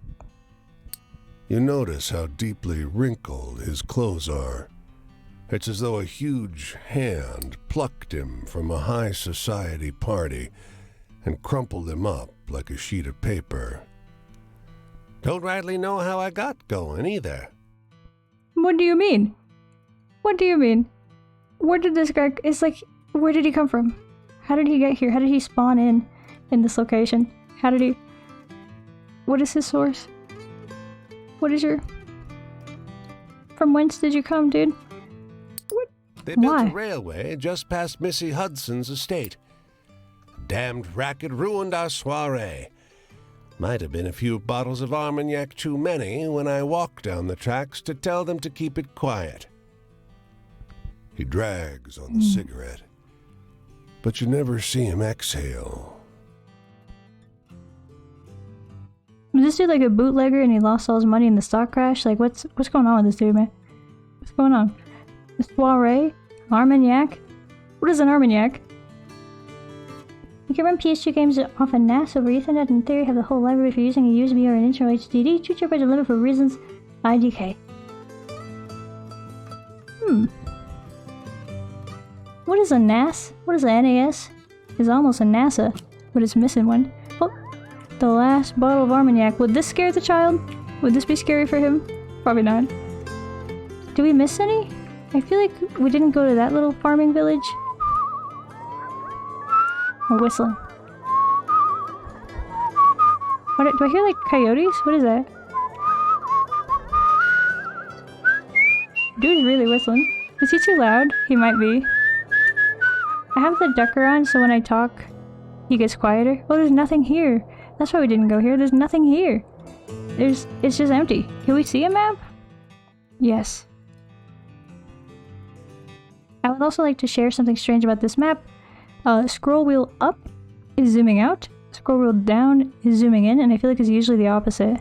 Speaker 2: You notice how deeply wrinkled his clothes are. It's as though a huge hand plucked him from a high society party and crumpled him up like a sheet of paper. Don't rightly know how I got going either.
Speaker 1: What do you mean? What do you mean? Where did this guy... It's like, where did he come from? How did he get here? How did he spawn in this location? How did he... What is his source? What is your... From whence did you come, dude? What?
Speaker 2: They built a railway just past Missy Hudson's estate. Damned racket ruined our soiree. Might have been a few bottles of Armagnac too many when I walked down the tracks to tell them to keep it quiet. He drags on the cigarette, but you never see him exhale.
Speaker 1: Was this dude like a bootlegger and he lost all his money in the stock crash? Like, what's going on with this dude, man? What's going on? The soiree? Armagnac? What is an Armagnac? You can run PS2 games off a NAS over Ethernet and in theory have the whole library if you're using a USB or an internal HDD. 2 terabytes are limited for reasons IDK. What is a NAS? What is a NAS? It's almost a NASA, but it's missing one. Oh, the last bottle of Armagnac. Would this scare the child? Would this be scary for him? Probably not. Do we miss any? I feel like we didn't go to that little farming village. Or whistling. What, do I hear like coyotes? What is that? Dude's really whistling. Is he too loud? He might be. I have the ducker on so when I talk he gets quieter. Oh, there's nothing here. That's why we didn't go here. There's nothing here. It's just empty. Can we see a map? Yes. I would also like to share something strange about this map. Scroll wheel up is zooming out. Scroll wheel down is zooming in, and I feel like it's usually the opposite.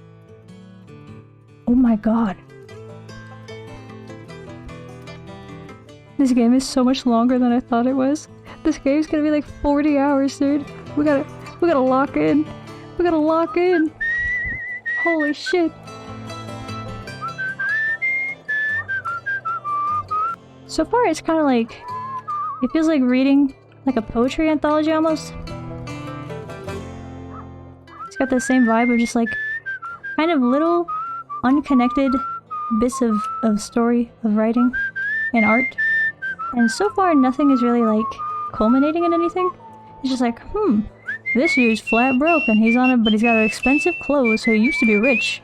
Speaker 1: Oh my god. This game is so much longer than I thought it was. This game's gonna be like 40 hours, dude. We gotta lock in. We gotta lock in. Holy shit. So far, it's kind of like... It feels like reading like a poetry anthology almost. It's got the same vibe of just like kind of little unconnected bits of story, of writing, and art. And so far, nothing is really like culminating in anything. It's just like, this dude's flat broke and he's on it, but he's got expensive clothes, so he used to be rich.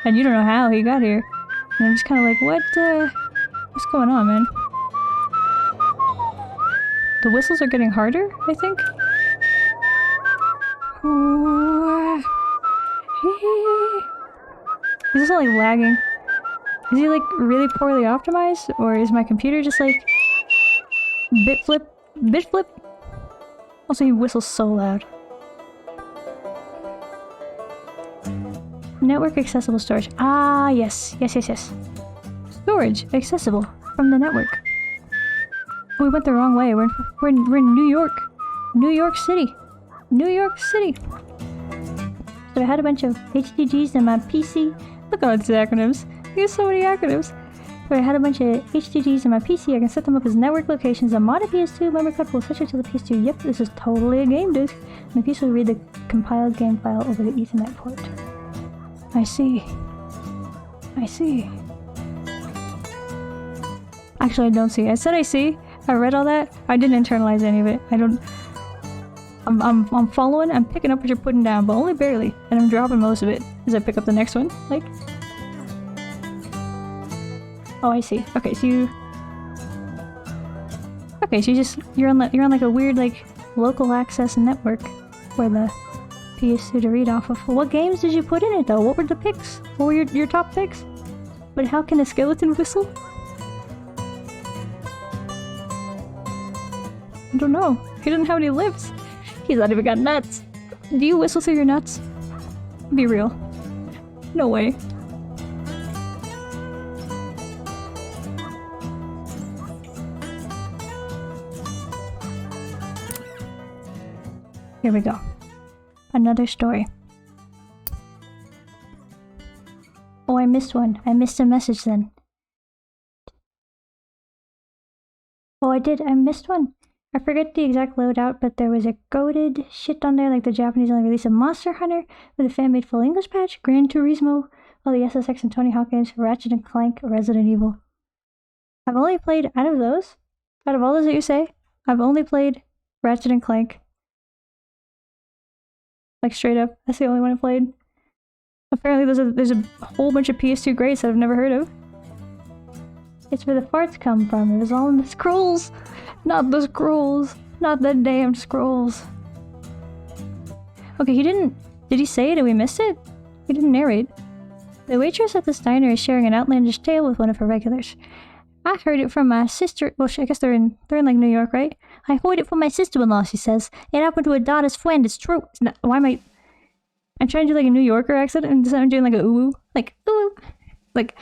Speaker 1: And you don't know how he got here. And I'm just kind of like, what's going on, man? The whistles are getting harder, I think. Is this only lagging? Is he like really poorly optimized? Or is my computer just like bit flip? Also, he whistles so loud. Network accessible storage. Ah, yes. Storage accessible from the network. Oh, we went the wrong way. We're in New York. New York City. So I had a bunch of HDGs in my PC. Look at all these acronyms. There's so many acronyms. So I had a bunch of HDGs in my PC. I can set them up as network locations. A modded PS2 memory card will switch it to the PS2. Yep, this is totally a game disk. And the PC will read the compiled game file over the Ethernet port. I see. Actually, I don't see. I said I see. I read all that. I didn't internalize any of it. I'm following. I'm picking up what you're putting down, but only barely. And I'm dropping most of it as I pick up the next one. Like. Oh, I see. Okay, so you're on like a weird like local access network for the PS2 to read off of. What games did you put in it though? What were the picks? What were your top picks? But how can a skeleton whistle? I don't know. He doesn't have any lips. He's not even got nuts. Do you whistle through your nuts? Be real. No way. Here we go. Another story. Oh, I missed one. I missed a message then. Oh, I did. I missed one. I forget the exact loadout, but there was a goated shit on there, like the Japanese only release of Monster Hunter with a fan-made full English patch, Gran Turismo, all the SSX and Tony Hawk games, Ratchet and Clank, Resident Evil. I've only played, out of all those that you say, I've only played Ratchet and Clank. Like straight up, that's the only one I played. Apparently there's a whole bunch of PS2 greats that I've never heard of. It's where the farts come from. It was all in the scrolls. Not the scrolls. Not the damn scrolls. Okay, did he say it and we missed it? He didn't narrate. The waitress at this diner is sharing an outlandish tale with one of her regulars. I heard it from my sister. Well, I guess they're in like New York, right? I heard it from my sister-in-law, she says. It happened to her daughter's friend. It's true. Why am I'm trying to do like a New Yorker accent and I'm doing like a ooh. Like, ooh. Like,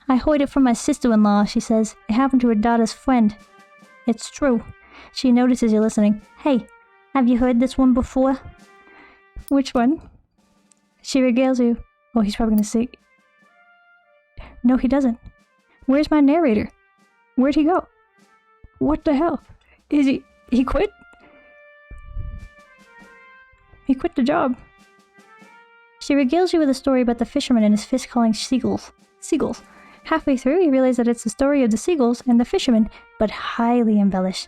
Speaker 1: I heard it from my sister-in-law, she says. It happened to her daughter's friend. It's true. She notices you're listening. Hey, have you heard this one before? Which one? She regales you. Oh, he's probably gonna say... No, he doesn't. Where's my narrator? Where'd he go? What the hell? He quit? He quit the job. She regales you with a story about the fisherman and his fish calling seagulls. Seagulls. Halfway through, you realize that it's the story of the seagulls and the fisherman, but highly embellished.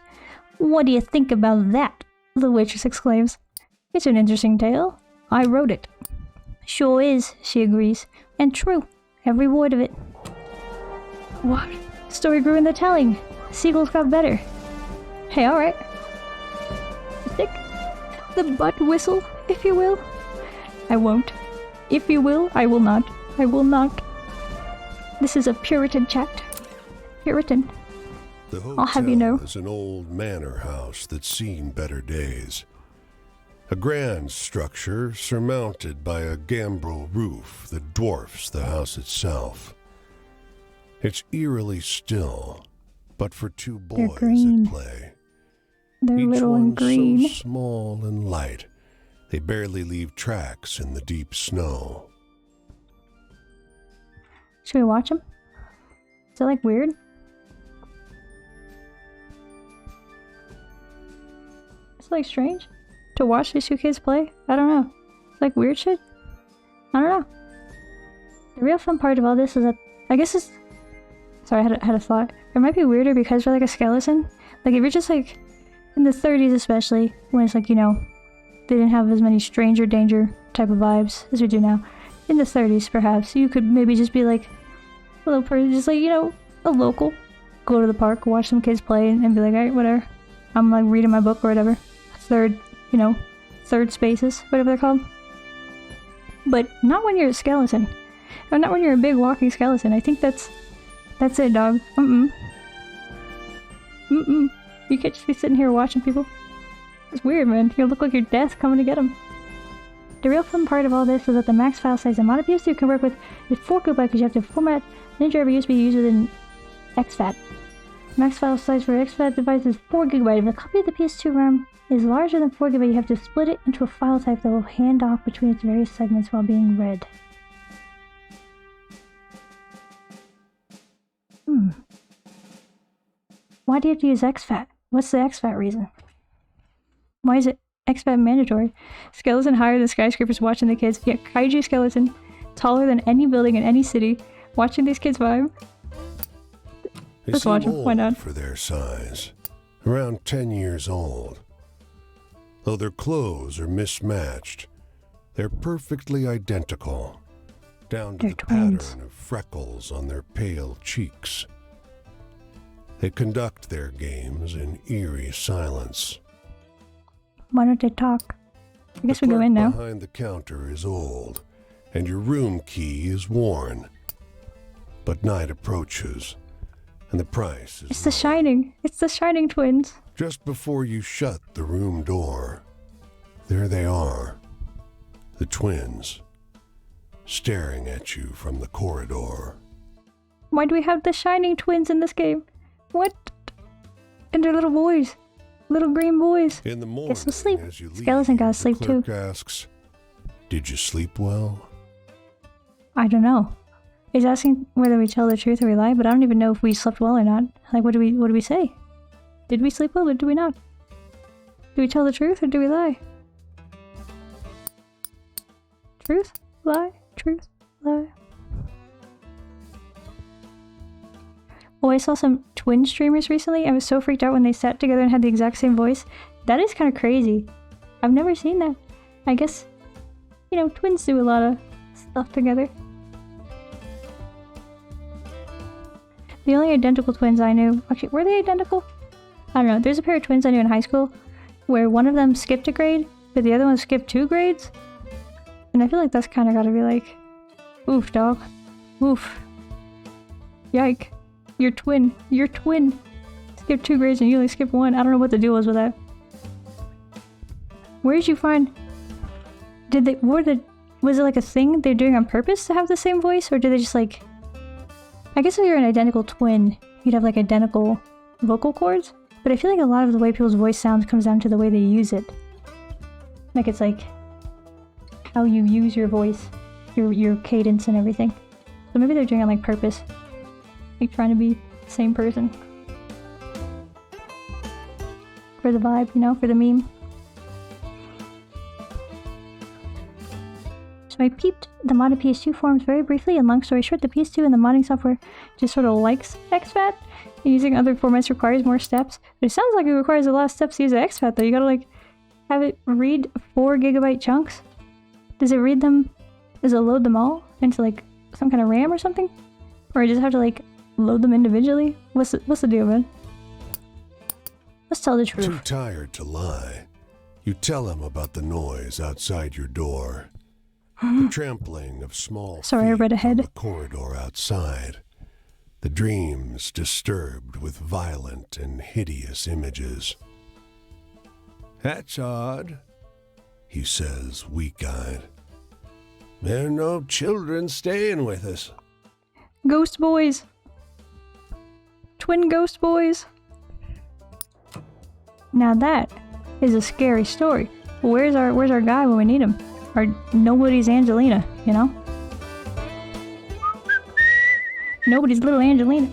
Speaker 1: What do you think about that? The waitress exclaims. It's an interesting tale. I wrote it. Sure is, she agrees. And true. Every word of it. What? The story grew in the telling. Seagulls got better. Hey, alright. Sick. The butt whistle, if you will. I won't. If you will, I will not. I will not. This is a Puritan chat. Puritan.
Speaker 2: The
Speaker 1: I'll have you know.
Speaker 2: hotel is an old manor house that's seen better days. A grand structure surmounted by a gambrel roof that dwarfs the house itself. It's eerily still, but for two boys at play.
Speaker 1: They're
Speaker 2: Each
Speaker 1: little and
Speaker 2: one
Speaker 1: green.
Speaker 2: so small and light, they barely leave tracks in the deep snow.
Speaker 1: Should we watch them? Is it like weird? It's like strange to watch these two kids play. I don't know. It's like weird shit. I don't know. The real fun part of all this is that I guess it's. Sorry, I had a thought. It might be weirder because we're like a skeleton. Like if you're just like in the 30s, especially when it's like, you know, they didn't have as many stranger danger type of vibes as we do now. In the 30s, perhaps you could maybe just be like a little person, just like, you know, a local. Go to the park, watch some kids play, and be like, alright, whatever. I'm like reading my book or whatever. Third spaces, whatever they're called. But not when you're a skeleton. Or not when you're a big walking skeleton. I think that's it, dog. You can't just be sitting here watching people. It's weird, man. You look like your death's coming to get them. The real fun part of all this is that the max file size the mod PS2 can work with is 4 GB because you have to format Ninja Driver USB used within exFAT. Max file size for exFAT device is 4 GB. If a copy of the PS2 RAM is larger than 4 GB, you have to split it into a file type that will hand off between its various segments while being read. Why do you have to use exFAT? What's the exFAT reason? Why is it exFAT mandatory? Skeleton higher than skyscrapers watching the kids. Yeah, kaiju skeleton, taller than any building in any city, watching these kids vibe. Let's watch them. Why not?
Speaker 2: For their size, around 10 years old. Though their clothes are mismatched, they're perfectly identical, down to the pattern of freckles on their pale cheeks. They conduct their games in eerie silence.
Speaker 1: Why don't they talk? I guess we go in now.
Speaker 2: The behind the counter is old, and your room key is worn. But night approaches, and the price is
Speaker 1: It's the Shining. It's the Shining twins.
Speaker 2: Just before you shut the room door, there they are, the twins, staring at you from the corridor.
Speaker 1: Why do we have the Shining twins in this game? What? And they're little boys. Little green boys.
Speaker 2: In the morning,
Speaker 1: guess we'll sleep.
Speaker 2: as you leave,
Speaker 1: Skeleton gotta sleep too.
Speaker 2: the clerk asks, "Did you sleep well?"
Speaker 1: I don't know. He's asking whether we tell the truth or we lie, but I don't even know if we slept well or not. Like, what do we say? Did we sleep well or did we not? Do we tell the truth or do we lie? Truth? Lie? Truth? Lie? Oh, I saw some twin streamers recently. I was so freaked out when they sat together and had the exact same voice. That is kind of crazy. I've never seen that. I guess, you know, twins do a lot of stuff together. The only identical twins I knew... Actually, were they identical? I don't know. There's a pair of twins I knew in high school where one of them skipped a grade, but the other one skipped 2 grades. And I feel like that's kind of gotta be like... Oof, dog. Oof. Yike. Your twin. Skip 2 grades and you only skip 1. I don't know what the deal was with that. Where did you find... Was it like a thing they're doing on purpose to have the same voice? Or did they just like... I guess if you're an identical twin, you'd have like identical vocal cords. But I feel like a lot of the way people's voice sounds comes down to the way they use it. Like it's like... how you use your voice. Your cadence and everything. So maybe they're doing it on like purpose. Like trying to be the same person. For the vibe, you know, for the meme. So I peeped the modded PS2 forums very briefly, and long story short, the PS2 and the modding software just sort of likes exFAT, and using other formats requires more steps. But it sounds like it requires a lot of steps to use exFAT though. You gotta like have it read 4 GB chunks. Does it read them? Does it load them all into like some kind of RAM or something? Or you just have to like load them individually? What's the deal, man? Let's tell the truth.
Speaker 2: Too tired to lie, You tell him about the noise outside your door. The trampling of small
Speaker 1: Sorry, I read
Speaker 2: feet
Speaker 1: ahead.
Speaker 2: on the corridor outside. The dreams disturbed with violent and hideous images. "That's odd," he says, weak-eyed. "There are no children staying with us."
Speaker 1: Ghost boys. Twin ghost boys. Now that is a scary story. Where's our guy when we need him? Our nobody's Angelina, you know? Nobody's little Angelina.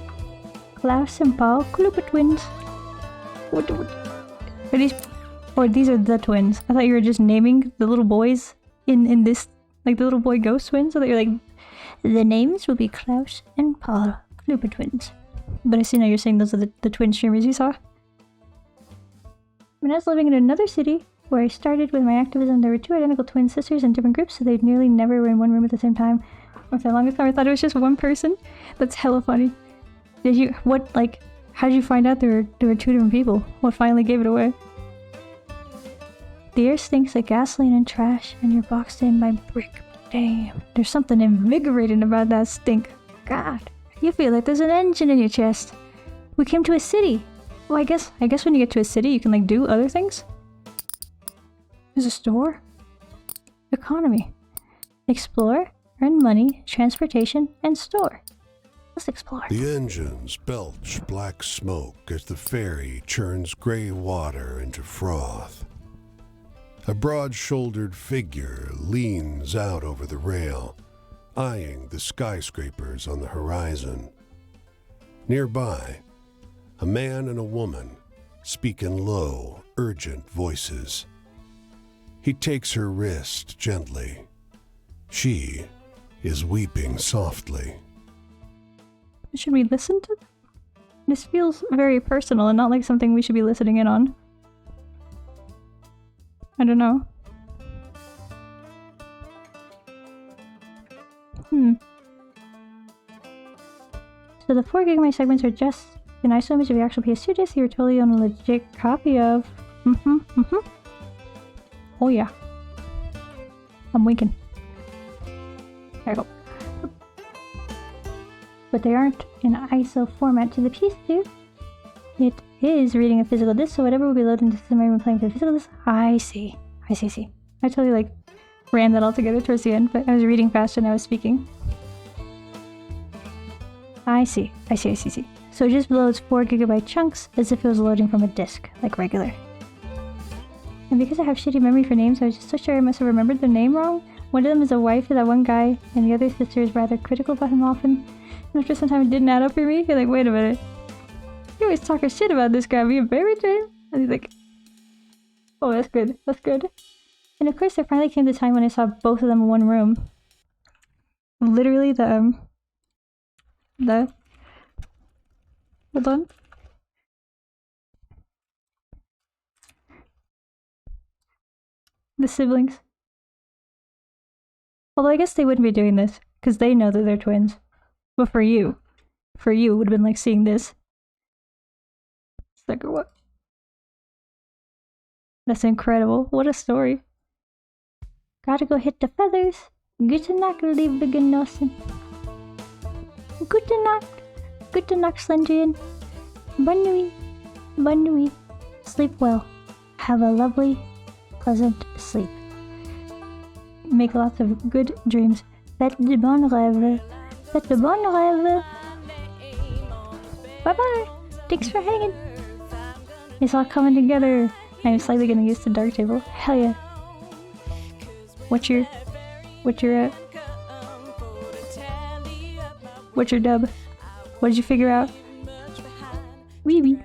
Speaker 1: Klaus and Paul Klupa twins. What are these? Or these are the twins. I thought you were just naming the little boys in this, like the little boy ghost twins. I thought you were like, the names will be Klaus and Paul Klupa twins. But I see now you're saying those are the twin streamers you saw. When I was living in another city, where I started with my activism, there were two identical twin sisters in different groups, so they nearly never were in one room at the same time. For the longest time, I thought it was just one person. That's hella funny. How did you find out there were two different people? What finally gave it away? The air stinks like gasoline and trash, and you're boxed in by brick. Damn, there's something invigorating about that stink. God, you feel like there's an engine in your chest. We came to a city. Well, I guess when you get to a city, you can like do other things. There's a store. Economy. Explore, earn money, transportation, and store. Let's explore.
Speaker 2: The engines belch black smoke as the ferry churns gray water into froth. A broad-shouldered figure leans out over the rail, eyeing the skyscrapers on the horizon. Nearby, a man and a woman speak in low, urgent voices. He takes her wrist gently. She is weeping softly.
Speaker 1: Should we listen to them? This feels very personal and not like something we should be listening in on. I don't know. So the 4 gigabyte segments are just an ISO image of the actual PS2 disc you were totally on a legit copy of. Oh yeah. I'm winking. There we go. But they aren't in ISO format to the PS2. It is reading a physical disc, so whatever will be loaded into the memory when playing for the physical disc. I see. I totally like ran that all together towards the end, but I was reading faster than I was speaking. I see. So it just loads 4 gigabyte chunks as if it was loading from a disk, like regular. And because I have shitty memory for names, I was just so sure I must have remembered their name wrong. One of them is a wife of that one guy, and the other sister is rather critical about him often. And after some time it didn't add up for me. You're like, wait a minute. You always talking shit about this guy being married to him? And he's like, oh, that's good. And of course there finally came the time when I saw both of them in one room. Literally hold on. The siblings. Although I guess they wouldn't be doing this, because they know that they're twins. But for you, it would have been like seeing this. It's like, what? That's incredible. What a story. Gotta go hit the feathers. Gute Nacht, liebe Genossen. Gute Nacht, Slendrian. Bonne nuit. Sleep well. Have a lovely, pleasant sleep. Make lots of good dreams. Faites de bonnes rêves. Bye-bye. Thanks for hanging. It's all coming together. I'm slightly getting used to Darktable. Hell yeah. What's your dub? What did you figure out? Oui.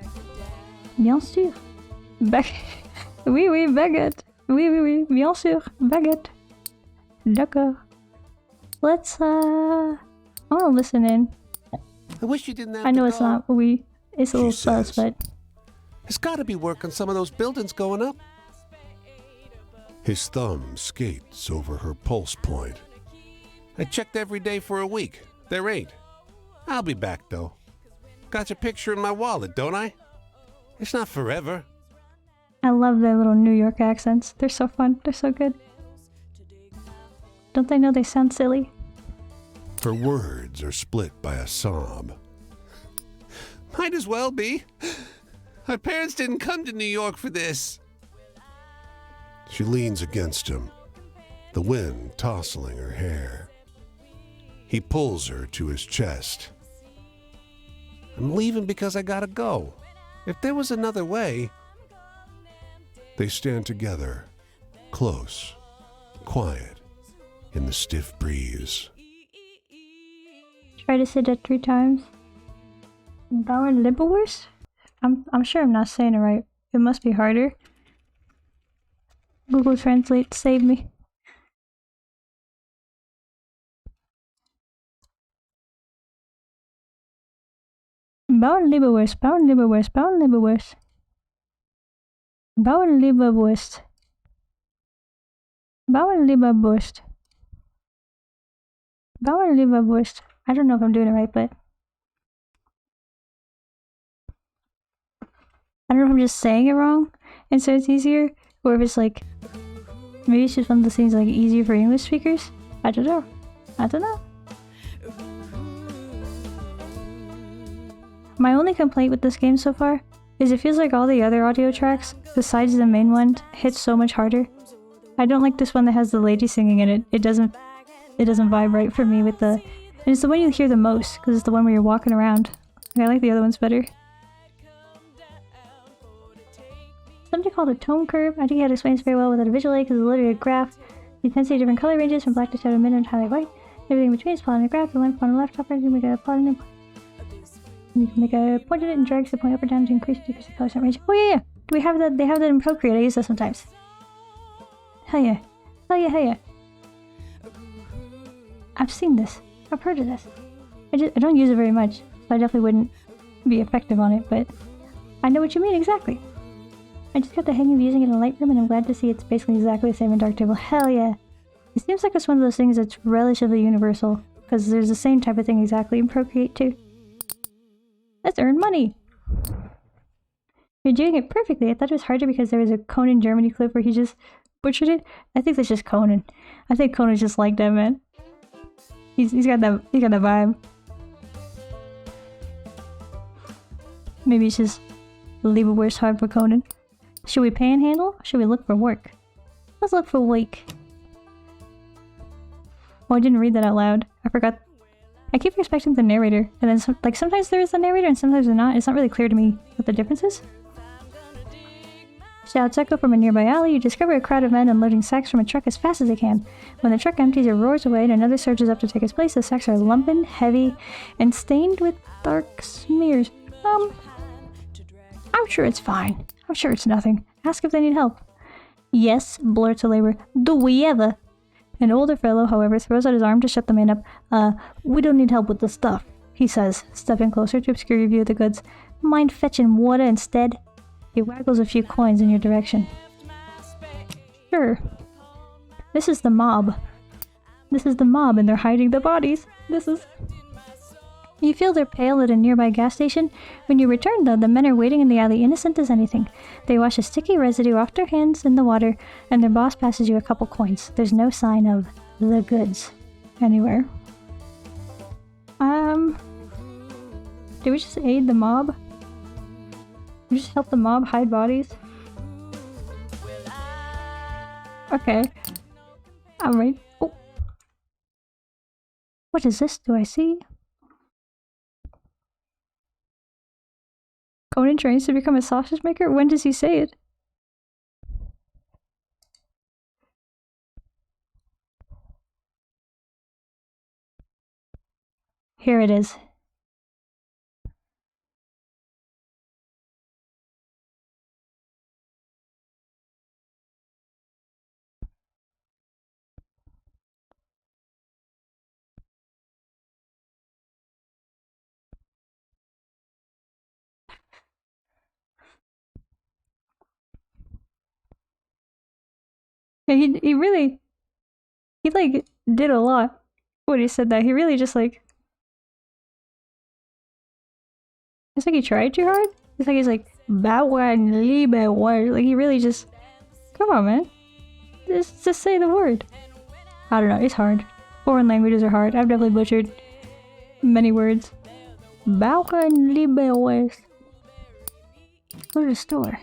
Speaker 1: Bien sûr. Oui, baguette. Oui, bien sûr. Baguette. D'accord. Let's, I want to listen in.
Speaker 7: I wish you didn't have
Speaker 1: I know
Speaker 7: to
Speaker 1: it's
Speaker 7: go.
Speaker 1: not oui. It's a little
Speaker 2: says.
Speaker 1: sus, but...
Speaker 7: There's gotta be work on some of those buildings going up.
Speaker 2: His thumb skates over her pulse point.
Speaker 7: I checked every day for a week. There ain't. I'll be back, though. Got your picture in my wallet, don't I? It's not forever.
Speaker 1: I love their little New York accents. They're so fun. They're so good. Don't they know they sound silly?
Speaker 2: Her words are split by a sob.
Speaker 7: Might as well be. Our parents didn't come to New York for this.
Speaker 2: She leans against him, the wind tousling her hair. He pulls her to his chest.
Speaker 7: I'm leaving because I gotta go. If there was another way...
Speaker 2: They stand together, close, quiet, in the stiff breeze.
Speaker 1: Try to say that 3 times. Bauer Libowurst? I'm sure I'm not saying it right. It must be harder. Google Translate, save me. Bauer Libowurst, Bauer Libowurst, Bauer Libowurst. Bauer Libowurst. Bauer Libowurst. Bauer Libowurst. I don't know if I'm doing it right, but I don't know if I'm just saying it wrong and so it's easier, or if it's like, maybe it's just one of those things like easier for English speakers. I don't know. I don't know. My only complaint with this game so far is it feels like all the other audio tracks, besides the main one, hit so much harder. I don't like this one that has the lady singing in it. It doesn't vibe right for me with the... And it's the one you hear the most, because it's the one where you're walking around. I like the other ones better. Something called a tone curve. I think how to explain this very well without a visual aid, because it's literally a graph. The intensity of different color ranges from black to shadow, midnight, highlight, white. Everything in between is plotted in a graph. The line on the left, top right, you can make a plot in it. You can make a point in it and drag the point up or down to increase or decrease the color set range. Oh yeah! Do we have that? They have that in Procreate. I use that sometimes. Hell yeah. Hell yeah, hell yeah. I've seen this. I've heard of this. I don't use it very much, so I definitely wouldn't be effective on it, but I know what you mean exactly. I just got the hang of using it in Lightroom, and I'm glad to see it's basically exactly the same in Darktable. Hell yeah. It seems like it's one of those things that's relatively universal, because there's the same type of thing exactly in Procreate too. Let's earn money! You're doing it perfectly. I thought it was harder because there was a Conan Germany clip where he just butchered it. I think that's just Conan. I think Conan's just like that, man. He's got that vibe. Maybe it's just Leibowurst hard for Conan. Should we panhandle? Or should we look for work? Let's look for work. Oh, I didn't read that out loud. I forgot. I keep expecting the narrator, and then sometimes there is the narrator and sometimes there's not. It's not really clear to me what the difference is. Shouts echo from a nearby alley. You discover a crowd of men unloading sacks from a truck as fast as they can. When the truck empties, it roars away and another surges up to take its place. The sacks are lumpen, heavy, and stained with dark smears. I'm sure it's fine. I'm sure it's nothing. Ask if they need help. Yes, blurts a laborer. Do we ever? An older fellow, however, throws out his arm to shut the man up. We don't need help with the stuff, he says, stepping closer to obscure your view of the goods. Mind fetching water instead? He waggles a few coins in your direction. Sure. This is the mob. This is the mob, and they're hiding the bodies. You feel they're pale at a nearby gas station. When you return, though, the men are waiting in the alley, innocent as anything. They wash a sticky residue off their hands in the water, and their boss passes you a couple coins. There's no sign of the goods anywhere. Did we just aid the mob? We just help the mob hide bodies? Okay. Alright. Oh. What is this? Do I see? Conan trains to become a sausage maker? When does he say it? Here it is. Yeah, he really, like, did a lot when he said that. He really just, like, it's like he tried too hard. It's like he's like, Bauernliebe. Like, he really just... Come on, man. Just say the word. I don't know, it's hard. Foreign languages are hard. I've definitely butchered many words. Bauernliebe. Go to the store.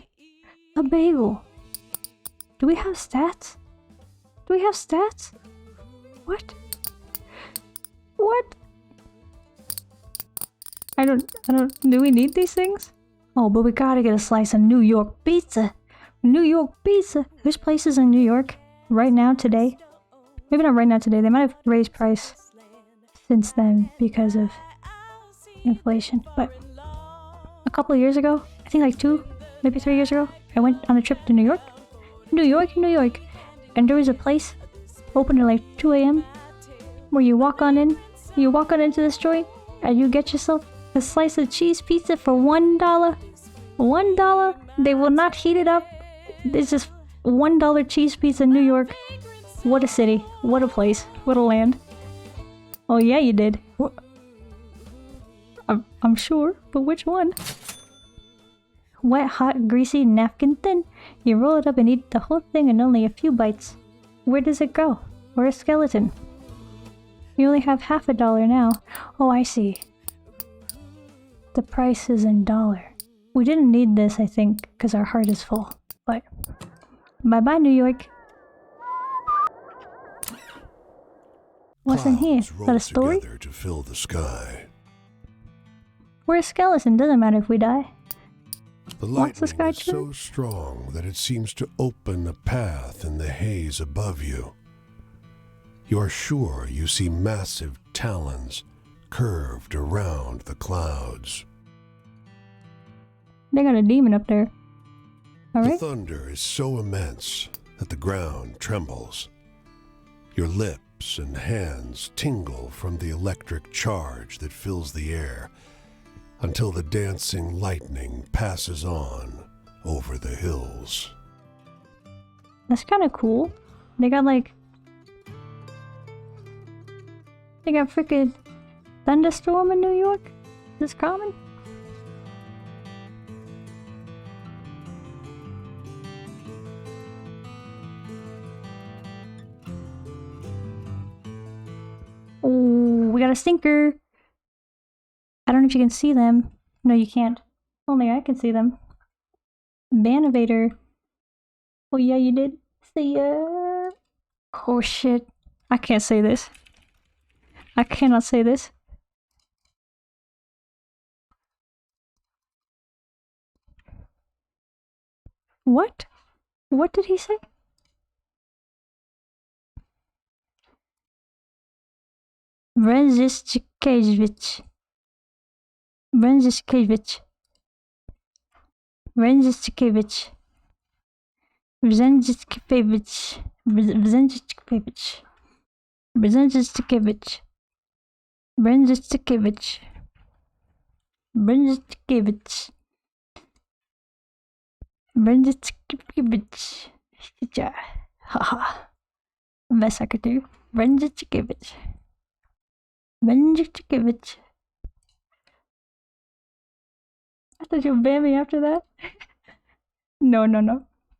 Speaker 1: A bagel. Do we have stats? Do we have stats? What? What? I don't, do we need these things? Oh, but we gotta get a slice of New York pizza. New York pizza. There's places in New York right now, today. Maybe not right now, today. They might have raised price since then because of inflation. But a couple of years ago, I think like 2, maybe 3 years ago, I went on a trip to New York. New York. And there was a place open at like 2 a.m. where you walk on into this joint and you get yourself a slice of cheese pizza for $1. $1. They will not heat it up. It's just $1 cheese pizza in New York. What a city. What a place. What a land. Oh yeah, you did. I'm sure, but which one? Wet, hot, greasy, napkin thin. You roll it up and eat the whole thing in only a few bites. Where does it go? Or a skeleton? You only have half $1 now. Oh, I see. The price is in dollar. We didn't need this, I think, because our heart is full. But bye-bye, New York. What's in here? Is that a story?
Speaker 2: To fill the sky.
Speaker 1: We're a skeleton. Doesn't matter if we die.
Speaker 2: The lightning is so strong that it seems to open a path in the haze above you. You are sure you see massive talons curved around the clouds.
Speaker 1: They got a demon up there. All right.
Speaker 2: The thunder is so immense that the ground trembles. Your lips and hands tingle from the electric charge that fills the air until the dancing lightning passes on over the hills.
Speaker 1: That's kind of cool. They got freaking thunderstorm in New York? Is this common? Oh, we got a stinker. I don't know if you can see them. No, you can't. Only I can see them. Banovator. Oh yeah, you did. See ya. Oh shit. I can't say this. I cannot say this. What? What did he say? Brzezinskiewicz. Brzezinskiewicz. Brzezinskiewicz. Brzezinskiewicz. Brzezinskiewicz. Brzezinskiewicz. Brzezinskiewicz. Brzezinskiewicz. Brzezinskiewicz. Haha. Best I could do. Brzezinskiewicz. Brzezinskiewicz. I thought you would ban me after that. No.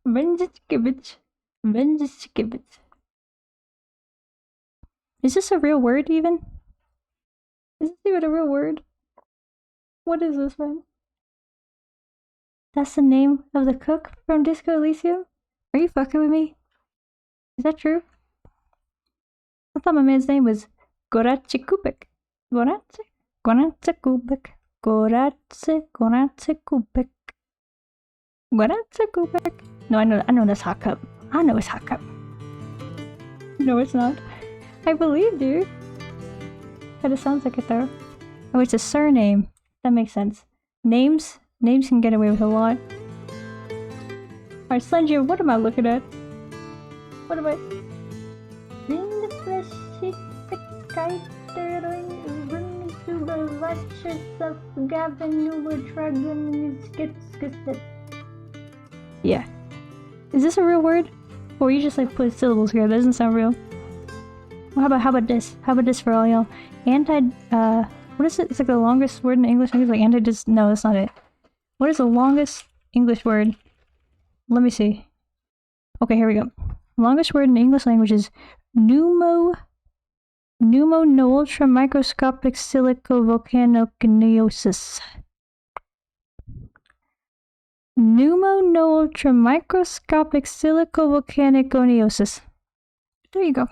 Speaker 1: Brzezinskiewicz. Brzezinskiewicz. Is this a real word even? Is this even a real word? What is this, man? That's the name of the cook from Disco Elysium? Are you fucking with me? Is that true? I thought my man's name was Gorace Kubek. Gorace Kubek. Gorace Kubek. Gorace Kubek. No, I know that's Hot Cup. I know it's Hot Cup. No, it's not. I believed you. But it sounds like it though. Oh, it's a surname. That makes sense. Names can get away with a lot. Alright, Slengy, what am I looking at? What am I? Bring the fleshy kite run to the luscious of Gavin Newell Dragon skit. Yeah. Is this a real word? Or you just like put syllables here? That doesn't sound real. Well, how about this? How about this for all y'all? What is it? It's like the longest word in English. I think it's like no, that's not it. What is the longest English word. Let me see. Okay, here we go. The longest word in the English language is pneumonoultramicroscopic silicovolcanoconiosis. Pneumonoultramicroscopic silicovolcanoconiosis. There you go.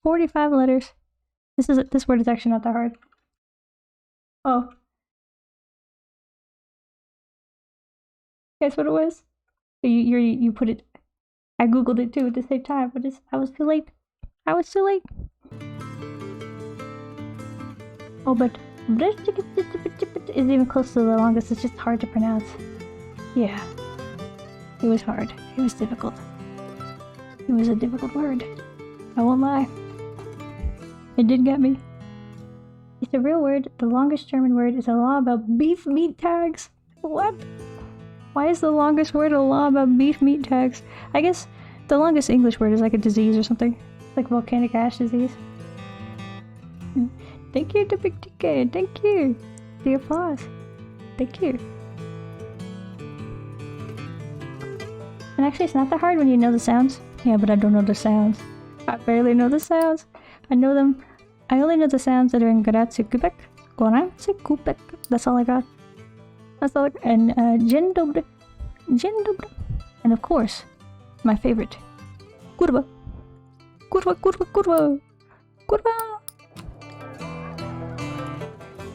Speaker 1: 45 letters. This word is actually not that hard. Oh. Guess what it was? You put it. I googled it too at the same time, but I was too late. I was too late. Oh, but is even close to the longest. It's just hard to pronounce. Yeah. It was hard. It was difficult. It was a difficult word. I won't lie. It did get me. It's a real word. The longest German word is a law about beef meat tags. What? Why is the longest word a law about beef meat tags? I guess the longest English word is like a disease or something. Like volcanic ash disease. Thank you, Big Ticket. Thank you. The applause. Thank you. And actually, it's not that hard when you know the sounds. Yeah, but I don't know the sounds. I barely know the sounds. I know them. I only know the sounds that are in Grazie Kubek. Grazie Kubek. That's all I got. That's all. And Dzień dobry. Dzień dobry. And of course, my favorite. Kurwa. Kurwa, kurwa, kurwa. Kurva!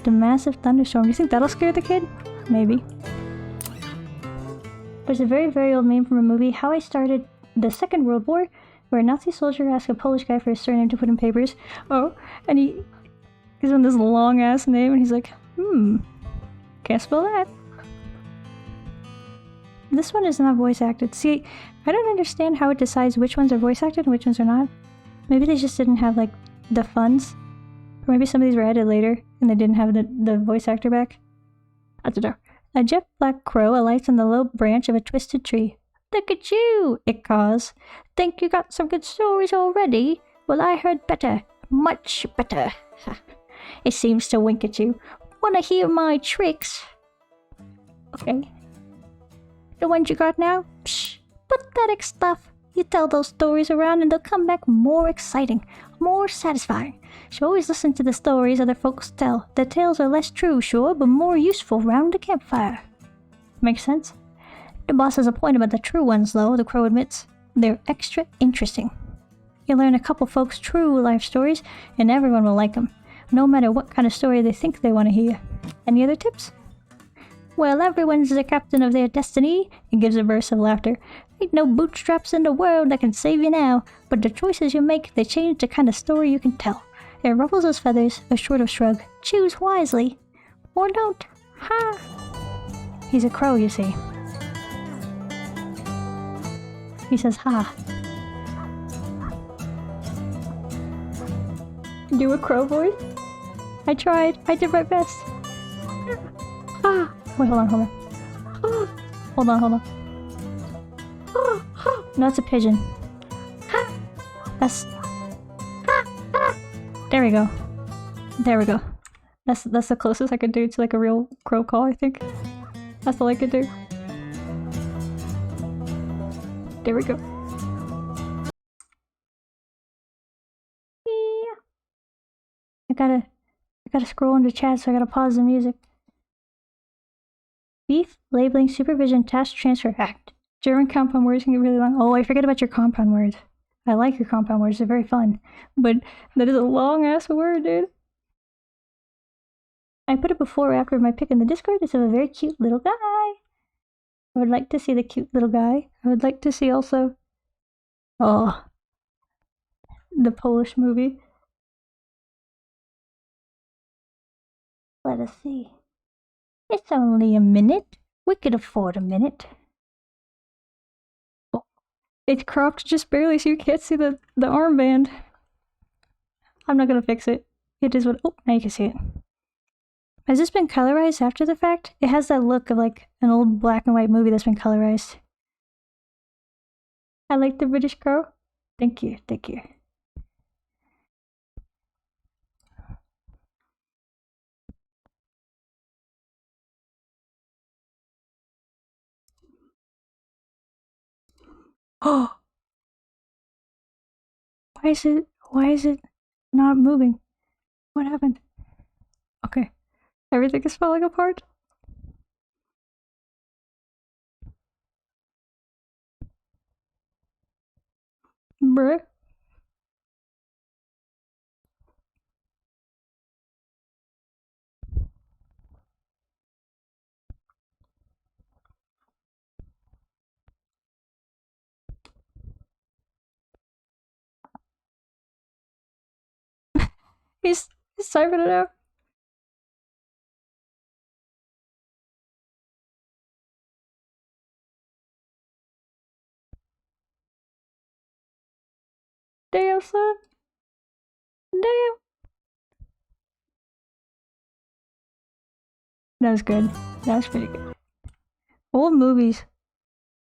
Speaker 1: The massive thunderstorm. You think that'll scare the kid? Maybe. There's a very, very old meme from a movie, How I Started the Second World War, where a Nazi soldier asked a Polish guy for his surname to put in papers. Oh, and he gives him this long-ass name, and he's like, can't spell that. This one is not voice acted. See, I don't understand how it decides which ones are voice acted and which ones are not. Maybe they just didn't have, like, the funds. Or maybe some of these were added later, and they didn't have the voice actor back. I don't know. A jet black crow alights on the low branch of a twisted tree. Look at you, it caws. Think you got some good stories already? Well, I heard better. Much better. It seems to wink at you. Wanna hear my tricks? Okay. The ones you got now? Psh, pathetic stuff. You tell those stories around and they'll come back more exciting, more satisfying. So always listen to the stories other folks tell. The tales are less true, sure, but more useful round the campfire. Makes sense? The boss has a point about the true ones, though, the crow admits. They're extra interesting. You learn a couple folks' true life stories, and everyone will like them, no matter what kind of story they think they want to hear. Any other tips? Well, everyone's the captain of their destiny. He gives a burst of laughter. Ain't no bootstraps in the world that can save you now, but the choices you make, they change the kind of story you can tell. It ruffles his feathers, a sort of shrug. Choose wisely. Or don't. Ha! He's a crow, you see. He says ha. Do a crow voice? I tried. I did my best. Ah. Wait, hold on. Hold on. No, it's a pigeon. That's... There we go. That's the closest I could do to like a real crow call, I think. That's all I could do. There we go. Yeah. I gotta scroll into chat, so I gotta pause the music. Beef Labeling Supervision Task Transfer Act. German compound words can get really long. Oh, I forget about your compound words. I like your compound words, they're very fun. But that is a long-ass word, dude. I put it before or after my pick in the Discord. It's of a very cute little guy. I would like to see the cute little guy. I would like to see also... Oh. The Polish movie. Let us see. It's only a minute. We could afford a minute. Oh, it's cropped just barely so you can't see the armband. I'm not gonna fix it. It is what... Oh, now you can see it. Has this been colorized after the fact? It has that look of like an old black and white movie that's been colorized. I like the British crow. Thank you. Oh! Why is it not moving? What happened? Okay. Everything is falling apart. Bruh. He's typing it out. Damn, son. Damn. That was good. That was pretty good. Old movies.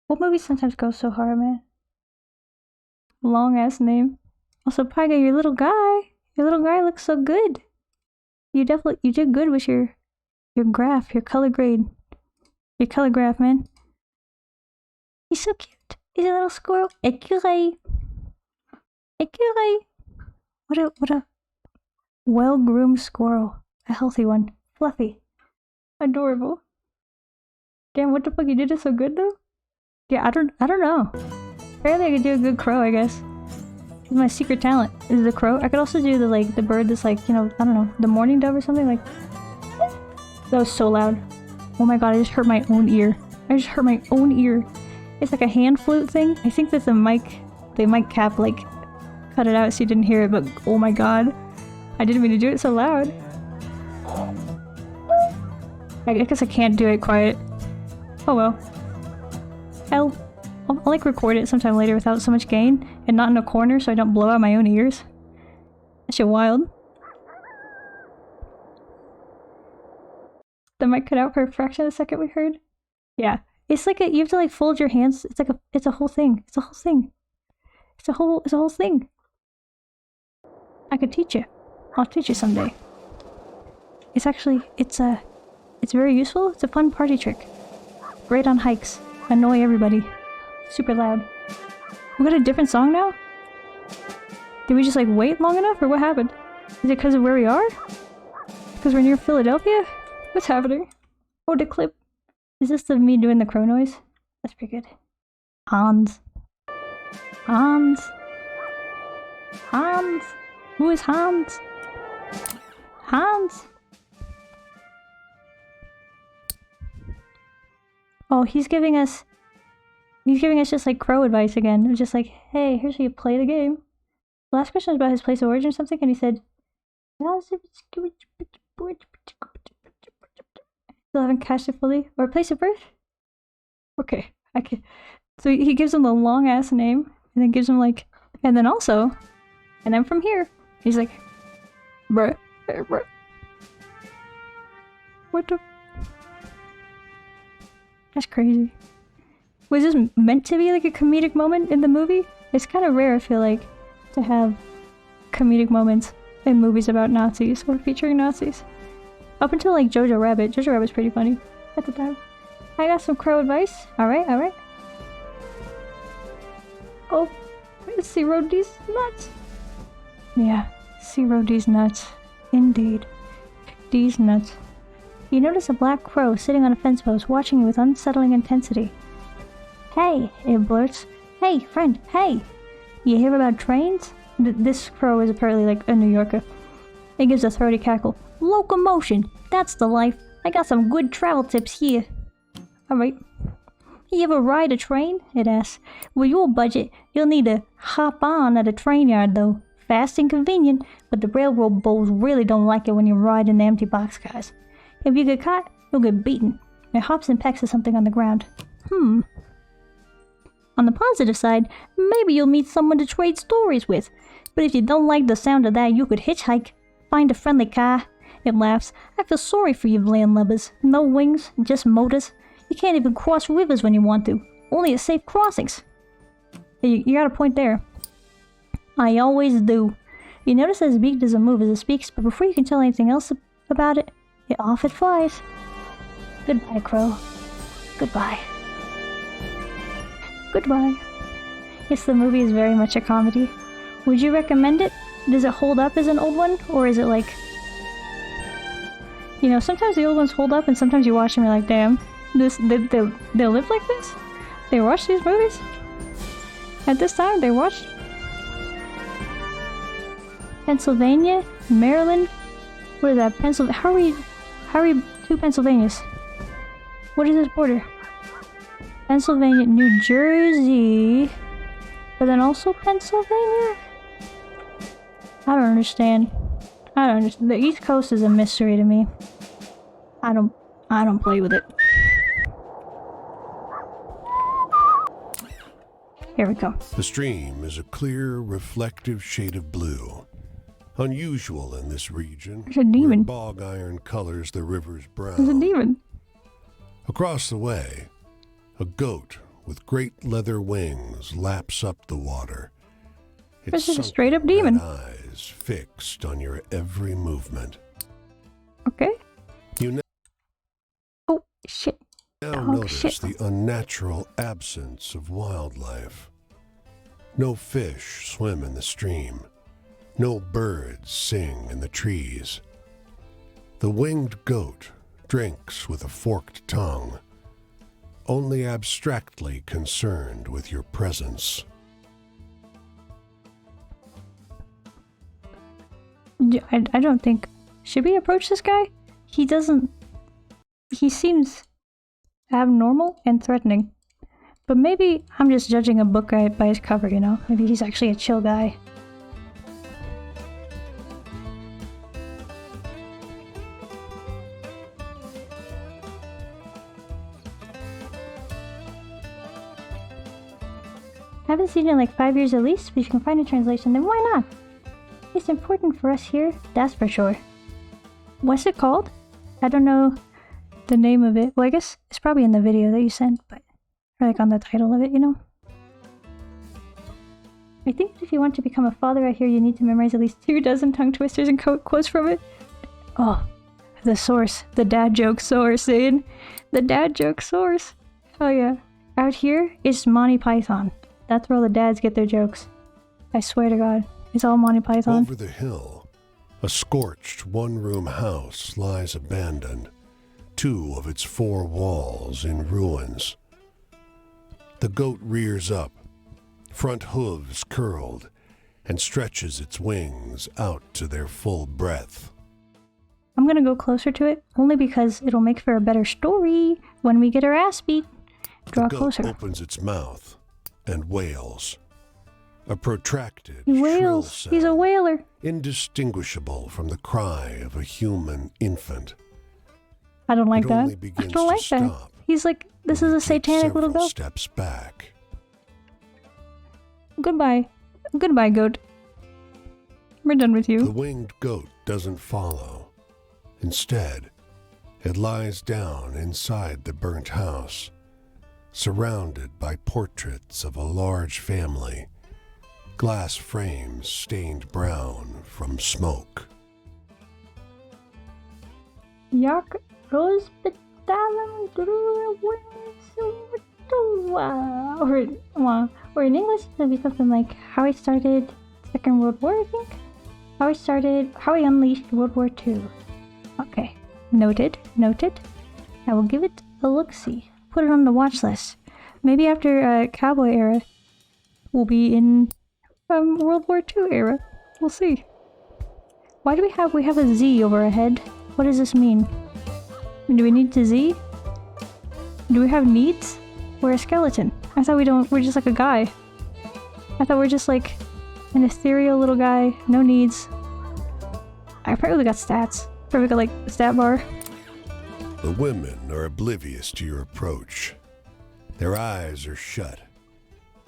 Speaker 1: Old movies sometimes go so hard, man. Long ass name. Also, Paiga, your little guy looks so good. You did good with your graph, your color grade. Your color graph, man. He's so cute. He's a little squirrel. Écureuil. Écureuil. What a well-groomed squirrel. A healthy one. Fluffy. Adorable. Damn, what the fuck, you did it so good though? Yeah, I don't know. Apparently I could do a good crow, I guess. It's my secret talent is the crow. I could also do the bird that's like, you know, I don't know, the morning dove or something like. That was so loud. Oh my god, I just hurt my own ear. It's like a hand flute thing. I think that the mic cap like cut it out so you didn't hear it, but oh my god. I didn't mean to do it so loud. I guess I can't do it quiet. Oh well. I'll like record it sometime later without so much gain and not in a corner so I don't blow out my own ears. That shit wild. The mic cut out for a fraction of a second we heard. Yeah. It's like you have to like fold your hands. It's a whole thing. It's a whole thing. I could teach you. I'll teach you someday. It's very useful. It's a fun party trick. Great on hikes. Annoy everybody. Super loud. We got a different song now? Did we just like wait long enough or what happened? Is it because of where we are? Because we're near Philadelphia? What's happening? Oh, the clip. Is this me doing the crow noise? That's pretty good. Hans. Who is Hans? Hans. Oh, he's giving us just like crow advice again. It was just like, hey, here's how you play the game. The last question was about his place of origin or something, and he said, still haven't catched it fully. Or place of birth? Okay, I can. So he gives him the long ass name, and then gives him like, and then also, and then from here, he's like, bruh. What the? That's crazy. Was this meant to be like a comedic moment in the movie? It's kind of rare, I feel like, to have comedic moments in movies about Nazis or featuring Nazis. Up until like Jojo Rabbit. Jojo Rabbit's pretty funny at the time. I got some crow advice. Alright. Oh, zero D's nuts. Yeah, zero D's nuts. Indeed. D's nuts. You notice a black crow sitting on a fence post watching you with unsettling intensity. Hey, it blurts. Hey, friend, hey! You hear about trains? This crow is apparently like a New Yorker. It gives a throaty cackle. Locomotion! That's the life! I got some good travel tips here. Alright. You ever ride a train? It asks. With your budget, you'll need to hop on at a train yard though. Fast and convenient, but the railroad bulls really don't like it when you ride in the empty boxcars. If you get caught, you'll get beaten. It hops and pecks at something on the ground. On the positive side, maybe you'll meet someone to trade stories with. But if you don't like the sound of that, you could hitchhike. Find a friendly car. It laughs. I feel sorry for you landlubbers. No wings, just motors. You can't even cross rivers when you want to. Only at safe crossings. You got a point there. I always do. You notice that his beak doesn't move as it speaks, but before you can tell anything else about it, off it flies. Goodbye, crow. Goodbye. guess the movie is very much a comedy. Would you recommend it? Does it hold up as an old one? Or is it like... You know, sometimes the old ones hold up and sometimes you watch them and you're like, damn, they live like this? They watch these movies? At this time, they watched... Pennsylvania? Maryland? What is that? Pennsylvania? How are we two Pennsylvanias? What is this border? Pennsylvania, New Jersey, but then also Pennsylvania? I don't understand. The East Coast is a mystery to me. I don't play with it. Here we go.
Speaker 2: The stream is a clear, reflective shade of blue. Unusual in this region.
Speaker 1: There's a demon.
Speaker 2: Where bog iron colors the river's brown.
Speaker 1: There's a demon.
Speaker 2: Across the way, a goat with great leather wings laps up the water.
Speaker 1: This is a straight up demon.
Speaker 2: Eyes fixed on your every movement.
Speaker 1: Okay.
Speaker 2: You
Speaker 1: Oh shit.
Speaker 2: now notice the unnatural absence of wildlife. No fish swim in the stream. No birds sing in the trees. The winged goat drinks with a forked tongue, only abstractly concerned with your presence.
Speaker 1: I don't think... Should we approach this guy? He seems abnormal and threatening. But maybe I'm just judging a book guy by his cover, you know? Maybe he's actually a chill guy. Haven't seen it in like 5 years at least, but if you can find a translation, then why not? It's important for us here, that's for sure. What's it called? I don't know the name of it. Well, I guess it's probably in the video that you sent, but or like on the title of it, you know? I think if you want to become a father out here, you need to memorize at least 24 tongue twisters and quotes from it. Oh, the source. The dad joke source, Aiden. The dad joke source. Oh yeah. Out here, it's Monty Python. That's where all the dads get their jokes. I swear to God. It's all Monty Python.
Speaker 2: Over the hill, a scorched one-room house lies abandoned, 2 of its 4 walls in ruins. The goat rears up, front hooves curled, and stretches its wings out to their full breadth.
Speaker 1: I'm gonna go closer to it, only because it'll make for a better story when we get our ass beat. Draw closer.
Speaker 2: The goat opens its mouth and wails. A protracted,
Speaker 1: he
Speaker 2: shrill
Speaker 1: wails.
Speaker 2: sound,
Speaker 1: He's a wailer.
Speaker 2: indistinguishable from the cry of a human infant.
Speaker 1: I don't like
Speaker 2: It
Speaker 1: that.
Speaker 2: only
Speaker 1: I
Speaker 2: begins
Speaker 1: don't
Speaker 2: to
Speaker 1: like that.
Speaker 2: stop
Speaker 1: He's like, this is
Speaker 2: when
Speaker 1: a
Speaker 2: you take
Speaker 1: satanic little
Speaker 2: several
Speaker 1: goat.
Speaker 2: steps back.
Speaker 1: Goodbye. Goodbye, goat. We're done with
Speaker 2: The
Speaker 1: you.
Speaker 2: winged goat doesn't follow. Instead, it lies down inside the burnt house, surrounded by portraits of a large family, glass frames stained brown from smoke.
Speaker 1: Jak rozpytałem or in English it'll be something like how I started Second World War, I think? How I unleashed World War II. Okay. Noted. I will give it a look-see. Put it on the watch list. Maybe after Cowboy era, we'll be in World War II era. We'll see. Why do we have a Z over our head? What does this mean? Do we need to Z? Do we have needs? We're a skeleton. I thought we're just like a guy. I thought we're just like an ethereal little guy, no needs. I probably got stats. Probably got like a stat bar.
Speaker 2: The women are oblivious to your approach. Their eyes are shut.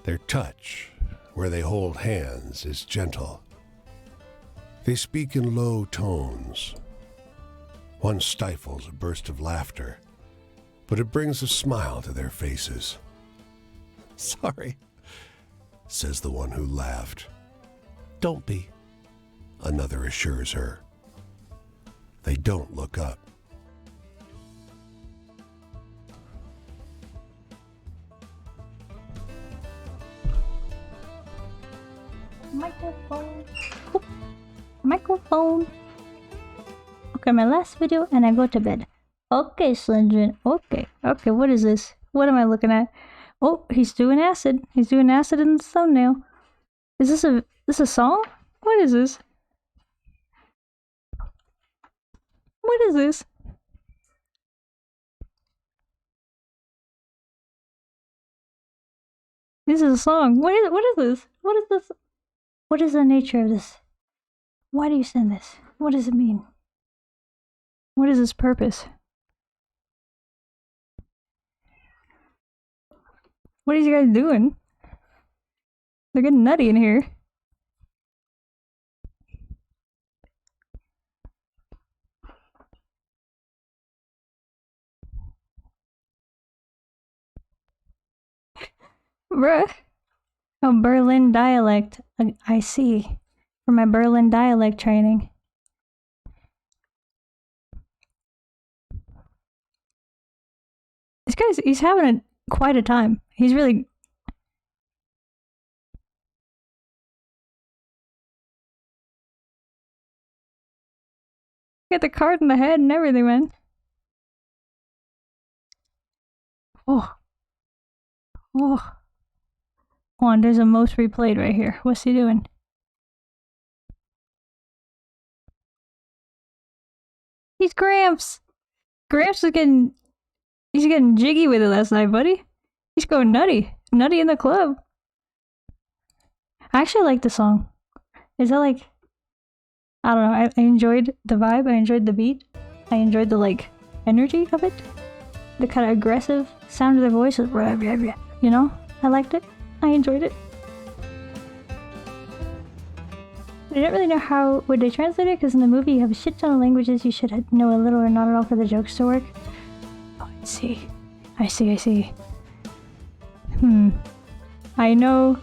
Speaker 2: Their touch, where they hold hands, is gentle. They speak in low tones. One stifles a burst of laughter, but it brings a smile to their faces. "Sorry," says the one who laughed. "Don't be," another assures her. They don't look up.
Speaker 1: Microphone. Oop. Microphone. Okay, my last video, and I go to bed. Okay, Slendrin. Okay. Okay, what is this? What am I looking at? Oh, he's doing acid. He's doing acid in the thumbnail. Is this a song? What is this? What is this? This is a song. What is this? What is this? What is the nature of this? Why do you send this? What does it mean? What is its purpose? What are you guys doing? They're getting nutty in here. Bruh. Oh, Berlin dialect. I see. For my Berlin dialect training. This guy's, he's having quite a time. He's really... Get the card in the head and everything, man. Oh. Oh. Hold on, there's a most replayed right here. What's he doing? He's Gramps! Gramps is getting... He's getting jiggy with it last night, buddy. He's going nutty. Nutty in the club. I actually like the song. Is that like... I don't know, I enjoyed the vibe, I enjoyed the beat. I enjoyed the, like, energy of it. The kind of aggressive sound of their voice. You know? I liked it. I enjoyed it. I didn't really know how would they translate it, because in the movie you have a shit ton of languages you should know a little or not at all for the jokes to work. Oh, I see. I see. I know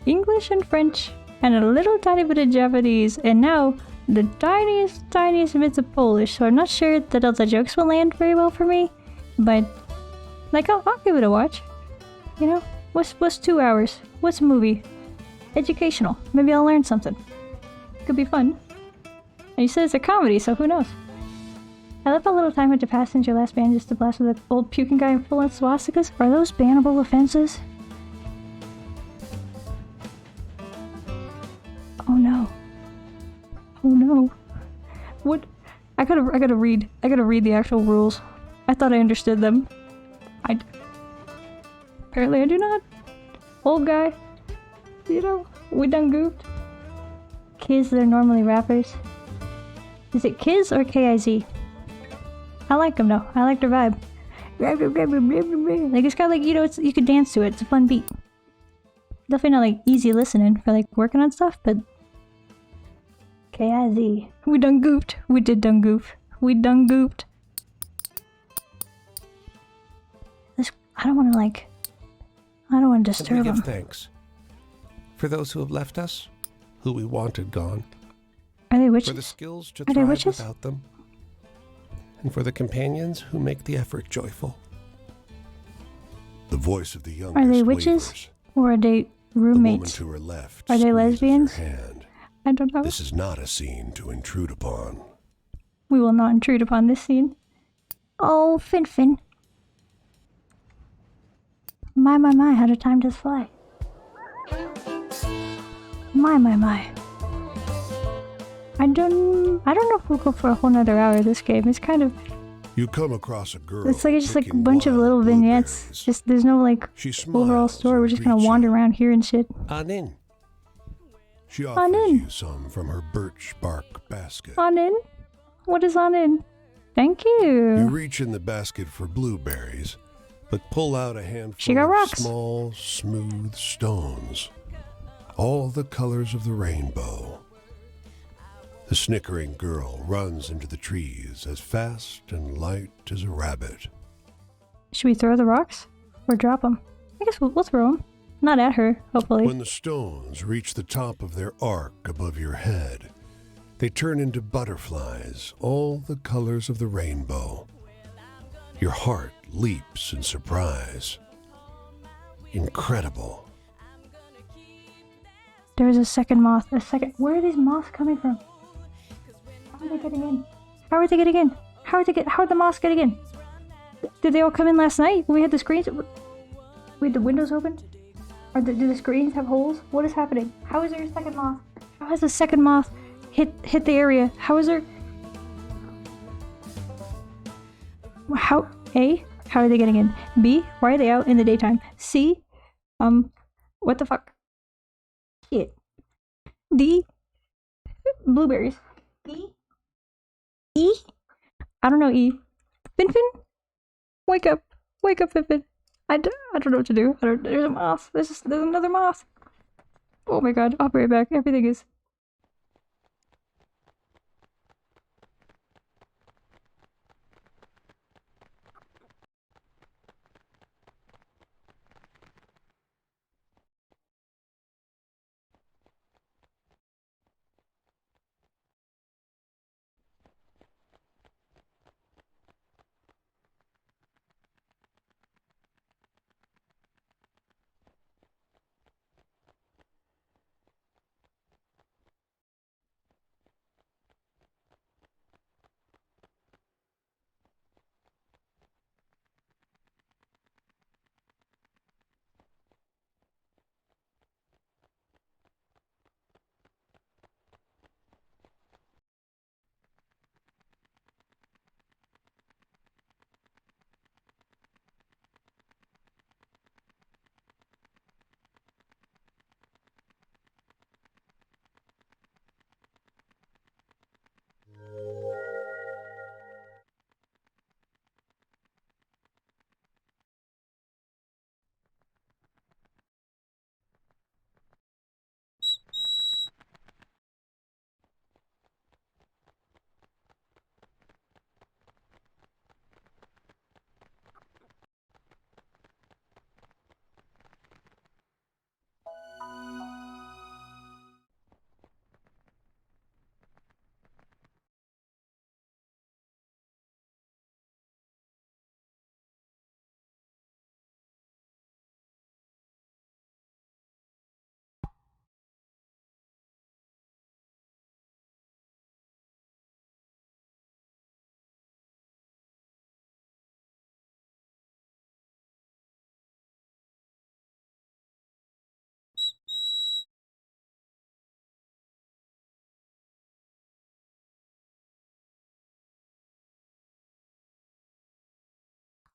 Speaker 1: English and French and a little tiny bit of Japanese, and now the tiniest bits of Polish, so I'm not sure that all the jokes will land very well for me, but like I'll give it a watch. You know? What's 2 hours? What's a movie? Educational. Maybe I'll learn something. Could be fun. And you said it's a comedy, so who knows? I love how little time had to pass since your last ban just to blast with an old puking guy full of swastikas. Are those bannable offenses? Oh no. Oh no. What? I gotta read the actual rules. I thought I understood them. Apparently I do not. Old guy. You know, we done goofed. Kiz, they're normally rappers. Is it Kiz or K-I-Z? I like them though. I like their vibe. Like it's got like, you know, you could dance to it. It's a fun beat. Definitely not like easy listening for like working on stuff, but K-I-Z. We done goofed. We did done goof. We done goofed. I don't want to disturb
Speaker 3: we
Speaker 1: them.
Speaker 3: give thanks for those who have left us, who we wanted gone.
Speaker 1: Are they witches?
Speaker 3: For the skills to
Speaker 1: Are they
Speaker 3: thrive
Speaker 1: witches?
Speaker 3: without them, and for the companions who make the effort joyful.
Speaker 2: The voice of the youngest
Speaker 1: Are they witches?
Speaker 2: wavers.
Speaker 1: Or are they
Speaker 2: The woman
Speaker 1: roommates?
Speaker 2: to her left
Speaker 1: Are they
Speaker 2: squeezes
Speaker 1: lesbians?
Speaker 2: her hand.
Speaker 1: I don't know.
Speaker 2: This is not a scene to intrude upon.
Speaker 1: We will not intrude upon this scene. Oh, Fin. My, how did time just fly? My. I don't know if we'll go for a whole nother hour of this game. It's kind of...
Speaker 2: You come across a girl.
Speaker 1: It's like just like a
Speaker 2: picking
Speaker 1: bunch of
Speaker 2: wild
Speaker 1: little vignettes.
Speaker 2: blueberries.
Speaker 1: Just there's no like
Speaker 2: She
Speaker 1: overall
Speaker 2: smiles
Speaker 1: story. We're
Speaker 2: and
Speaker 1: just gonna
Speaker 2: greets
Speaker 1: wander
Speaker 2: you.
Speaker 1: around here and shit.
Speaker 3: On in.
Speaker 2: She offers
Speaker 1: in.
Speaker 2: you some from her birch bark basket.
Speaker 1: On in? What is on in? Thank
Speaker 2: You
Speaker 1: you.
Speaker 2: reach in the basket for blueberries, but pull out a handful
Speaker 1: She got
Speaker 2: of
Speaker 1: rocks.
Speaker 2: small, smooth stones. All the colors of the rainbow. The snickering girl runs into the trees as fast and light as a rabbit.
Speaker 1: Should we throw the rocks or drop them? I guess we'll throw them. Not at her, hopefully.
Speaker 2: When the stones reach the top of their arc above your head, they turn into butterflies, all the colors of the rainbow. Your heart leaps in surprise. Incredible.
Speaker 1: There's a second moth. Where are these moths coming from? How are they getting in? How are they getting in? How are the moths getting in? Did they all come in last night? We had the screens. We had the windows open? Or do the screens have holes? What is happening? How is there a second moth? How has the second moth hit the area? How is there... How... A? How are they getting in? B? Why are they out in the daytime? C? What the fuck? Shit. D? Blueberries. E? E? I don't know E. Finfin? Wake up. Wake up, Finfin. I don't know what to do. There's a moth. There's another moth. Oh my god. I'll be right back. Everything is...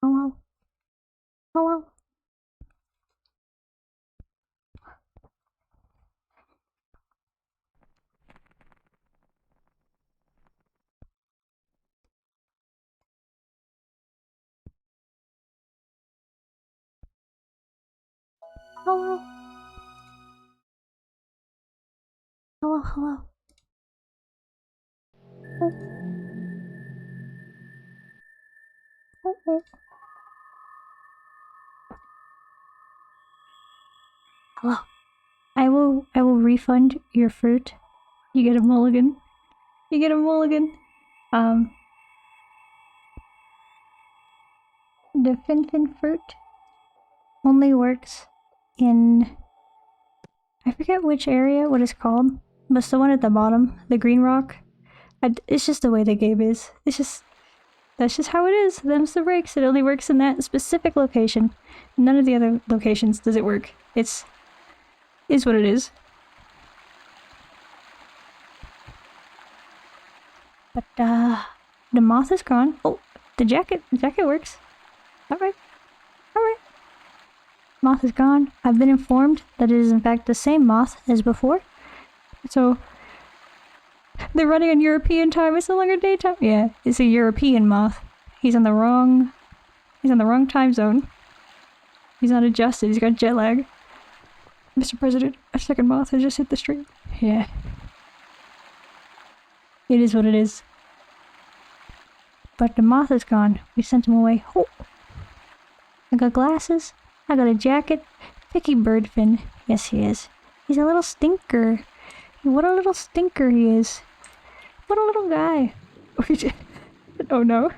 Speaker 1: Hello? Hello? Hello? Hello, hello. Oh. Oh, oh. Hello. I will refund your fruit. You get a mulligan. You get a mulligan. The Finfin fruit only works in... I forget which area, what it's called, but it's the one at the bottom, the green rock. It's just the way the game is. That's just how it is. Them's the breaks. It only works in that specific location. None of the other locations does it work. Is what it is. But the moth is gone. Oh, the jacket works. Alright. Moth is gone. I've been informed that it is in fact the same moth as before. So they're running on European time. It's no longer daytime. Yeah, it's a European moth. He's on the wrong time zone. He's not adjusted. He's got jet lag. Mr. President, a second moth has just hit the street. Yeah. It is what it is. But the moth is gone. We sent him away. Oh. I got glasses. I got a jacket. Picky birdfin. Yes, he is. He's a little stinker. What a little stinker he is. What a little guy. Oh no.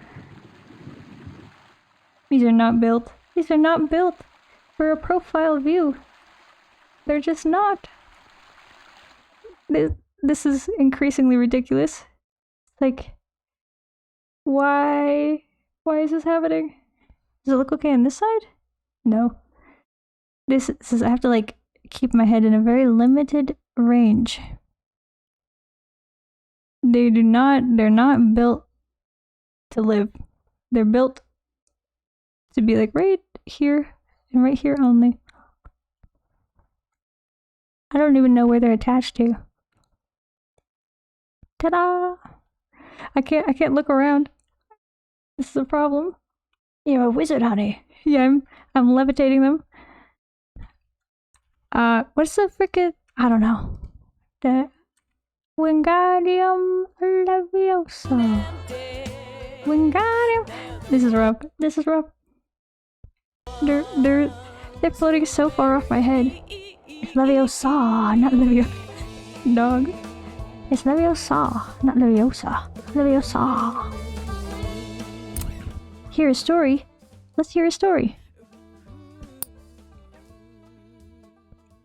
Speaker 1: These are not built. These are not built for a profile view. They're just not. This is increasingly ridiculous. Like, why is this happening? Does it look okay on this side? No. This is, I have to like keep my head in a very limited range. They're not built to live. They're built to be like right here and right here only. I don't even know where they're attached to. Ta-da! I can't look around. This is a problem. You're a wizard, honey. Yeah, I'm levitating them. What's the frickin'? I don't know. The Wingardium Leviosa. Wingardium. This is rough. This is rough. They're floating so far off my head. It's Leviosa, not Levio. Dog. It's Leviosa, not Leviosa. Leviosa. Hear a story. Let's hear a story.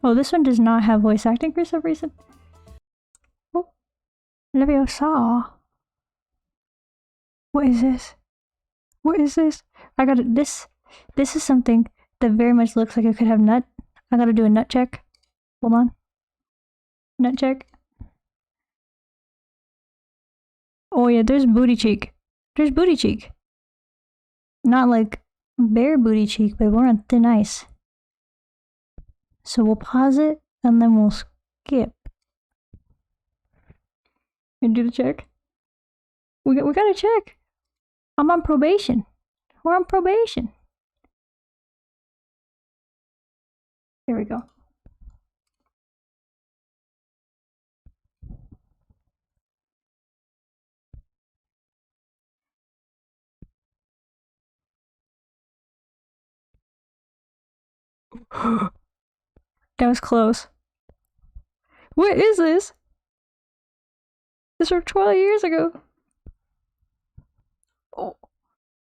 Speaker 1: Oh, this one does not have voice acting for some reason. Oh, Leviosa. What is this? What is this? I gotta. This is something that very much looks like it could have nut. I gotta do a nut check. Hold on. Nut check. Oh yeah, there's booty cheek. There's booty cheek. Not like bare booty cheek, but we're on thin ice. So we'll pause it and then we'll skip. And do the check. We gotta check. I'm on probation. We're on probation. There we go. That was close. What is this? This was 12 years ago. Oh,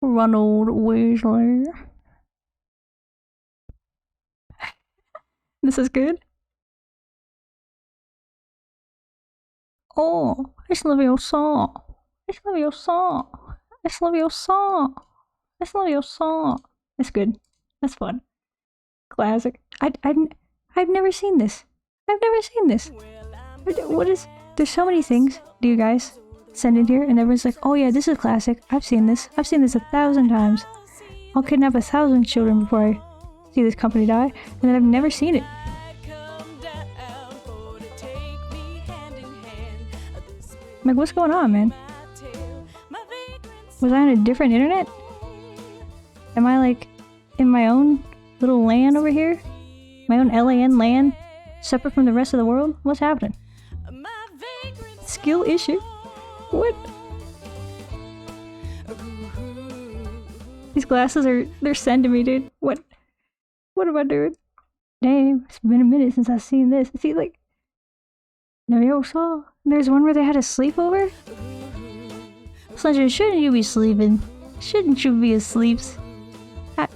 Speaker 1: Ronald Weasley. This is good. Oh, it's Leviosa. It's Leviosa. It's Leviosa. It's Leviosa. That's good. That's fun. Classic. I've never seen this. I've never seen this. What is... There's so many things. Do you guys send in here and everyone's like, oh yeah, this is classic. I've seen this. I've seen this 1,000 times. I'll kidnap 1,000 children before I see this company die. And then I've never seen it. I'm like, what's going on, man? Was I on a different internet? Am I like in my own little land over here? My own LAN land? Separate from the rest of the world? What's happening? Skill issue? What? These glasses they're sending me, dude. What am I doing? Damn, it's been a minute since I've seen this. See, like, never saw. There's one where they had a sleepover? Sledger, shouldn't you be sleeping? Shouldn't you be asleep?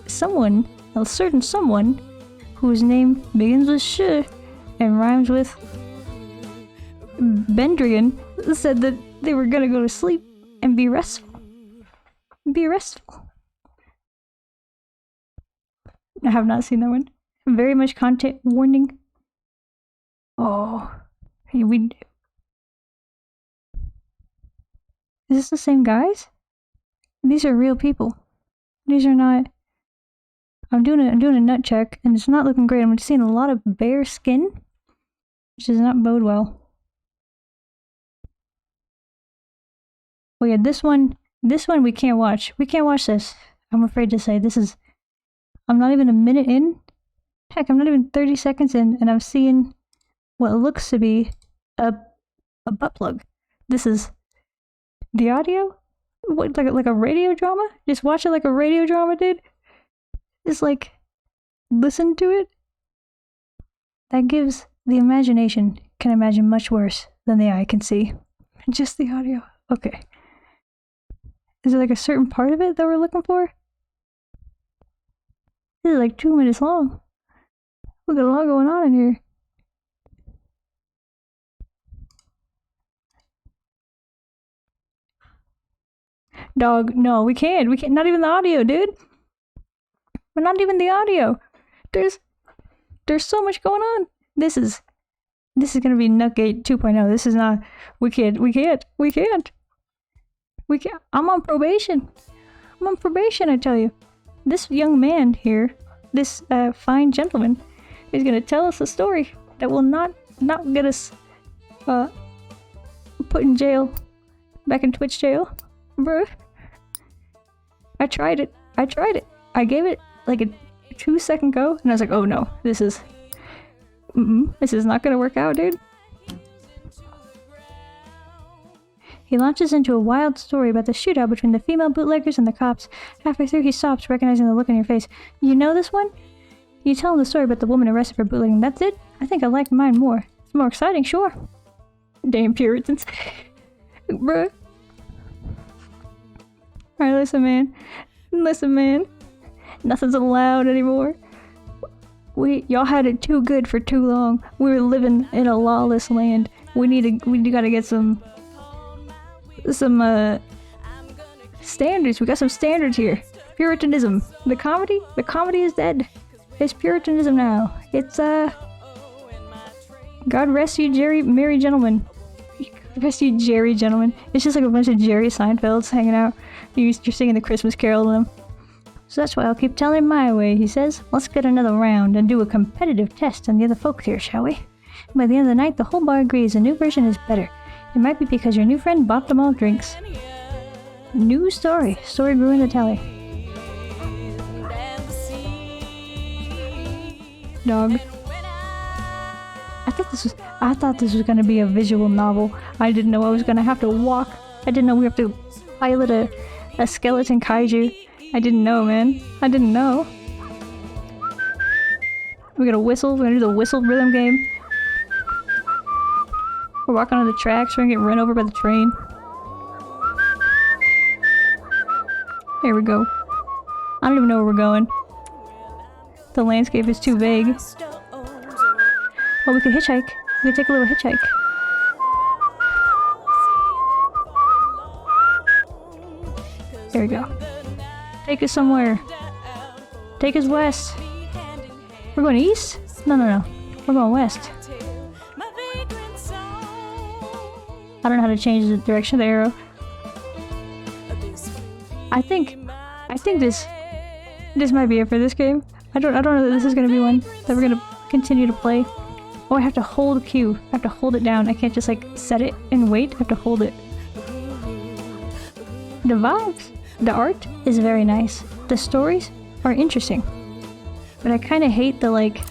Speaker 1: Someone, a certain someone, whose name begins with sh and rhymes with Bendrian, said that they were gonna go to sleep and be restful. Be restful. I have not seen that one. Very much content warning. Oh, hey, is this the same guys? These are real people. These are not. I'm doing a nut check, and it's not looking great. I'm seeing a lot of bare skin, which does not bode well. Oh yeah, this one we can't watch. We can't watch this. I'm afraid to say this is. I'm not even a minute in. Heck, I'm not even 30 seconds in, and I'm seeing what looks to be a butt plug. This is the audio. What, like a radio drama? Just watch it like a radio drama, dude. Just like listen to it. That gives the imagination can imagine much worse than the eye can see. Just the audio. Okay. Is there like a certain part of it that we're looking for? This is like 2 minutes long. We got a lot going on in here. Dog, no, we can't. We can't. Not even the audio, dude. We're not even the audio. There's so much going on. This is gonna be Nutgate 2.0. This is not. We can't. I'm on probation. I tell you. This young man here, this fine gentleman, is gonna tell us a story that will not get us put in jail, back in Twitch jail, bruh. I tried it. I gave it like a 2-second go, and I was like, oh no, this is not gonna work out, dude. He launches into a wild story about the shootout between the female bootleggers and the cops. Halfway through, he stops, recognizing the look on your face. You know this one? You tell him the story about the woman arrested for bootlegging. That's it? I think I like mine more. It's more exciting, sure. Damn Puritans. Bruh. Alright, listen, man. Nothing's allowed anymore. Y'all had it too good for too long. We were living in a lawless land. We gotta get some standards. We got some standards here. Puritanism. The comedy is dead. It's Puritanism now. It's God rest you, merry gentlemen. God rest you, Jerry gentlemen. It's just like a bunch of Jerry Seinfelds hanging out. You're singing the Christmas Carol to them. So that's why I'll keep telling my way, he says. Let's get another round and do a competitive test on the other folks here, shall we? And by the end of the night, the whole bar agrees a new version is better. It might be because your new friend bought them all drinks. New story. Story grew in the telly. Dog. I thought this was gonna be a visual novel. I didn't know I was gonna have to walk. I didn't know we have to pilot a skeleton kaiju. I didn't know, man. I didn't know. We're gonna whistle. We're gonna do the whistle rhythm game. We're walking on the tracks. We're gonna get run over by the train. Here we go. I don't even know where we're going. The landscape is too vague. Oh, we could hitchhike. We could take a little hitchhike. There we go. Take us somewhere. Take us west. We're going east? No. We're going west. I don't know how to change the direction of the arrow. I think this might be it for this game. I don't know that this is gonna be one that we're gonna continue to play. Oh, I have to hold Q. I have to hold it down. I can't just like set it and wait. I have to hold it. The vibes. The art is very nice. The stories are interesting. But I kind of hate the like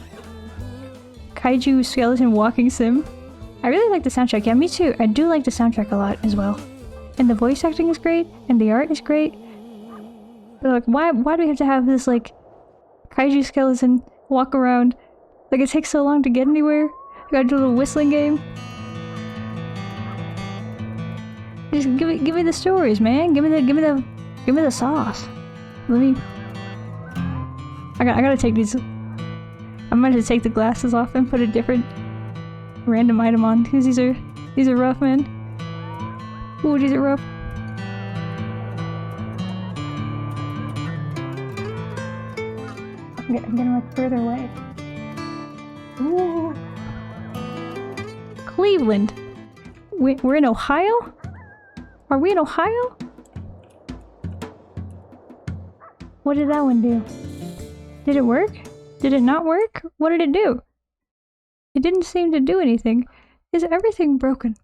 Speaker 1: kaiju skeleton walking sim. I really like the soundtrack. Yeah, me too. I do like the soundtrack a lot as well. And the voice acting is great, and the art is great. But like, why do we have to have this like kaiju skeleton walk around? Like it takes so long to get anywhere. I gotta do a little whistling game. Just give me the stories, man. Give me the sauce. I gotta take these. I'm gonna take the glasses off and put a different random item on because these are rough, man. Ooh, these are rough. I'm getting like further away. Ooh. Cleveland. We're in Ohio? Are we in Ohio? What did that one do? Did it work? Did it not work? What did it do? It didn't seem to do anything. Is everything broken?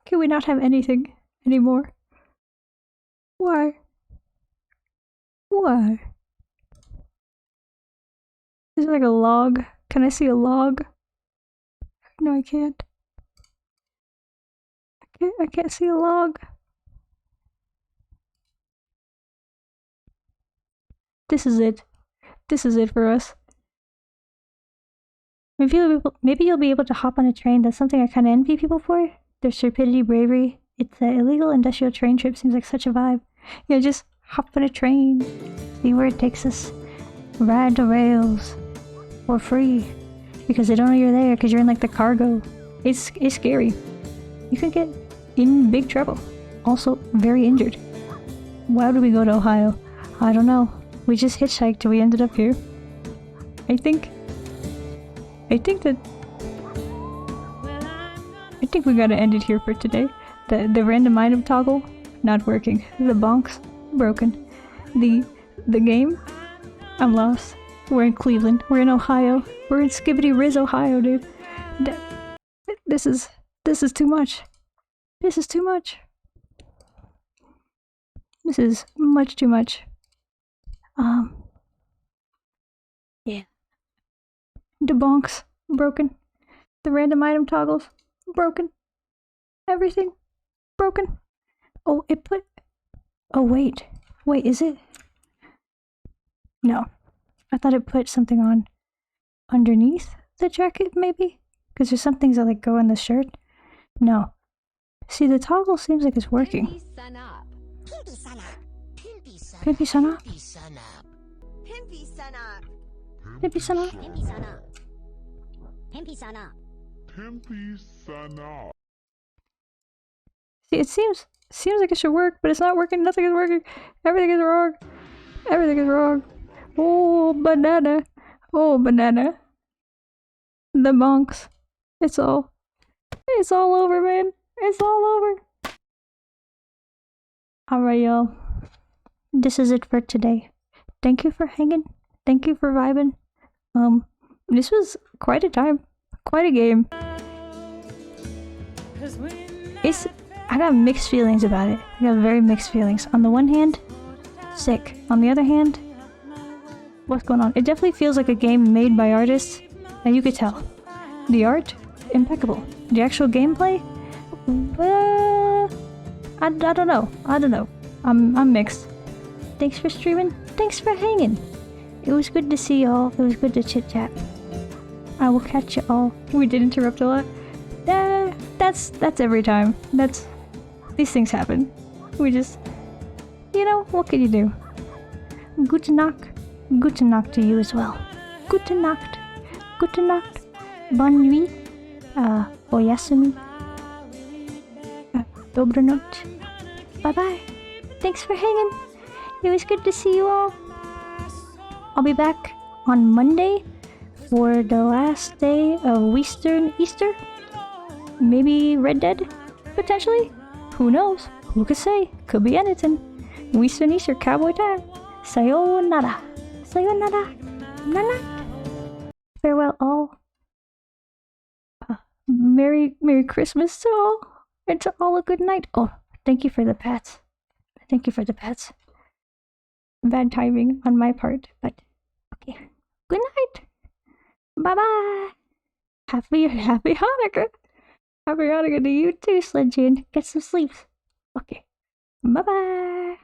Speaker 1: Can we not have anything anymore? Why? Why? Is there like a log? Can I see a log? No, I can't. I can't see a log. This is it. This is it for us. Maybe you'll be able to hop on a train. That's something I kind of envy people for. Their stupidity, bravery. It's an illegal industrial train trip. Seems like such a vibe. Yeah, just hop on a train. See where it takes us. Ride the rails. For free. Because they don't know you're there because you're in like the cargo. It's scary. You could get in big trouble. Also very injured. Why would we go to Ohio? I don't know. We just hitchhiked and we ended up here. I think we gotta end it here for today. The random item toggle, not working. The bonks, broken. The game, I'm lost. We're in Cleveland. We're in Ohio. We're in Skibbity Riz, Ohio, dude. This is too much. This is too much. This is much too much. Yeah. The bonks, broken. The random item toggles, broken. Everything, broken. Oh, it put... Oh, wait. Wait, is it? No. I thought it put something on underneath the jacket, maybe? Because there's some things that, like, go in the shirt. No. See, the toggle seems like it's working. Pimpy sun up. See, it seems like it should work, but it's not working. Nothing is working. Everything is wrong. Everything is wrong. Oh, banana. Oh, banana. The bonks. It's all over, man. It's all over. Alright, y'all. This is it for today. Thank you for hanging. Thank you for vibing. This was quite a time. Quite a game. I got mixed feelings about it. I got very mixed feelings. On the one hand, sick. On the other hand, what's going on? It definitely feels like a game made by artists, and you could tell. The art, impeccable. The actual gameplay, I don't know. I'm mixed. Thanks for streaming. Thanks for hanging. It was good to see y'all. It was good to chit chat. I will catch you all. We did interrupt a lot. That's every time. These things happen. We just, what can you do? Gute Nacht to you as well. Gute Nacht. Bonne nuit. Oyasumi. Dobranoc. Bye-bye. Thanks for hanging. It was good to see you all. I'll be back on Monday for the last day of Easter. Maybe Red Dead, potentially. Who knows? Who could say? Could be anything. Western Easter cowboy time. Sayonara. Nana. Farewell all. Merry Christmas to all. And to all a good night. Oh, thank you for the pats. Bad timing on my part, but okay. Good night. Bye-bye. Happy Hanukkah. Happy Hanukkah to you too, Sledgeon. Get some sleep. Okay. Bye-bye.